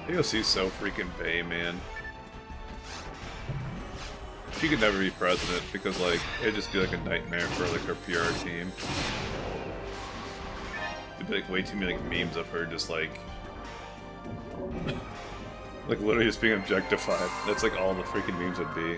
AOC's so freaking bae, man. She could never be president because, like, it'd just be like a nightmare for like her PR team. There'd be like way too many like memes of her just like, like literally just being objectified. That's like all the freaking memes would be.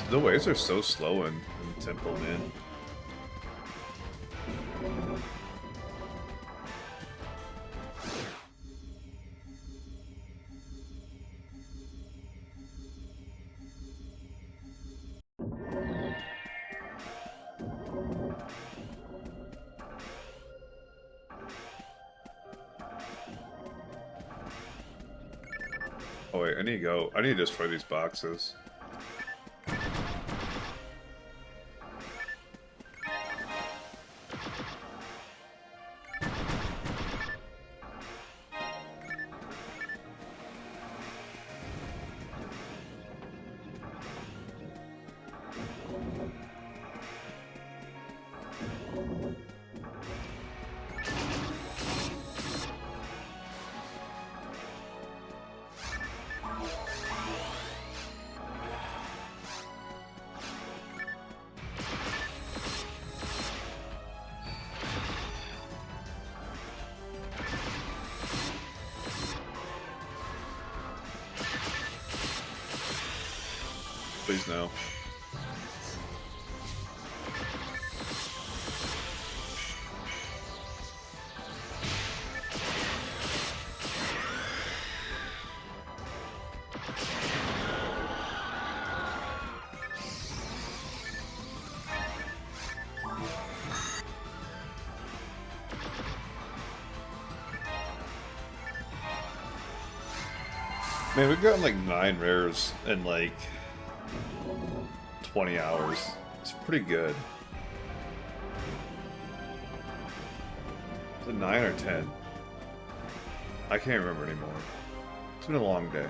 The waves are so slow in Temple, man. Oh wait, I need to go. I need to destroy these boxes. Please no. Man, we've gotten like 9 rares in like 20 hours. It's pretty good. Is it 9 or 10? I can't remember anymore. It's been a long day.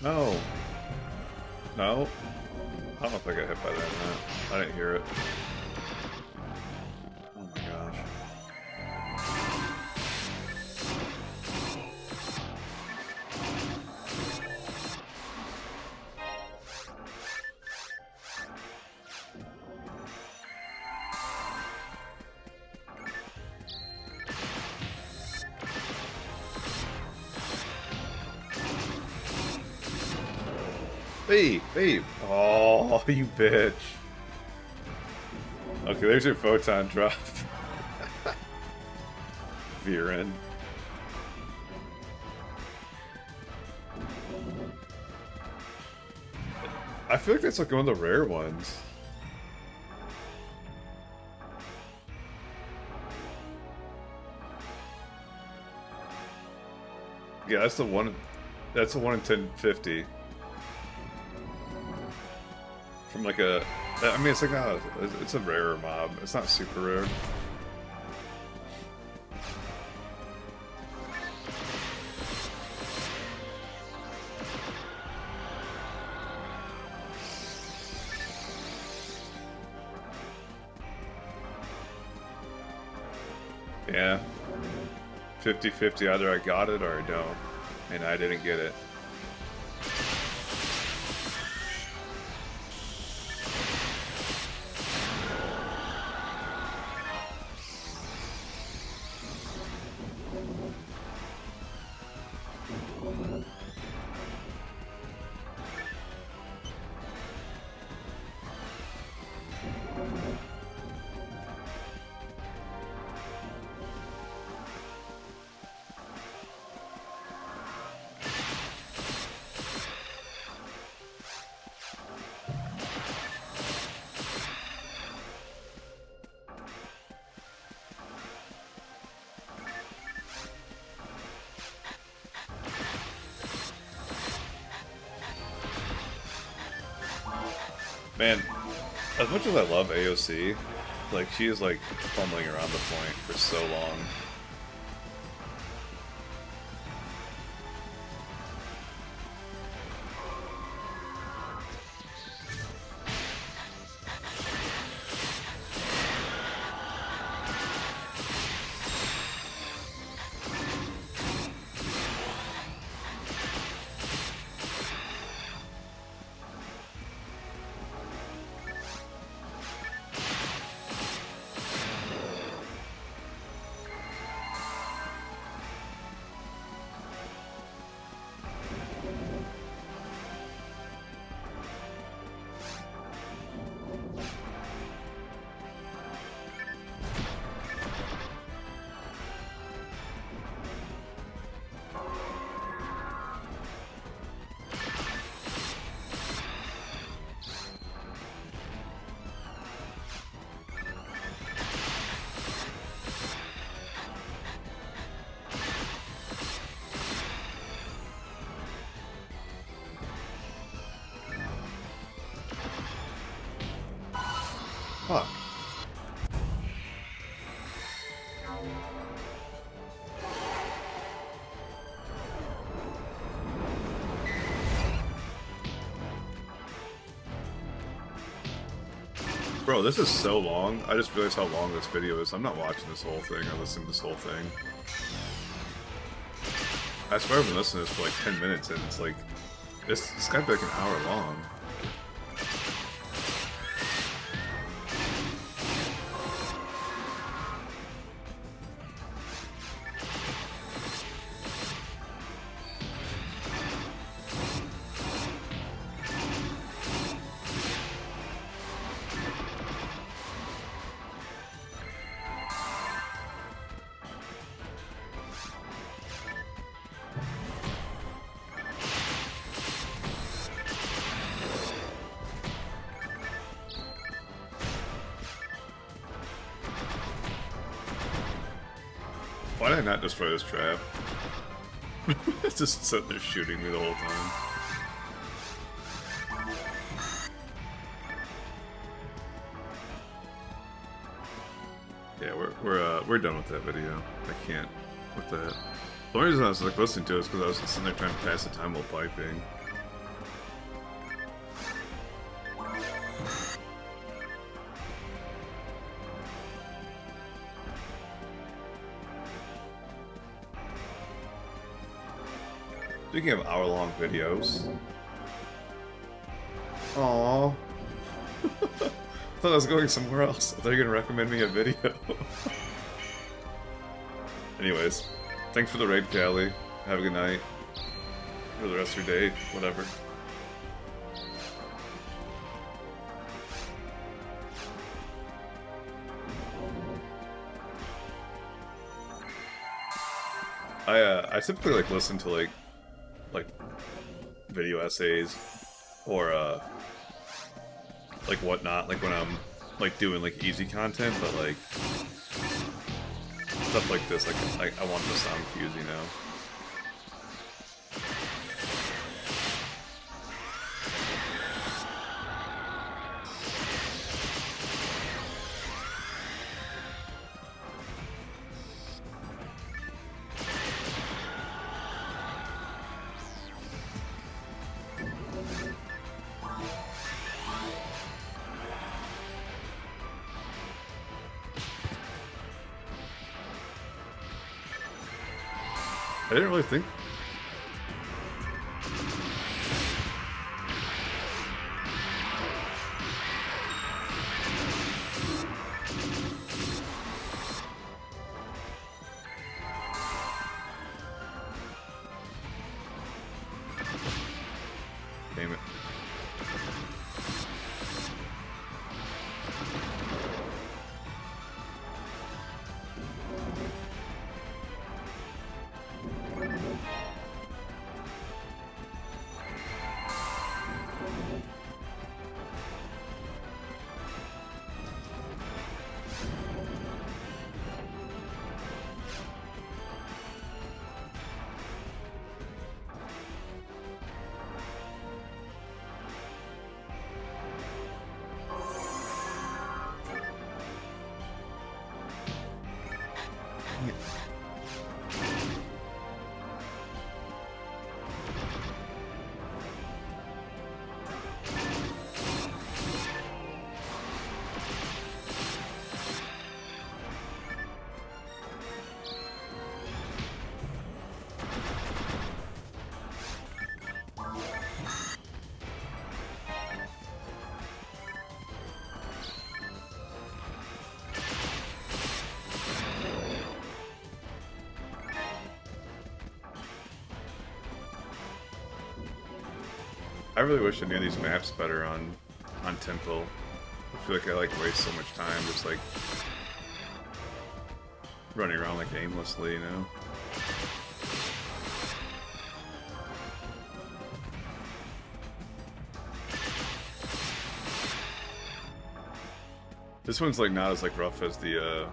No. No? I don't know if I got hit by that or not. I didn't hear it. Oh my gosh. Hey! Oh, you bitch. Okay, there's your photon drop. Viren. I feel like that's like one of the rare ones. Yeah, that's the one. That's the 1 in 1050. From like a, I mean, it's like not, it's a rarer mob. It's not super rare. Yeah. 50-50, either I got it or I don't. And I didn't get it. Man, as much as I love AOC, like, she is, like, fumbling around the point for so long. Fuck. Bro, this is so long. I just realized how long this video is. I'm not watching this whole thing or listening to this whole thing. I swear I've been listening to this for like 10 minutes and it's like... It's gotta be like an hour long. Why did I not destroy this trap? It's just sitting there shooting me the whole time. Yeah, we're done with that video. I can't with that. The only reason I was like listening to it is because I was sitting there trying to pass the time while piping. Speaking of hour-long videos. Aww. I thought I was going somewhere else. I thought you were gonna recommend me a video. Anyways, thanks for the raid, Callie. Have a good night. For the rest of your day, whatever. I typically like listen to like video essays or like whatnot, like when I'm like doing like easy content, but like stuff like this, like I want the sound cues, you know. I didn't really think. Damn it. I really wish I knew these maps better on Temple. I feel like I like waste so much time just like running around like aimlessly, you know? This one's like not as like rough as the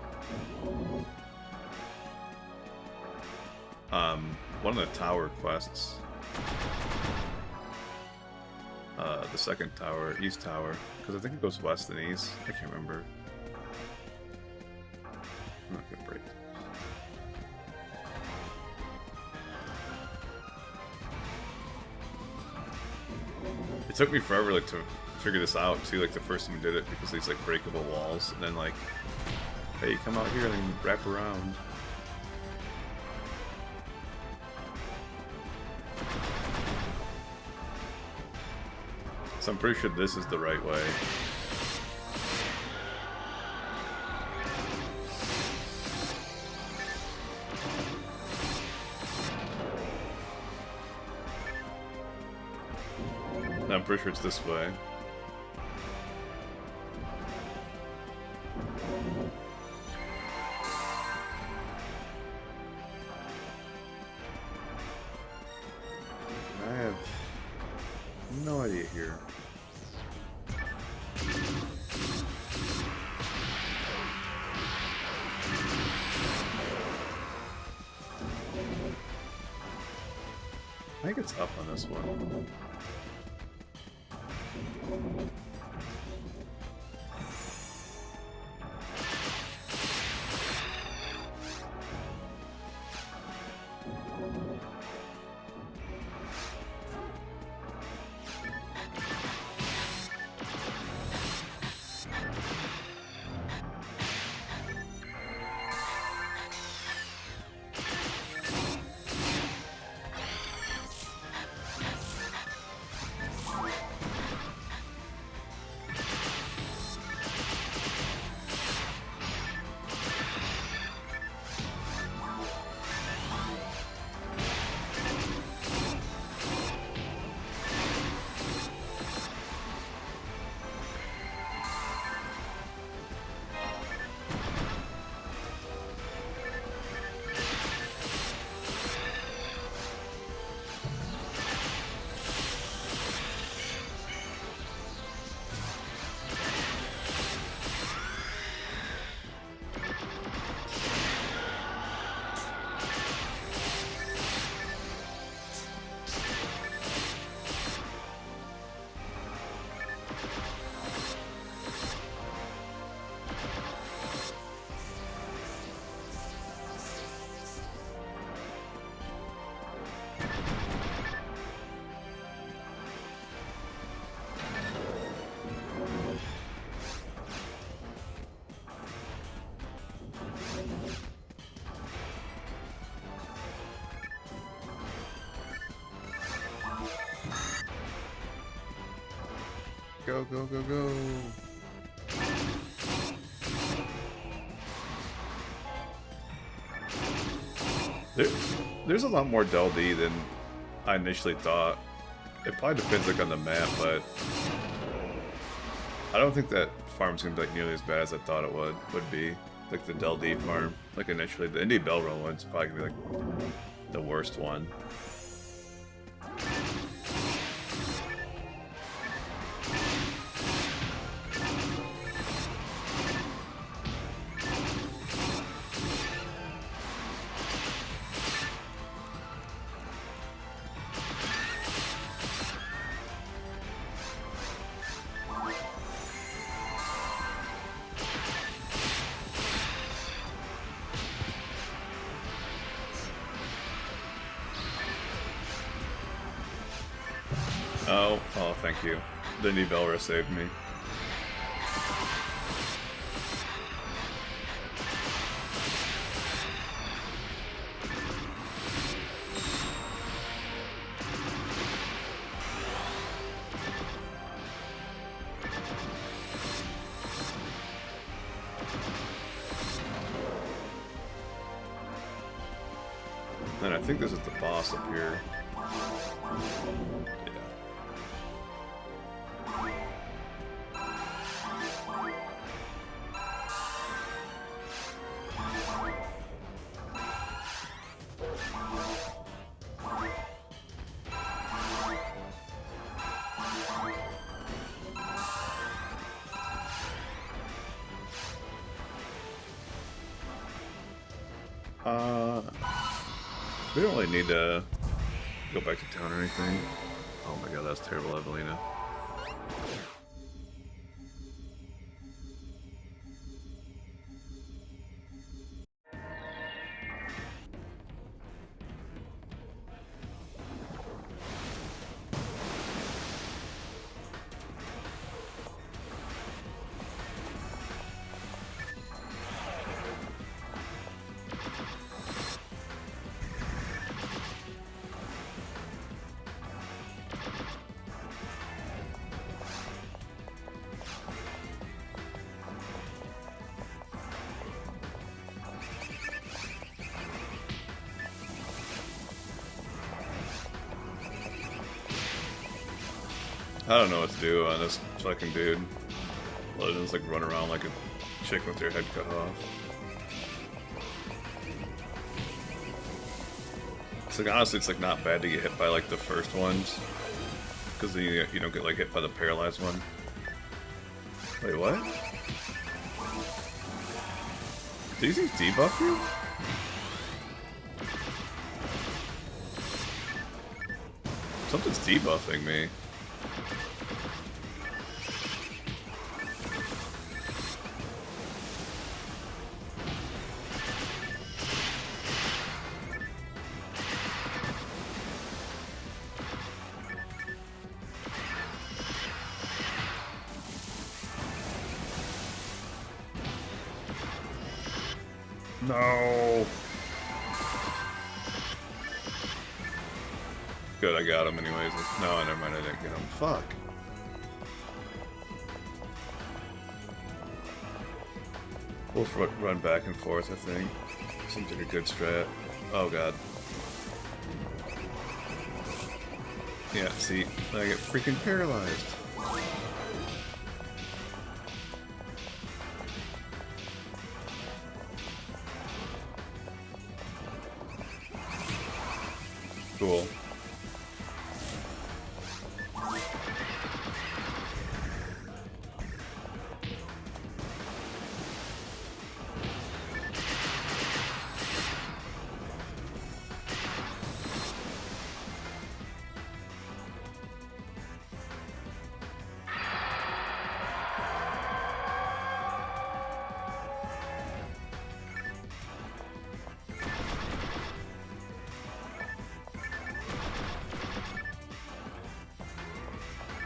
one of the tower quests. the second tower, east tower, because I think it goes west and east. I can't remember. I'm not gonna break it. It took me forever like to figure this out too, like the first time I did it, because these like breakable walls, and then like, hey, come out here and then wrap around. So I'm pretty sure this is the right way. No, I'm pretty sure it's this way. I have no idea here. I think it's up on this one. Go, go, go, go. There's a lot more Del D than I initially thought. It probably depends like on the map, but I don't think that farm's gonna be like nearly as bad as I thought it would be. Like the Del D farm, like initially. The Indie Bell Roll one's probably gonna be like the worst one. Oh, thank you. The Indie Bell saved me. And I think this is the boss up here. We don't really need to go back to town or anything. Oh my god, that's terrible, Evelina. I don't know what to do on this fucking dude. Let him just like run around like a chick with their head cut off. It's like honestly, it's like not bad to get hit by like the first ones, because then you don't get like hit by the paralyzed one. Wait, what? Do these things debuff you? Something's debuffing me. No. Good, I got him anyways. No, never mind, I didn't get him. Fuck. We'll run back and forth, I think. Seems like a good strat. Oh god. Yeah, see, I get freaking paralyzed. Cool.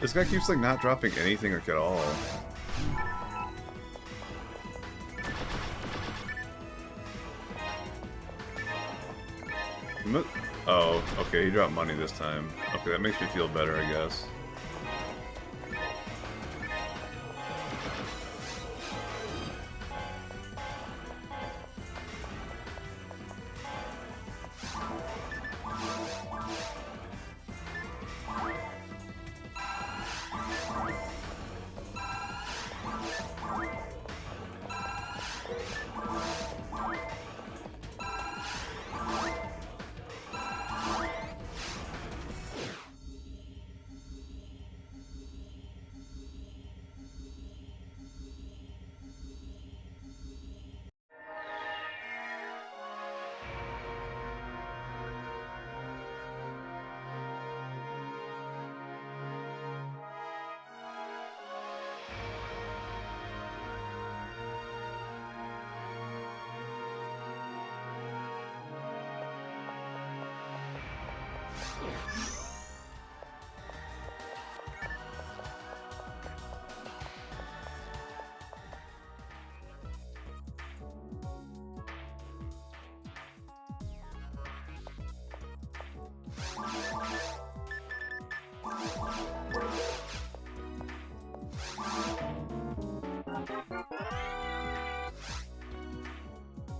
This guy keeps like not dropping anything like at all. Oh, okay, he dropped money this time. Okay, that makes me feel better, I guess.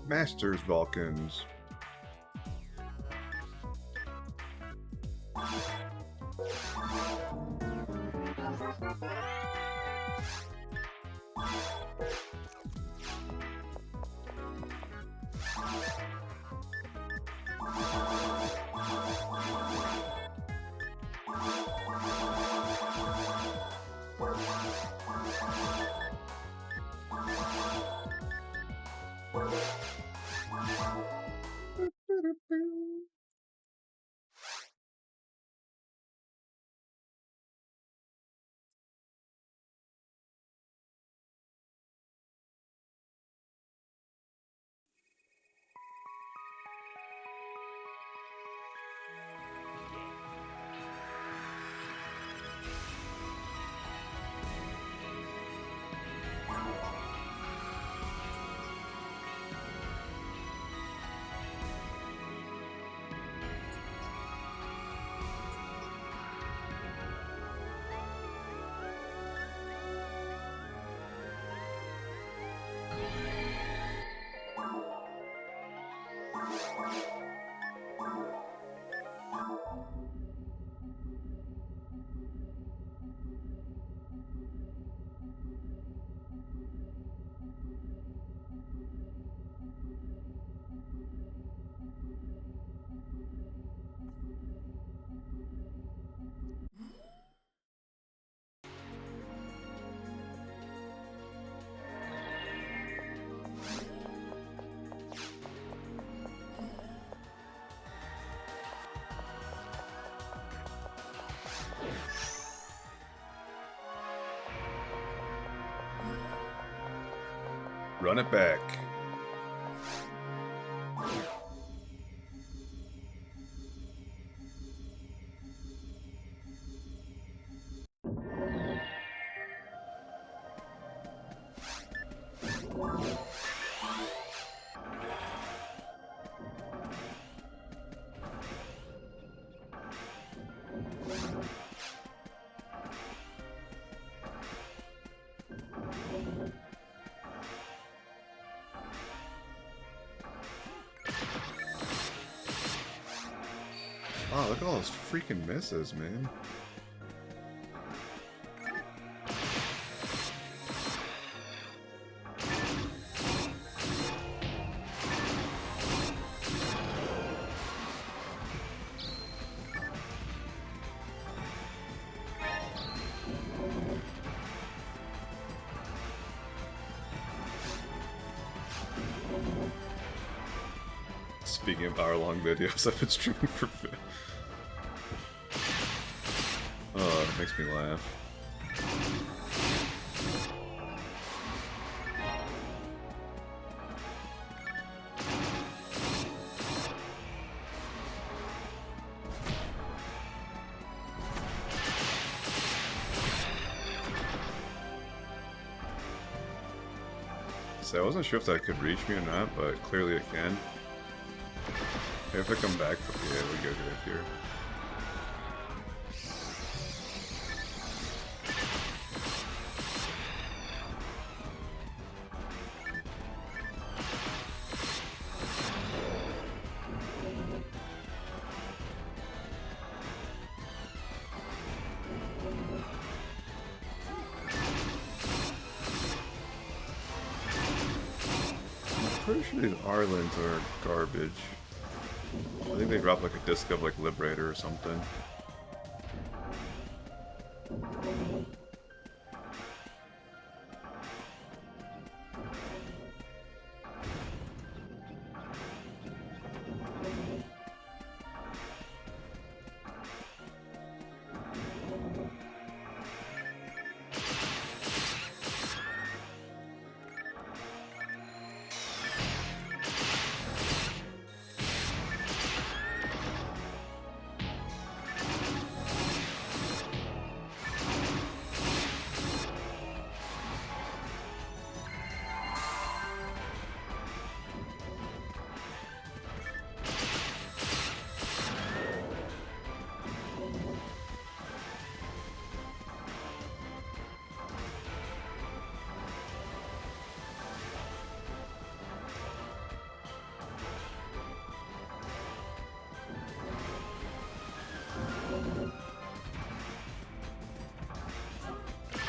Masters Vulcans. Run it back. Oh, look at all those freaking misses, man. Speaking of hour-long videos, I've been streaming for... Oh, it makes me laugh. So I wasn't sure if that could reach me or not, but clearly it can. If I come back from here, we go right here. I'm pretty sure these Arlands are garbage. I think they drop like a disc of like Liberator or something.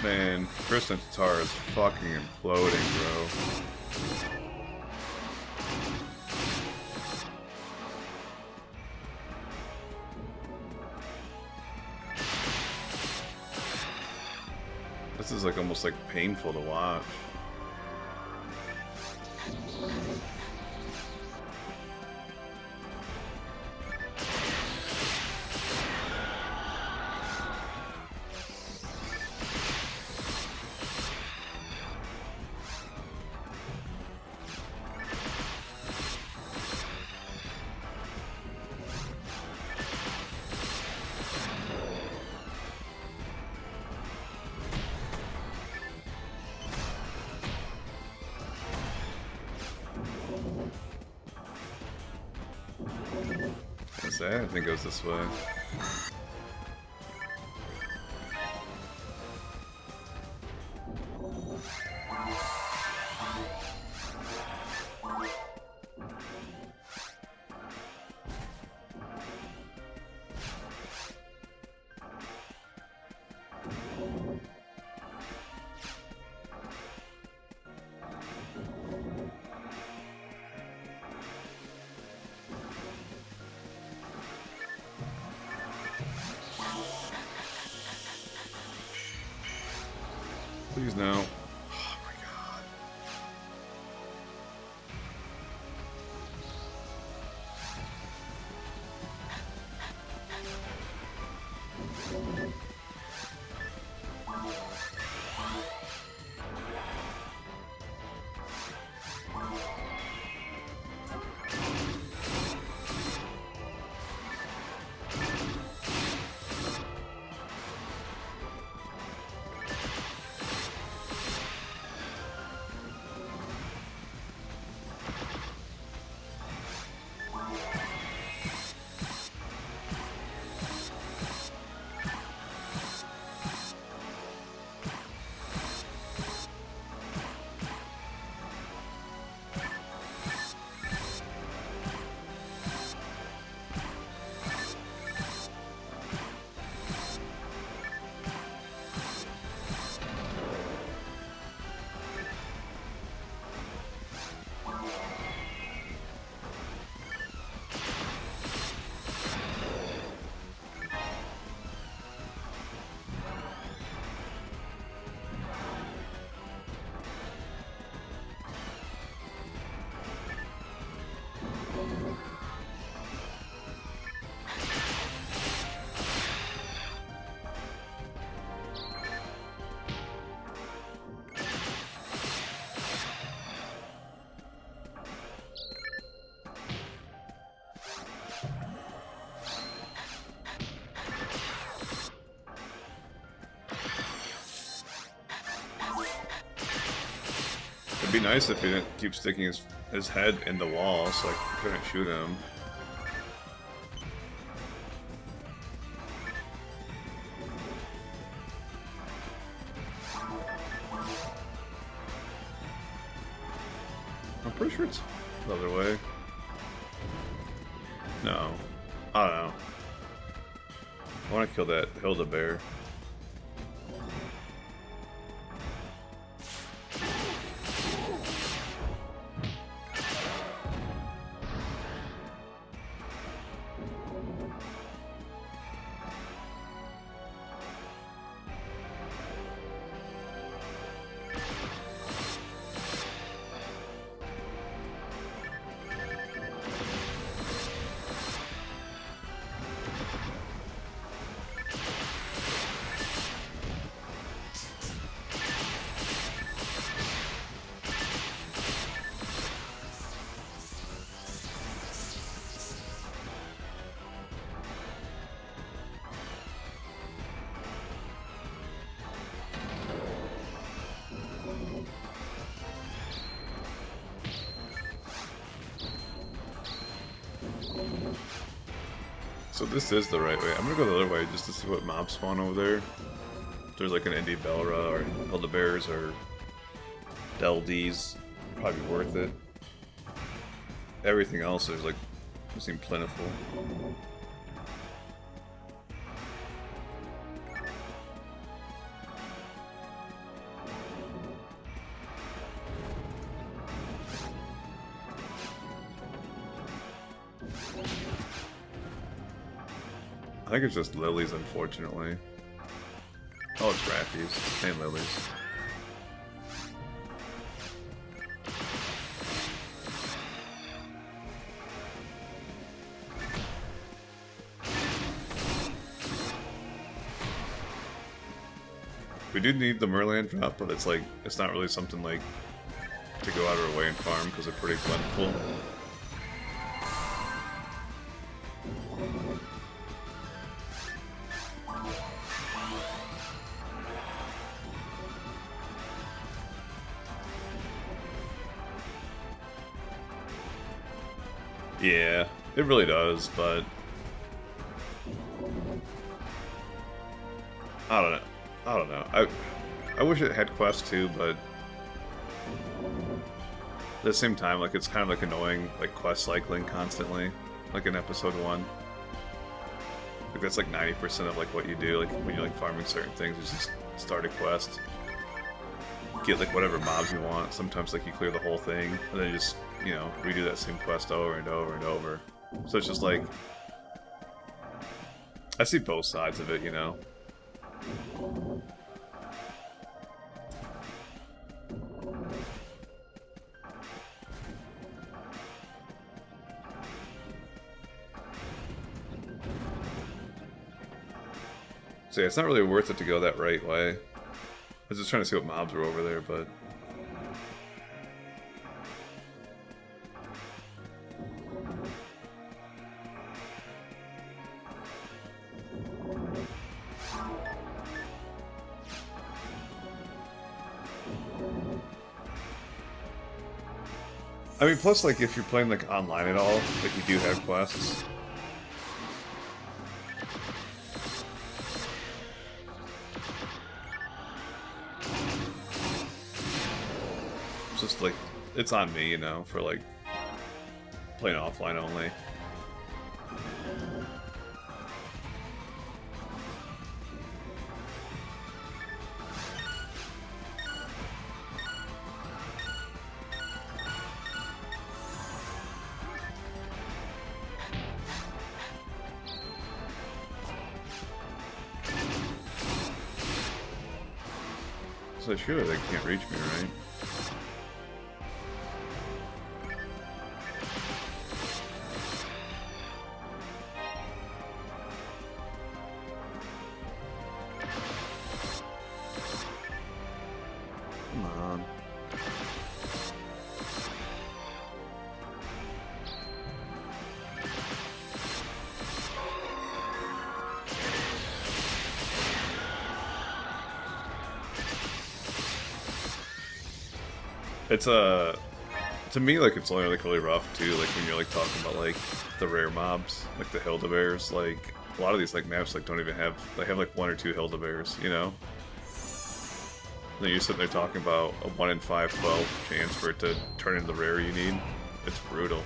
Man, Kristen Tatar is fucking imploding, bro. This is like almost like painful to watch. I think it goes this way. Please no. Oh my god. It'd be nice if he didn't keep sticking his head in the wall so I couldn't shoot him. I'm pretty sure it's the other way. No. I don't know. I want to kill that Hilda bear. So this is the right way. I'm gonna go the other way just to see what mobs spawn over there. If there's like an Indie Belra or Elderbears or Delds, probably worth it. Everything else is like, seem plentiful. I think it's just lilies, unfortunately. Oh, it's rappies and lilies. We do need the Merland drop, but it's like, it's not really something like to go out of our way and farm because they're pretty plentiful. Yeah, it really does, but I don't know. I wish it had quests too, but at the same time, like it's kind of like annoying, like quest cycling constantly, like in episode 1. Like that's like 90% of like what you do, like when you're like farming certain things, is just start a quest, get like whatever mobs you want. Sometimes like you clear the whole thing, and then you just, you know, redo that same quest over and over and over. So it's just like, I see both sides of it, you know. So yeah, it's not really worth it to go that right way. I was just trying to see what mobs were over there, but I mean, plus, like, if you're playing, like, online at all, like, you do have quests. It's just, like, it's on me, you know, for, like, playing offline only. So surely they can't reach me, right? Come on. It's to me, like, it's only like really rough too. Like when you're like talking about like the rare mobs, like the Hildebears. Like a lot of these like maps like don't even have, they have like 1 or 2 Hildebears, you know. Then you're sitting there talking about a 1 in 512 chance for it to turn into the rare you need. It's brutal.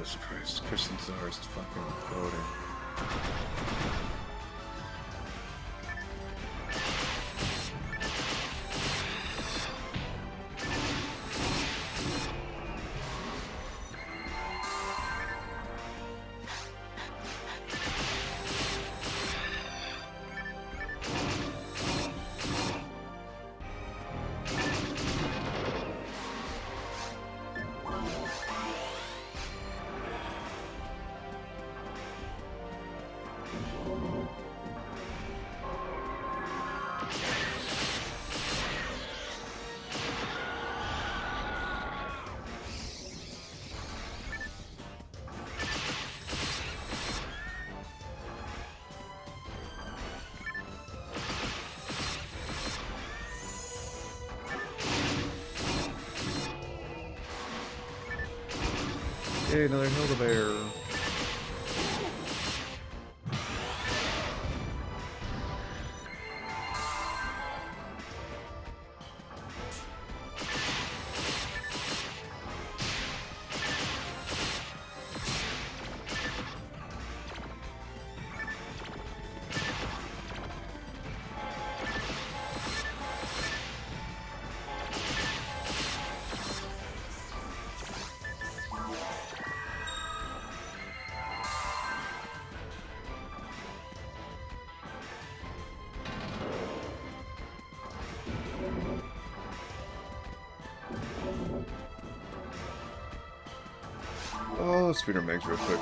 Jesus Christ, Kristen Czar's fucking coding. Hey, another Hildebear. Oh, let's feed our Megs real quick.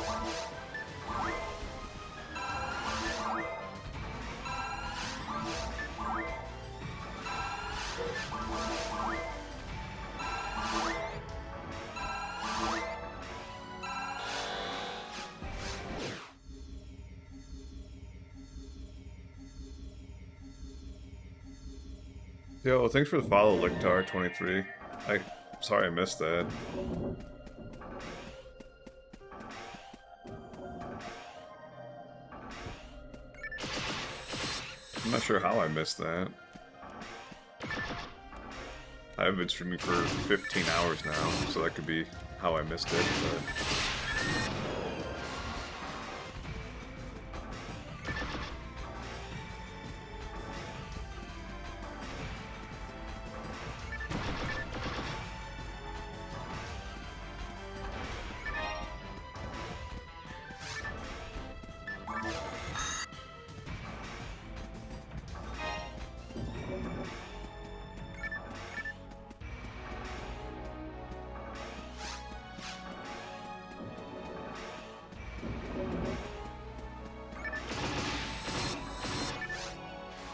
Yo, thanks for the follow, Lictar23. Sorry I missed that. I'm not sure how I missed that. I've been streaming for 15 hours now, so that could be how I missed it, but...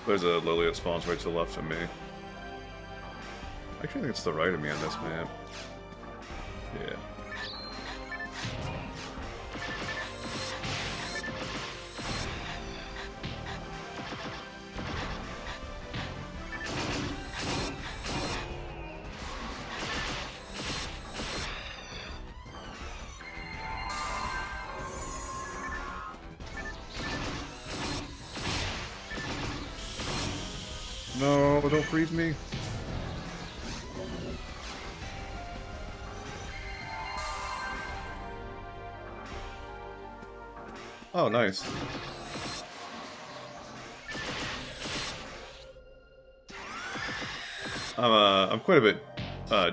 There's a lily that spawns right to the left of me. Actually, I think it's to the right of me on this map. Yeah. No, don't freeze me. Oh, nice. I'm quite a bit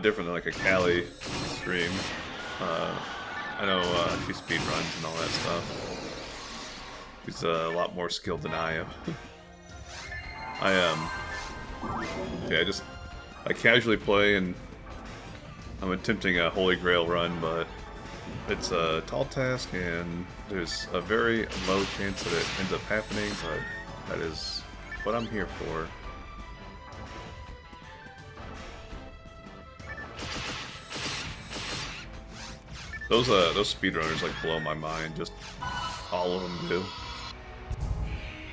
different than like a Callie stream. I know she speed runs and all that stuff. He's a lot more skilled than I am. Yeah, I casually play and I'm attempting a Holy Grail run, but it's a tall task and there's a very low chance that it ends up happening, but that is what I'm here for. Those speedrunners like blow my mind, just all of them do.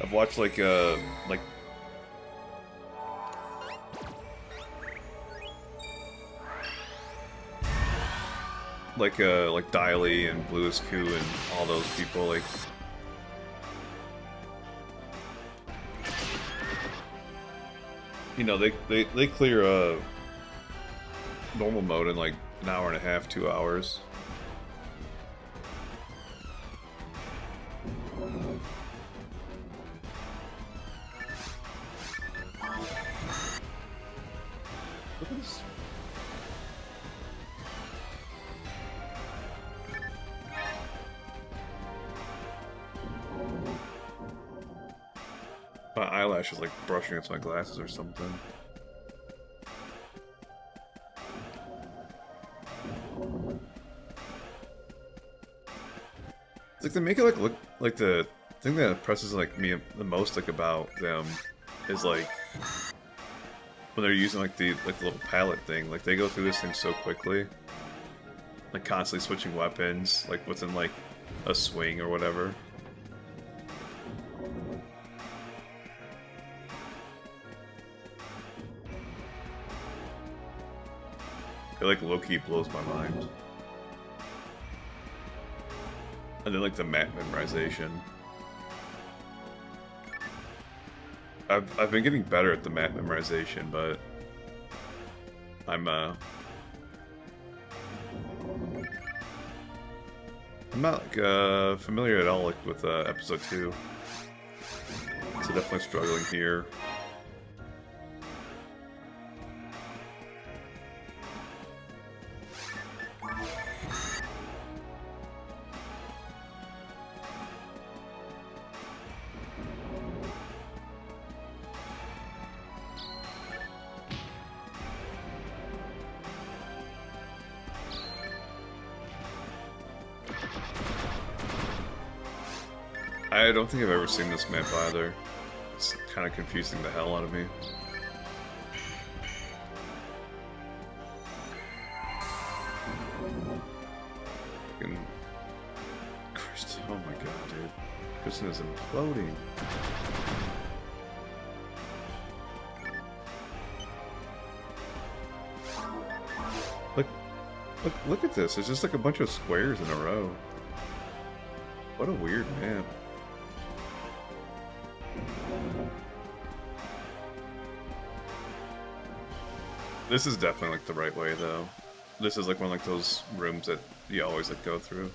I've watched like Diley and Bluest Coup and all those people, like you know, they clear normal mode in like an hour and a half, 2 hours. Look at this. My eyelash is like brushing against my glasses or something. It's like they make it like look like the thing that impresses like me the most like about them is like when they're using like the little palette thing. Like they go through this thing so quickly, like constantly switching weapons, like within like a swing or whatever. It like low-key blows my mind. And then like the map memorization. I've been getting better at the map memorization, but I'm not like, familiar at all like, with episode 2. So definitely struggling here. I don't think I've ever seen this map either. It's kind of confusing the hell out of me. Oh my god, dude. Kristen is imploding. Look at this. It's just like a bunch of squares in a row. What a weird map. This is definitely like the right way though. This is like one of like those rooms that you always like go through.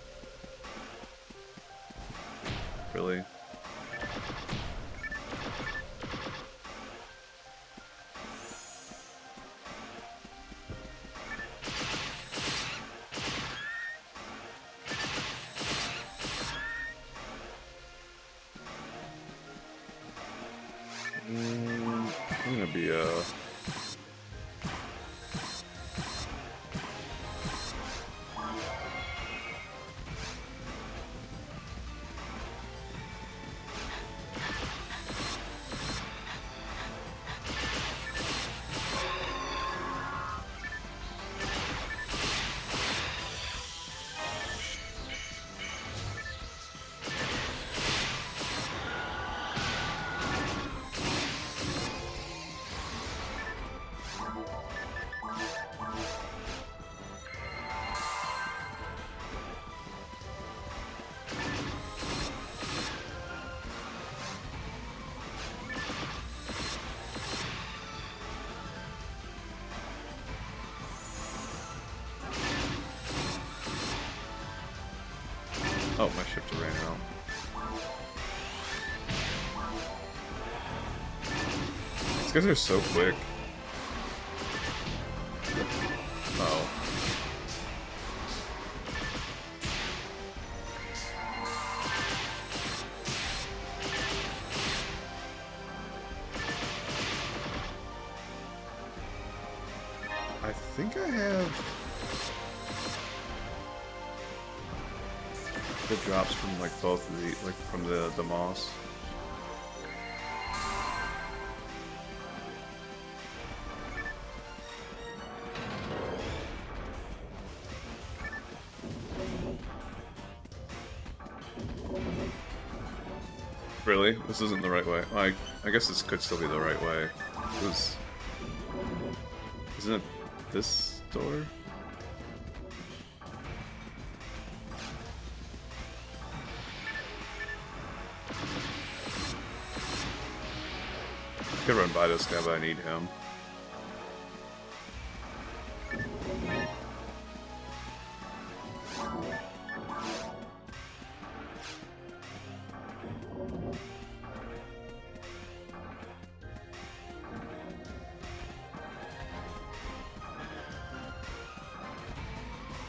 Really? I'm gonna be oh, my shifter ran out. These guys are so quick. Oh. think I have the drops from like both of the from the moss. Really? This isn't the right way. I guess this could still be the right way. Isn't it this door? I could run by this guy, but I need him.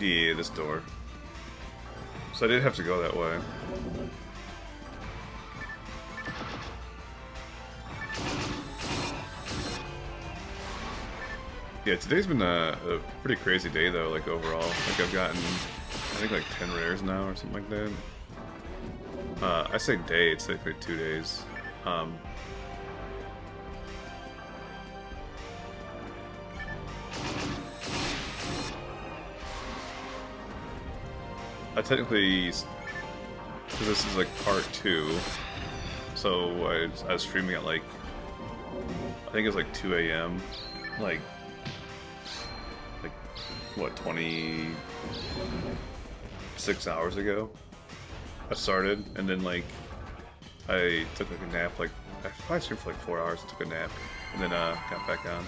Yeah, this door. So I did have to go that way. Yeah, today's been a pretty crazy day though, like overall. Like I've gotten, I think like 10 rares now or something like that. I say day, it's like 2 days. I technically, because this is like part 2, so I was streaming at like, I think it was like 2 a.m. Like what, 26 hours ago I started, and then like I took like a nap, like I probably streamed for like 4 hours, took a nap, and then got back on.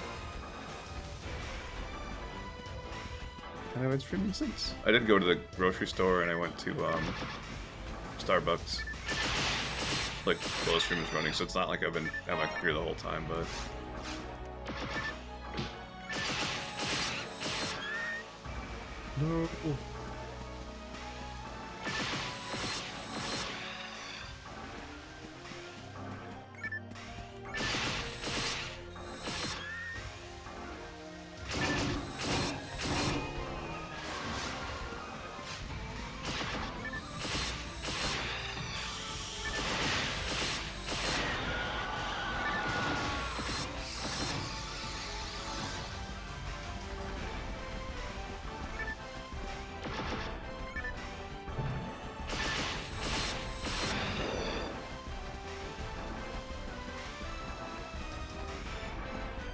And I've been streaming since. I did go to the grocery store and I went to Starbucks. Like while the stream was running, so it's not like I've been at my computer the whole time, but no.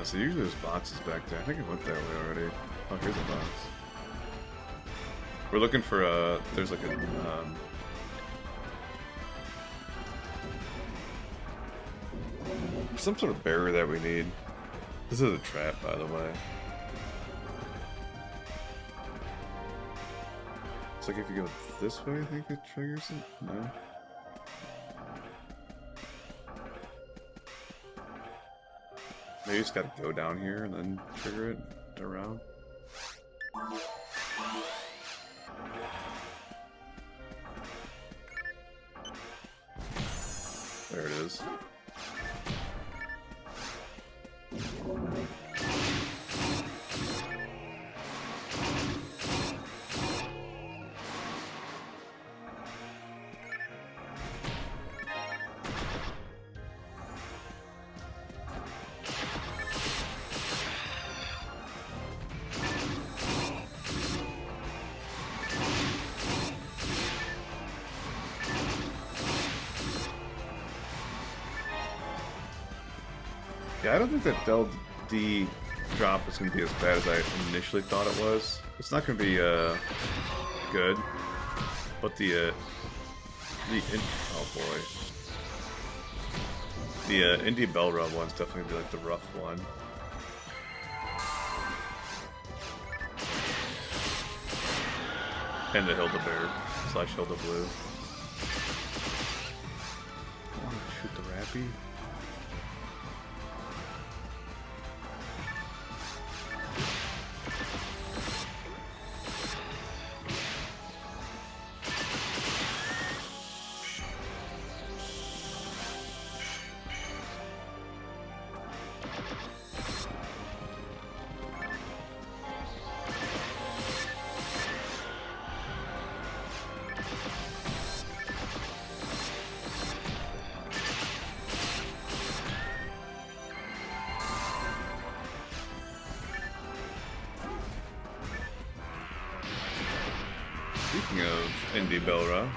So usually there's boxes back there. I think I went that way already. Oh, here's a box. We're looking for there's like a some sort of barrier that we need. This is a trap, by the way. It's like if you go this way, I think it triggers it. No. Maybe you just gotta go down here and then trigger it around. There it is. Yeah, I don't think that LD drop is going to be as bad as I initially thought it was. It's not going to be good, but the Indie Bell Rub one's definitely going to be like the rough one. And the Hilda Bear / Hilda Blue. I want to shoot the Rappy. Indie Belra.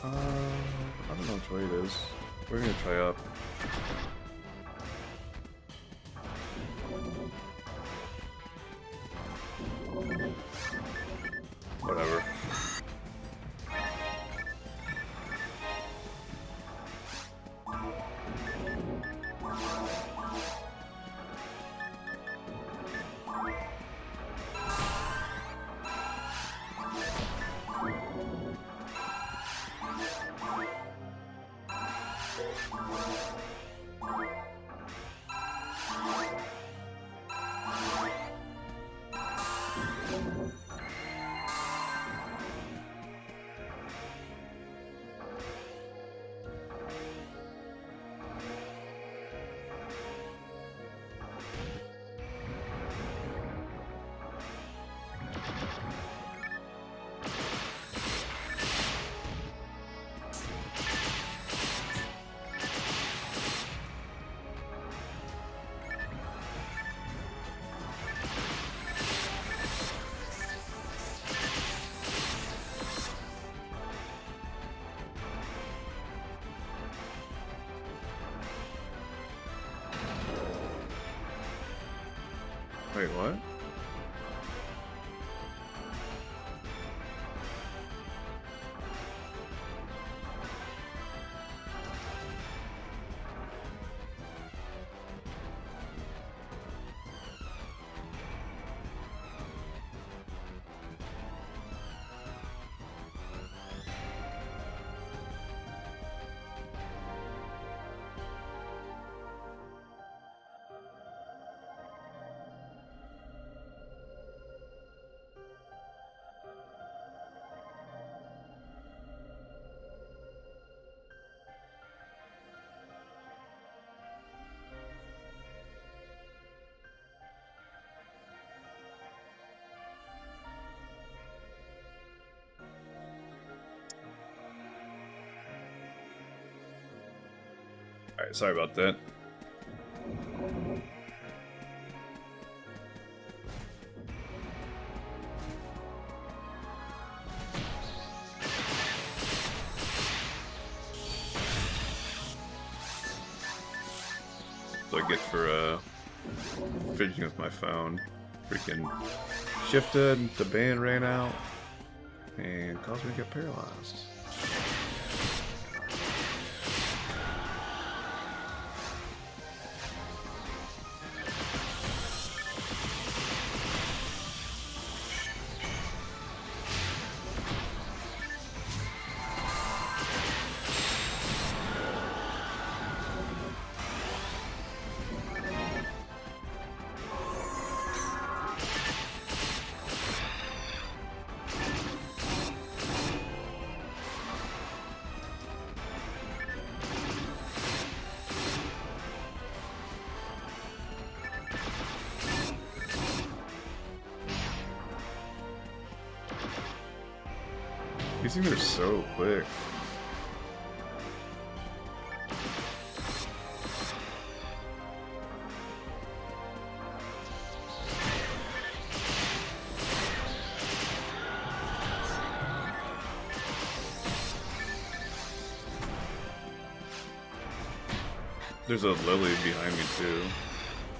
I don't know which way it is. We're gonna try up. Whatever. Wait, what? Alright, sorry about that. What I get for fidgeting with my phone. Freaking shifted, the band ran out, and caused me to get paralyzed. These things are so quick. There's a lily behind me too.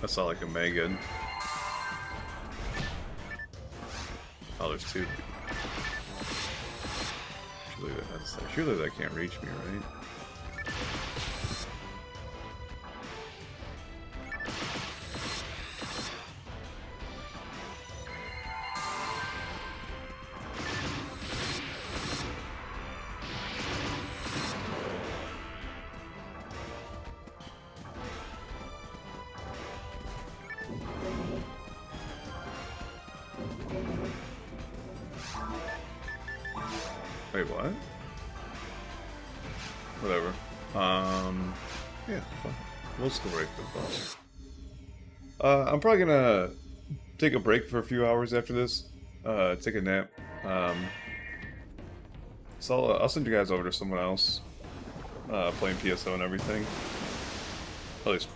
I saw like a Megan. Oh, there's two. Surely that can't reach me, right? Wait, what? whatever. Yeah, fine. We'll just go right for the boss. I'm probably gonna take a break for a few hours after this. Take a nap. So I'll send you guys over to someone else playing PSO and everything. At least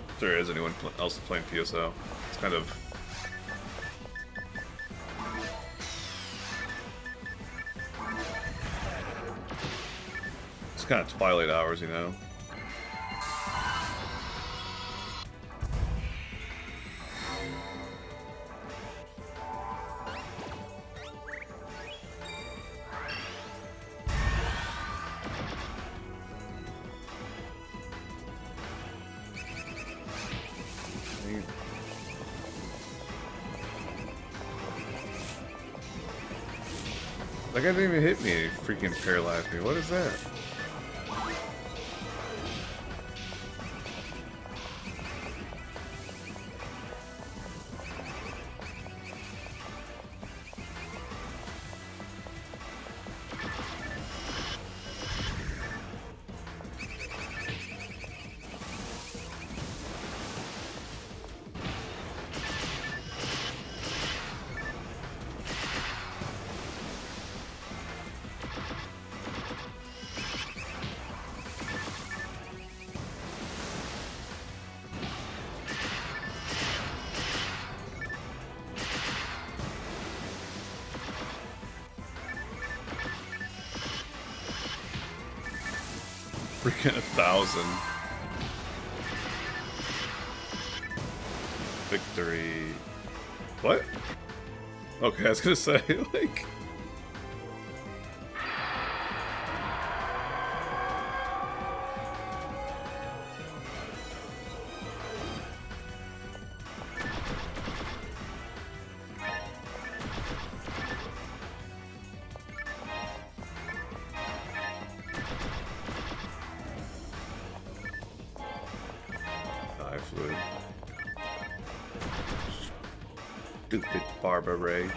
if there is anyone else playing PSO. It's kind of... It's kind of twilight hours, you know? That guy didn't even hit me, he freaking paralyzed me. What is that? Freaking 1,000. Victory. What? Okay, I was gonna say, like... I flew. Stupid Barbara Ray.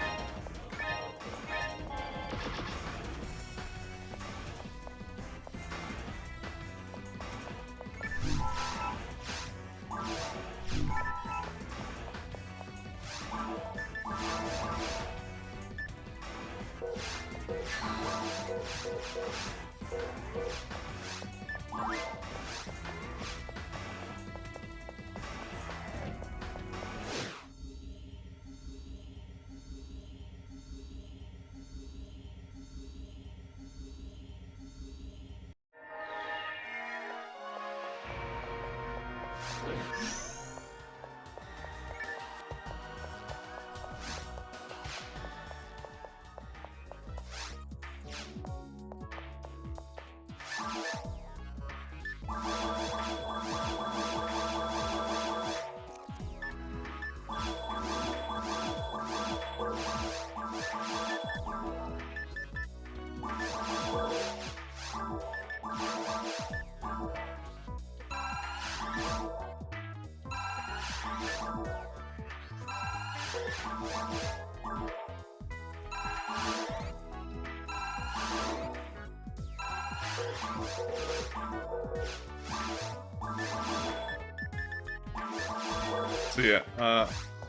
So yeah,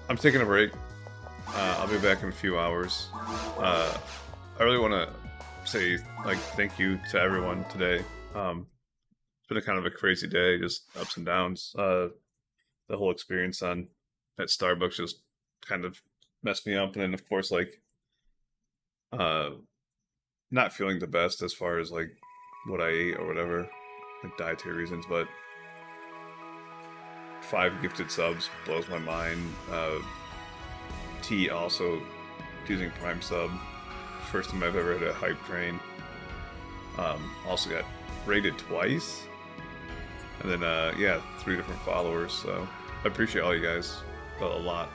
I'm taking a break. I'll be back in a few hours. I really want to say like thank you to everyone today. It's been a kind of a crazy day, just ups and downs. The whole experience on at Starbucks just kind of messed me up, and then of course like uh, not feeling the best as far as like what I ate or whatever, like dietary reasons, but 5 gifted subs blows my mind. T also using Prime sub. First time I've ever had a hype train. Also got rated twice. And then, yeah, 3 different followers. So I appreciate all you guys a lot.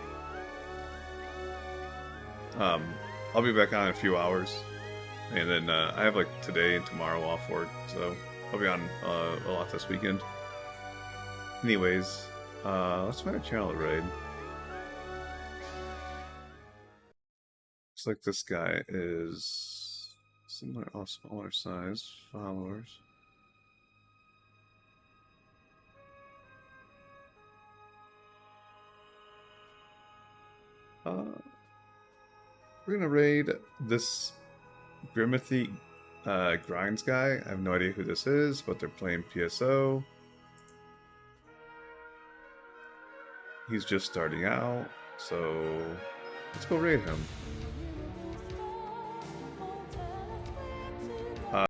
I'll be back on in a few hours. And then I have like today and tomorrow off work. So I'll be on a lot this weekend. Anyways, let's find a channel to raid. Looks like this guy is similar or smaller size followers. Uh, we're gonna raid this Grimithy Grinds guy. I have no idea who this is, but they're playing PSO. He's just starting out, so let's go raid him.